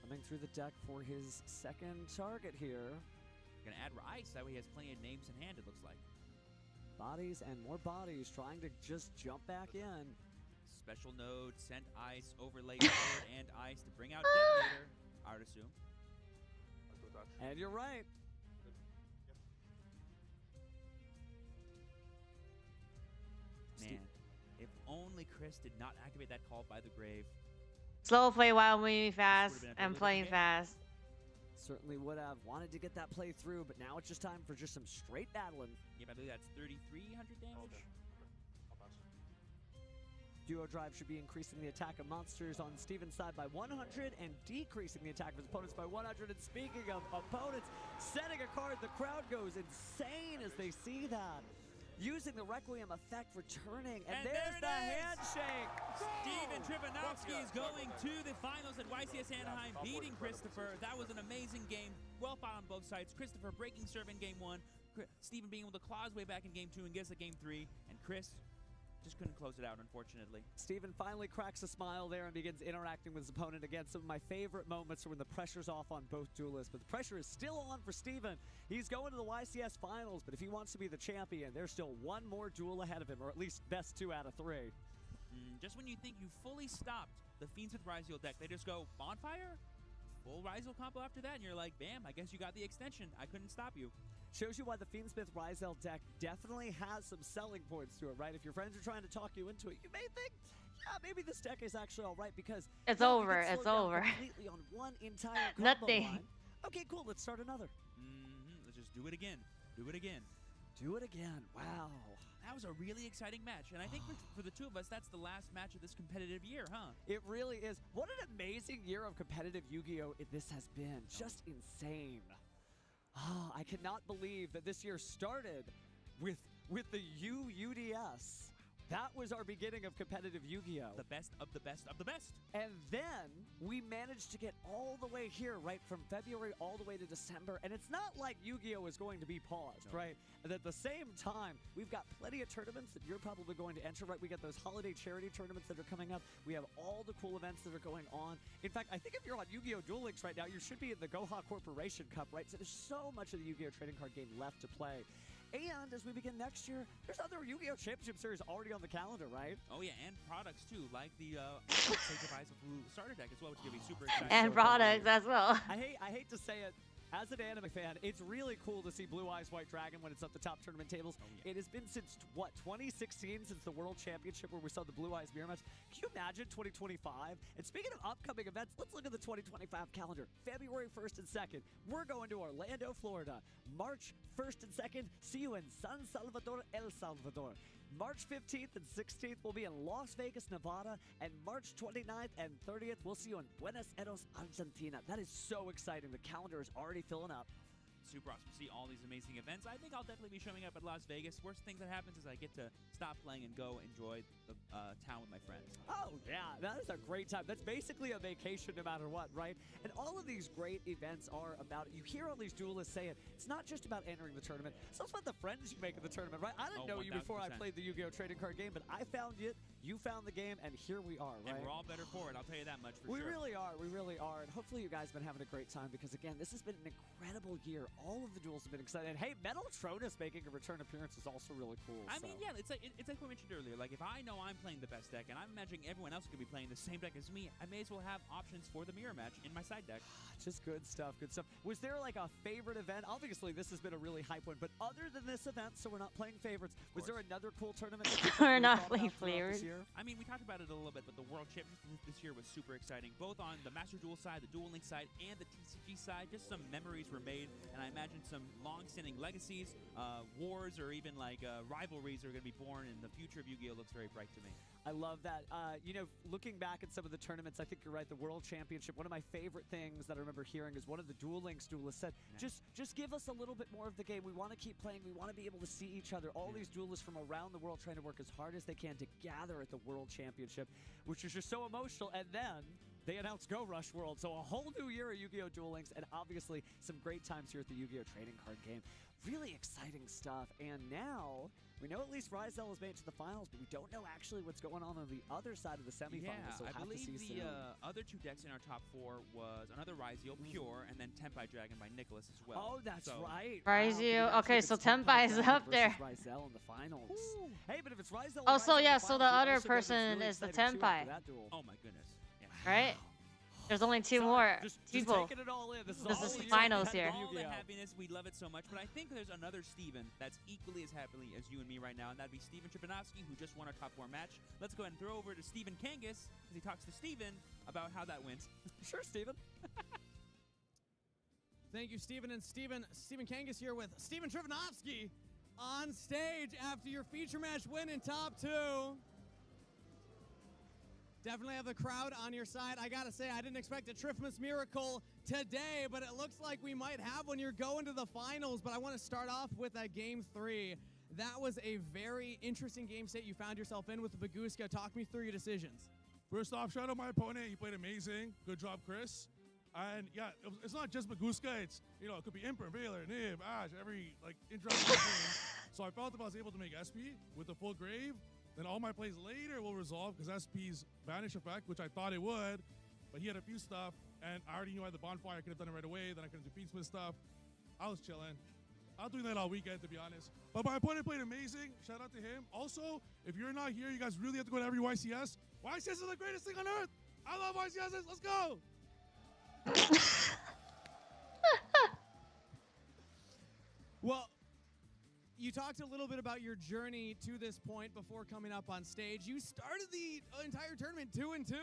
Coming through the deck for his second target here. Going to add Ice. That way he has plenty of names in hand, it looks like. Bodies and more bodies trying to just jump back in. Special node, sent Ice, overlay Sword and Ice to bring out Detonator, I would assume. And you're right. Man, if only Chris did not activate that Call by the Grave. Slow play while moving fast and playing fast. Certainly would have wanted to get that play through, but now it's just time for just some straight battling. Yeah, I believe that's 3,300 damage. Duo Drive should be increasing the attack of monsters on Steven's side by 100 and decreasing the attack of his opponents by 100. And speaking of opponents setting a card, the crowd goes insane as they see that. Using the Requiem effect, returning, and there's the handshake. Steven Trivanovsky is going to the finals at YCS Anaheim, beating Christopher. That was an amazing game, well fought on both sides. Christopher breaking serve in game 1, Steven being able to claw his way back in game 2 and gets the game 3, and Chris just couldn't close it out, unfortunately. Steven finally cracks a smile there and begins interacting with his opponent again. Some of my favorite moments are when the pressure's off on both duelists, but the pressure is still on for Steven. He's going to the YCS finals, but if he wants to be the champion, there's still 1 more duel ahead of him, or at least best 2 out of 3. Just when you think you fully stopped the Fiends with Ryzeal deck, they just go Bonfire, full Ryzeal combo after that, and you're like, bam, I guess you got the extension. I couldn't stop you. Shows you why the Fiendsmith Ryzeal deck definitely has some selling points to it, right? If your friends are trying to talk you into it, you may think, maybe this deck is actually all right because It's yeah, over. you can It's slow it down over. completely on one entire combo Nothing. line. Okay, cool. Let's start another. Let's just do it again. Do it again. Do it again. Wow. That was a really exciting match, and I think for the two of us, that's the last match of this competitive year, huh? It really is. What an amazing year of competitive Yu-Gi-Oh! This has been. Just insane. I cannot believe that this year started with the UDS. That was our beginning of competitive Yu-Gi-Oh! The best of the best of the best. And then we managed to get all the way here, right, from February all the way to December. And it's not like Yu-Gi-Oh! Is going to be paused, right? And at the same time, we've got plenty of tournaments that you're probably going to enter, right? We got those holiday charity tournaments that are coming up. We have all the cool events that are going on. In fact, I think if you're on Yu-Gi-Oh! Duel Links right now, you should be in the Goha Corporation Cup, right? So there's so much of the Yu-Gi-Oh! Trading card game left to play. And as we begin next year, there's other Yu-Gi-Oh! Championship Series already on the calendar, right? Oh yeah, and products too, like the Say Goodbyes of Blue starter deck as well, which is gonna be super exciting. And products as well. I hate to say it. As an anime fan, it's really cool to see Blue Eyes White Dragon when it's at the top tournament tables. It has been since, what, 2016 since the World Championship where we saw the Blue Eyes mirror match. Can you imagine 2025? And speaking of upcoming events, let's look at the 2025 calendar. February 1st and 2nd, we're going to Orlando, Florida. March 1st and 2nd, see you in San Salvador, El Salvador. March 15th and 16th, we'll be in Las Vegas, Nevada. And March 29th and 30th, we'll see you in Buenos Aires, Argentina. That is so exciting. The calendar is already filling up. Super awesome to see all these amazing events. I think I'll definitely be showing up at Las Vegas. Worst thing that happens is I get to stop playing and go enjoy the town with my friends. Oh, yeah, that is a great time. That's basically a vacation no matter what, right? And all of these great events are about, you hear all these duelists say it, it's not just about entering the tournament, it's also about the friends you make in the tournament, right? I didn't know you before I played the Yu-Gi-Oh! Trading card game, but I found it, you found the game, and here we are, right? And we're all better for it, I'll tell you that much for we sure. We really are, and hopefully you guys have been having a great time because, again, this has been an incredible year. All of the duels have been exciting. And, hey, Metaltronus making a return appearance is also really cool. I mean, yeah, it's like we mentioned earlier. Like, if I know I'm playing the best deck, and I'm imagining everyone else could be playing the same deck as me, I may as well have options for the mirror match in my side deck. Just good stuff, good stuff. Was there, like, a favorite event? Obviously, this has been a really hype one, but other than this event, so we're not playing favorites, was there another cool tournament that We're not playing favorites. I mean, we talked about it a little bit, but the World Championship this year was super exciting, both on the Master Duel side, the Duel Link side, and the TCG side. Just some memories were made, and I imagine some long-standing legacies, wars, or even like rivalries are going to be born, and the future of Yu-Gi-Oh! Looks very bright to me. I love that. You know, looking back at some of the tournaments, I think you're right. The World Championship, one of my favorite things that I remember hearing is one of the Duel Links duelists said, just give us a little bit more of the game. We want to keep playing. We want to be able to see each other. All these duelists from around the world trying to work as hard as they can to gather at the World Championship, which is just so emotional. And then they announced Go Rush World, so a whole new year of Yu-Gi-Oh! Duel Links, and obviously some great times here at the Yu-Gi-Oh! Trading Card Game. Really exciting stuff, and now we know at least Ryzel has made it to the finals, but we don't know actually what's going on the other side of the semifinals. Yeah, so we'll I have to believe see the soon. other two decks in our top four was another Ryzel, Pure, and then Tenpai Dragon by Nicholas as well. Oh, that's right. Ryzel. Okay, so Tenpai is up there. Ryzel in the finals. Hey, but if it's Ryzel, Oh, so yeah, so the we other also know there's person really is the exciting too Tenpai. after that duel. Oh my goodness. Yeah. Right? There's only two more people. Just taking it all in. This is finals here. All the happiness, we love it so much, but I think there's another Steven that's equally as happily as you and me right now, and that'd be Steven Tripanovsky, who just won our top 4 match. Let's go ahead and throw over to Steven Kangas as he talks to Steven about how that went. Sure, Steven. Thank you, Steven. And Steven Kangas here with Steven Tripanovsky on stage after your feature match win in top 2. Definitely have the crowd on your side. I gotta say, I didn't expect a Trifmus miracle today, but it looks like we might have when you're going to the finals. But I want to start off with that game 3. That was a very interesting game state you found yourself in with the Baguska. Talk me through your decisions. First off, shout out my opponent. He played amazing. Good job, Chris. And yeah, it's not just Baguska. It's, you know, it could be Imper, Veiler, Nib, Ash, every like interesting game. So I felt if I was able to make SP with the full grave, then all my plays later will resolve because SP's Vanish effect, which I thought it would, but he had a few stuff, and I already knew I had the bonfire. I could have done it right away. Then I could have defeat Smith stuff. I was chilling. I was doing that all weekend, to be honest. But my opponent played amazing. Shout out to him. Also, if you're not here, you guys really have to go to every YCS. YCS is the greatest thing on earth. I love YCS. Let's go. Well, you talked a little bit about your journey to this point before coming up on stage. You started the entire tournament 2-2.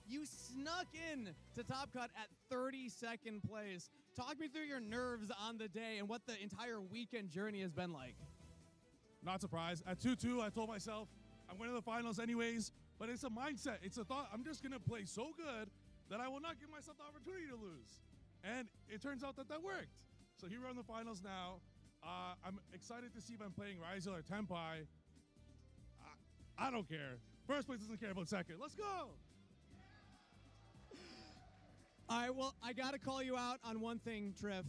You snuck in to Top Cut at 32nd place. Talk me through your nerves on the day and what the entire weekend journey has been like. Not surprised. At 2-2, I told myself, I'm going to the finals anyways, but it's a mindset. It's a thought. I'm just going to play so good that I will not give myself the opportunity to lose. And it turns out that worked. So here we're in the finals now. I'm excited to see if I'm playing Ryzel or Tenpai. I don't care. First place doesn't care about second. Let's go! All right, well, I got to call you out on one thing, Triff.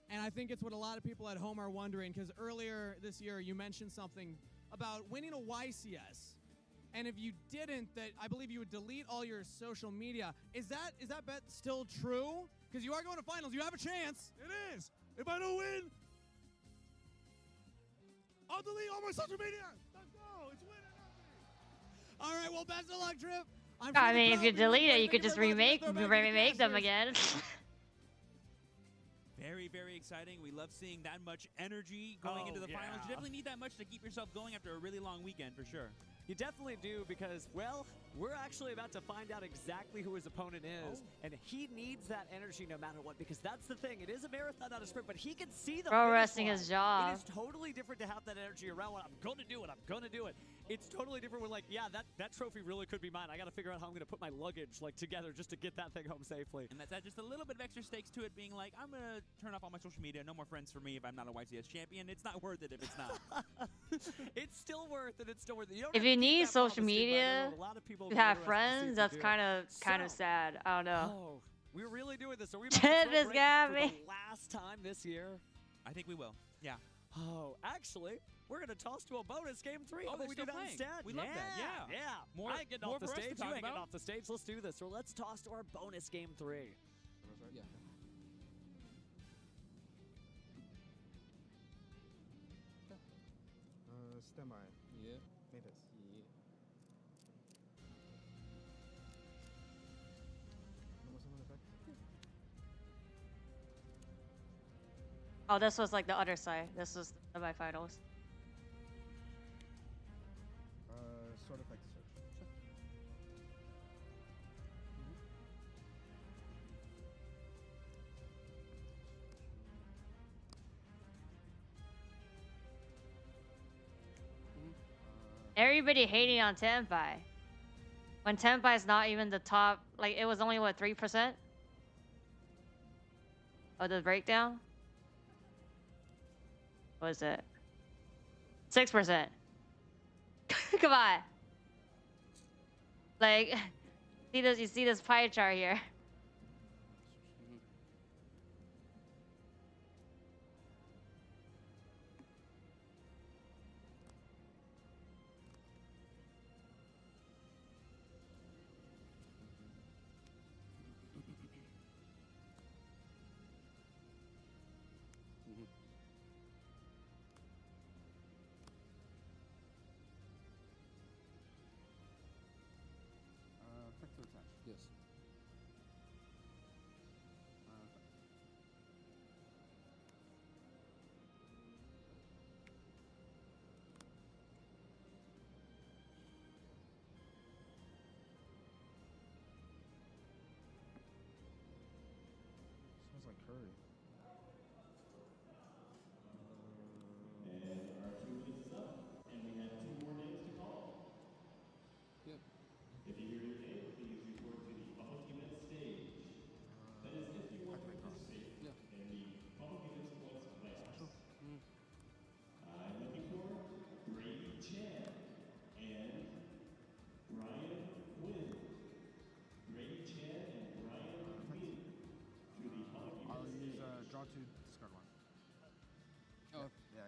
And I think it's what a lot of people at home are wondering, because earlier this year you mentioned something about winning a YCS. And if you didn't, that I believe you would delete all your social media. Is that bet still true? Because you are going to finals. You have a chance. It is. If I don't win, I'll delete all my social media. Let's go. It's winning. All right, well, best of luck, Triff. I mean, if you delete it, you could just remake them again. Very, very exciting. We love seeing that much energy going into the finals. You definitely need that much to keep yourself going after a really long weekend, for sure. You definitely do, because, well, we're actually about to find out exactly who his opponent is, and he needs that energy no matter what, because that's the thing. It is a marathon, not a sprint, but he can see the Pro wrestling his job. It is totally different to have that energy around when I'm going to do it, I'm going to do it. It's totally different when, like, yeah, that trophy really could be mine. I got to figure out how I'm going to put my luggage, like, together just to get that thing home safely. And that's just a little bit of extra stakes to it, being like, I'm going to turn off all my social media. No more friends for me if I'm not a YCS champion. It's not worth it if it's not. It's still worth it. It's still worth it. If you need social media to have friends, that's kind of sad. I don't know. Oh, we're really doing this. Are we about to this celebrate guy, for man. the last time this year? I think we will. Yeah. Oh, actually, we're going to toss to a bonus game 3. Oh, How about we do that playing. instead? We love that. Yeah. More, I ain't getting off the for us to stage. You talk ain't getting about. off the stage. Let's do this. So let's toss to our bonus game 3. Yeah. Standby. Yeah. Make this. Yeah. Oh, this was like the other side. This was the semifinals. Sort of like search. Everybody hating on Tenpai. When Tenpai is not even the top, like it was only what 3% of the breakdown. What was it? 6%. Come on. Like, see this? You see this pie chart here? Factor attach. Yes. Smells like curry. And our 2 minutes is up, and we have 2 more names to call. Yep. If you hear your name, please report to the public event stage. That is if you want to participate in the public events plus playoffs. I'm looking for Brady Chan and Brian Wynn. Brady Chan and Brian Wynn to the public I'll event use stage. draw 2, discard 1. Oh. Yeah.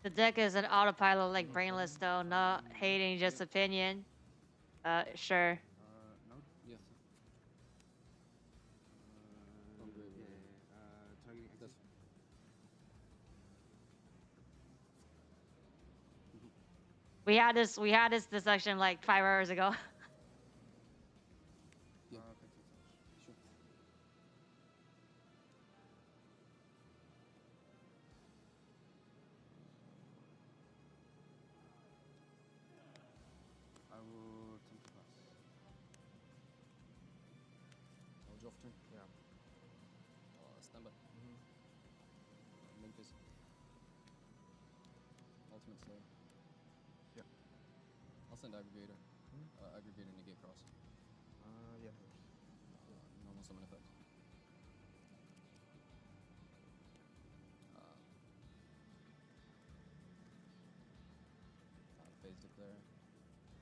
The deck is an autopilot, like brainless though, not hating, just opinion. Sure. No? Yes. Targeting That's We had this discussion like 5 hours ago. Yeah. Sure. I will attempt to pass. I'll draw for turn. Yeah. Stand by. Main phase. Ultimate slow. Yeah. I'll send aggregator. Aggregator negate cross. Yeah. Normal summon effect. Phase declare.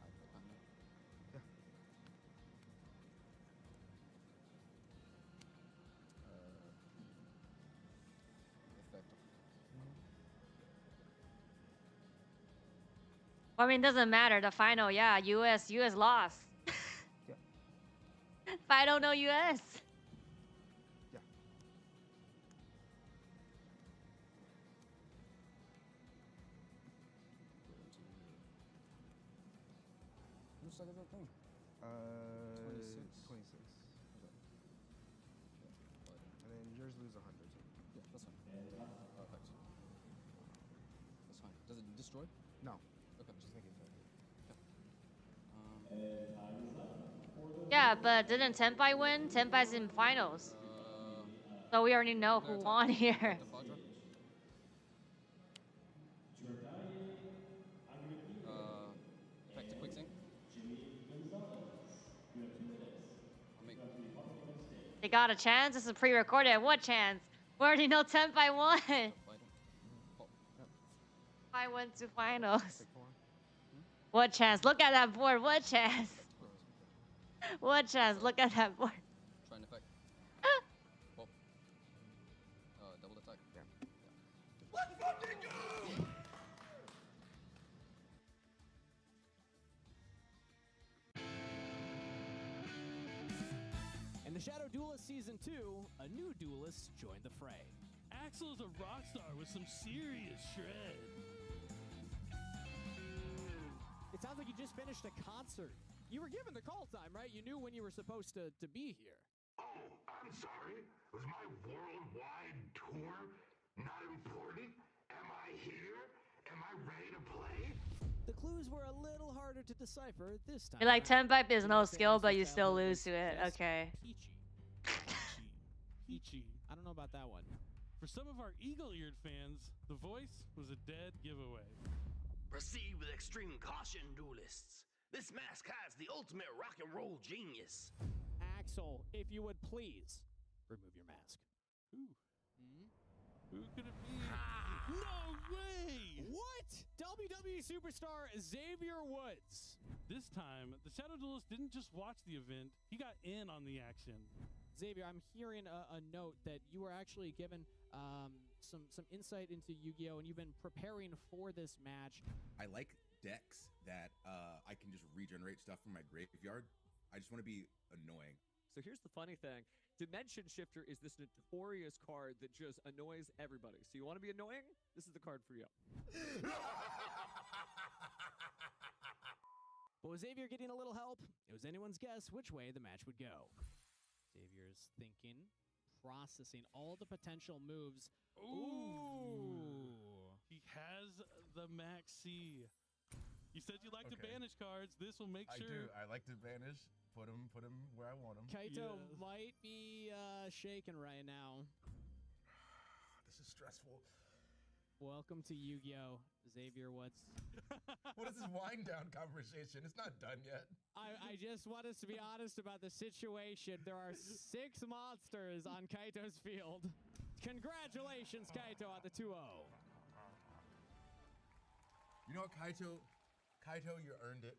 I play combat. Yeah. Effect. Well, I mean, doesn't matter. The final, yeah, US lost. Yeah. Final, no US. Yeah. Whose side is that thing? 26. 26. Okay. And then yours lose 100. Yeah, that's fine. Effect. That's fine. Does it destroy? No. Okay. Just make it better. Yeah, but didn't Tenpai win? Tenpai's in finals. So we already know who won here. Effect to quick sync. They got a chance? This is pre-recorded. What chance? We already know Tenpai won. I went to finals. What chance? Look at that board. What chance? What chance? Look at that board. Try an effect. Well, double attack. Yeah. Let's fucking go! In the Shadow Duelist Season 2, a new duelist joined the fray. Axel is a rock star with some serious shred. It sounds like you just finished a concert. You were given the call time, right? You knew when you were supposed to be here. Oh, I'm sorry. Was my worldwide tour not important? Am I here? Am I ready to play? The clues were a little harder to decipher this time. You're like, Tenpai is no skill, but you still lose to it. Okay. Peachy. I don't know about that one. For some of our eagle-eared fans, the voice was a dead giveaway. Proceed with extreme caution, duelists. This mask has the ultimate rock and roll genius. Axel, if you would please remove your mask. Who could it be? No way! What? WWE superstar Xavier Woods. This time, the Shadow Duelist didn't just watch the event, he got in on the action. Xavier, I'm hearing a note that you were actually given some insight into Yu-Gi-Oh! And you've been preparing for this match. I like decks that I can just regenerate stuff from my graveyard. I just want to be annoying. So here's the funny thing. Dimension Shifter is this notorious card that just annoys everybody. So you want to be annoying? This is the card for you. But with Xavier getting a little help, it was anyone's guess which way the match would go. Xavier's thinking, processing all the potential moves. Ooh. He has the Max C. You said you like to banish cards. This will make sure. I like to banish. Put him where I want him. Kaito might be shaken right now. This is stressful. Welcome to Yu-Gi-Oh! Xavier Woods. What is this wind down conversation? It's not done yet. I just want us to be honest about the situation. There are 6 monsters on Kaito's field. Congratulations, Kaito, on the 2-0. You know what, Kaito? Kaito, you earned it.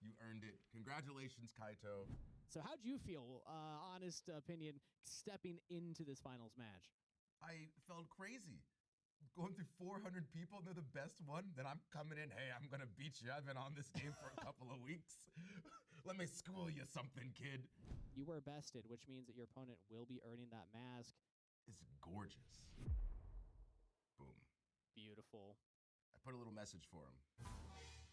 You earned it. Congratulations, Kaito. So how'd you feel, honest opinion, stepping into this finals match? I felt crazy. Going through 400 people, they're the best one. Then I'm coming in, hey, I'm going to beat you. I've been on this game for a couple of weeks. Let me school you something, kid. You were bested, which means that your opponent will be earning that mask. It's gorgeous. Boom. Beautiful. I put a little message for him.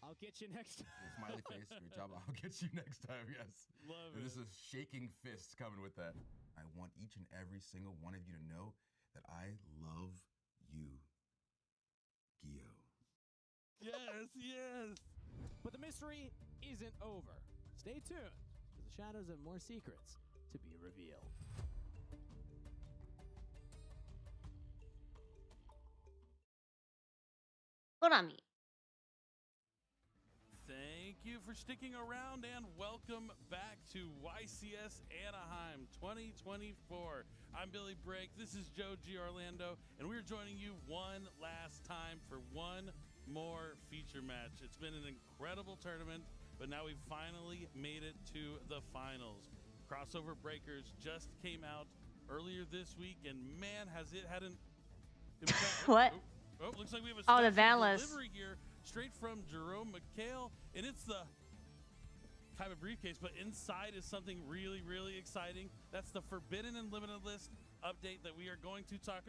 I'll get you next time. Smiley face. Great job. I'll get you next time. Yes. Love and it. this is shaking fists coming with that. I want each and every single one of you to know that I love you, Gio. Yes, yes. But the mystery isn't over. Stay tuned, because the shadows have more secrets to be revealed. Konami. Thank you for sticking around and welcome back to YCS Anaheim 2024. I'm Billy Brake, this is Joe G. Orlando, and we're joining you one last time for one more feature match. It's been an incredible tournament, but now we've finally made it to the finals. Crossover Breakers just came out earlier this week, and man, has it had an impact. What? Oh, looks like we have a Oh, the special ban list. delivery here straight from Jerome McHale, and it's the type of briefcase, but inside is something really, really exciting. That's the Forbidden and Limited List update that we are going to talk.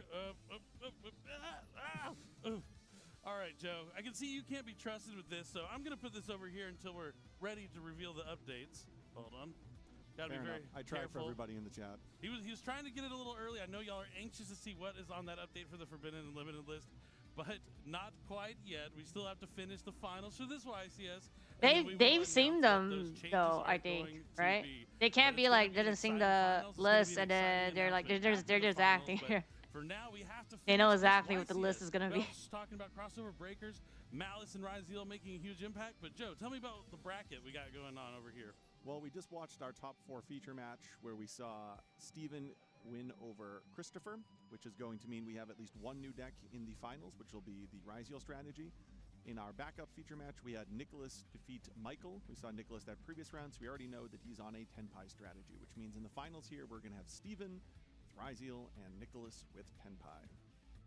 All right, Joe, I can see you can't be trusted with this, so I'm going to put this over here until we're ready to reveal the updates. Hold on. Gotta Fair be very enough. I tried careful. for everybody in the chat. He was trying to get it a little early. I know y'all are anxious to see what is on that update for the Forbidden and Limited List, but not quite yet. We still have to finish the finals for this YCS. They've seen them though, I think, right? They can't be like didn't sing the list and then they're like they're just acting here. For now, we have to. They know exactly what the list is gonna be. Just talking about crossover breakers, Malice and Ryzeal making a huge impact. But Joe, tell me about the bracket we got going on over here. Well, we just watched our top 4 feature match where we saw Steven win over Christopher, which is going to mean we have at least one new deck in the finals, which will be the Ryzeal strategy. In our backup feature match, we had Nicholas defeat Michael. We saw Nicholas that previous round, so we already know that he's on a Tenpai strategy, which means in the finals here, we're going to have Steven with Ryzeal and Nicholas with Tenpai.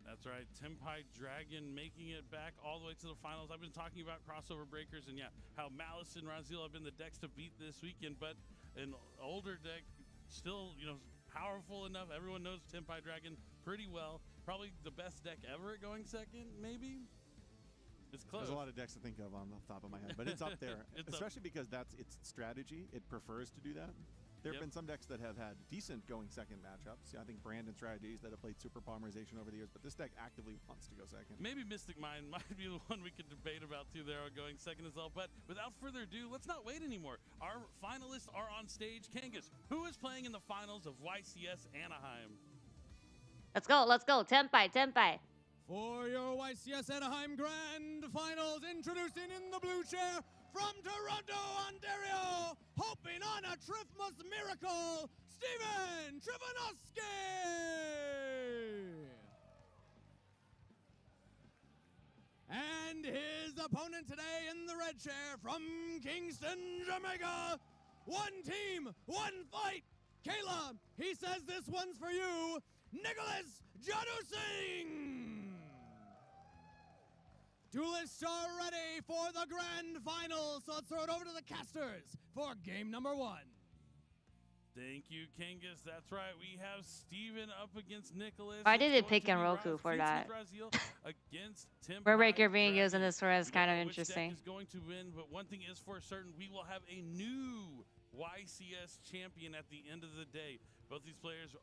That's right, Tenpai Dragon making it back all the way to the finals. I've been talking about crossover breakers and yeah, how Malice and Ryzeal have been the decks to beat this weekend, but an older deck still, you know, powerful enough. Everyone knows Tenpai Dragon pretty well. Probably the best deck ever at going second, maybe? It's close. There's a lot of decks to think of on the top of my head, but it's up there, especially because that's its strategy. It prefers to do that. There have been some decks that have had decent going second matchups. I think Brandon strategies that have played super polymerization over the years, but this deck actively wants to go second. Maybe Mystic Mind might be the one we could debate about too there going second as well. But without further ado, let's not wait anymore. Our finalists are on stage. Kangas, who is playing in the finals of YCS Anaheim? Let's go. Tenpai. For your YCS Anaheim Grand Finals, introducing in the blue chair from Toronto, Ontario, hoping on a Trifmus miracle, Steven Trivanovsky! And his opponent today in the red chair from Kingston, Jamaica, one team, one fight. Kayla, he says this one's for you, Nicholas Jadu Singh! Duelists are ready for the grand final, so let's throw it over to the casters for game number 1. Thank you, Kangas. That's right. We have Steven up against Nicholas. I did pick and Roku for that. Against Tim. Breaker being used in this one is kind of interesting. Is going to win, but one thing is for certain, we will have a new YCS champion at the end of the day. Both these players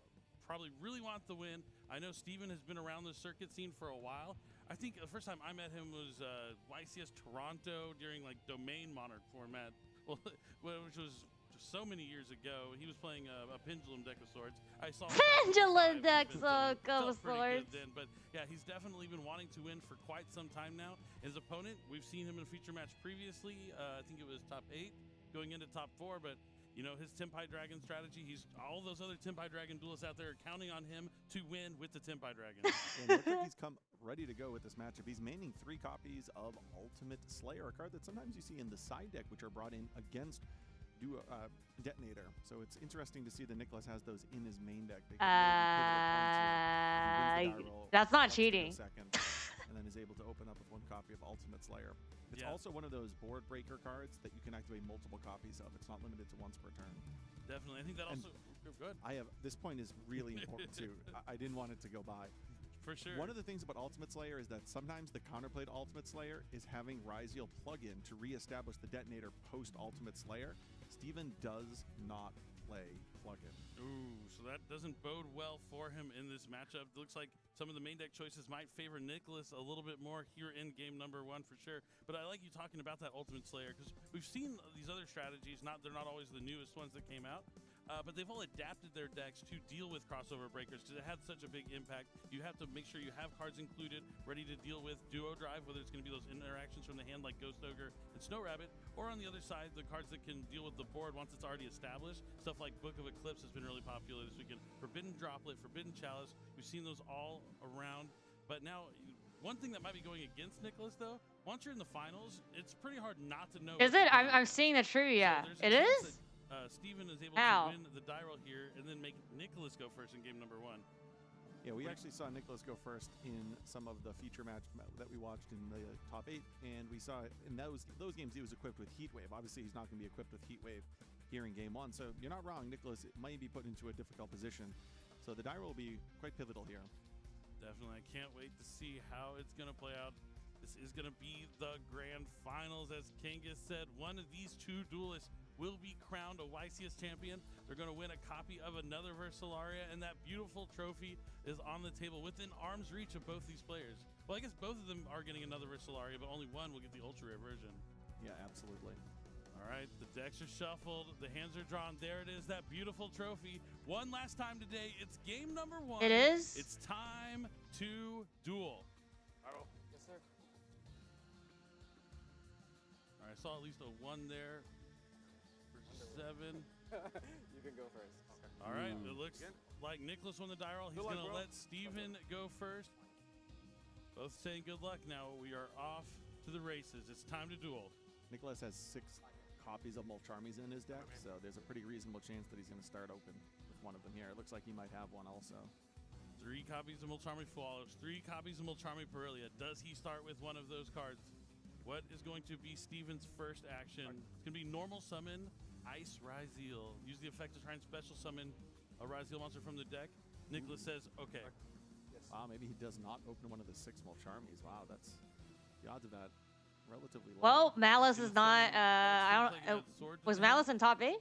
probably really want the win. I know Steven has been around the circuit scene for a while. I think the first time I met him was YCS Toronto during like Domain Monarch format, which was so many years ago. He was playing a pendulum deck of sorts. I saw pendulum deck of sorts. Then, but yeah, he's definitely been wanting to win for quite some time now. His opponent, we've seen him in a feature match previously. I think it was top 8 going into top 4, but you know, his Tenpai Dragon strategy, all those other Tenpai Dragon duelists out there are counting on him to win with the Tenpai Dragon. And looks like he's come ready to go with this matchup. He's maining 3 copies of Ultimate Slayer, a card that sometimes you see in the side deck, which are brought in against Detonator. So it's interesting to see that Nicholas has those in his main deck. That's not cheating. And then is able to open up with 1 copy of Ultimate Slayer. It's also one of those board breaker cards that you can activate multiple copies of. It's not limited to once per turn. Definitely. I think that also good. This point is really important too. I didn't want it to go by. For sure. One of the things about Ultimate Slayer is that sometimes the counterplay to Ultimate Slayer is having Ryziel plug in to reestablish the detonator post Ultimate Slayer. Steven does not play plug-in. Ooh, so that doesn't bode well for him in this matchup. It looks like some of the main deck choices might favor Nicholas a little bit more here in game number 1 for sure. But I like you talking about that Ultimate Slayer because we've seen these other strategies. They're not always the newest ones that came out. But they've all adapted their decks to deal with crossover breakers because it had such a big impact. You have to make sure you have cards included ready to deal with duo drive, whether it's going to be those interactions from the hand like Ghost Ogre and Snow Rabbit, or on the other side, the cards that can deal with the board once it's already established. Stuff like Book of Eclipse has been really popular this weekend. Forbidden Droplet, Forbidden Chalice, we've seen those all around. But now, one thing that might be going against Nicholas, though, once you're in the finals, it's pretty hard not to know. Is it? I'm seeing the trivia. So it is? Steven is able to win the die roll here and then make Nicholas go first in game number 1. Yeah, we actually saw Nicholas go first in some of the feature match that we watched in the top 8, and we saw in those games he was equipped with Heat Wave. Obviously, he's not going to be equipped with Heat Wave here in game 1, so you're not wrong. Nicholas might be put into a difficult position, so the die roll will be quite pivotal here. Definitely, I can't wait to see how it's going to play out. This is going to be the grand finals, as Kangas said. One of these two duelists will be crowned a YCS champion. They're going to win a copy of another Versalaria, and that beautiful trophy is on the table within arm's reach of both these players. Well, I guess both of them are getting another Versalaria, but only one will get the ultra rare version. Yeah, absolutely. All right, the decks are shuffled, the hands are drawn. There it is, that beautiful trophy. One last time today, it's game number 1. It is? It's time to duel. Yes, sir. All right, I saw at least a 1 there. 7. You can go first. Okay. All right, it looks like Nicholas won the die roll. He's going to let Steven go first. Both saying good luck now. We are off to the races. It's time to duel. Nicholas has 6 copies of Mulcharmies in his deck, so there's a pretty reasonable chance that he's going to start open with one of them here. It looks like he might have one also. 3 copies of Mulcharmy Swallows, 3 copies of Mulcharmy Perilia. Does he start with one of those cards? What is going to be Steven's first action? It's going to be normal summon Ice Ryziel. Use the effect to try and special summon a Ryziel monster from the deck. Nicholas says, okay. Wow, maybe he does not open one of the 6 Mulcharmies. Wow, that's the odds of that relatively low. Well, Malice is not. I don't. Was Malice in top 8?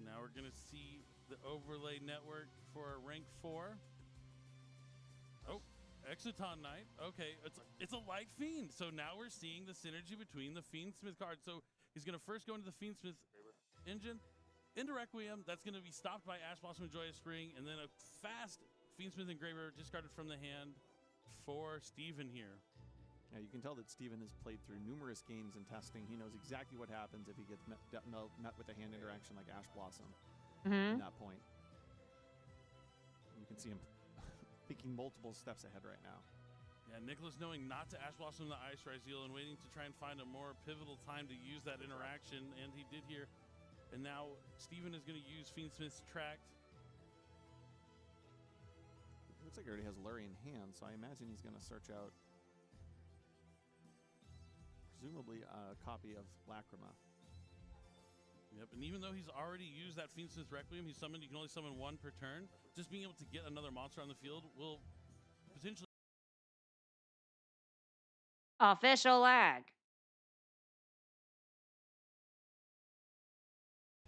Now we're gonna see the overlay network for rank 4. Oh. Exoton Knight. Okay, it's a light Fiend. So now we're seeing the synergy between the Fiendsmith card. So he's going to first go into the Fiendsmith engine. Into Requiem, that's going to be stopped by Ash Blossom and Joyous Spring. And then a fast Fiendsmith Engraver discarded from the hand for Steven here. Yeah, you can tell that Steven has played through numerous games and testing. He knows exactly what happens if he gets met with a hand interaction like Ash Blossom in that point. You can see him thinking multiple steps ahead right now. Yeah, Nicholas knowing not to Ash Blossom the Ice Ryziel and waiting to try and find a more pivotal time to use that interaction, and he did here. And now Steven is going to use Fiendsmith's Tract. Looks like he already has Lurry in hand, so I imagine he's going to search out presumably a copy of Lacrima. Yep, and even though he's already used that Fiendsmith Requiem, you can only summon 1 per turn. Just being able to get another monster on the field will potentially... Official lag.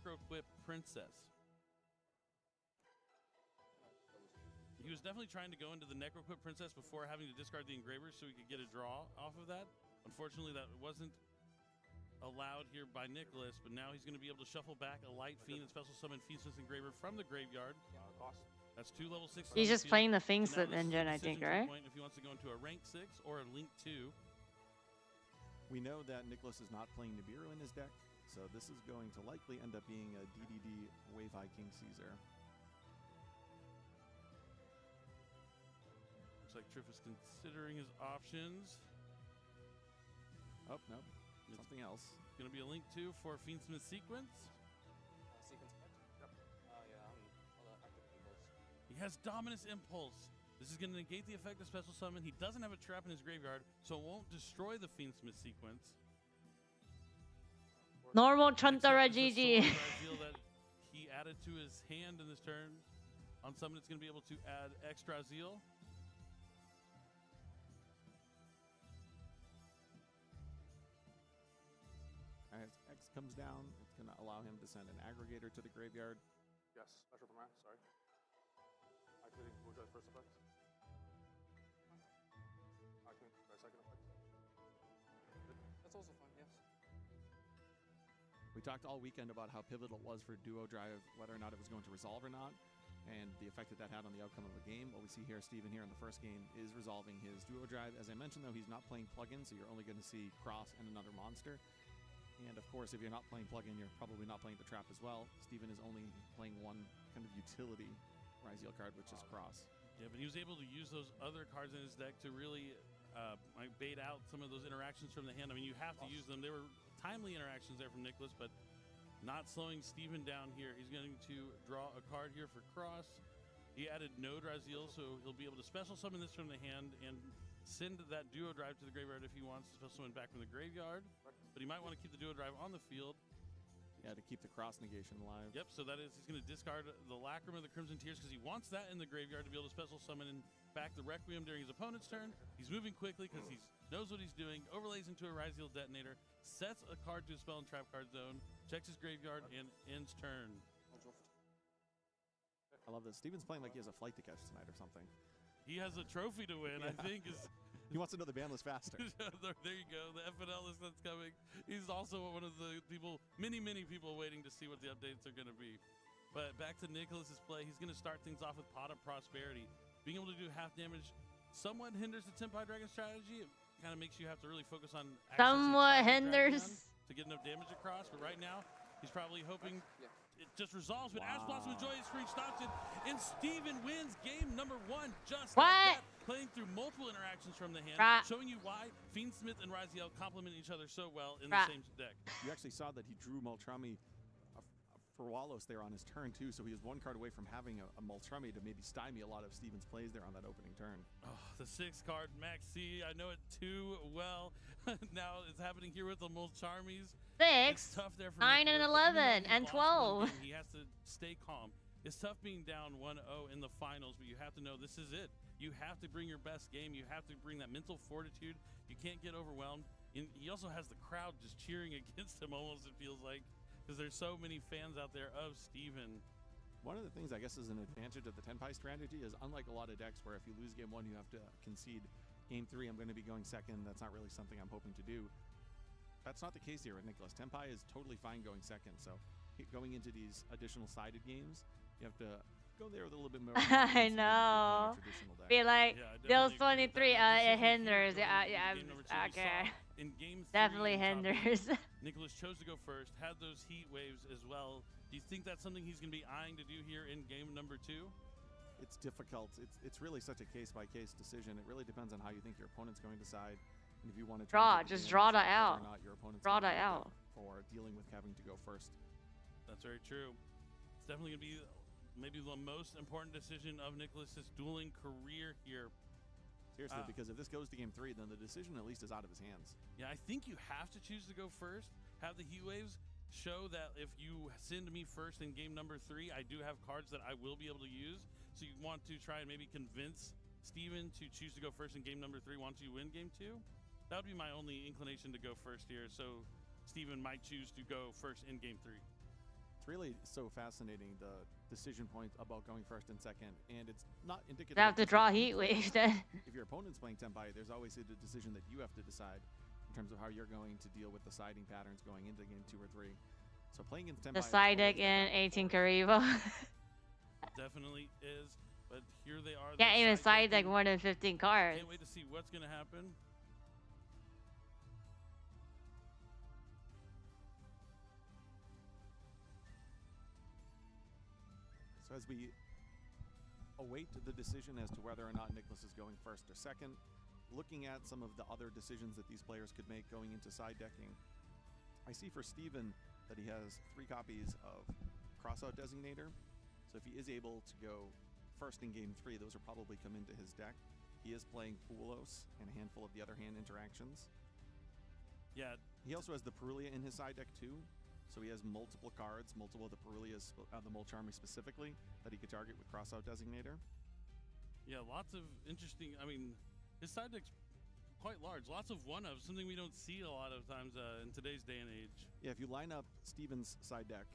Necroquip Princess. He was definitely trying to go into the Necroquip Princess before having to discard the Engraver so he could get a draw off of that. Unfortunately, that wasn't allowed here by Nicholas, but now he's going to be able to shuffle back a Light Fiend and special summon Fiendsmith Engraver from the graveyard. That's 2 level 6. He's just playing the Fiendsmith engine, I think, right? If he wants to go into a rank 6 or a link 2. We know that Nicholas is not playing Nibiru in his deck, so this is going to likely end up being a DDD Wave High King Caesar. Looks like Triff is considering his options. Oh, no. Something else. It's going to be a link 2 for Fiendsmith Sequence. Sequence effect? Yep. Yeah, active impulse. He has Dominus Impulse. This is going to negate the effect of special summon. He doesn't have a trap in his graveyard, so it won't destroy the Fiendsmith Sequence. Normal Chuntara GG. GG. That he added to his hand in this turn. On summon, it's going to be able to add extra zeal. As X comes down, it's going to allow him to send an aggregator to the graveyard. Yes, Usher from Rand, sorry. Activating Dual Drive first effect. Activating their second effect. That's also fine, yes. We talked all weekend about how pivotal it was for Duo Drive, whether or not it was going to resolve or not, and the effect that that had on the outcome of the game. What we see here, Steven here in the first game, is resolving his Duo Drive. As I mentioned, though, he's not playing plugin, so you're only going to see Cross and another monster. And of course, if you're not playing plugin, you're probably not playing the trap as well. Steven is only playing one kind of utility Ryziel card, which is Cross. Yeah, but he was able to use those other cards in his deck to really like bait out some of those interactions from the hand. I mean, you have to use them. There were timely interactions there from Nicholas, but not slowing Steven down here. He's going to draw a card here for Cross. He added no Ryziel, so he'll be able to special summon this from the hand and send that Duo Drive to the graveyard if he wants to special summon back from the graveyard. But he might want to keep the Duo Drive on the field. Yeah, to keep the Cross negation alive. Yep, so that is, he's going to discard the Lacrima, the Crimson Tears, because he wants that in the graveyard to be able to special summon and back the Requiem during his opponent's turn. He's moving quickly because he knows what he's doing, overlays into a Ryziel Detonator, sets a card to a spell and trap card zone, checks his graveyard, and ends turn. I love this. Steven's playing like he has a flight to catch tonight or something. He has a trophy to win, I think. He wants to know the ban list faster. There you go, the FNL list that's coming. He's also one of the people, many people waiting to see what the updates are going to be. But back to Nicholas's play, he's going to start things off with Pot of Prosperity. Being able to do half damage somewhat hinders the Tempai Dragon strategy. It kind of makes you have to really focus on somewhat hinders to get enough damage across. But right now, he's probably hoping it just resolves. But Ash Blossom and Joyous Screech stops it, and Steven wins game number 1 just like that. Playing through multiple interactions from the hand, showing you why Fiendsmith and Ryziel complement each other so well in the same deck. You actually saw that he drew Moltrami for Wallos there on his turn too, so he was one card away from having a Moltrami to maybe stymie a lot of Steven's plays there on that opening turn. Oh, the 6th card, Maxi, I know it too well. Now it's happening here with the Molcharmies. 6, 9, and 11, and 12. He has to stay calm. It's tough being down 1-0 in the finals, but you have to know this is it. You have to bring your best game. You have to bring that mental fortitude. You can't get overwhelmed. And he also has the crowd just cheering against him almost, it feels like, because there's so many fans out there of Steven. One of the things I guess is an advantage of the Tenpai strategy is, unlike a lot of decks where if you lose game 1 you have to concede game 3, I'm going to be going second, that's not really something I'm hoping to do. That's not the case here with Nicholas. Tenpai is totally fine going second, so going into these additional sided games, you have to go there with a little bit more. I know. Be like, those 23, it hinders. Yeah, okay. In game 3, definitely hinders. Nicholas chose to go first, had those heat waves as well. Do you think that's something he's going to be eyeing to do here in game number 2? It's difficult. It's really such a case-by-case decision. It really depends on how you think your opponent's going to side. And if you want to just draw that out. Draw that out. For dealing with having to go first. That's very true. It's definitely going to be maybe the most important decision of Nicholas's dueling career here. Seriously, because if this goes to game 3, then the decision at least is out of his hands. Yeah, I think you have to choose to go first. Have the heat waves show that if you send me first in game number 3, I do have cards that I will be able to use. So you want to try and maybe convince Steven to choose to go first in game number 3 once you win game 2. That would be my only inclination to go first here. So Steven might choose to go first in game 3. It's really so fascinating, the decision point about going first and second, and it's not indicative. You have to draw heat waves then. If your opponent's playing Tenpai, there's always a decision that you have to decide in terms of how you're going to deal with the siding patterns going into game 2 or 3. So playing against Tenpai, the side deck in 18 Karibo. Definitely is, but here they are. Can't even side deck more than 15 cards. Can't wait to see what's going to happen. So as we await the decision as to whether or not Nicholas is going first or second, looking at some of the other decisions that these players could make going into side decking, I see for Steven that he has 3 copies of Crossout Designator. So if he is able to go first in game 3, those will probably come into his deck. He is playing Pulos and a handful of the other hand interactions. Yeah. He also has the Perulia in his side deck too. So he has multiple cards, multiple of the Perulias, the Molcharmi specifically, that he could target with Crossout Designator. Yeah, lots of interesting. I mean, his side deck's quite large. Lots of one-ofs, something we don't see a lot of times in today's day and age. Yeah, if you line up Steven's side deck,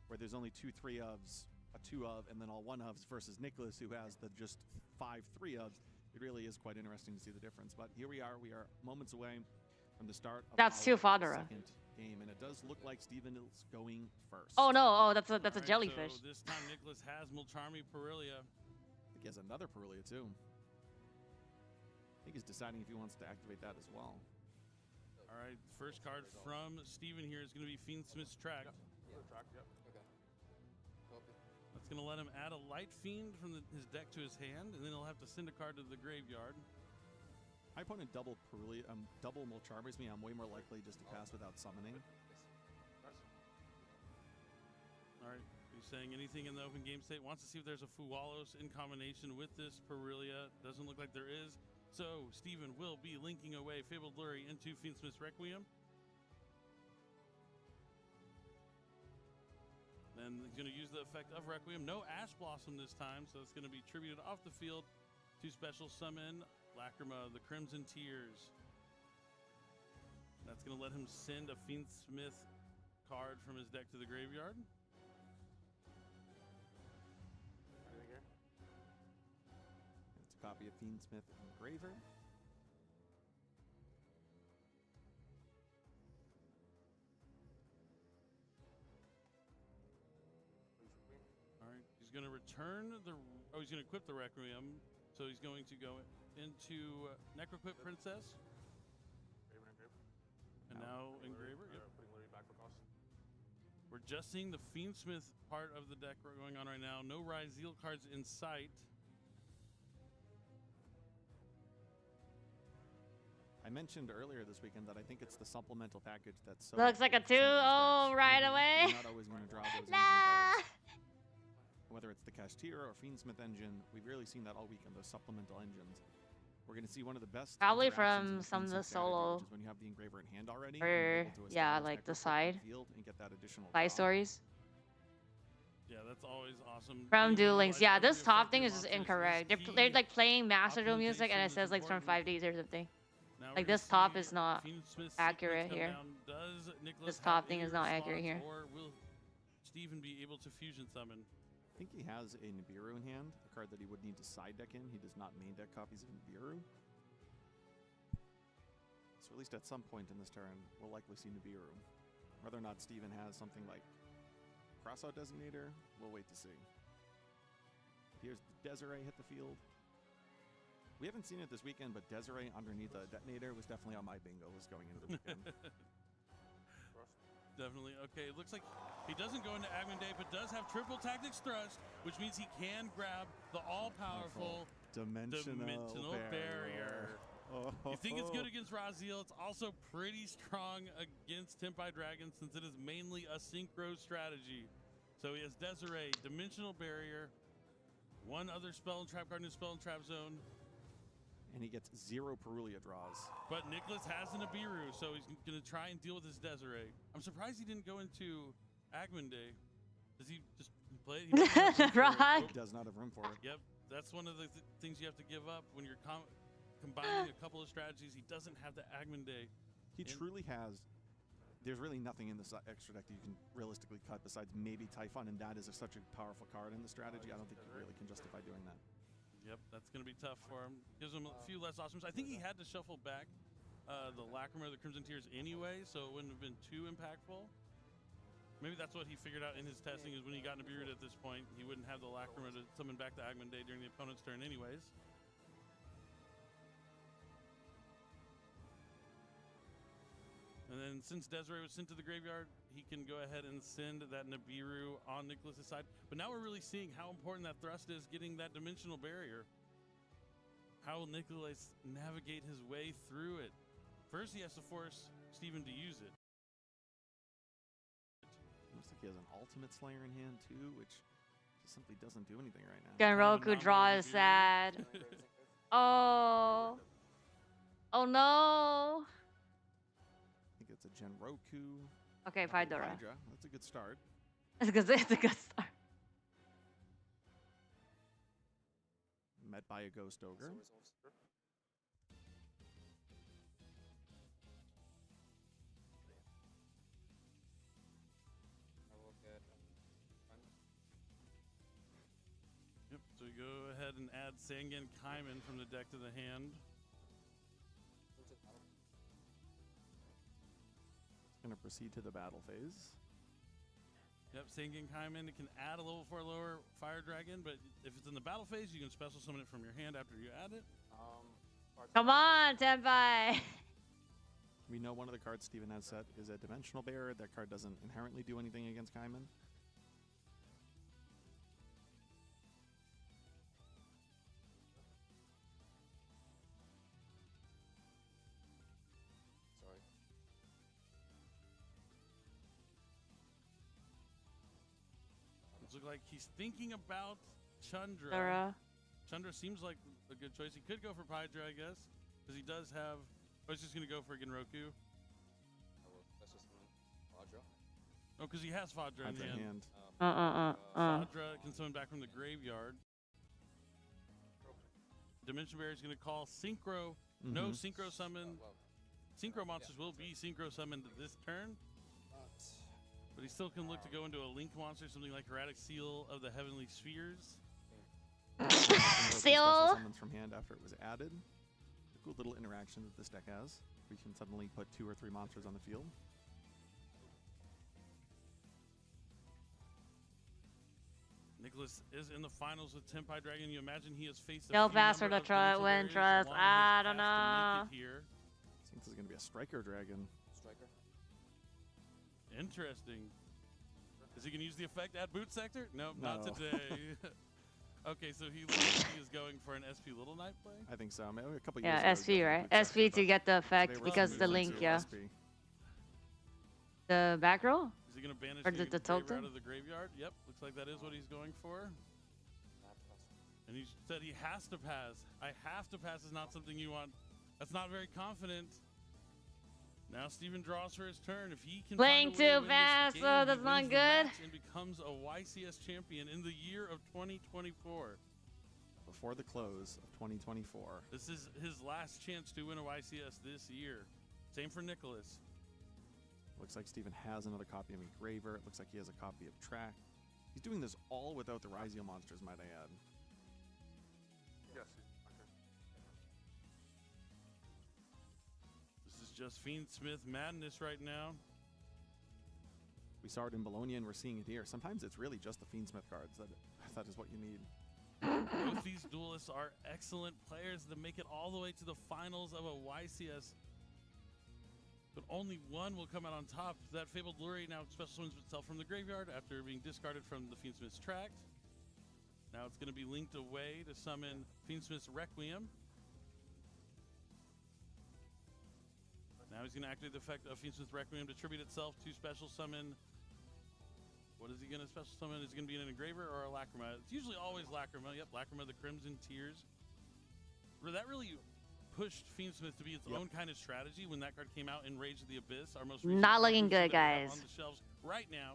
where there's only 2 3-ofs, a 2-of, and then all 1-ofs, versus Nicholas, who has the just 5 3-ofs, it really is quite interesting to see the difference. But here we are moments away from the start of That's our two Fodera. second game, and it does look like Steven is going first. Oh no! Oh, that's a Alright, jellyfish. So this time Nicholas has Molcharmi Perulia. I think he has another Perulia too. I think he's deciding if he wants to activate that as well. All right, first card from Steven here is going to be Fiendsmith's Track. That's going to let him add a Light Fiend from his deck to his hand, and then he'll have to send a card to the graveyard. My opponent double Molcharmis me. I'm way more likely just to pass without summoning. All right, he's saying anything in the open game state. Wants to see if there's a Fuwalos in combination with this Perulia. Doesn't look like there is. So Steven will be linking away Fabled Lure into Fiendsmith's Requiem. Then he's going to use the effect of Requiem. No Ash Blossom this time, so it's going to be tributed off the field to special summon Lacrima, the Crimson Tears. That's going to let him send a Fiendsmith card from his deck to the graveyard. It's a copy of Fiendsmith Engraver. He's going to return the... Oh, he's going to equip the Requiem. So he's going to go into Necroquip Princess. And now Engraver. Yep. We're just seeing the Fiendsmith part of the deck going on right now. No Ryzeal cards in sight. I mentioned earlier this weekend that I think it's the supplemental package that's so... Looks like a 2-0 right away. You're not always going to draw those cards. Whether it's the Cashteer or Fiendsmith engine, we've really seen that all weekend, those supplemental engines. We're going to see one of the best... Probably from some of the solo... Which is when you have the Engraver in hand already. Or, yeah, like the side. And get that additional side stories. Yeah, that's always awesome. From Duel Links. Yeah, this top thing is just incorrect. They're like playing Master Duel music and it says like from 5Ds or something. Like this top is not accurate here. This top thing is not accurate here. Or will Steven be able to fusion summon? I think he has a Nibiru in hand, a card that he would need to side deck in. He does not main deck copies of Nibiru. So at least at some point in this turn, we'll likely see Nibiru. Whether or not Steven has something like Crossout Designator, we'll wait to see. Here's Desiree hit the field. We haven't seen it this weekend, but Desiree underneath a detonator was definitely on my bingo list going into the weekend. Definitely. Okay, it looks like he doesn't go into Agman Day, but does have triple tactics thrust, which means he can grab the all-powerful dimensional barrier. Oh. You think it's good against Ryzeal? It's also pretty strong against Tempai Dragon since it is mainly a synchro strategy. So he has Desiree, dimensional barrier, one other spell and trap card in his spell and trap zone. And he gets 0 Perulia draws. But Nicholas has an Abiru, so he's going to try and deal with his Desiree. I'm surprised he didn't go into Agman Day. Does he just play it? Right. He does not have room for it. Yep, that's one of the things you have to give up when you're combining a couple of strategies. He doesn't have the Agman Day. He truly has. There's really nothing in this extra deck that you can realistically cut besides maybe Typhon, and that is such a powerful card in the strategy. I don't think you really can justify doing that. Yep, that's going to be tough for him. Gives him a few less options. I think he had to shuffle back the Lacrima or the Crimson Tears anyway, so it wouldn't have been too impactful. Maybe that's what he figured out in his testing, is when he got Nibiru at this point, he wouldn't have the Lacrima to summon back the Agman Day during the opponent's turn anyways. And then since Desiree was sent to the graveyard, he can go ahead and send that Nibiru on Nicholas's side. But now we're really seeing how important that thrust is, getting that dimensional barrier. How will Nicholas navigate his way through it? First, he has to force Steven to use it. Looks like he has an Ultimate Slayer in hand too, which just simply doesn't do anything right now. Genroku draw is sad. Oh. Oh no. I think it's a Genroku. Okay, Fedora. Hydra. That's a good start. It's a good start. Met by a Ghost Ogre. Yep, so we go ahead and add Sangen Kaiman from the deck to the hand. Going to proceed to the battle phase. Yep, Sangen Kaiman, it can add a level 4 lower Fire Dragon, but if it's in the battle phase, you can special summon it from your hand after you add it. Come on, Tenpai. We know one of the cards Steven has set is a Dimensional Bearer. That card doesn't inherently do anything against Kaiman. Looks like he's thinking about Chandra. Chandra seems like a good choice. He could go for Hydra, I guess, because he does have. Oh, he's just going to go for Genroku. Oh, because he has Fadra in the hand. Fadra can summon back from the graveyard. Dimension Barrier is going to call Synchro. No Synchro summon. Synchro monsters will be Synchro summoned this turn. But he still can look to go into a Link monster, something like Erratic Seal of the Heavenly Spheres. Seal! Summons from hand after it was added. A cool little interaction that this deck has. We can suddenly put 2 or 3 monsters on the field. Nicholas is in the finals with Tenpai Dragon. You imagine he has faced a Go few faster number to of win Dimensional trust. Barriers along I his don't path to know. make it here. Seems this is going to be a Striker Dragon. Interesting. Is he going to use the effect at Boot Sector? Nope, No. not today. Okay, so he is going for an SP Little Knight play? I think so. Maybe a couple Yeah, years SP, right? SP to get the effect because the link, yeah. The back row? Is he going to banish Or the the Graver Totem? out of the graveyard? Yep, looks like that is what he's going for. And he said he has to pass. I have to pass is not something you want. That's not very confident. Now Steven draws for his turn. If he can Playing find a way to too win fast, this so game, he that's not wins the good. match and becomes a YCS champion in the year of 2024. Before the close of 2024. This is his last chance to win a YCS this year. Same for Nicholas. Looks like Steven has another copy of Engraver. It looks like he has a copy of Track. He's doing this all without the Ryziel monsters, might I add. Yes. Okay. This is just Fiendsmith madness right now. We saw it in Bologna and we're seeing it here. Sometimes it's really just the Fiendsmith cards that is what you need. Both these duelists are excellent players that make it all the way to the finals of a YCS. But only one will come out on top. That Fabled Lure now special summons itself from the graveyard after being discarded from the Fiendsmith's Tract. Now it's going to be linked away to summon Fiendsmith's Requiem. Now he's going to activate the effect of Fiendsmith's Requiem to tribute itself to special summon. What is he going to special summon? Is it going to be an Engraver or a Lacrima? It's usually always Lacrima. Yep, Lacrima, the Crimson Tears. That really pushed Fiendsmith to be its own kind of strategy when that card came out in Rage of the Abyss. Our most recent Not looking that good, we have guys. on the shelves right now.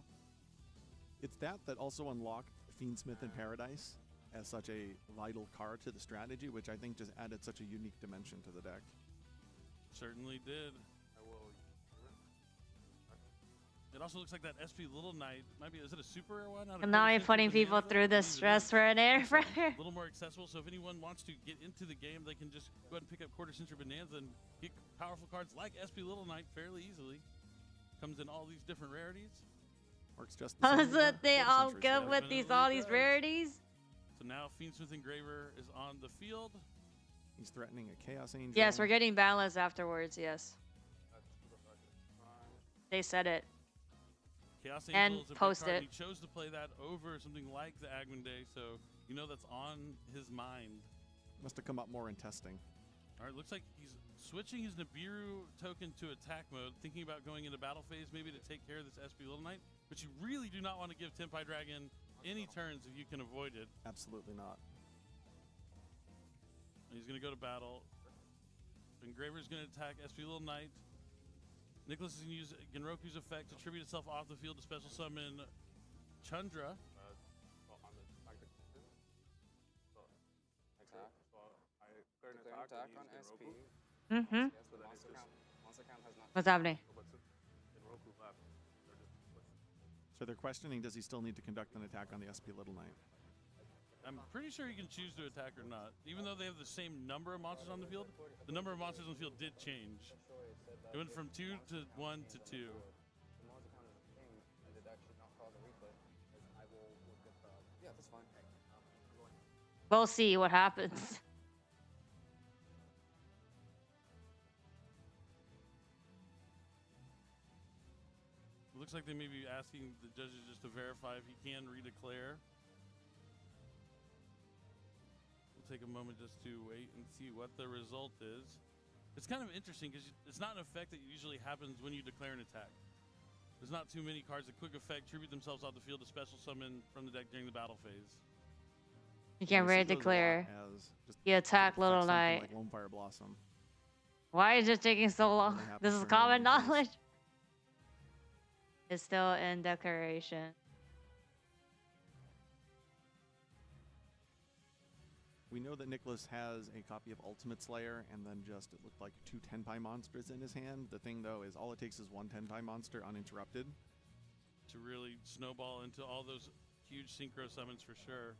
It's that also unlocked Fiendsmith in Paradise as such a vital card to the strategy, which I think just added such a unique dimension to the deck. Certainly did. It also looks like that SP Little Knight might be. Is it a super rare one? And now I'm putting people through the stress for an air fryer. A little more accessible, so if anyone wants to get into the game, they can just go ahead and pick up Quarter Century Bonanza and get powerful cards like SP Little Knight fairly easily. Comes in all these different rarities. Works just How is it they all good with all these rarities? So now Fiendsmith Engraver is on the field. He's threatening a Chaos Angel. Yes, we're getting balance afterwards, yes. They said it. Chaos And Angel is a big post card. it. He chose to play that over something like the Agman Day, so you know that's on his mind. Must have come up more in testing. All right, looks like he's switching his Nibiru token to attack mode, thinking about going into battle phase maybe to take care of this SP Little Knight, but you really do not want to give Tenpai Dragon any turns if you can avoid it. Absolutely not. He's going to go to battle. Engraver's going to attack SP Little Knight. Nicholas is going to use Genroku's effect to tribute itself off the field to special summon Chundra. Attack on SP. Mm-hmm. Monster count has not. What's happening? So they're questioning, does he still need to conduct an attack on the SP Little Knight? I'm pretty sure he can choose to attack or not. Even though they have the same number of monsters on the field, the number of monsters on the field did change. It went from 2 to 1 to 2. Yeah, that's fine. We'll see what happens. It looks like they may be asking the judges just to verify if he can redeclare. We'll take a moment just to wait and see what the result is. It's kind of interesting because it's not an effect that usually happens when you declare an attack. There's not too many cards that quick effect tribute themselves off the field to special summon from the deck during the battle phase. You can't ready to declare. You attack Little Knight. Like Lone Fire Blossom. Why is it taking so long? This is common knowledge. It's still in declaration. We know that Nicholas has a copy of Ultimate Slayer, and then just it looked like 2 Tenpai monsters in his hand. The thing, though, is all it takes is 1 Tenpai monster uninterrupted to really snowball into all those huge synchro summons for sure.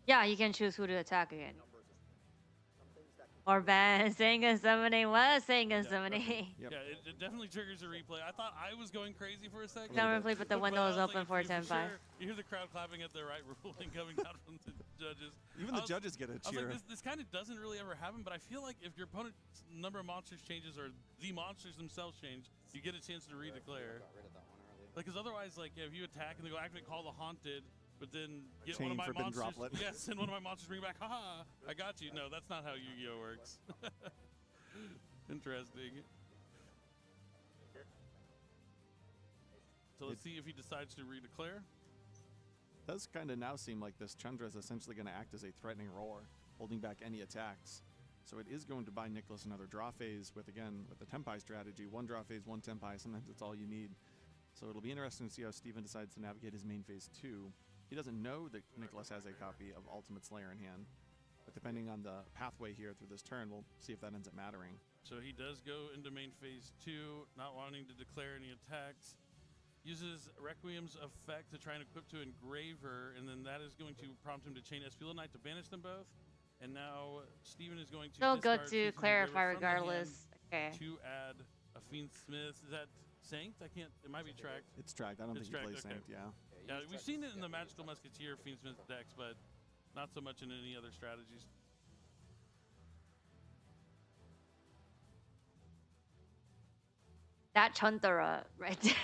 Yeah, you can choose who to attack again. Or ban Senga summoning. What Senga summoning? Yeah, it definitely triggers a replay. I thought I was going crazy for a second. Don't replay, but the window is open for Tenpai. You hear the crowd clapping at the right ruling coming out from the judges. Even the judges get a cheer. I was like, this kind of doesn't really ever happen, but I feel like if your opponent's number of monsters changes or the monsters themselves change, you get a chance to redeclare. Like, because otherwise, like, if you attack and they go activate Call the Haunted, but then get one of my monsters. Droplet. Yes, and one of my monsters bring back. Haha, I got you. No, that's not how Yu-Gi-Oh works. Interesting. So let's see if he decides to redeclare. Does kind of now seem like this Chandra is essentially going to act as a threatening roar, holding back any attacks. So it is going to buy Nicholas another draw phase with, again, with the Tenpai strategy. 1 draw phase, 1 Tenpai. Sometimes it's all you need. So it'll be interesting to see how Steven decides to navigate his main phase 2. He doesn't know that Nicholas has a copy of Ultimate Slayer in hand, but depending on the pathway here through this turn, we'll see if that ends up mattering. So he does go into main phase 2, not wanting to declare any attacks. Uses Requiem's effect to try and equip to Engraver, and then that is going to prompt him to chain SP Little Knight to banish them both. And now Steven is going to still good to clarify regardless. Okay. To add a Fiend Smith. Is that Sanked? I can't. It might be tracked. It's tracked. I don't think he plays Sanked. Yeah. Yeah, we've seen it in the Magical Musketeer Fiendsmith decks, but not so much in any other strategies. That Chundra right there.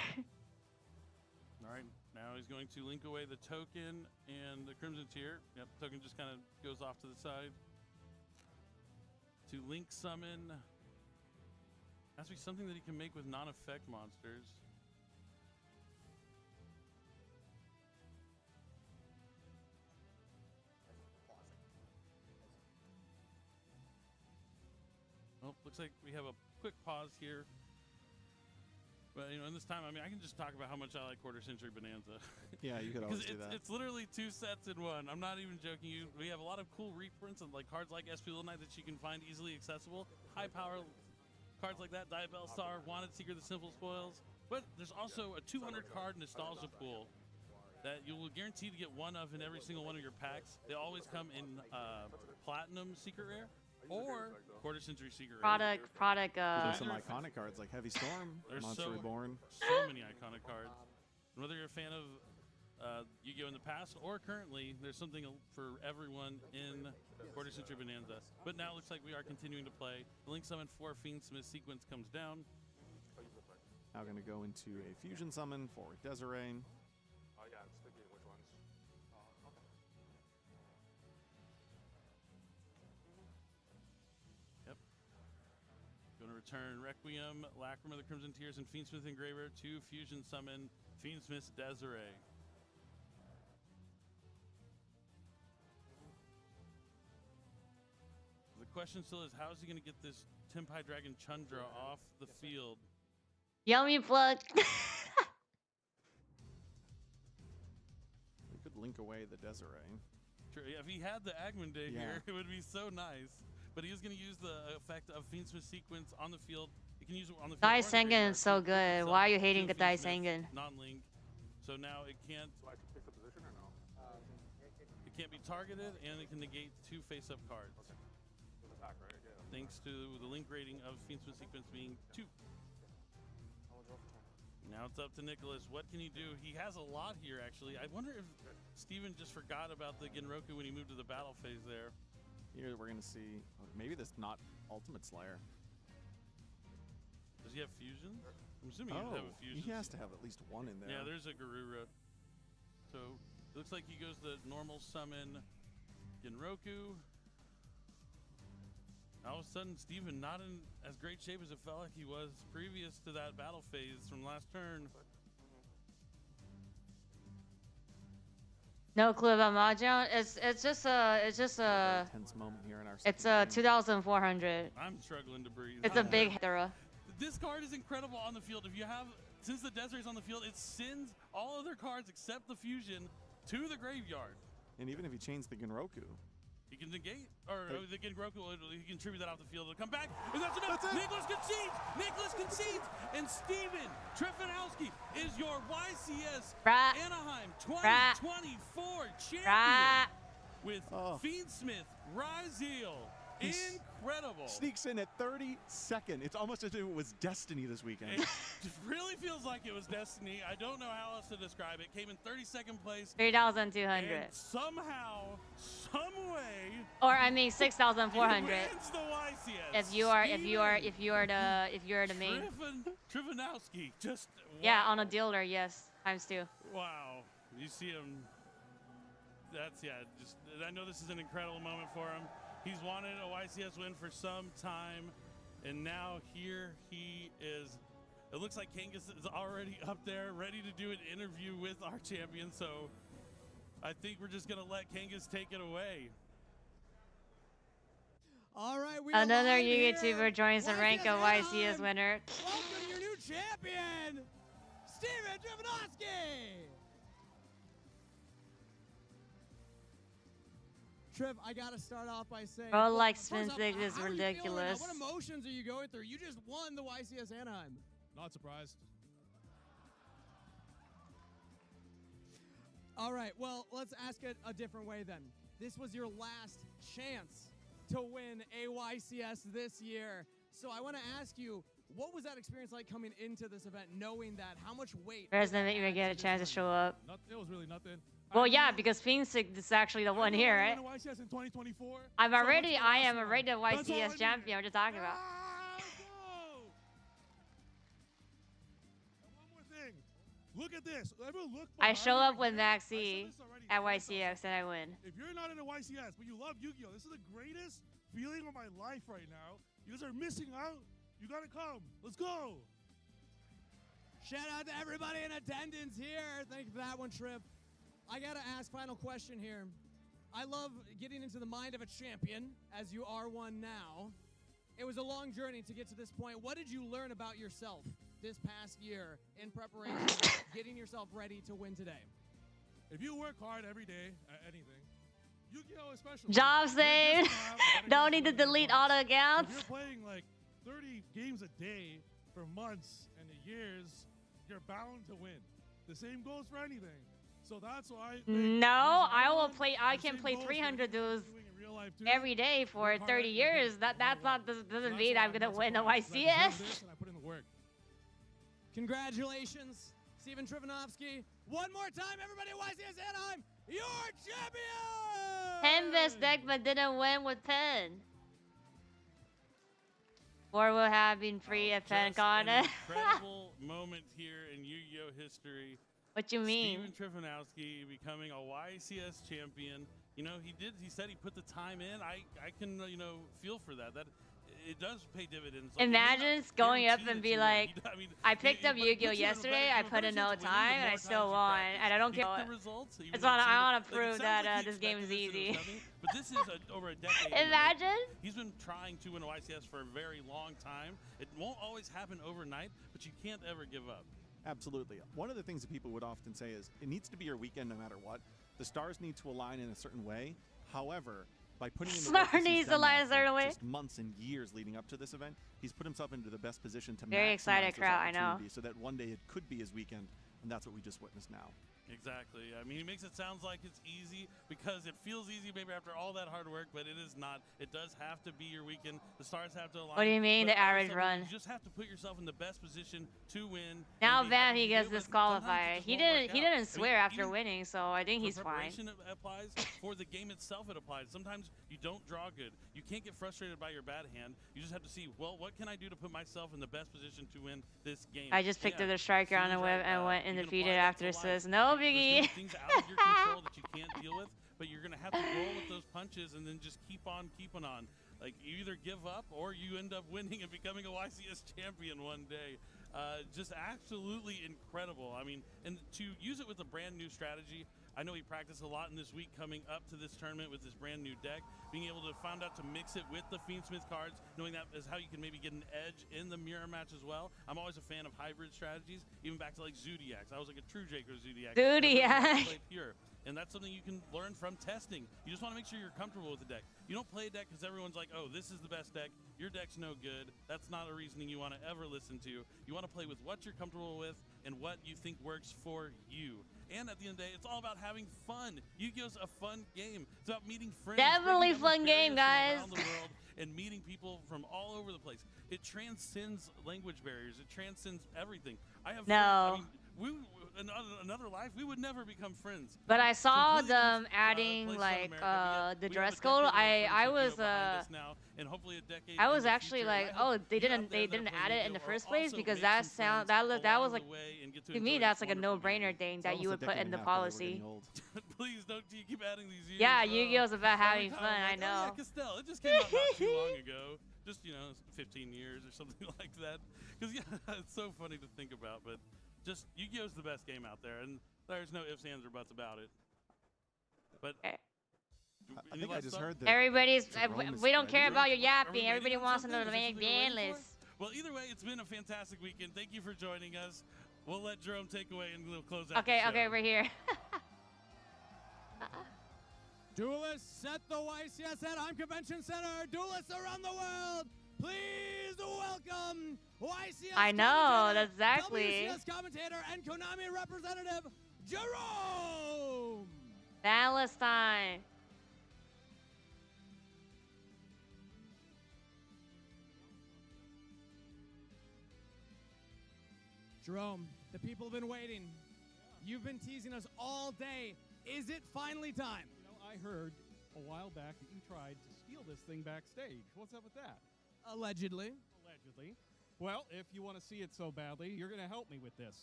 All right, now he's going to link away the token and the Crimson Tier. Yep, token just kind of goes off to the side. To link summon. Has to be something that he can make with non-effect monsters. Well, looks like we have a quick pause here. But, you know, in this time, I mean, I can just talk about how much I like Quarter Century Bonanza. Yeah, you could always do that. It's literally 2 sets in one. I'm not even joking you. We have a lot of cool reprints of like cards like SP Little Knight that you can find easily accessible. High power cards like that, Diabell Star, Wanted Seeker, the Simple Spoils. But there's also a 200 card nostalgia pool that you will guarantee to get one of in every single one of your packs. They always come in Platinum Secret Rare or Quarter Century Secret Rare. There's some iconic cards like Heavy Storm, Monster Reborn. So many iconic cards. And whether you're a fan of Yu-Gi-Oh in the past or currently, there's something for everyone in Quarter Century Bonanza. But now it looks like we are continuing to play. The Link Summon 4 Fiendsmith sequence comes down. Now going to go into a Fusion Summon for Desiree. Oh yeah, I'm sticky. Which ones? Okay. Yep. Going to return Requiem, Lacrima of the Crimson Tears, and Fiendsmith Engraver to Fusion Summon Fiendsmith Desiree. question still is, how is he going to get this Tenpai Dragon Chundra off the field? Yummy plug. We could link away the Desiree. True. If he had the Agman Day Yeah. here, it would be so nice. But he is going to use the effect of Fiendsmith Sequence on the field. He can use it on the field. Dai or the Sengen graveyard is so to put good. itself Why are you hating to the Dai Fiendsmith, Sengen? Non-link. So now it can't. So I can fix the position or no? It can't be targeted, and it can negate 2 face-up cards. Okay. With attack, right? Yeah. Thanks to the link rating of Fiendsmith Sequence being 2. I'll draw for turn. Now it's up to Nicholas. What can he do? He has a lot here, actually. I wonder if Steven just forgot about the Genroku when he moved to the battle phase there. Here we're going to see maybe this not Ultimate Slayer. Does he have fusion? I'm assuming he doesn't have a fusion. He has to have at least one in there. Yeah, there's a Garura. So it looks like he goes the normal summon Genroku. All of a sudden, Steven not in as great shape as it felt like he was previous to that battle phase from last turn. No clue about Mahjong. It's just a tense moment here in our it's a 2,400. I'm struggling to breathe. It's a big Hydra. This card is incredible on the field. If you have, since the Desiree's on the field, it sends all other cards except the fusion to the graveyard. And even if he chains the Genroku, He can negate, or the Genroku, he can tribute that off the field. It'll come back, and that's enough. Nicholas concedes! Nicholas concedes! And Steven Trifanowski is your YCS Anaheim 2024 champion with Fiendsmith Ryzeal. Incredible. Sneaks in at 32nd. It's almost as if it was destiny this weekend. It really feels like it was destiny. I don't know how else to describe it. Came in 32nd place. 3,200. And somehow, some way. Or I mean 6,400. Wins the YCS. If you are the main. Trifanowski just. Yeah, on a dealer, yes, ×2. Wow, you see him. That's just. I know this is an incredible moment for him. He's wanted a YCS win for some time, and now here he is. It looks like Kangas is already up there, ready to do an interview with our champion, so I think we're just going to let Kangas take it away. All right, another YouTuber joins the rank of YCS winner. Welcome your new champion, Steven Trifanowski. Triv, I gotta start off by saying, Bro, like spin stick is ridiculous. What emotions are you going through? You just won the YCS Anaheim. Not surprised. All right, well, let's ask it a different way then. This was your last chance to win a YCS this year. So I want to ask you, what was that experience like coming into this event, knowing that how much weight? Doesn't even get a chance to show up. It was really nothing. Well, yeah, because Phoenix is actually the one here, right? YCS in 2024. I am already the YCS champion. We're just talking about. One more thing. Look at this. Look I show up with Maxi at YCS and I win. If you're not in a YCS, but you love Yu-Gi-Oh, this is the greatest feeling of my life right now. You guys are missing out. You gotta come. Let's go. Shout out to everybody in attendance here. Thank you for that one, Trip. I gotta ask, final question here. I love getting into the mind of a champion, as you are one now. It was a long journey to get to this point. What did you learn about yourself this past year in preparation, getting yourself ready to win today? If you work hard every day at anything, Yu-Gi-Oh especially. Job saved. Don't need to delete all the accounts. If you're playing like 30 games a day for months and years, you're bound to win. The same goes for anything. So that's why I can play 300 duels every day for 30 years. Doesn't mean I'm gonna win a YCS. Congratulations, Steven Trifanowski. One more time, everybody, YCS Anaheim, your champion! 10 best deck but didn't win with 10. Or will have been free at PenCon. Incredible moment here in Yu-Gi-Oh history. What you mean? Steven Trifanowski becoming a YCS champion. You know, he said he put the time in. I can, feel for that. That it does pay dividends. Like, Imagine going up and be like, I mean, I picked up but it Yu-Gi-Oh puts you in a yesterday. better- I you have a put better in no chance of winning the time and more I still times you won. practice. And I don't You care. get the results, even It's though on. it I seems want like- to prove it that sounds like he this game is expected this and it was easy. nothing, but this is over a decade. in the Imagine. making. He's been trying to win a YCS for a very long time. It won't always happen overnight, but you can't ever give up. Absolutely. One of the things that people would often say is it needs to be your weekend no matter what. The stars need to align in a certain way. However, by putting in the work Star that he's needs to done now align a for certain way. just months and years leading up to this event, he's put himself into the best position to Very maximize excited those crowd, I know. opportunities so that one day it could be his weekend, and that's what we just witnessed now. Exactly. I mean, he makes it sound like it's easy because it feels easy maybe after all that hard work, but it is not. It does have to be your weekend. The stars have to align. What do you mean, but the all of a average sudden, run? You just have to put yourself in the best position to win. Now and be bam, happy he to gets do it. disqualified. Sometimes it He just won't didn't. work He out. didn't I swear mean, after even winning, so I think he's for fine. preparation applies. For the game itself, it applies. Sometimes you don't draw good. You can't get frustrated by your bad hand. You just have to see, well, what can I do to put myself in the best position to win this game? I just picked up the striker on the whip and went and you can defeated apply that after to it life. says no There's gonna biggie. be things out of your control that you can't deal with, but you're gonna have to roll with those punches and then just keep on keeping on. Like, you either give up or you end up winning and becoming a YCS champion one day. Just absolutely incredible. I mean, and to use it with a brand new strategy, I know he practiced a lot in this week coming up to this tournament with this brand new deck, being able to find out to mix it with the Fiendsmith cards, knowing that is how you can maybe get an edge in the mirror match as well. I'm always a fan of hybrid strategies, even back to like Zodiacs. I was like a true Jaco Zodiac. Zodiac. Play pure. And that's something you can learn from testing. You just want to make sure you're comfortable with the deck. You don't play a deck because everyone's like, oh, this is the best deck. Your deck's no good. That's not a reasoning you want to ever listen to. You want to play with what you're comfortable with and what you think works for you. And at the end of the day, it's all about having fun. Yu-Gi-Oh's a fun game. It's about meeting friends. Definitely breaking down fun the game, barriers guys. from around the world and meeting people from all over the place. It transcends language barriers. It transcends everything. I have No. friends, I mean, in another life, we would never become friends. But I saw them adding like the dress code. I was I was actually like, oh, they didn't add it in the first place because that was like, to me that's like a no-brainer thing that you would put in the policy. Please don't keep adding these years. Yeah, Yu-Gi-Oh's about having time, fun. I'm I like, know. Oh, yeah, Castell. It just came out not too long ago. Just 15 years or something like that. Because yeah, it's so funny to think about, but. Just Yu-Gi-Oh's the best game out there, and there's no ifs, ands, or buts about it. But I think I just heard that. Everybody's we don't care about your yapping. Everybody wants to know the main list. Well, either way, it's been a fantastic weekend. Thank you for joining us. We'll let Jerome take away and we'll close out. Okay, the show. okay, we're here. Duelists at the YCS Anaheim Convention Center. Duelists around the world. Please welcome YCS I know, that's exactly. WCS commentator and Konami representative, Jerome! Palestine. Jerome, the people have been waiting. You've been teasing us all day. Is it finally time? I heard a while back that you tried to steal this thing backstage. What's up with that? Allegedly. Allegedly. Well, if you want to see it so badly, you're going to help me with this.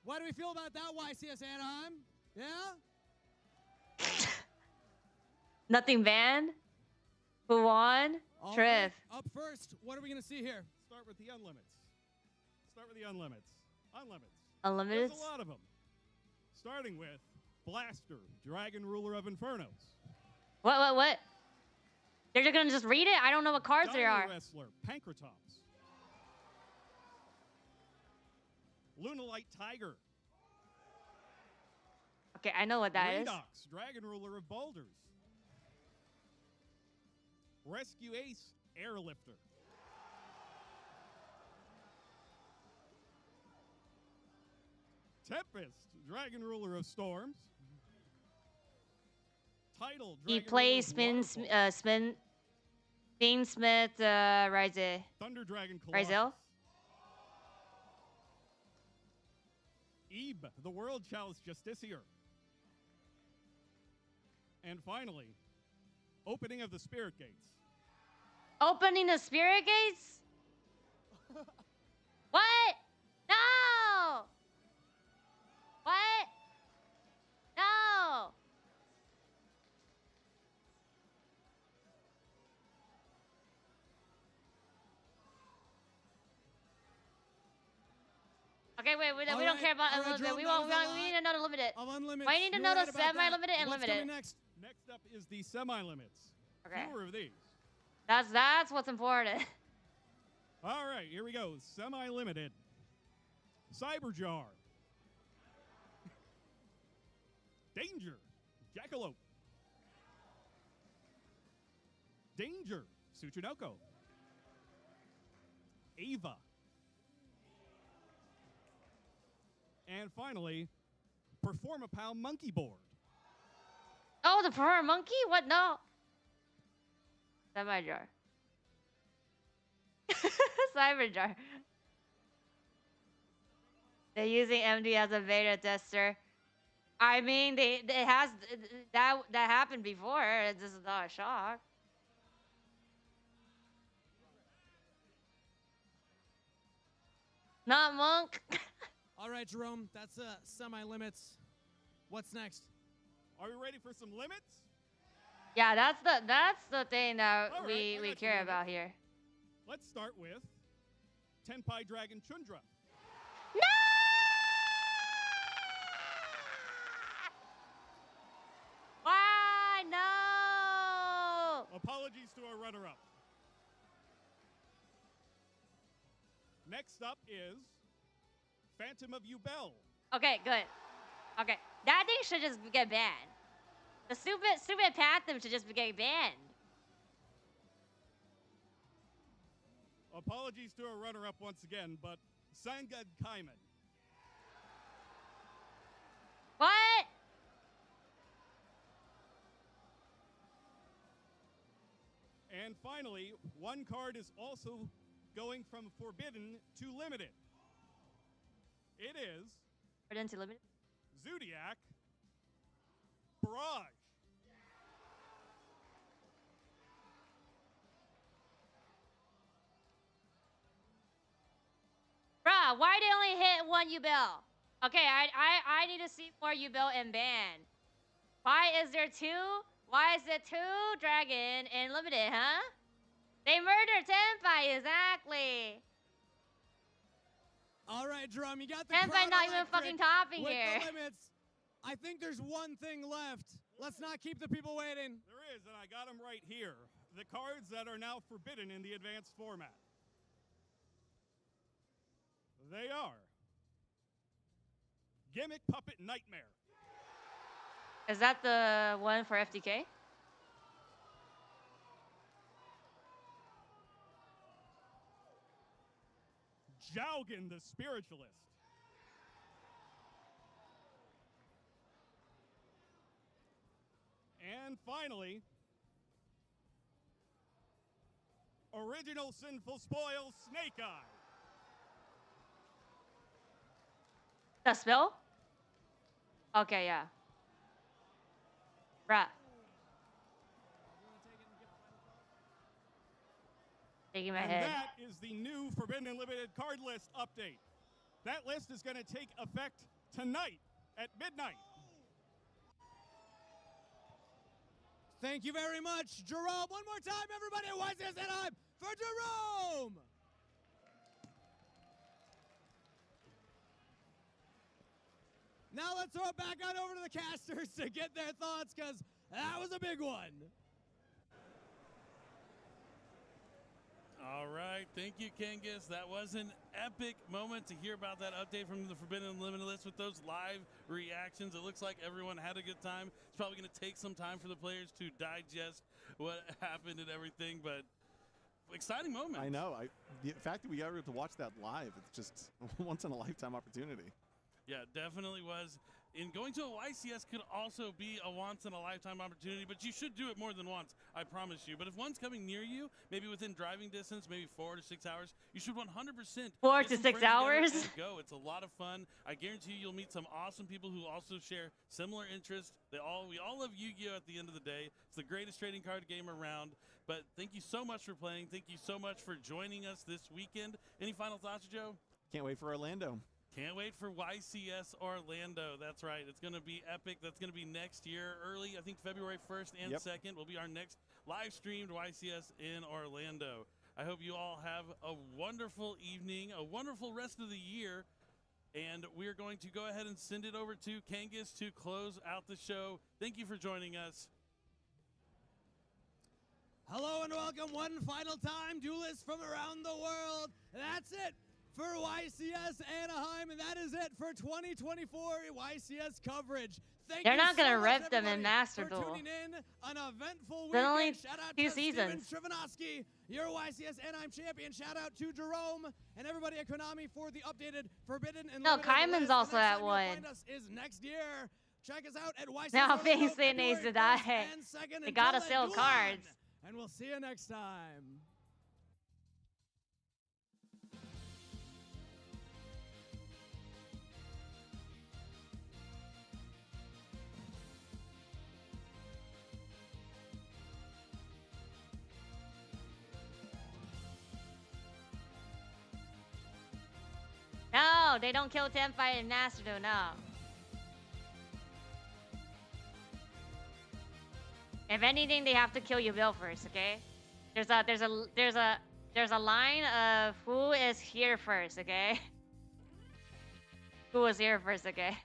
What do we feel about that, YCS Anaheim? Yeah? Nothing banned? Who won? All Triff. right, up first, what are we going to see here? Start with the unlimits. Start with the unlimits. Unlimits. Unlimited? There's a lot of them. Starting with Blaster, Dragon Ruler of Infernos. What? They're just gonna just read it? I don't know what cards there are. Wrestler, Pankratops. Lunalite Tiger. Okay, I know what that is. Radox, Dragon Ruler of Boulders. Rescue Ace, Airlifter. Tempest, Dragon Ruler of Storms. Title, He Dragon plays Ruler of Waterfall. Fiendsmith, Ryze. Thunder Dragon Colossus. Ryzel? Ebe, the World Chalice Justiciar. And finally, Opening of the Spirit Gates. Opening the spirit gates? What? No! What? No! Okay, wait, we don't care about unlimited. We need to know the limited. Of unlimited. Why need to know the semi-limited and What's limited? coming next? Next up is the semi-limits. Okay. Fewer of these. That's what's important. All right, here we go. Semi-limited. Cyberjar. Danger. Jackalope. Danger. Tsuchinoko. Ava. And finally, Performapal Monkey Board. Oh, the Performer Monkey? What? No. Semi-jar. Cyberjar. They're using MD as a beta tester. I mean, it has that happened before. This is not a shock. Not Monk. All right, Jerome, that's semi-limits. What's next? Are we ready for some limits? Yeah, that's the thing that All we right, care about here. Let's start with Tenpai Dragon Chundra. No! Why? No! Apologies to our runner-up. Next up is Phantom of Yubel. Okay, good. Okay, that thing should just get banned. The stupid Phantom should just get banned. Apologies to our runner-up once again, but Sangad Kaiman. What? And finally, one card is also going from Forbidden to Limited. It is Forbidden to Limited? Zodiac Barrage. Bruh, why they only hit one Yubel? Okay, I need to see more Yubel and ban. Why is there two? Why is there two dragon and limited, huh? They murdered Tenpai, exactly. All right, Drum, you got the Tenpai not even Electric fucking topping with here. the limits. I think there's one thing left. Let's not keep the people waiting. There is, and I got them right here. The cards that are now forbidden in the advanced format. They are Gimmick Puppet Nightmare. Is that the one for FTK? Jaugen the Spiritualist. And finally, Original Sinful Spoil Snake Eye. The spell? Okay, yeah. Bruh. Shaking my And head. that is the new Forbidden and Limited card list update. That list is going to take effect tonight at midnight. Thank you very much, Jerome. One more time, everybody. YCS Anaheim for Jerome. Now let's throw it back on over to the casters to get their thoughts, because that was a big one. All right, thank you, Kangas. That was an epic moment to hear about that update from the Forbidden and Limited list with those live reactions. It looks like everyone had a good time. It's probably going to take some time for the players to digest what happened and everything, but exciting moment. I know. The fact that we got to watch that live, it's just a once-in-a-lifetime opportunity. Yeah, definitely was. And going to a YCS could also be a once-in-a-lifetime opportunity, but you should do it more than once, I promise you. But if one's coming near you, maybe within driving distance, maybe 4 to 6 hours, you should 100% 4 to 6 hours? And go. It's a lot of fun. I guarantee you'll meet some awesome people who also share similar interests. We all love Yu-Gi-Oh! At the end of the day. It's the greatest trading card game around. But thank you so much for playing. Thank you so much for joining us this weekend. Any final thoughts, Joe? Can't wait for Orlando. Can't wait for YCS Orlando. That's right. It's going to be epic. That's going to be next year, early, I think February 1st and 2nd will be our next live-streamed YCS in Orlando. I hope you all have a wonderful evening, a wonderful rest of the year. And we're going to go ahead and send it over to Kangas to close out the show. Thank you for joining us. Hello and welcome one final time, duelists from around the world. That's it for YCS Anaheim, and that is it for 2024 YCS coverage. Thank They're you not gonna so much, rip them in everybody, Master for Duel. tuning in. An eventful Been weekend. only Shout out 2 to seasons. Steven Trivanovsky, your YCS Anaheim champion. Shout out to Jerome and everybody at Konami for the updated Forbidden and No, Limited Kaiman's list. also The next at time you'll one. find us is next year. Check us out at YCS Now Orlando, Facing needs to February die. 1st and 2nd. They Until gotta then, sell duel cards. on, and we'll see you next time. No, they don't kill Tenpai and Master Duel, no. If anything, they have to kill Yubel first, okay? There's a line of who is here first, okay? Who was here first, okay?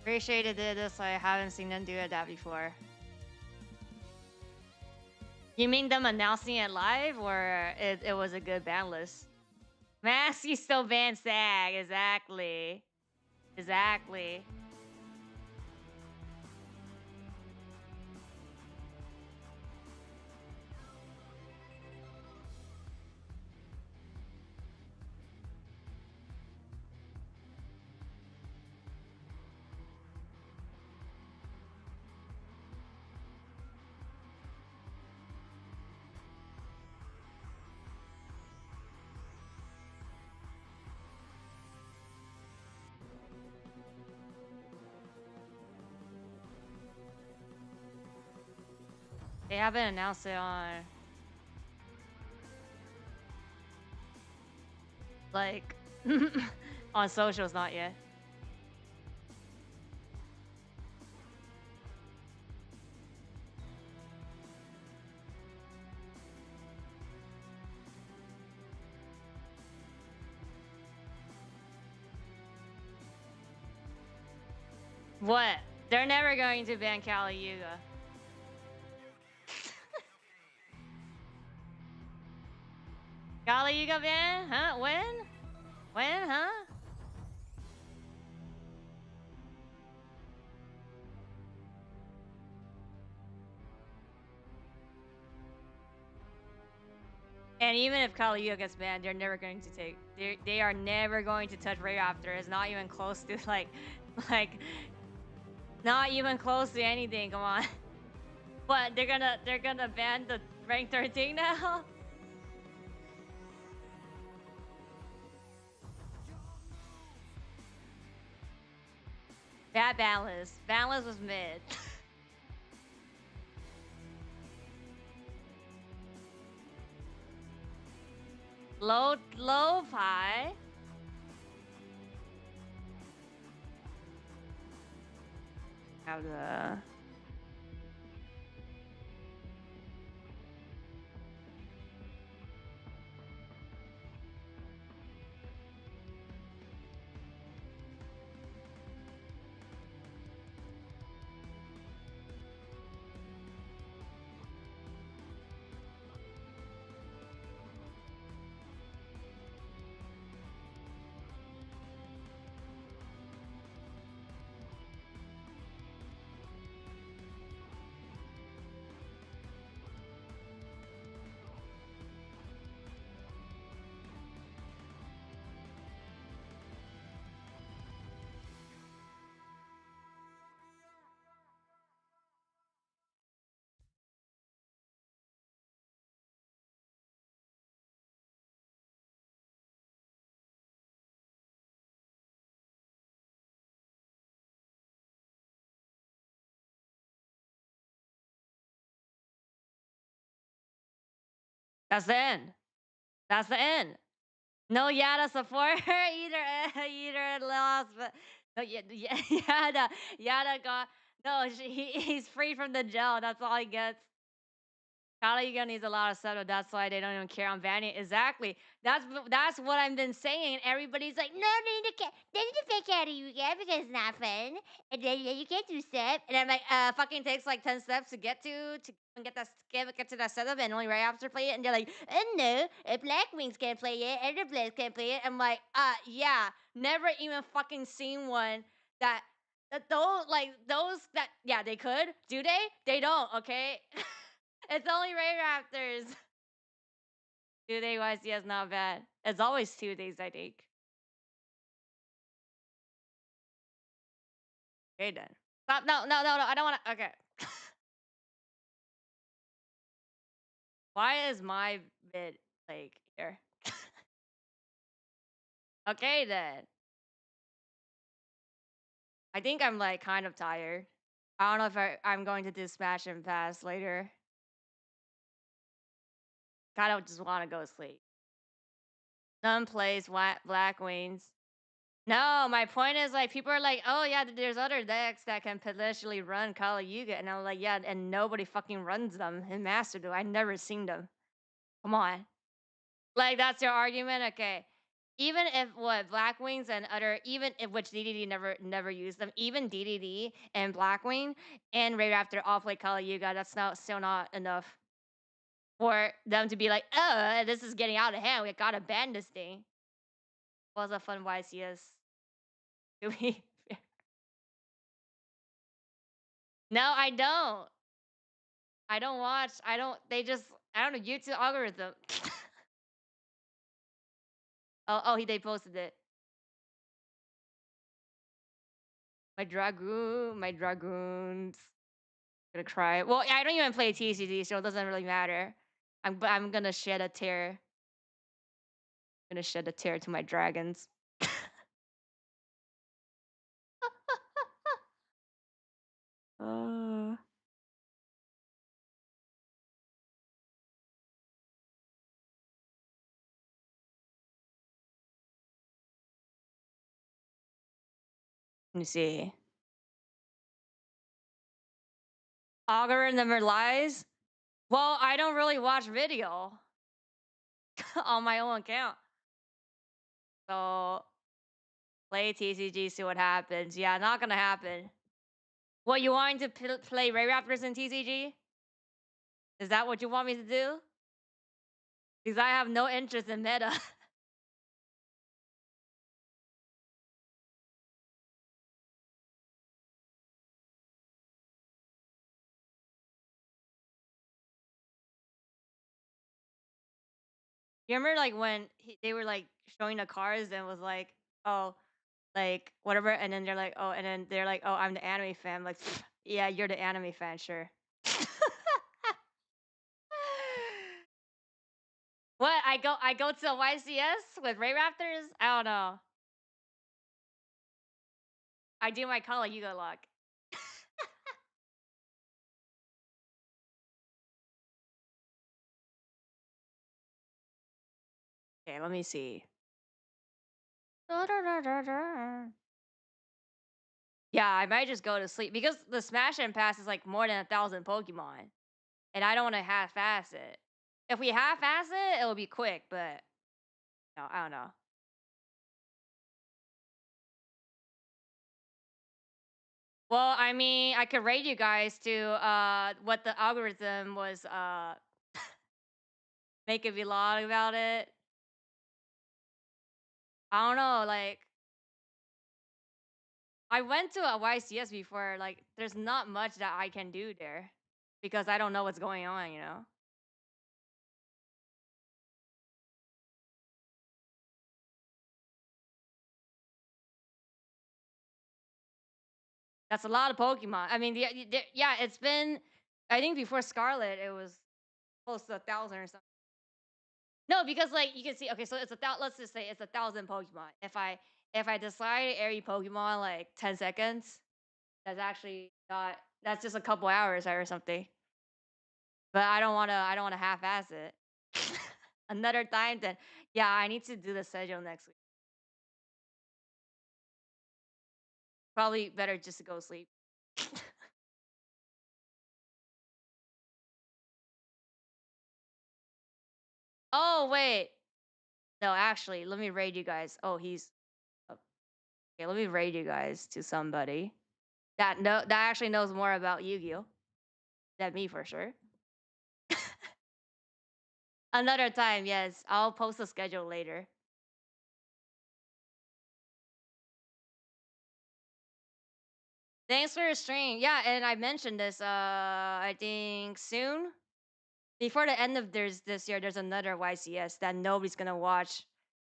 Appreciate they did this. I haven't seen them do that before. You mean them announcing it live, or it was a good ban list? Maxi still banned SAG, exactly. Exactly. They haven't announced it on, like, on socials, not yet. What? They're never going to ban Kali Yuga. Kali Yuga ban? Huh? When? When? Huh? And even if Kali Yuga gets banned, they're never going to take. They are never going to touch Raptor. It's not even close to like, not even close to anything. Come on. But they're gonna ban the rank 13 now. Bad balance. Balance was mid. Low high. Have the That's the end. That's the end. No Yada support either lost, but no Yada got no. He's free from the jail. That's all he gets. Kaliga needs a lot of setup. That's why they don't even care on banning. Exactly. That's what I've been saying. Everybody's like, no, they need to pick out of you again because it's not fun. And then you can't do step. And I'm like, fucking takes like 10 steps to get to get that get to that setup and only right after play it. And they're like, oh no, Black Wings can't play it, other Blades can't play it. I'm like, yeah, never even fucking seen one that those that yeah, they could. Do they? They don't, okay? It's only Ray Raptors. 2-day YCS not bad. It's always 2 days, I think. Okay then. Stop. No. I don't wanna okay. Why is my bid like here? Okay then. I think I'm like kind of tired. I don't know if I'm going to do Smash and Pass later. Kind of just want to go sleep. None plays Black Wings. No, my point is like people are like, oh yeah, there's other decks that can potentially run Kali Yuga, and I'm like, yeah, and nobody fucking runs them in Master Duel. I never seen them. Come on, like that's your argument, okay? Even if what Black Wings and other, even if which DDD never used them, even DDD and Blackwing and Ray Raptor all play Kali Yuga. That's still not enough for them to be like, oh, this is getting out of hand. We gotta ban this thing. Was a fun YCS. To be fair. No, I don't. I don't watch. I don't. They just. I don't know. YouTube algorithm. They posted it. My dragoons. Gonna cry. Well, I don't even play TCG, so it doesn't really matter. I'm gonna shed a tear. Gonna shed a tear to my dragons. uh. Let me see. Algorithm or lies? Well, I don't really watch video on my own account. So play TCG, see what happens. Yeah, not gonna happen. What, you want to play Ray Raptors in TCG? Is that what you want me to do? Because I have no interest in meta. You remember like when they were like showing the cards and was like, oh, like whatever, and then they're like, oh, and then they're like, oh, I'm the anime fan. I'm like, yeah, you're the anime fan, sure. What? I go to YCS with Ray Raptors? I don't know. I do my Kala Yuga luck. Okay, let me see. Yeah, I might just go to sleep because the Smash and Pass is like more than 1,000 Pokemon, and I don't want to half-ass it. If we half-ass it, it'll be quick, but no, I don't know. Well, I mean, I could rate you guys to what the algorithm was make a vlog about it. I don't know, like I went to a YCS before, like there's not much that I can do there because I don't know what's going on, you know? That's a lot of Pokemon. I mean, yeah, it's been I think before Scarlet it was close to 1,000 or something. No, because like you can see, okay, so it's let's just say it's 1,000 Pokemon. If I decide every Pokemon like 10 seconds, that's actually not that's just a couple hours or something. But I don't wanna half ass it. Another time, then yeah, I need to do the schedule next week. Probably better just to go sleep. Oh wait, no, actually, let me raid you guys. Oh, he's okay. Let me raid you guys to somebody that actually knows more about Yu-Gi-Oh than me for sure. Another time, yes. I'll post the schedule later. Thanks for your stream. Yeah, and I mentioned this I think soon. Before the end of this year, there's another YCS that nobody's gonna watch.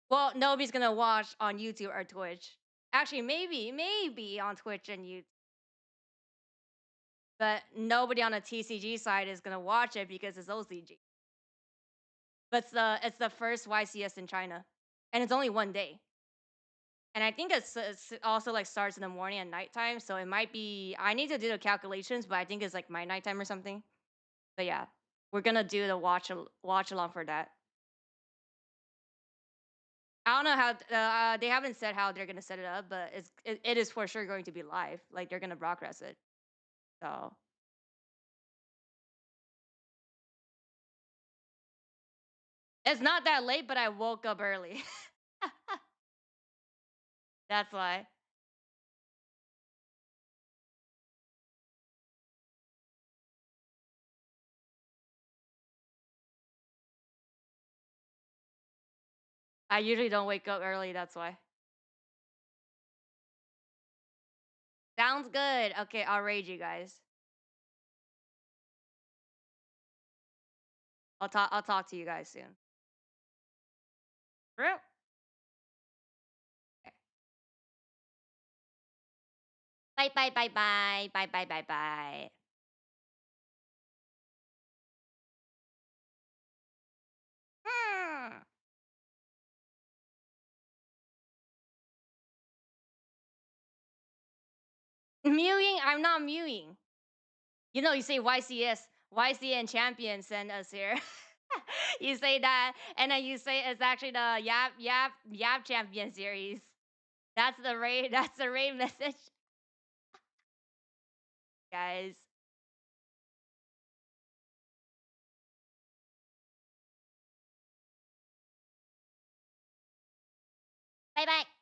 Well, nobody's gonna watch on YouTube or Twitch. Actually, maybe on Twitch and YouTube. But nobody on the TCG side is gonna watch it because it's OCG. But it's the first YCS in China, and it's only one day. And I think it's also like starts in the morning and nighttime, so it might be. I need to do the calculations, but I think it's like my nighttime or something. But yeah, we're gonna do the watch along for that. I don't know how they haven't said how they're gonna set it up, but it is for sure going to be live. Like they're gonna broadcast it. So it's not that late, but I woke up early. That's why. I usually don't wake up early. That's why. Sounds good. Okay, I'll raid you guys. I'll talk to you guys soon. Real? Bye bye bye bye bye bye bye bye. Hmm. Mewing? I'm not mewing. You know, you say YCS, YCN champion send us here. You say that, and then you say it's actually the Yap champion series. That's the raid. That's the raid message, guys. Bye bye.